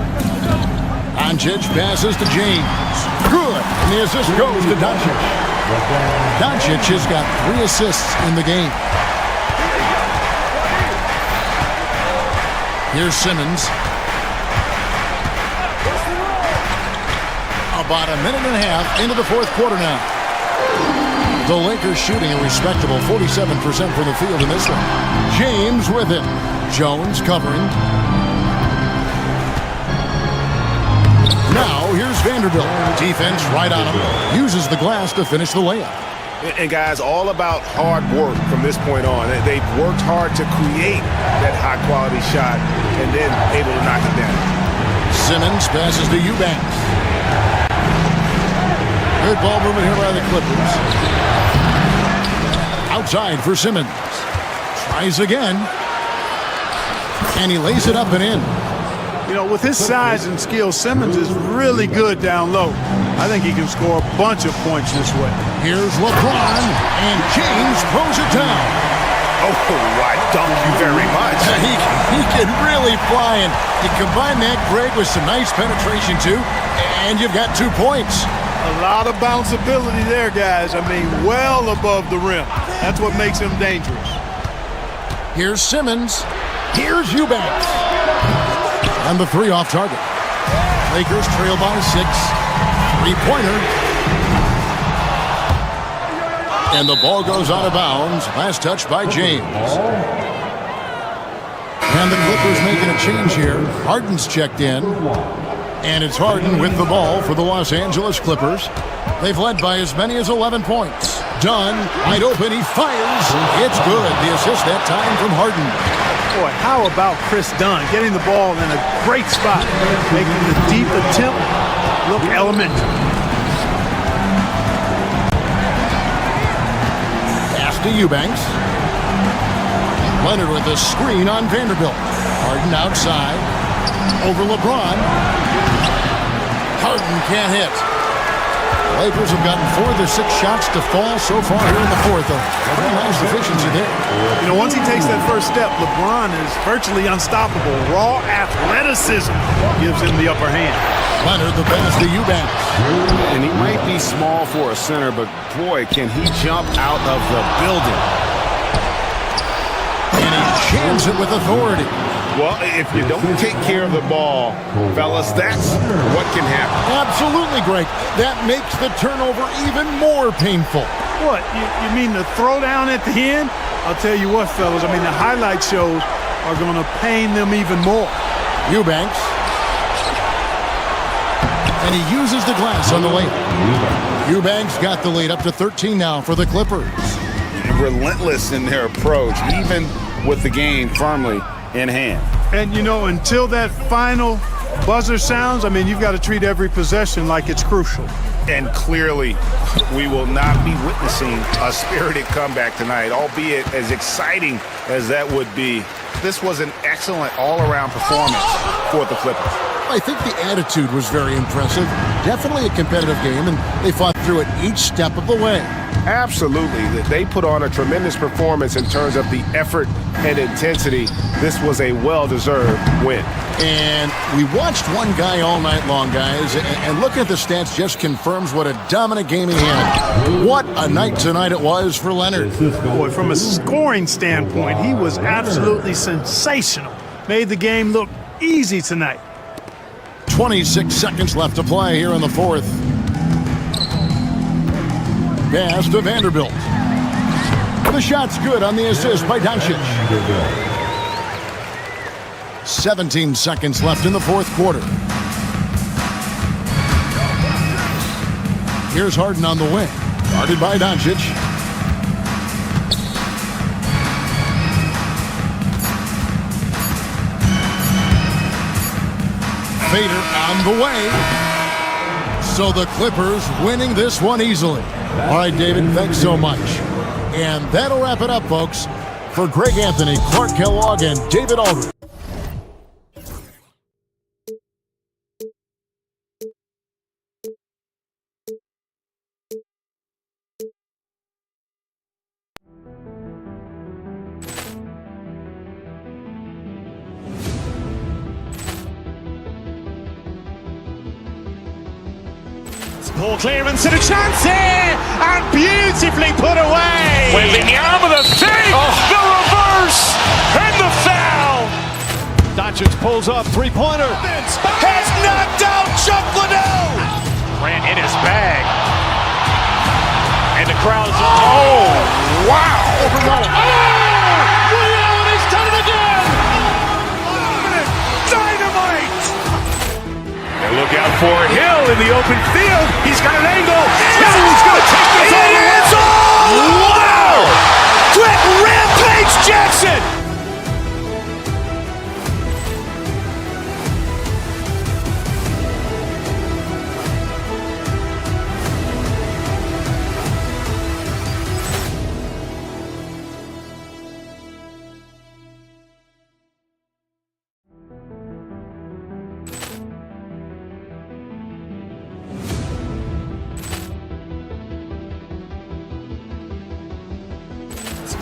Doncic passes to James. Good. And the assist goes to Doncic. Doncic has got 3 assists in the game. Here's Simmons. About a minute and a half into the fourth quarter now. The Lakers shooting a respectable 47% from the field in this one. James with it. Jones covering. Now, here's Vanderbilt. Defense right on him. Uses the glass to finish the layup. And guys, all about hard work from this point on. They've worked hard to create that high-quality shot and then able to knock it down. Simmons passes to Eubanks. Good ball movement here by the Clippers. Outside for Simmons. Tries again. And he lays it up and in. You know, with his size and skill, Simmons is really good down low. I think he can score a bunch of points this way. Here's LeBron, and James throws it down. Oh, I dump you very much. He can really fly, and you combine that, Greg, with some nice penetration, too, and you've got 2 points. A lot of bounceability there, guys. I mean, well above the rim. That's what makes him dangerous. Here's Simmons. Here's Eubanks. And the 3 off target. Lakers trail by 6. 3-pointer. And the ball goes out of bounds. Last touch by James. And the Clippers making a change here. Harden's checked in. And it's Harden with the ball for the Los Angeles Clippers. They've led by as many as 11 points. Dunn, wide open, he fires. It's good. The assist that time from Harden. Boy, how about Chris Dunn getting the ball in a great spot, making the deep attempt look elementary. Pass to Eubanks. Leonard with a screen on Vanderbilt. Harden outside. Over LeBron. Harden can't hit. The Lakers have gotten 4 of their 6 shots to fall so far here in the fourth. Pretty nice efficiency there. You know, once he takes that first step, LeBron is virtually unstoppable. Raw athleticism gives him the upper hand. Leonard, the pass to Eubanks. And he might be small for a center, but boy, can he jump out of the building. And he jams it with authority. Well, if you don't take care of the ball, fellas, that's what can happen. Absolutely, Greg. That makes the turnover even more painful. What? You mean the throwdown at the end? I'll tell you what, fellas. I mean, the highlight shows are going to pain them even more. Eubanks. And he uses the glass on the layup. Eubanks got the lead up to 13 now for the Clippers. Relentless in their approach, even with the game firmly in hand. And, you know, until that final buzzer sounds, I mean, you've got to treat every possession like it's crucial. And clearly, we will not be witnessing a spirited comeback tonight, albeit as exciting as that would be. This was an excellent all-around performance for the Clippers. I think the attitude was very impressive. Definitely a competitive game, and they fought through it each step of the way. Absolutely. They put on a tremendous performance in terms of the effort and intensity. This was a well-deserved win. And we watched one guy all night long, guys, and looking at the stats just confirms what a dominant game he had. What a night tonight it was for Leonard. Boy, from a scoring standpoint, he was absolutely sensational. Made the game look easy tonight. 26 seconds left to play here in the fourth. Pass to Vanderbilt. The shot's good on the assist by Doncic. 17 seconds left in the fourth quarter. Here's Harden on the wing. Guarded by Doncic. Fader on the way. So the Clippers winning this one easily. All right, David, thanks so much. And that'll wrap it up, folks. For Greg Anthony, Clark Kellogg, and David Aldridge. Ball clearance and a chance here, and beautifully put away. Wembanyama the fake, the reverse, and the foul. Doncic pulls up, three-pointer. Has knocked out Chuck Liddell. Grant in his bag. And the crowd is, oh, wow. Ray Allen has done it again. Dynamite. And look out for Hill in the open field. He's got an angle. Hill's going to take this all the way. Wow. Quick rampage Jackson.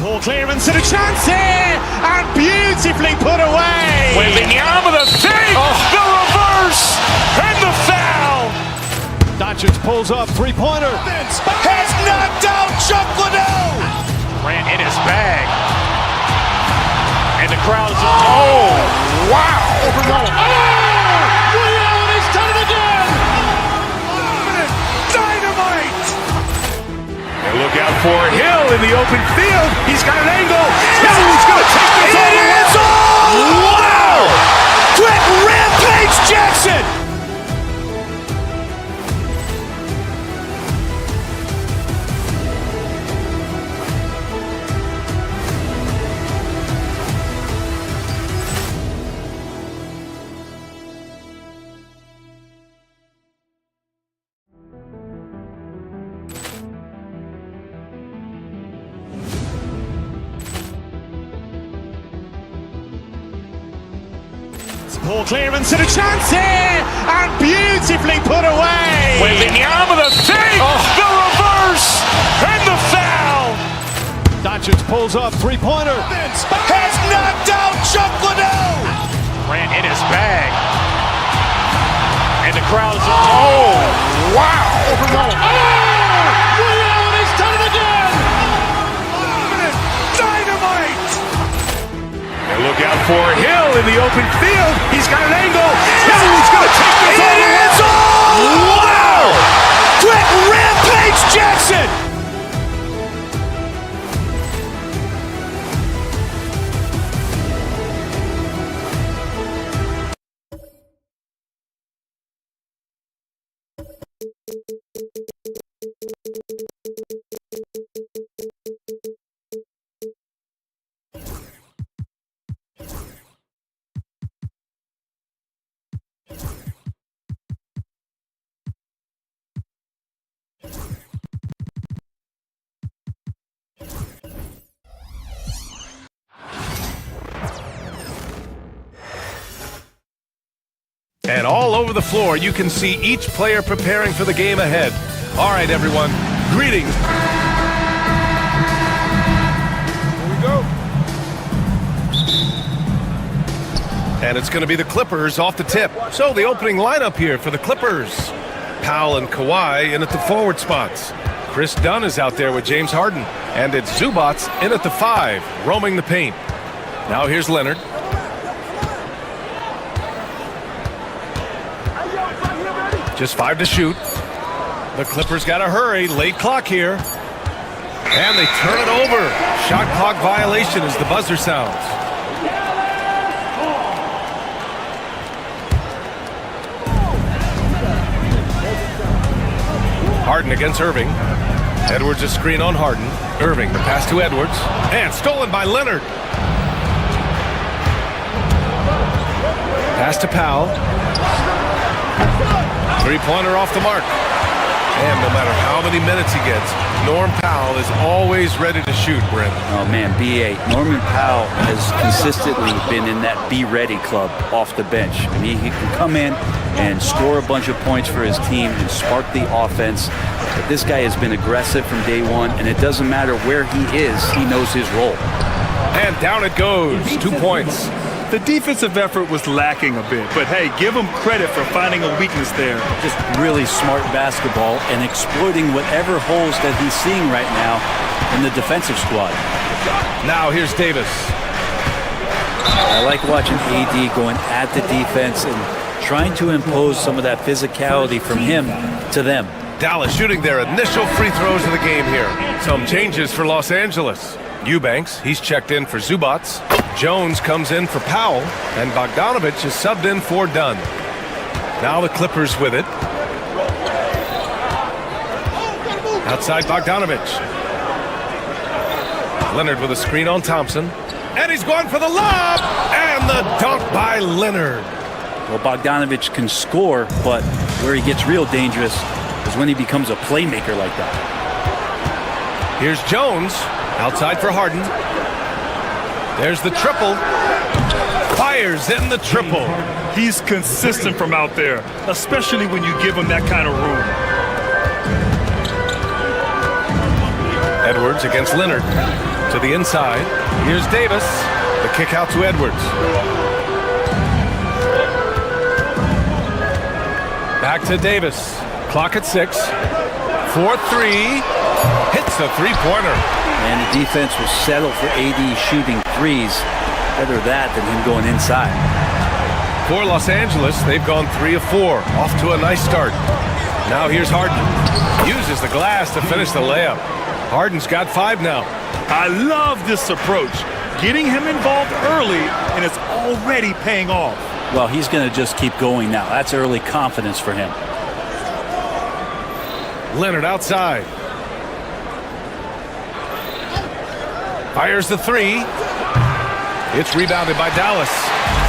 Ball clearance and a chance here, and beautifully put away. Wembanyama the fake, the reverse, and the foul. Doncic pulls up, three-pointer. Has knocked out Chuck Liddell. Grant in his bag. And the crowd is, oh, wow. Ray Allen has done it again. Dynamite. And look out for Hill in the open field. He's got an angle. Hill's going to take this all the way. Wow. Quick rampage Jackson. Ball clearance and a chance here, and beautifully put away. Wembanyama the fake, the reverse, and the foul. Doncic pulls up, three-pointer. Has knocked out Chuck Liddell. Grant in his bag. And the crowd is, oh, wow. Ray Allen has done it again. Dynamite. And look out for Hill in the open field. He's got an angle. Hill's going to take this all the way. Wow. Quick rampage Jackson. And all over the floor, you can see each player preparing for the game ahead. All right, everyone, greetings. Here we go. And it's going to be the Clippers off the tip. So the opening lineup here for the Clippers. Powell and Kawhi in at the forward spots. Chris Dunn is out there with James Harden. And it's Zubats in at the 5, roaming the paint. Now here's Leonard. Just 5 to shoot. The Clippers got to hurry. Late clock here. And they turn it over. Shot clock violation as the buzzer sounds. Harden against Irving. Edwards a screen on Harden. Irving, the pass to Edwards. And stolen by Leonard. Pass to Powell. Three-pointer off the mark. And no matter how many minutes he gets, Norm Powell is always ready to shoot, Brent. Oh, man, B.A. Norman Powell has consistently been in that be-ready club off the bench. I mean, he can come in and score a bunch of points for his team and spark the offense. But this guy has been aggressive from day one, and it doesn't matter where he is, he knows his role. And down it goes. 2 points. The defensive effort was lacking a bit, but hey, give him credit for finding a weakness there. Just really smart basketball and exploiting whatever holes that he's seeing right now in the defensive squad. Now here's Davis. I like watching AD going at the defense and trying to impose some of that physicality from him to them. Dallas shooting their initial free throws of the game here. Some changes for Los Angeles. Eubanks, he's checked in for Zubats. Jones comes in for Powell, and Bogdanovich is subbed in for Dunn. Now the Clippers with it. Outside Bogdanovich. Leonard with a screen on Thompson. And he's going for the lob! And the dunk by Leonard. Well, Bogdanovich can score, but where he gets real dangerous is when he becomes a playmaker like that. Here's Jones. Outside for Harden. There's the triple. Fires in the triple. He's consistent from out there, especially when you give him that kind of room. Edwards against Leonard. To the inside. Here's Davis. The kick out to Edwards. Back to Davis. Clock at 6. 4-3. Hits a three-pointer. And the defense will settle for AD shooting threes. Better that than him going inside. For Los Angeles, they've gone 3 of 4. Off to a nice start. Now here's Harden. Uses the glass to finish the layup. Harden's got 5 now. I love this approach. Getting him involved early, and it's already paying off. Well, he's going to just keep going now. That's early confidence for him. Leonard outside. Fires the 3. It's rebounded by Dallas.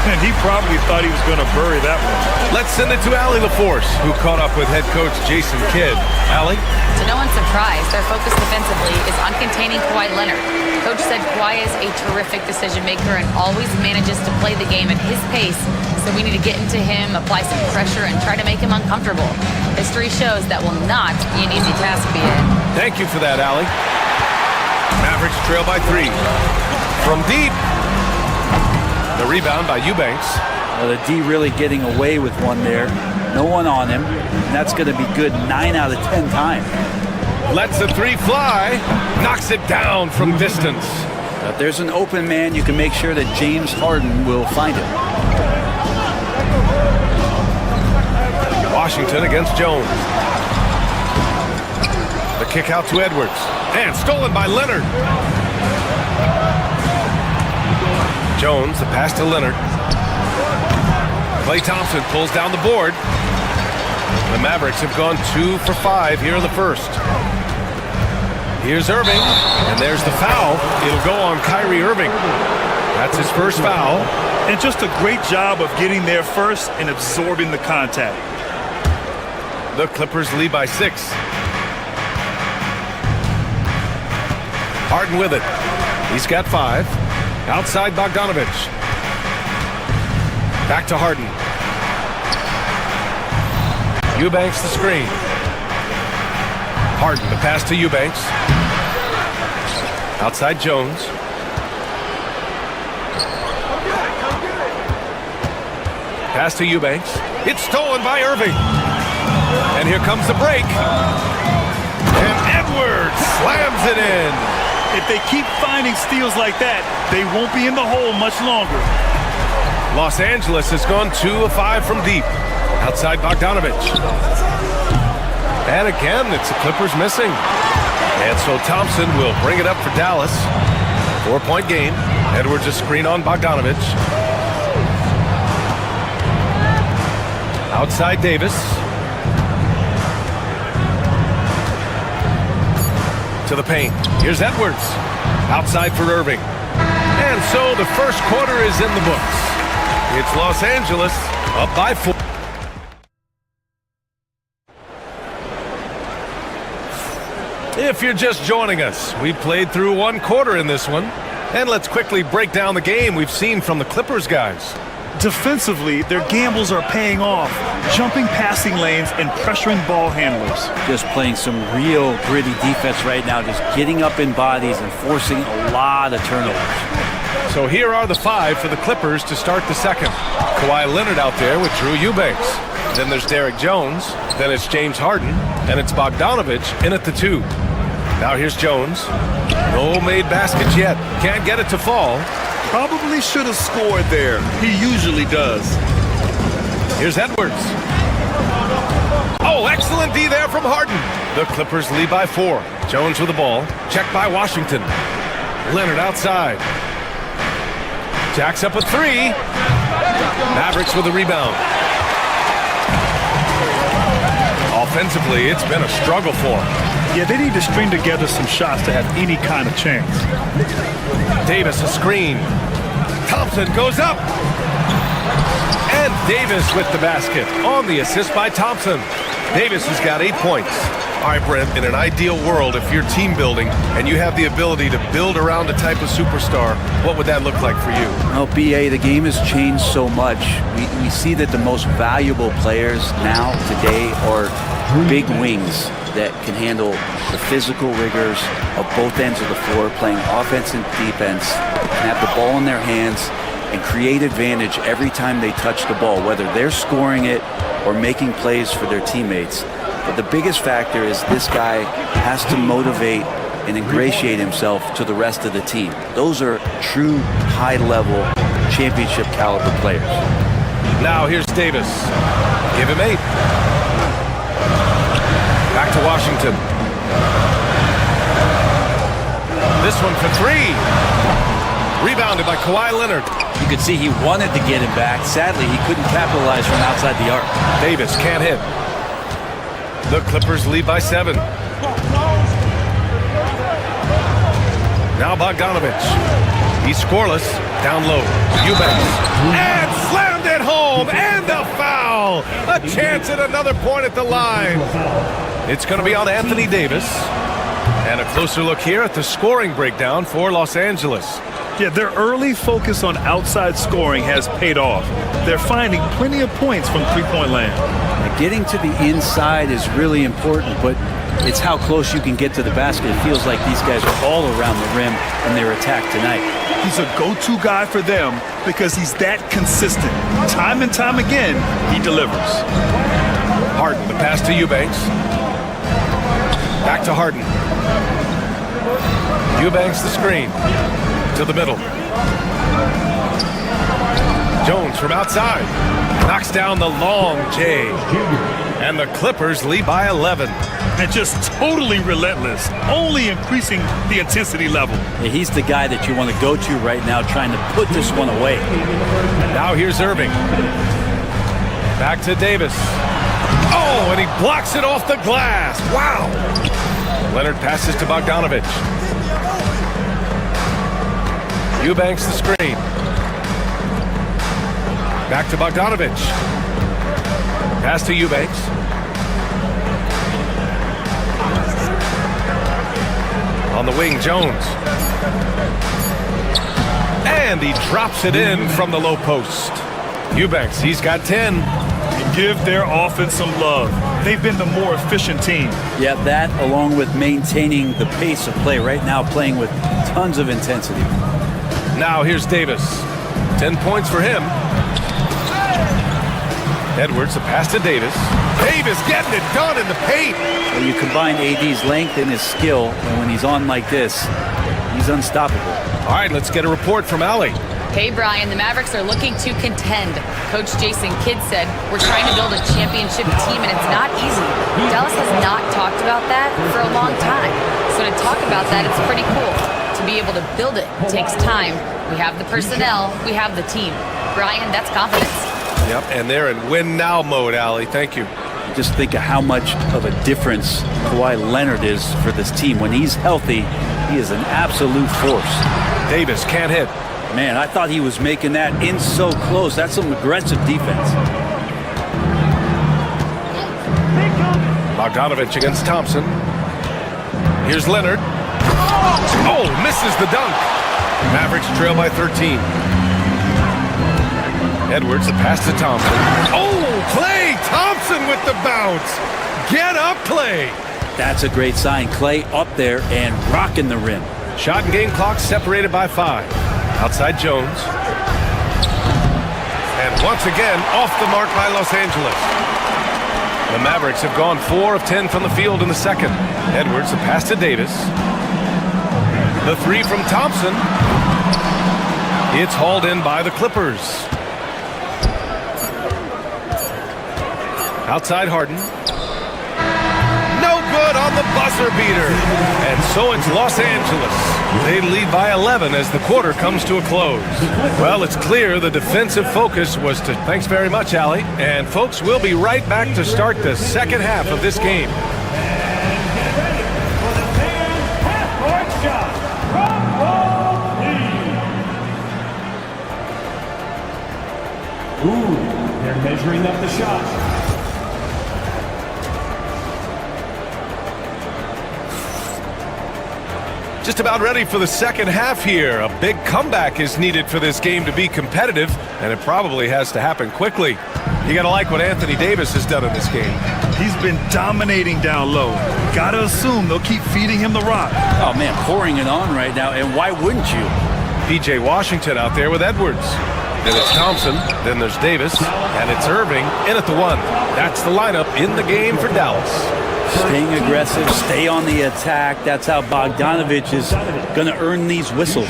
And he probably thought he was going to bury that one. Let's send it to Allie LaForce, who caught up with head coach Jason Kidd. Allie? To no one's surprise, their focus defensively is on containing Kawhi Leonard. Coach said Kawhi is a terrific decision maker and always manages to play the game at his pace, so we need to get into him, apply some pressure, and try to make him uncomfortable. History shows that will not be an easy task, B.A. Thank you for that, Allie. Mavericks trail by 3. From deep. The rebound by Eubanks. Well, the D really getting away with one there. No one on him. And that's going to be good 9 out of 10 times. Lets the 3 fly. Knocks it down from distance. If there's an open man, you can make sure that James Harden will find him. Washington against Jones. The kick out to Edwards. And stolen by Leonard. Jones, the pass to Leonard. Klay Thompson pulls down the board. The Mavericks have gone 2 for 5 here in the first. Here's Irving, and there's the foul. It'll go on Kyrie Irving. That's his first foul. And just a great job of getting there first and absorbing the contact. The Clippers lead by 6. Harden with it. He's got 5. Outside Bogdanovich. Back to Harden. Eubanks the screen. Harden, the pass to Eubanks. Outside Jones. Pass to Eubanks. It's stolen by Irving. And here comes the break. And Edwards slams it in. If they keep finding steals like that, they won't be in the hole much longer. Los Angeles has gone 2 of 5 from deep. Outside Bogdanovich. And again, it's the Clippers missing. And so Thompson will bring it up for Dallas. 4-point game. Edwards a screen on Bogdanovich. Outside Davis. To the paint. Here's Edwards. Outside for Irving. And so the first quarter is in the books. It's Los Angeles up by 4. If you're just joining us, we played through 1 quarter in this one. And let's quickly break down the game we've seen from the Clippers guys. Defensively, their gambles are paying off, jumping passing lanes and pressuring ball handlers. Just playing some real gritty defense right now, just getting up in bodies and forcing a lot of turnovers. So here are the 5 for the Clippers to start the second. Kawhi Leonard out there with Drew Eubanks. Then there's Derek Jones. Then it's James Harden. And it's Bogdanovich in at the 2. Now here's Jones. No made baskets yet. Can't get it to fall. Probably should have scored there. He usually does. Here's Edwards. Oh, excellent D there from Harden. The Clippers lead by 4. Jones with the ball. Checked by Washington. Leonard outside. Jacks up a 3. Mavericks with a rebound. Offensively, it's been a struggle for them. Yeah, they need to string together some shots to have any kind of chance. Davis a screen. Thompson goes up. And Davis with the basket on the assist by Thompson. Davis has got 8 points. All right, Brent, in an ideal world, if you're team building and you have the ability to build around a type of superstar, what would that look like for you? Well, BA, the game has changed so much. We see that the most valuable players now, today, are big wings that can handle the physical rigors of both ends of the floor, playing offense and defense, and have the ball in their hands and create advantage every time they touch the ball, whether they're scoring it or making plays for their teammates. But the biggest factor is this guy has to motivate and ingratiate himself to the rest of the team. Those are true high-level championship caliber players. Now here's Davis. Give him 8. Back to Washington. This one for 3. Rebounded by Kawhi Leonard. You could see he wanted to get him back. Sadly, he couldn't capitalize from outside the arc. Davis can't hit. The Clippers lead by 7. Now Bogdanovich. He's scoreless. Down low. Eubanks. And slammed it home. And a foul. A chance at another point at the line. It's going to be on Anthony Davis. And a closer look here at the scoring breakdown for Los Angeles. Yeah, their early focus on outside scoring has paid off. They're finding plenty of points from three-point land. Getting to the inside is really important, but it's how close you can get to the basket. It feels like these guys are all around the rim in their attack tonight. He's a go-to guy for them because he's that consistent. Time and time again, he delivers. Harden, the pass to Eubanks. Back to Harden. Eubanks the screen. To the middle. Jones from outside. Knocks down the long J. And the Clippers lead by 11. And just totally relentless, only increasing the intensity level. Yeah, he's the guy that you want to go to right now, trying to put this one away. Now here's Irving. Back to Davis. Oh, and he blocks it off the glass. Wow. Leonard passes to Bogdanovich. Eubanks the screen. Back to Bogdanovich. Pass to Eubanks. On the wing, Jones. And he drops it in from the low post. Eubanks, he's got 10. Give their offense some love. They've been the more efficient team. Yeah, that along with maintaining the pace of play. Right now playing with tons of intensity. Now here's Davis. 10 points for him. Edwards, a pass to Davis. Davis getting it done in the paint. Well, you combine AD's length and his skill, and when he's on like this, he's unstoppable. All right, let's get a report from Allie. Hey, Brian, the Mavericks are looking to contend. Coach Jason Kidd said, we're trying to build a championship team, and it's not easy. Dallas has not talked about that for a long time. So to talk about that, it's pretty cool. To be able to build it takes time. We have the personnel, we have the team. Brian, that's confidence. Yep, and they're in win-now mode, Allie. Thank you. Just think of how much of a difference Kawhi Leonard is for this team. When he's healthy, he is an absolute force. Davis can't hit. Man, I thought he was making that in so close. That's some aggressive defense. Bogdanovich against Thompson. Here's Leonard. Oh, misses the dunk. Mavericks trail by 13. Edwards, the pass to Thompson. Oh, Klay Thompson with the bounce. Get up, Klay. That's a great sign. Klay up there and rocking the rim. Shot and game clock separated by 5. Outside Jones. And once again, off the mark by Los Angeles. The Mavericks have gone 4 of 10 from the field in the second. Edwards, a pass to Davis. The 3 from Thompson. It's hauled in by the Clippers. Outside Harden. No good on the buzzer beater. And so it's Los Angeles. They lead by 11 as the quarter comes to a close. Well, it's clear the defensive focus was to... Thanks very much, Allie. And folks, we'll be right back to start the second half of this game. Ooh, they're measuring up the shot. Just about ready for the second half here. A big comeback is needed for this game to be competitive, and it probably has to happen quickly. You gotta like what Anthony Davis has done in this game. He's been dominating down low. Gotta assume they'll keep feeding him the rock. Oh man, pouring it on right now, and why wouldn't you? P.J. Washington out there with Edwards. Then it's Thompson, then there's Davis, and it's Irving in at the 1. That's the lineup in the game for Dallas. Staying aggressive, stay on the attack. That's how Bogdanovich is going to earn these whistles.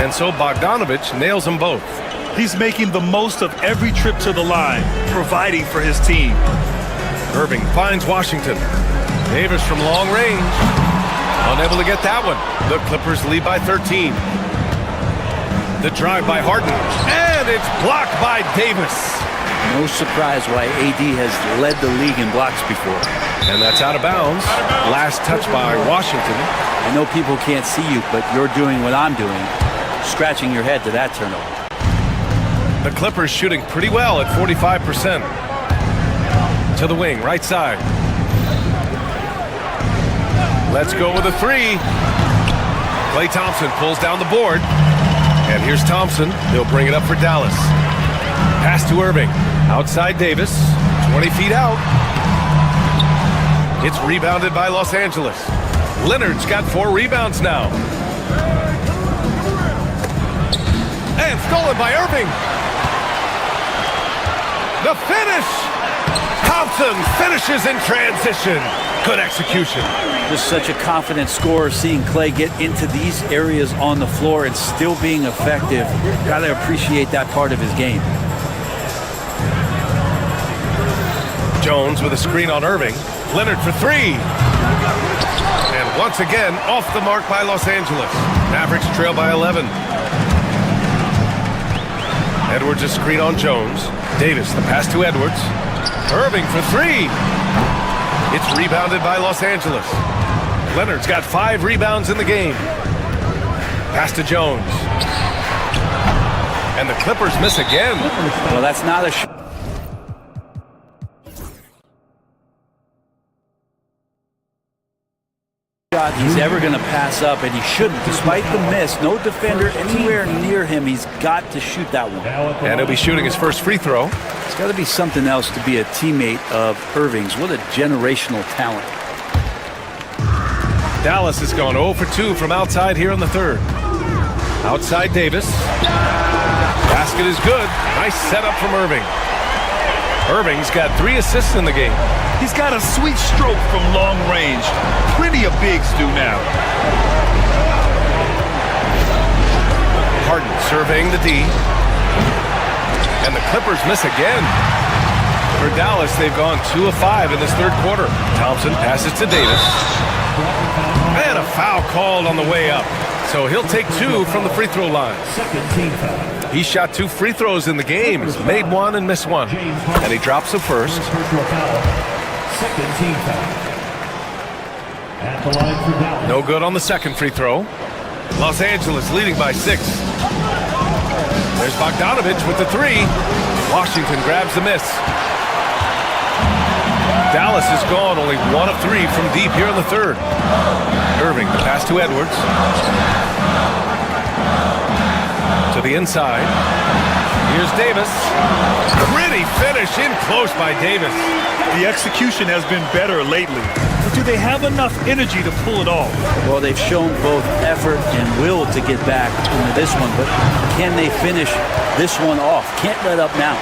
And so Bogdanovich nails them both. He's making the most of every trip to the line, providing for his team. Irving finds Washington. Davis from long range. Unable to get that one. The Clippers lead by 13. The drive by Harden. And it's blocked by Davis. No surprise why AD has led the league in blocks before. And that's out of bounds. Last touch by Washington. I know people can't see you, but you're doing what I'm doing. Scratching your head to that turnover. The Clippers shooting pretty well at 45%. To the wing, right side. Let's go with a 3. Klay Thompson pulls down the board. And here's Thompson. He'll bring it up for Dallas. Pass to Irving. Outside Davis. 20 feet out. It's rebounded by Los Angeles. Leonard's got 4 rebounds now. And stolen by Irving. The finish! Thompson finishes in transition. Good execution. Just such a confident scorer, seeing Klay get into these areas on the floor and still being effective. Gotta appreciate that part of his game. Jones with a screen on Irving. Leonard for 3. And once again, off the mark by Los Angeles. Mavericks trail by 11. Edwards a screen on Jones. Davis, the pass to Edwards. Irving for 3. It's rebounded by Los Angeles. Leonard's got 5 rebounds in the game. Pass to Jones. And the Clippers miss again. Well, that's not a shot shot he's ever going to pass up, and he shouldn't. Despite the miss, no defender anywhere near him. He's got to shoot that one. And he'll be shooting his first free throw. It's got to be something else to be a teammate of Irving's. What a generational talent. Dallas has gone 0 for 2 from outside here in the third. Outside Davis. Basket is good. Nice setup from Irving. Irving's got 3 assists in the game. He's got a sweet stroke from long range. Plenty of bigs do now. Harden surveying the D. And the Clippers miss again. For Dallas, they've gone 2 of 5 in this third quarter. Thompson passes to Davis. And a foul called on the way up. So he'll take 2 from the free throw line. He shot 2 free throws in the game. He's made 1 and missed 1. And he drops the first. No good on the second free throw. Los Angeles leading by 6. There's Bogdanovich with the 3. Washington grabs the miss. Dallas has gone only 1 of 3 from deep here in the third. Irving, the pass to Edwards. To the inside. Here's Davis. Pretty finish in close by Davis. The execution has been better lately. But do they have enough energy to pull it off? Well, they've shown both effort and will to get back into this one, but can they finish this one off? Can't let up now.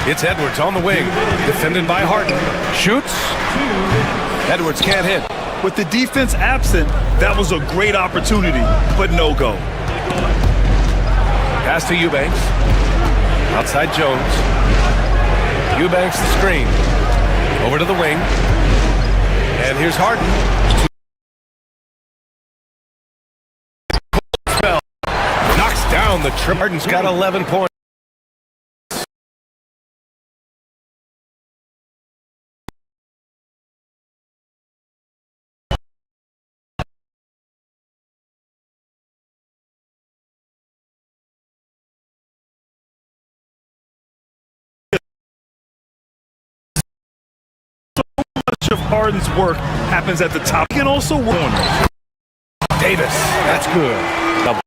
It's Edwards on the wing, defended by Harden. Shoots. Edwards can't hit. With the defense absent, that was a great opportunity, but no go. Pass to Eubanks. Outside Jones. Eubanks the screen. Over to the wing. And here's Harden. Knocks down the trip. Harden's got 11 points. Much of Harden's work happens at the top. He can also warn Davis, that's good. Double.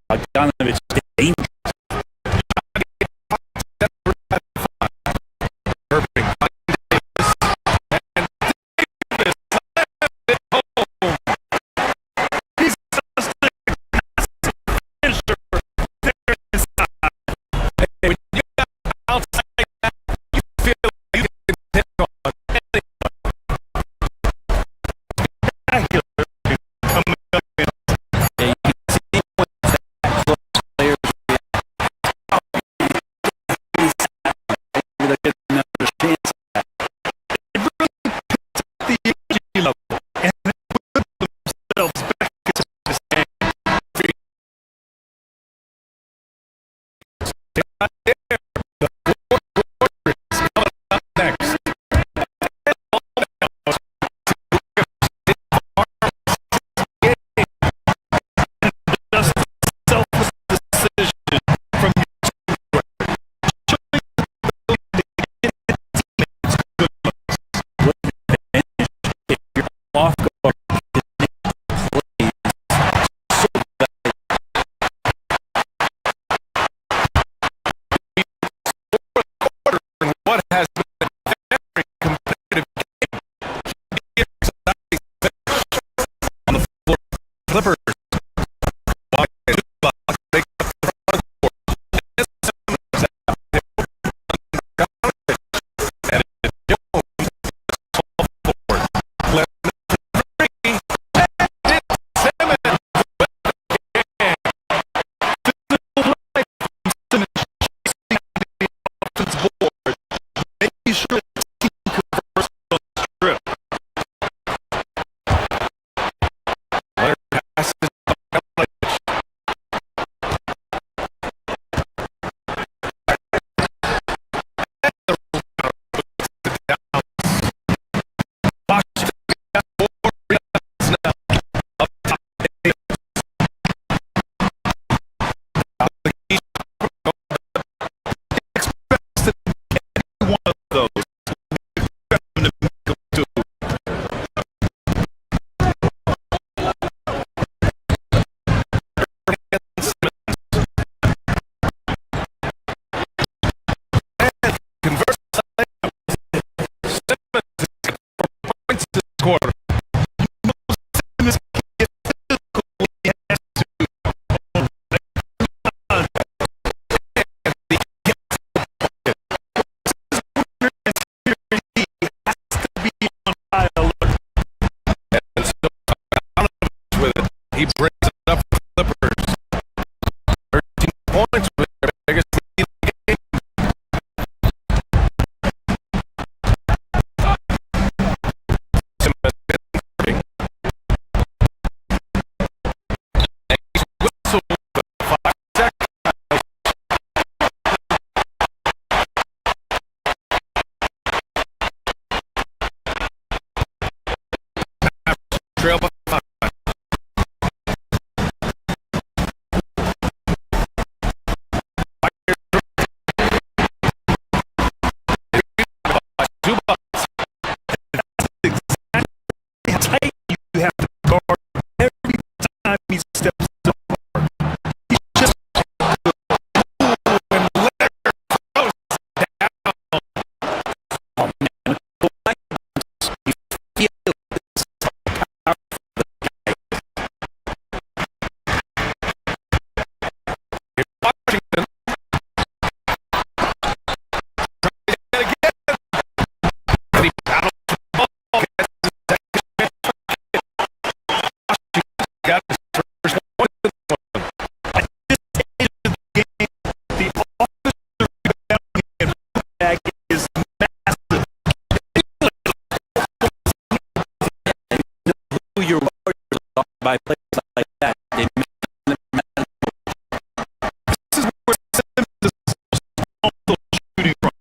Bogdanovich dangerous. He brings it up for the Clippers. 13 points with their biggest lead in the game. Whistle with 5 seconds. Trail by 5. Tight you have to guard every time he steps forward. He's just and let her down. Oh man, you feel this power for the guy. Here's Washington. Trying again. And he battles the ball. Got his first point in this one. At this stage of the game, the offensive rebounding and putback is massive. Who your warriors are by plays like that. They This is where Simmons is also shooting from.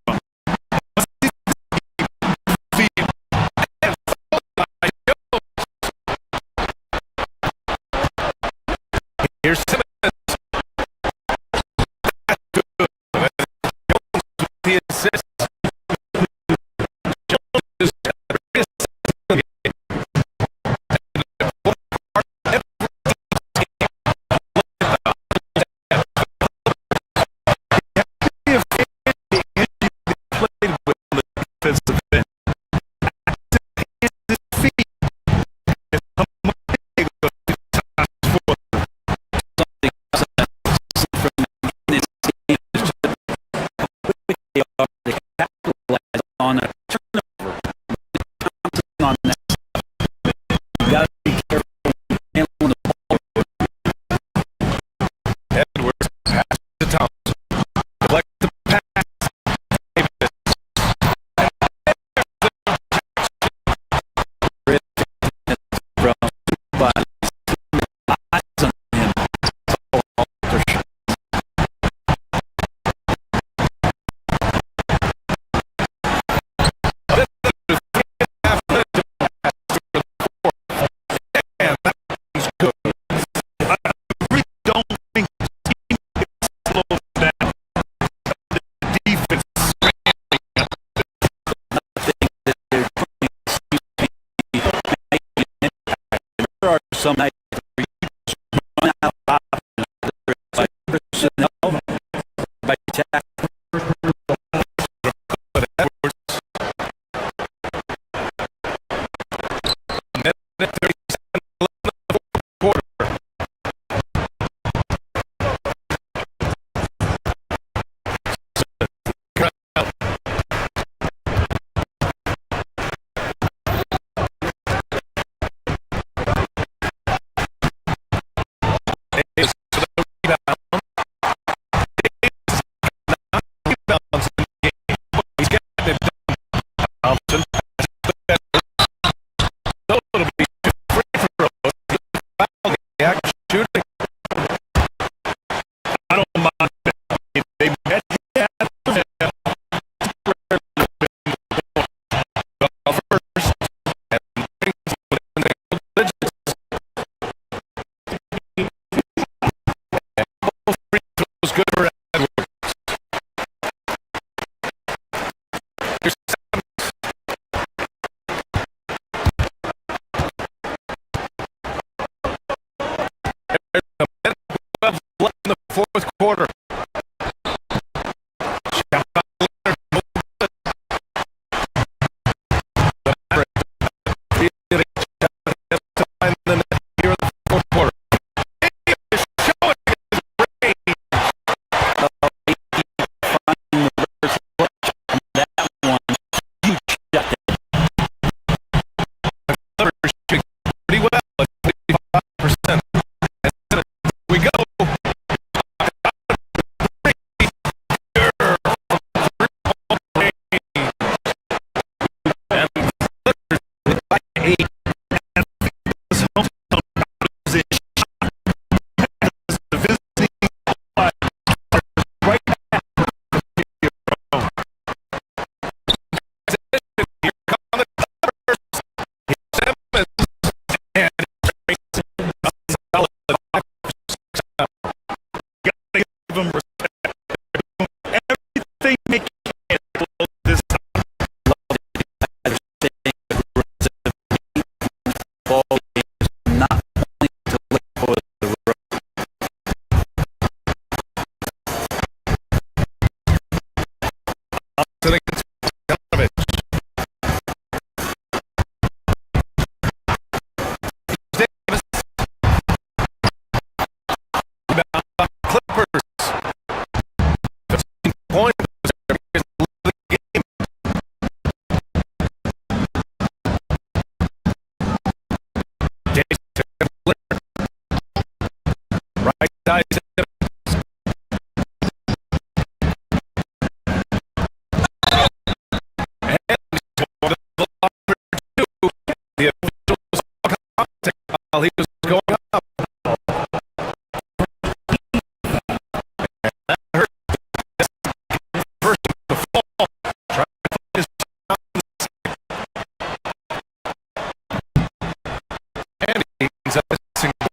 Here's Simmons. That's good. Jones with the assist. Jones is the biggest assist in the game. And the important part, every team played with the defensive end. His feet and on a turnover. On that. You got to be careful handling the ball. Edwards pass to Thompson. Deflect the pass. Davis. Eyes on him. Some nights where you just run out of options by personnel, by tackle. But Edwards. Minute 37 left in the fourth quarter. Davis for the rebound. Davis rebounds in the game. He's got it done. Thompson. So it'll be 2 free throws. Foul, Yak shooting. I don't mind that. If they met that First, and brings within single digits. And both free throws good for Edwards. Here's Simmons. There's a minute 12 left in the fourth quarter. Shot by Leonard. The Mavericks feeling shot just to find the net here in the fourth quarter. He is showing his range. Finding the reverse clutch on that one. Huge shot. The Clippers shooting pretty well at 55%. to the Davis. Clippers. 15 points. Right side. The officials contact while he was going up. And that hurt. First to fall. Trying to finish and he's up a single.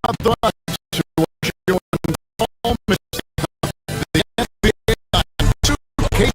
about the Bucks, who are showing almost the NBA on 2K.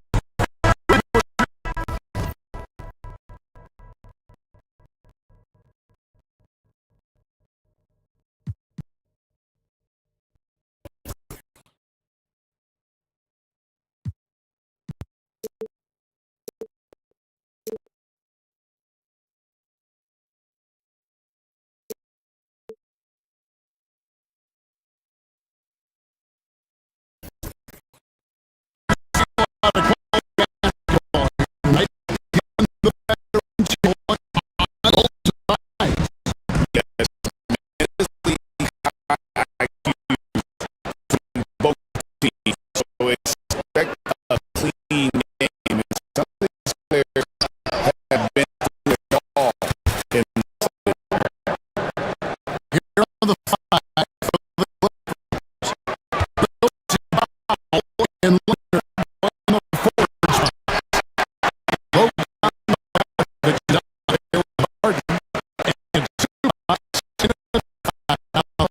So expect a clean game. And some of these players have been through it all. And here are the five for the Clippers. And Leonard on the forward spot. Both down the there with Harden and Zubac in the foul.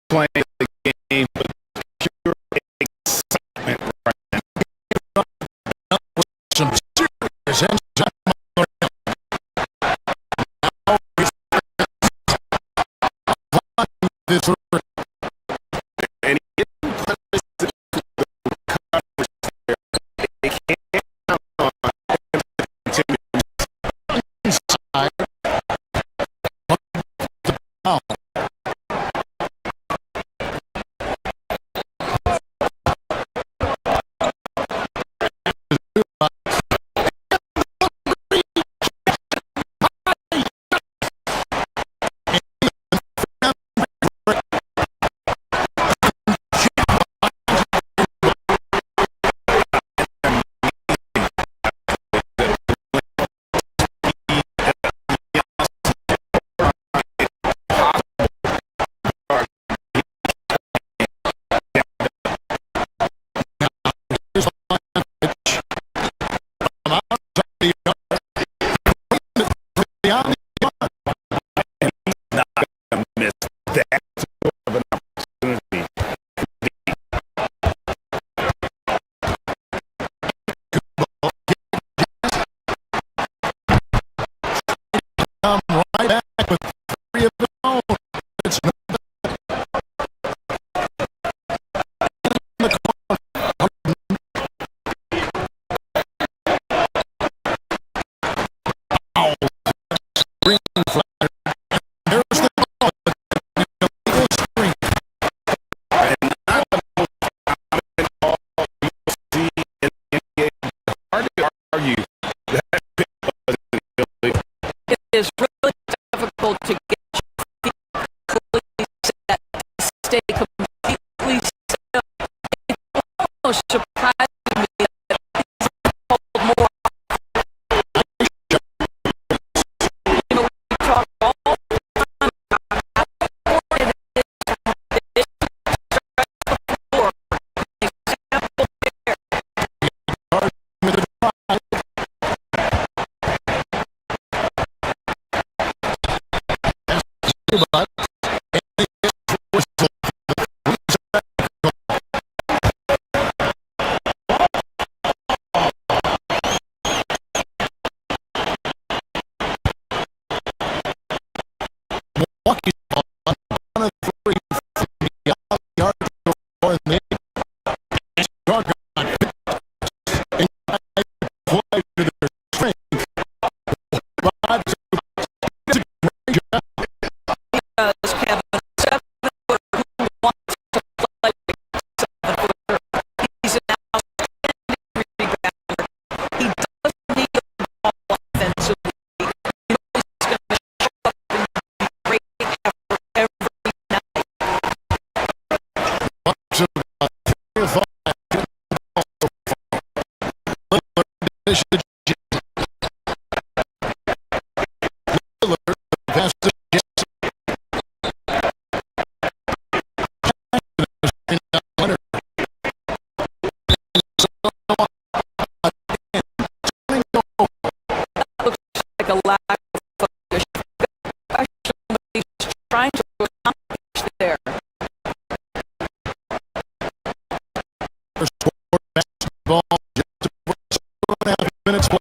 playing the game with pure excitement right now. Some serious inside. This And he didn't put this to the coverage there. They can't count on him to continue inside. The foul. Come right back with three of his own. It's not in the corner. Ow. Screen flag. There's the ball. Illegal screen. and not the most common ball you'll see in the NBA. Hard to argue that pick wasn't illegal. It is really difficult to get your feet fully set, stay completely still. It's almost surprising me that he's called more. You know, we talk all the time about how important it is to have this stretch the floor. An example there. With the drive. Zubac. Milwaukee's on 1 of 3 from the yard and they struck on and play to their strength. Rod does a great job. Does Kevin 7-footer who wants to play 7-footer? He's an outstanding rebounder. He doesn't need the ball offensively. He knows he's going to show up and give great effort every night. Bucks have got 3 of 5. Lillard dish to Jason. Lillard pass to Jason. Leonard. like a lack of focus. Somebody's trying to accomplish there. Basketball, just over 2.5 minutes left.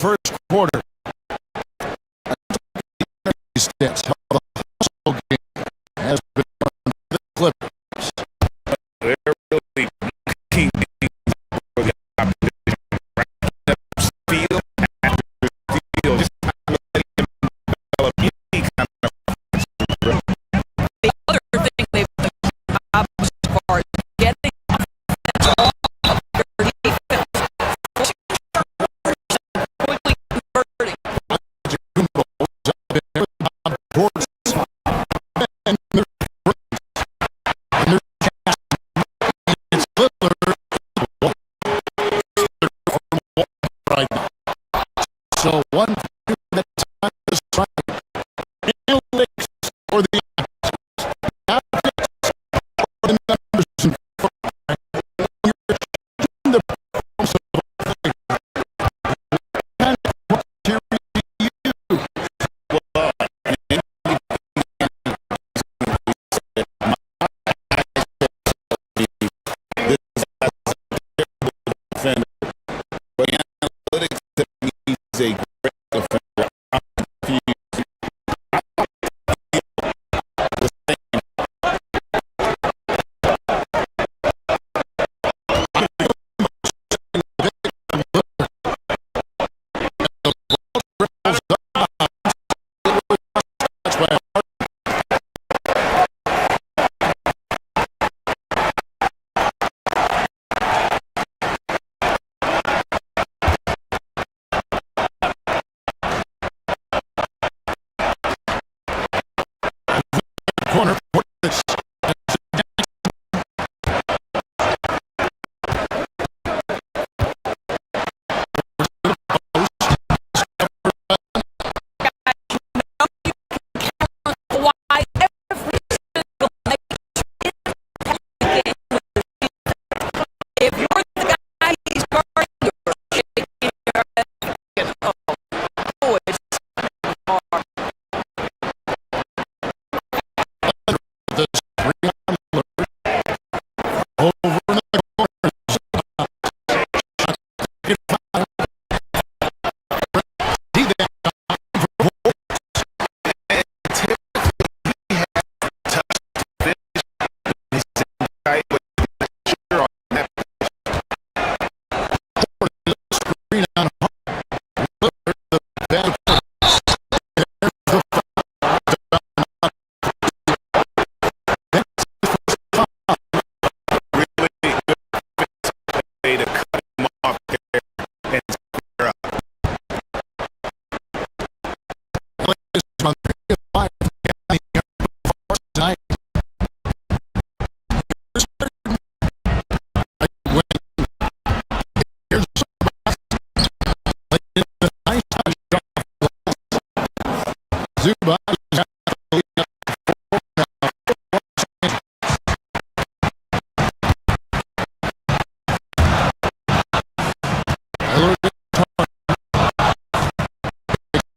First quarter. That's how the hustle game has been run the Clippers. They're really looking for the opposition. Field after field, just letting them develop any kind of the other thing they've done as far as getting off their defense, quickly converting. Board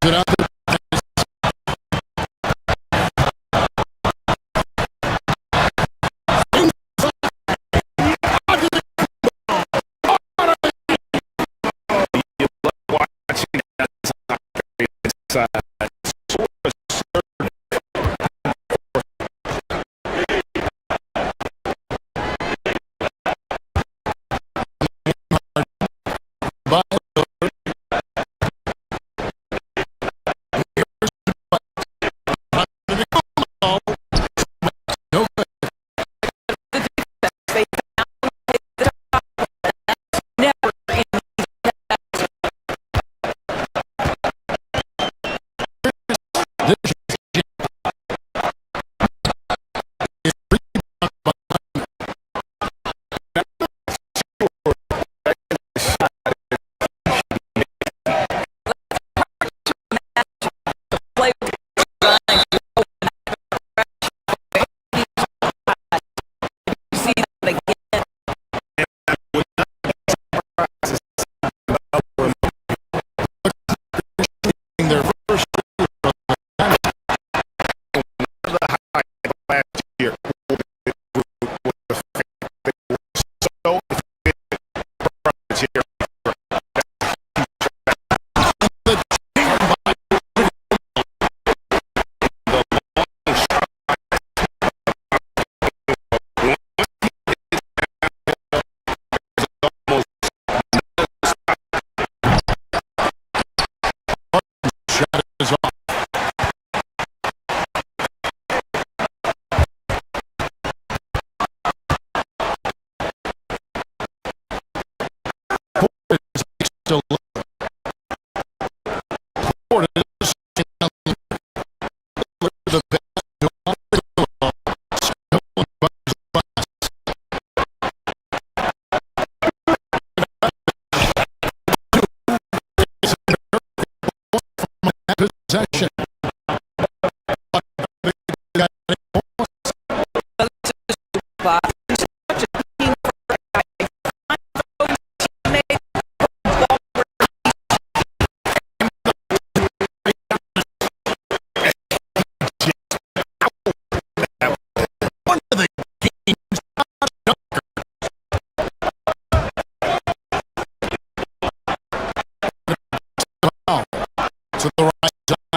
it out there. Possession. To the right side.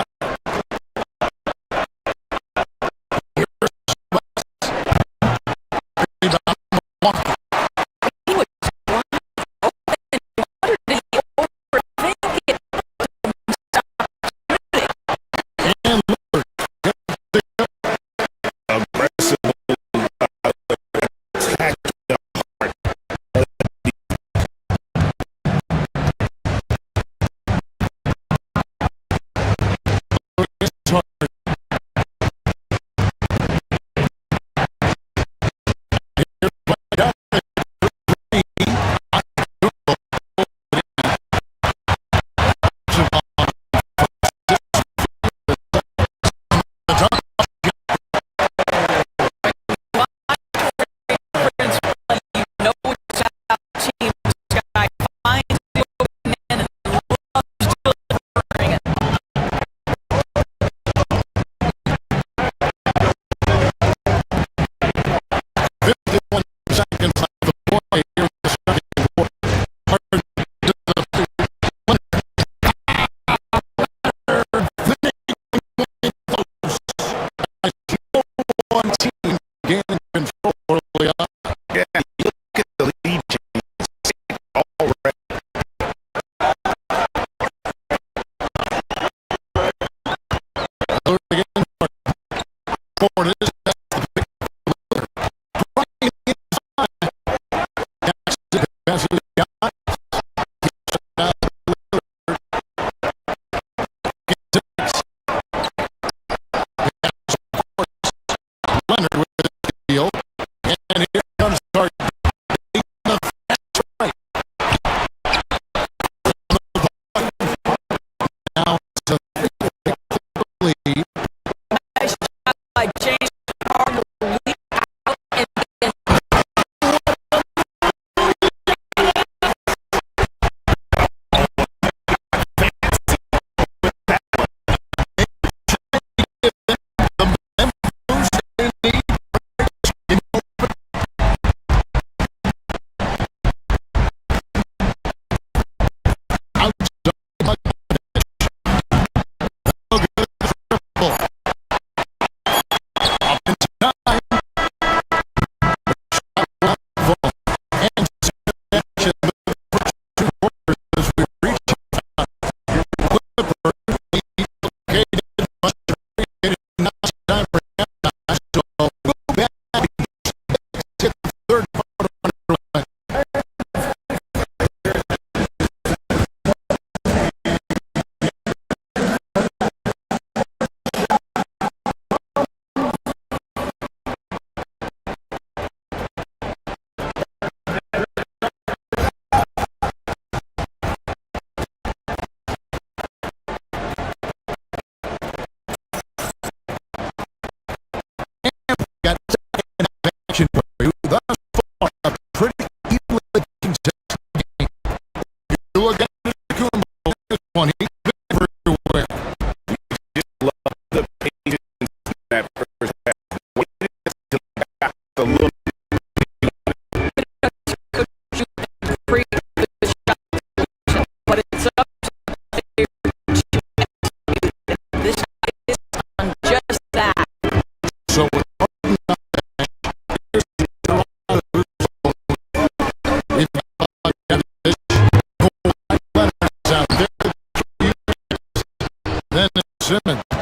Simmons.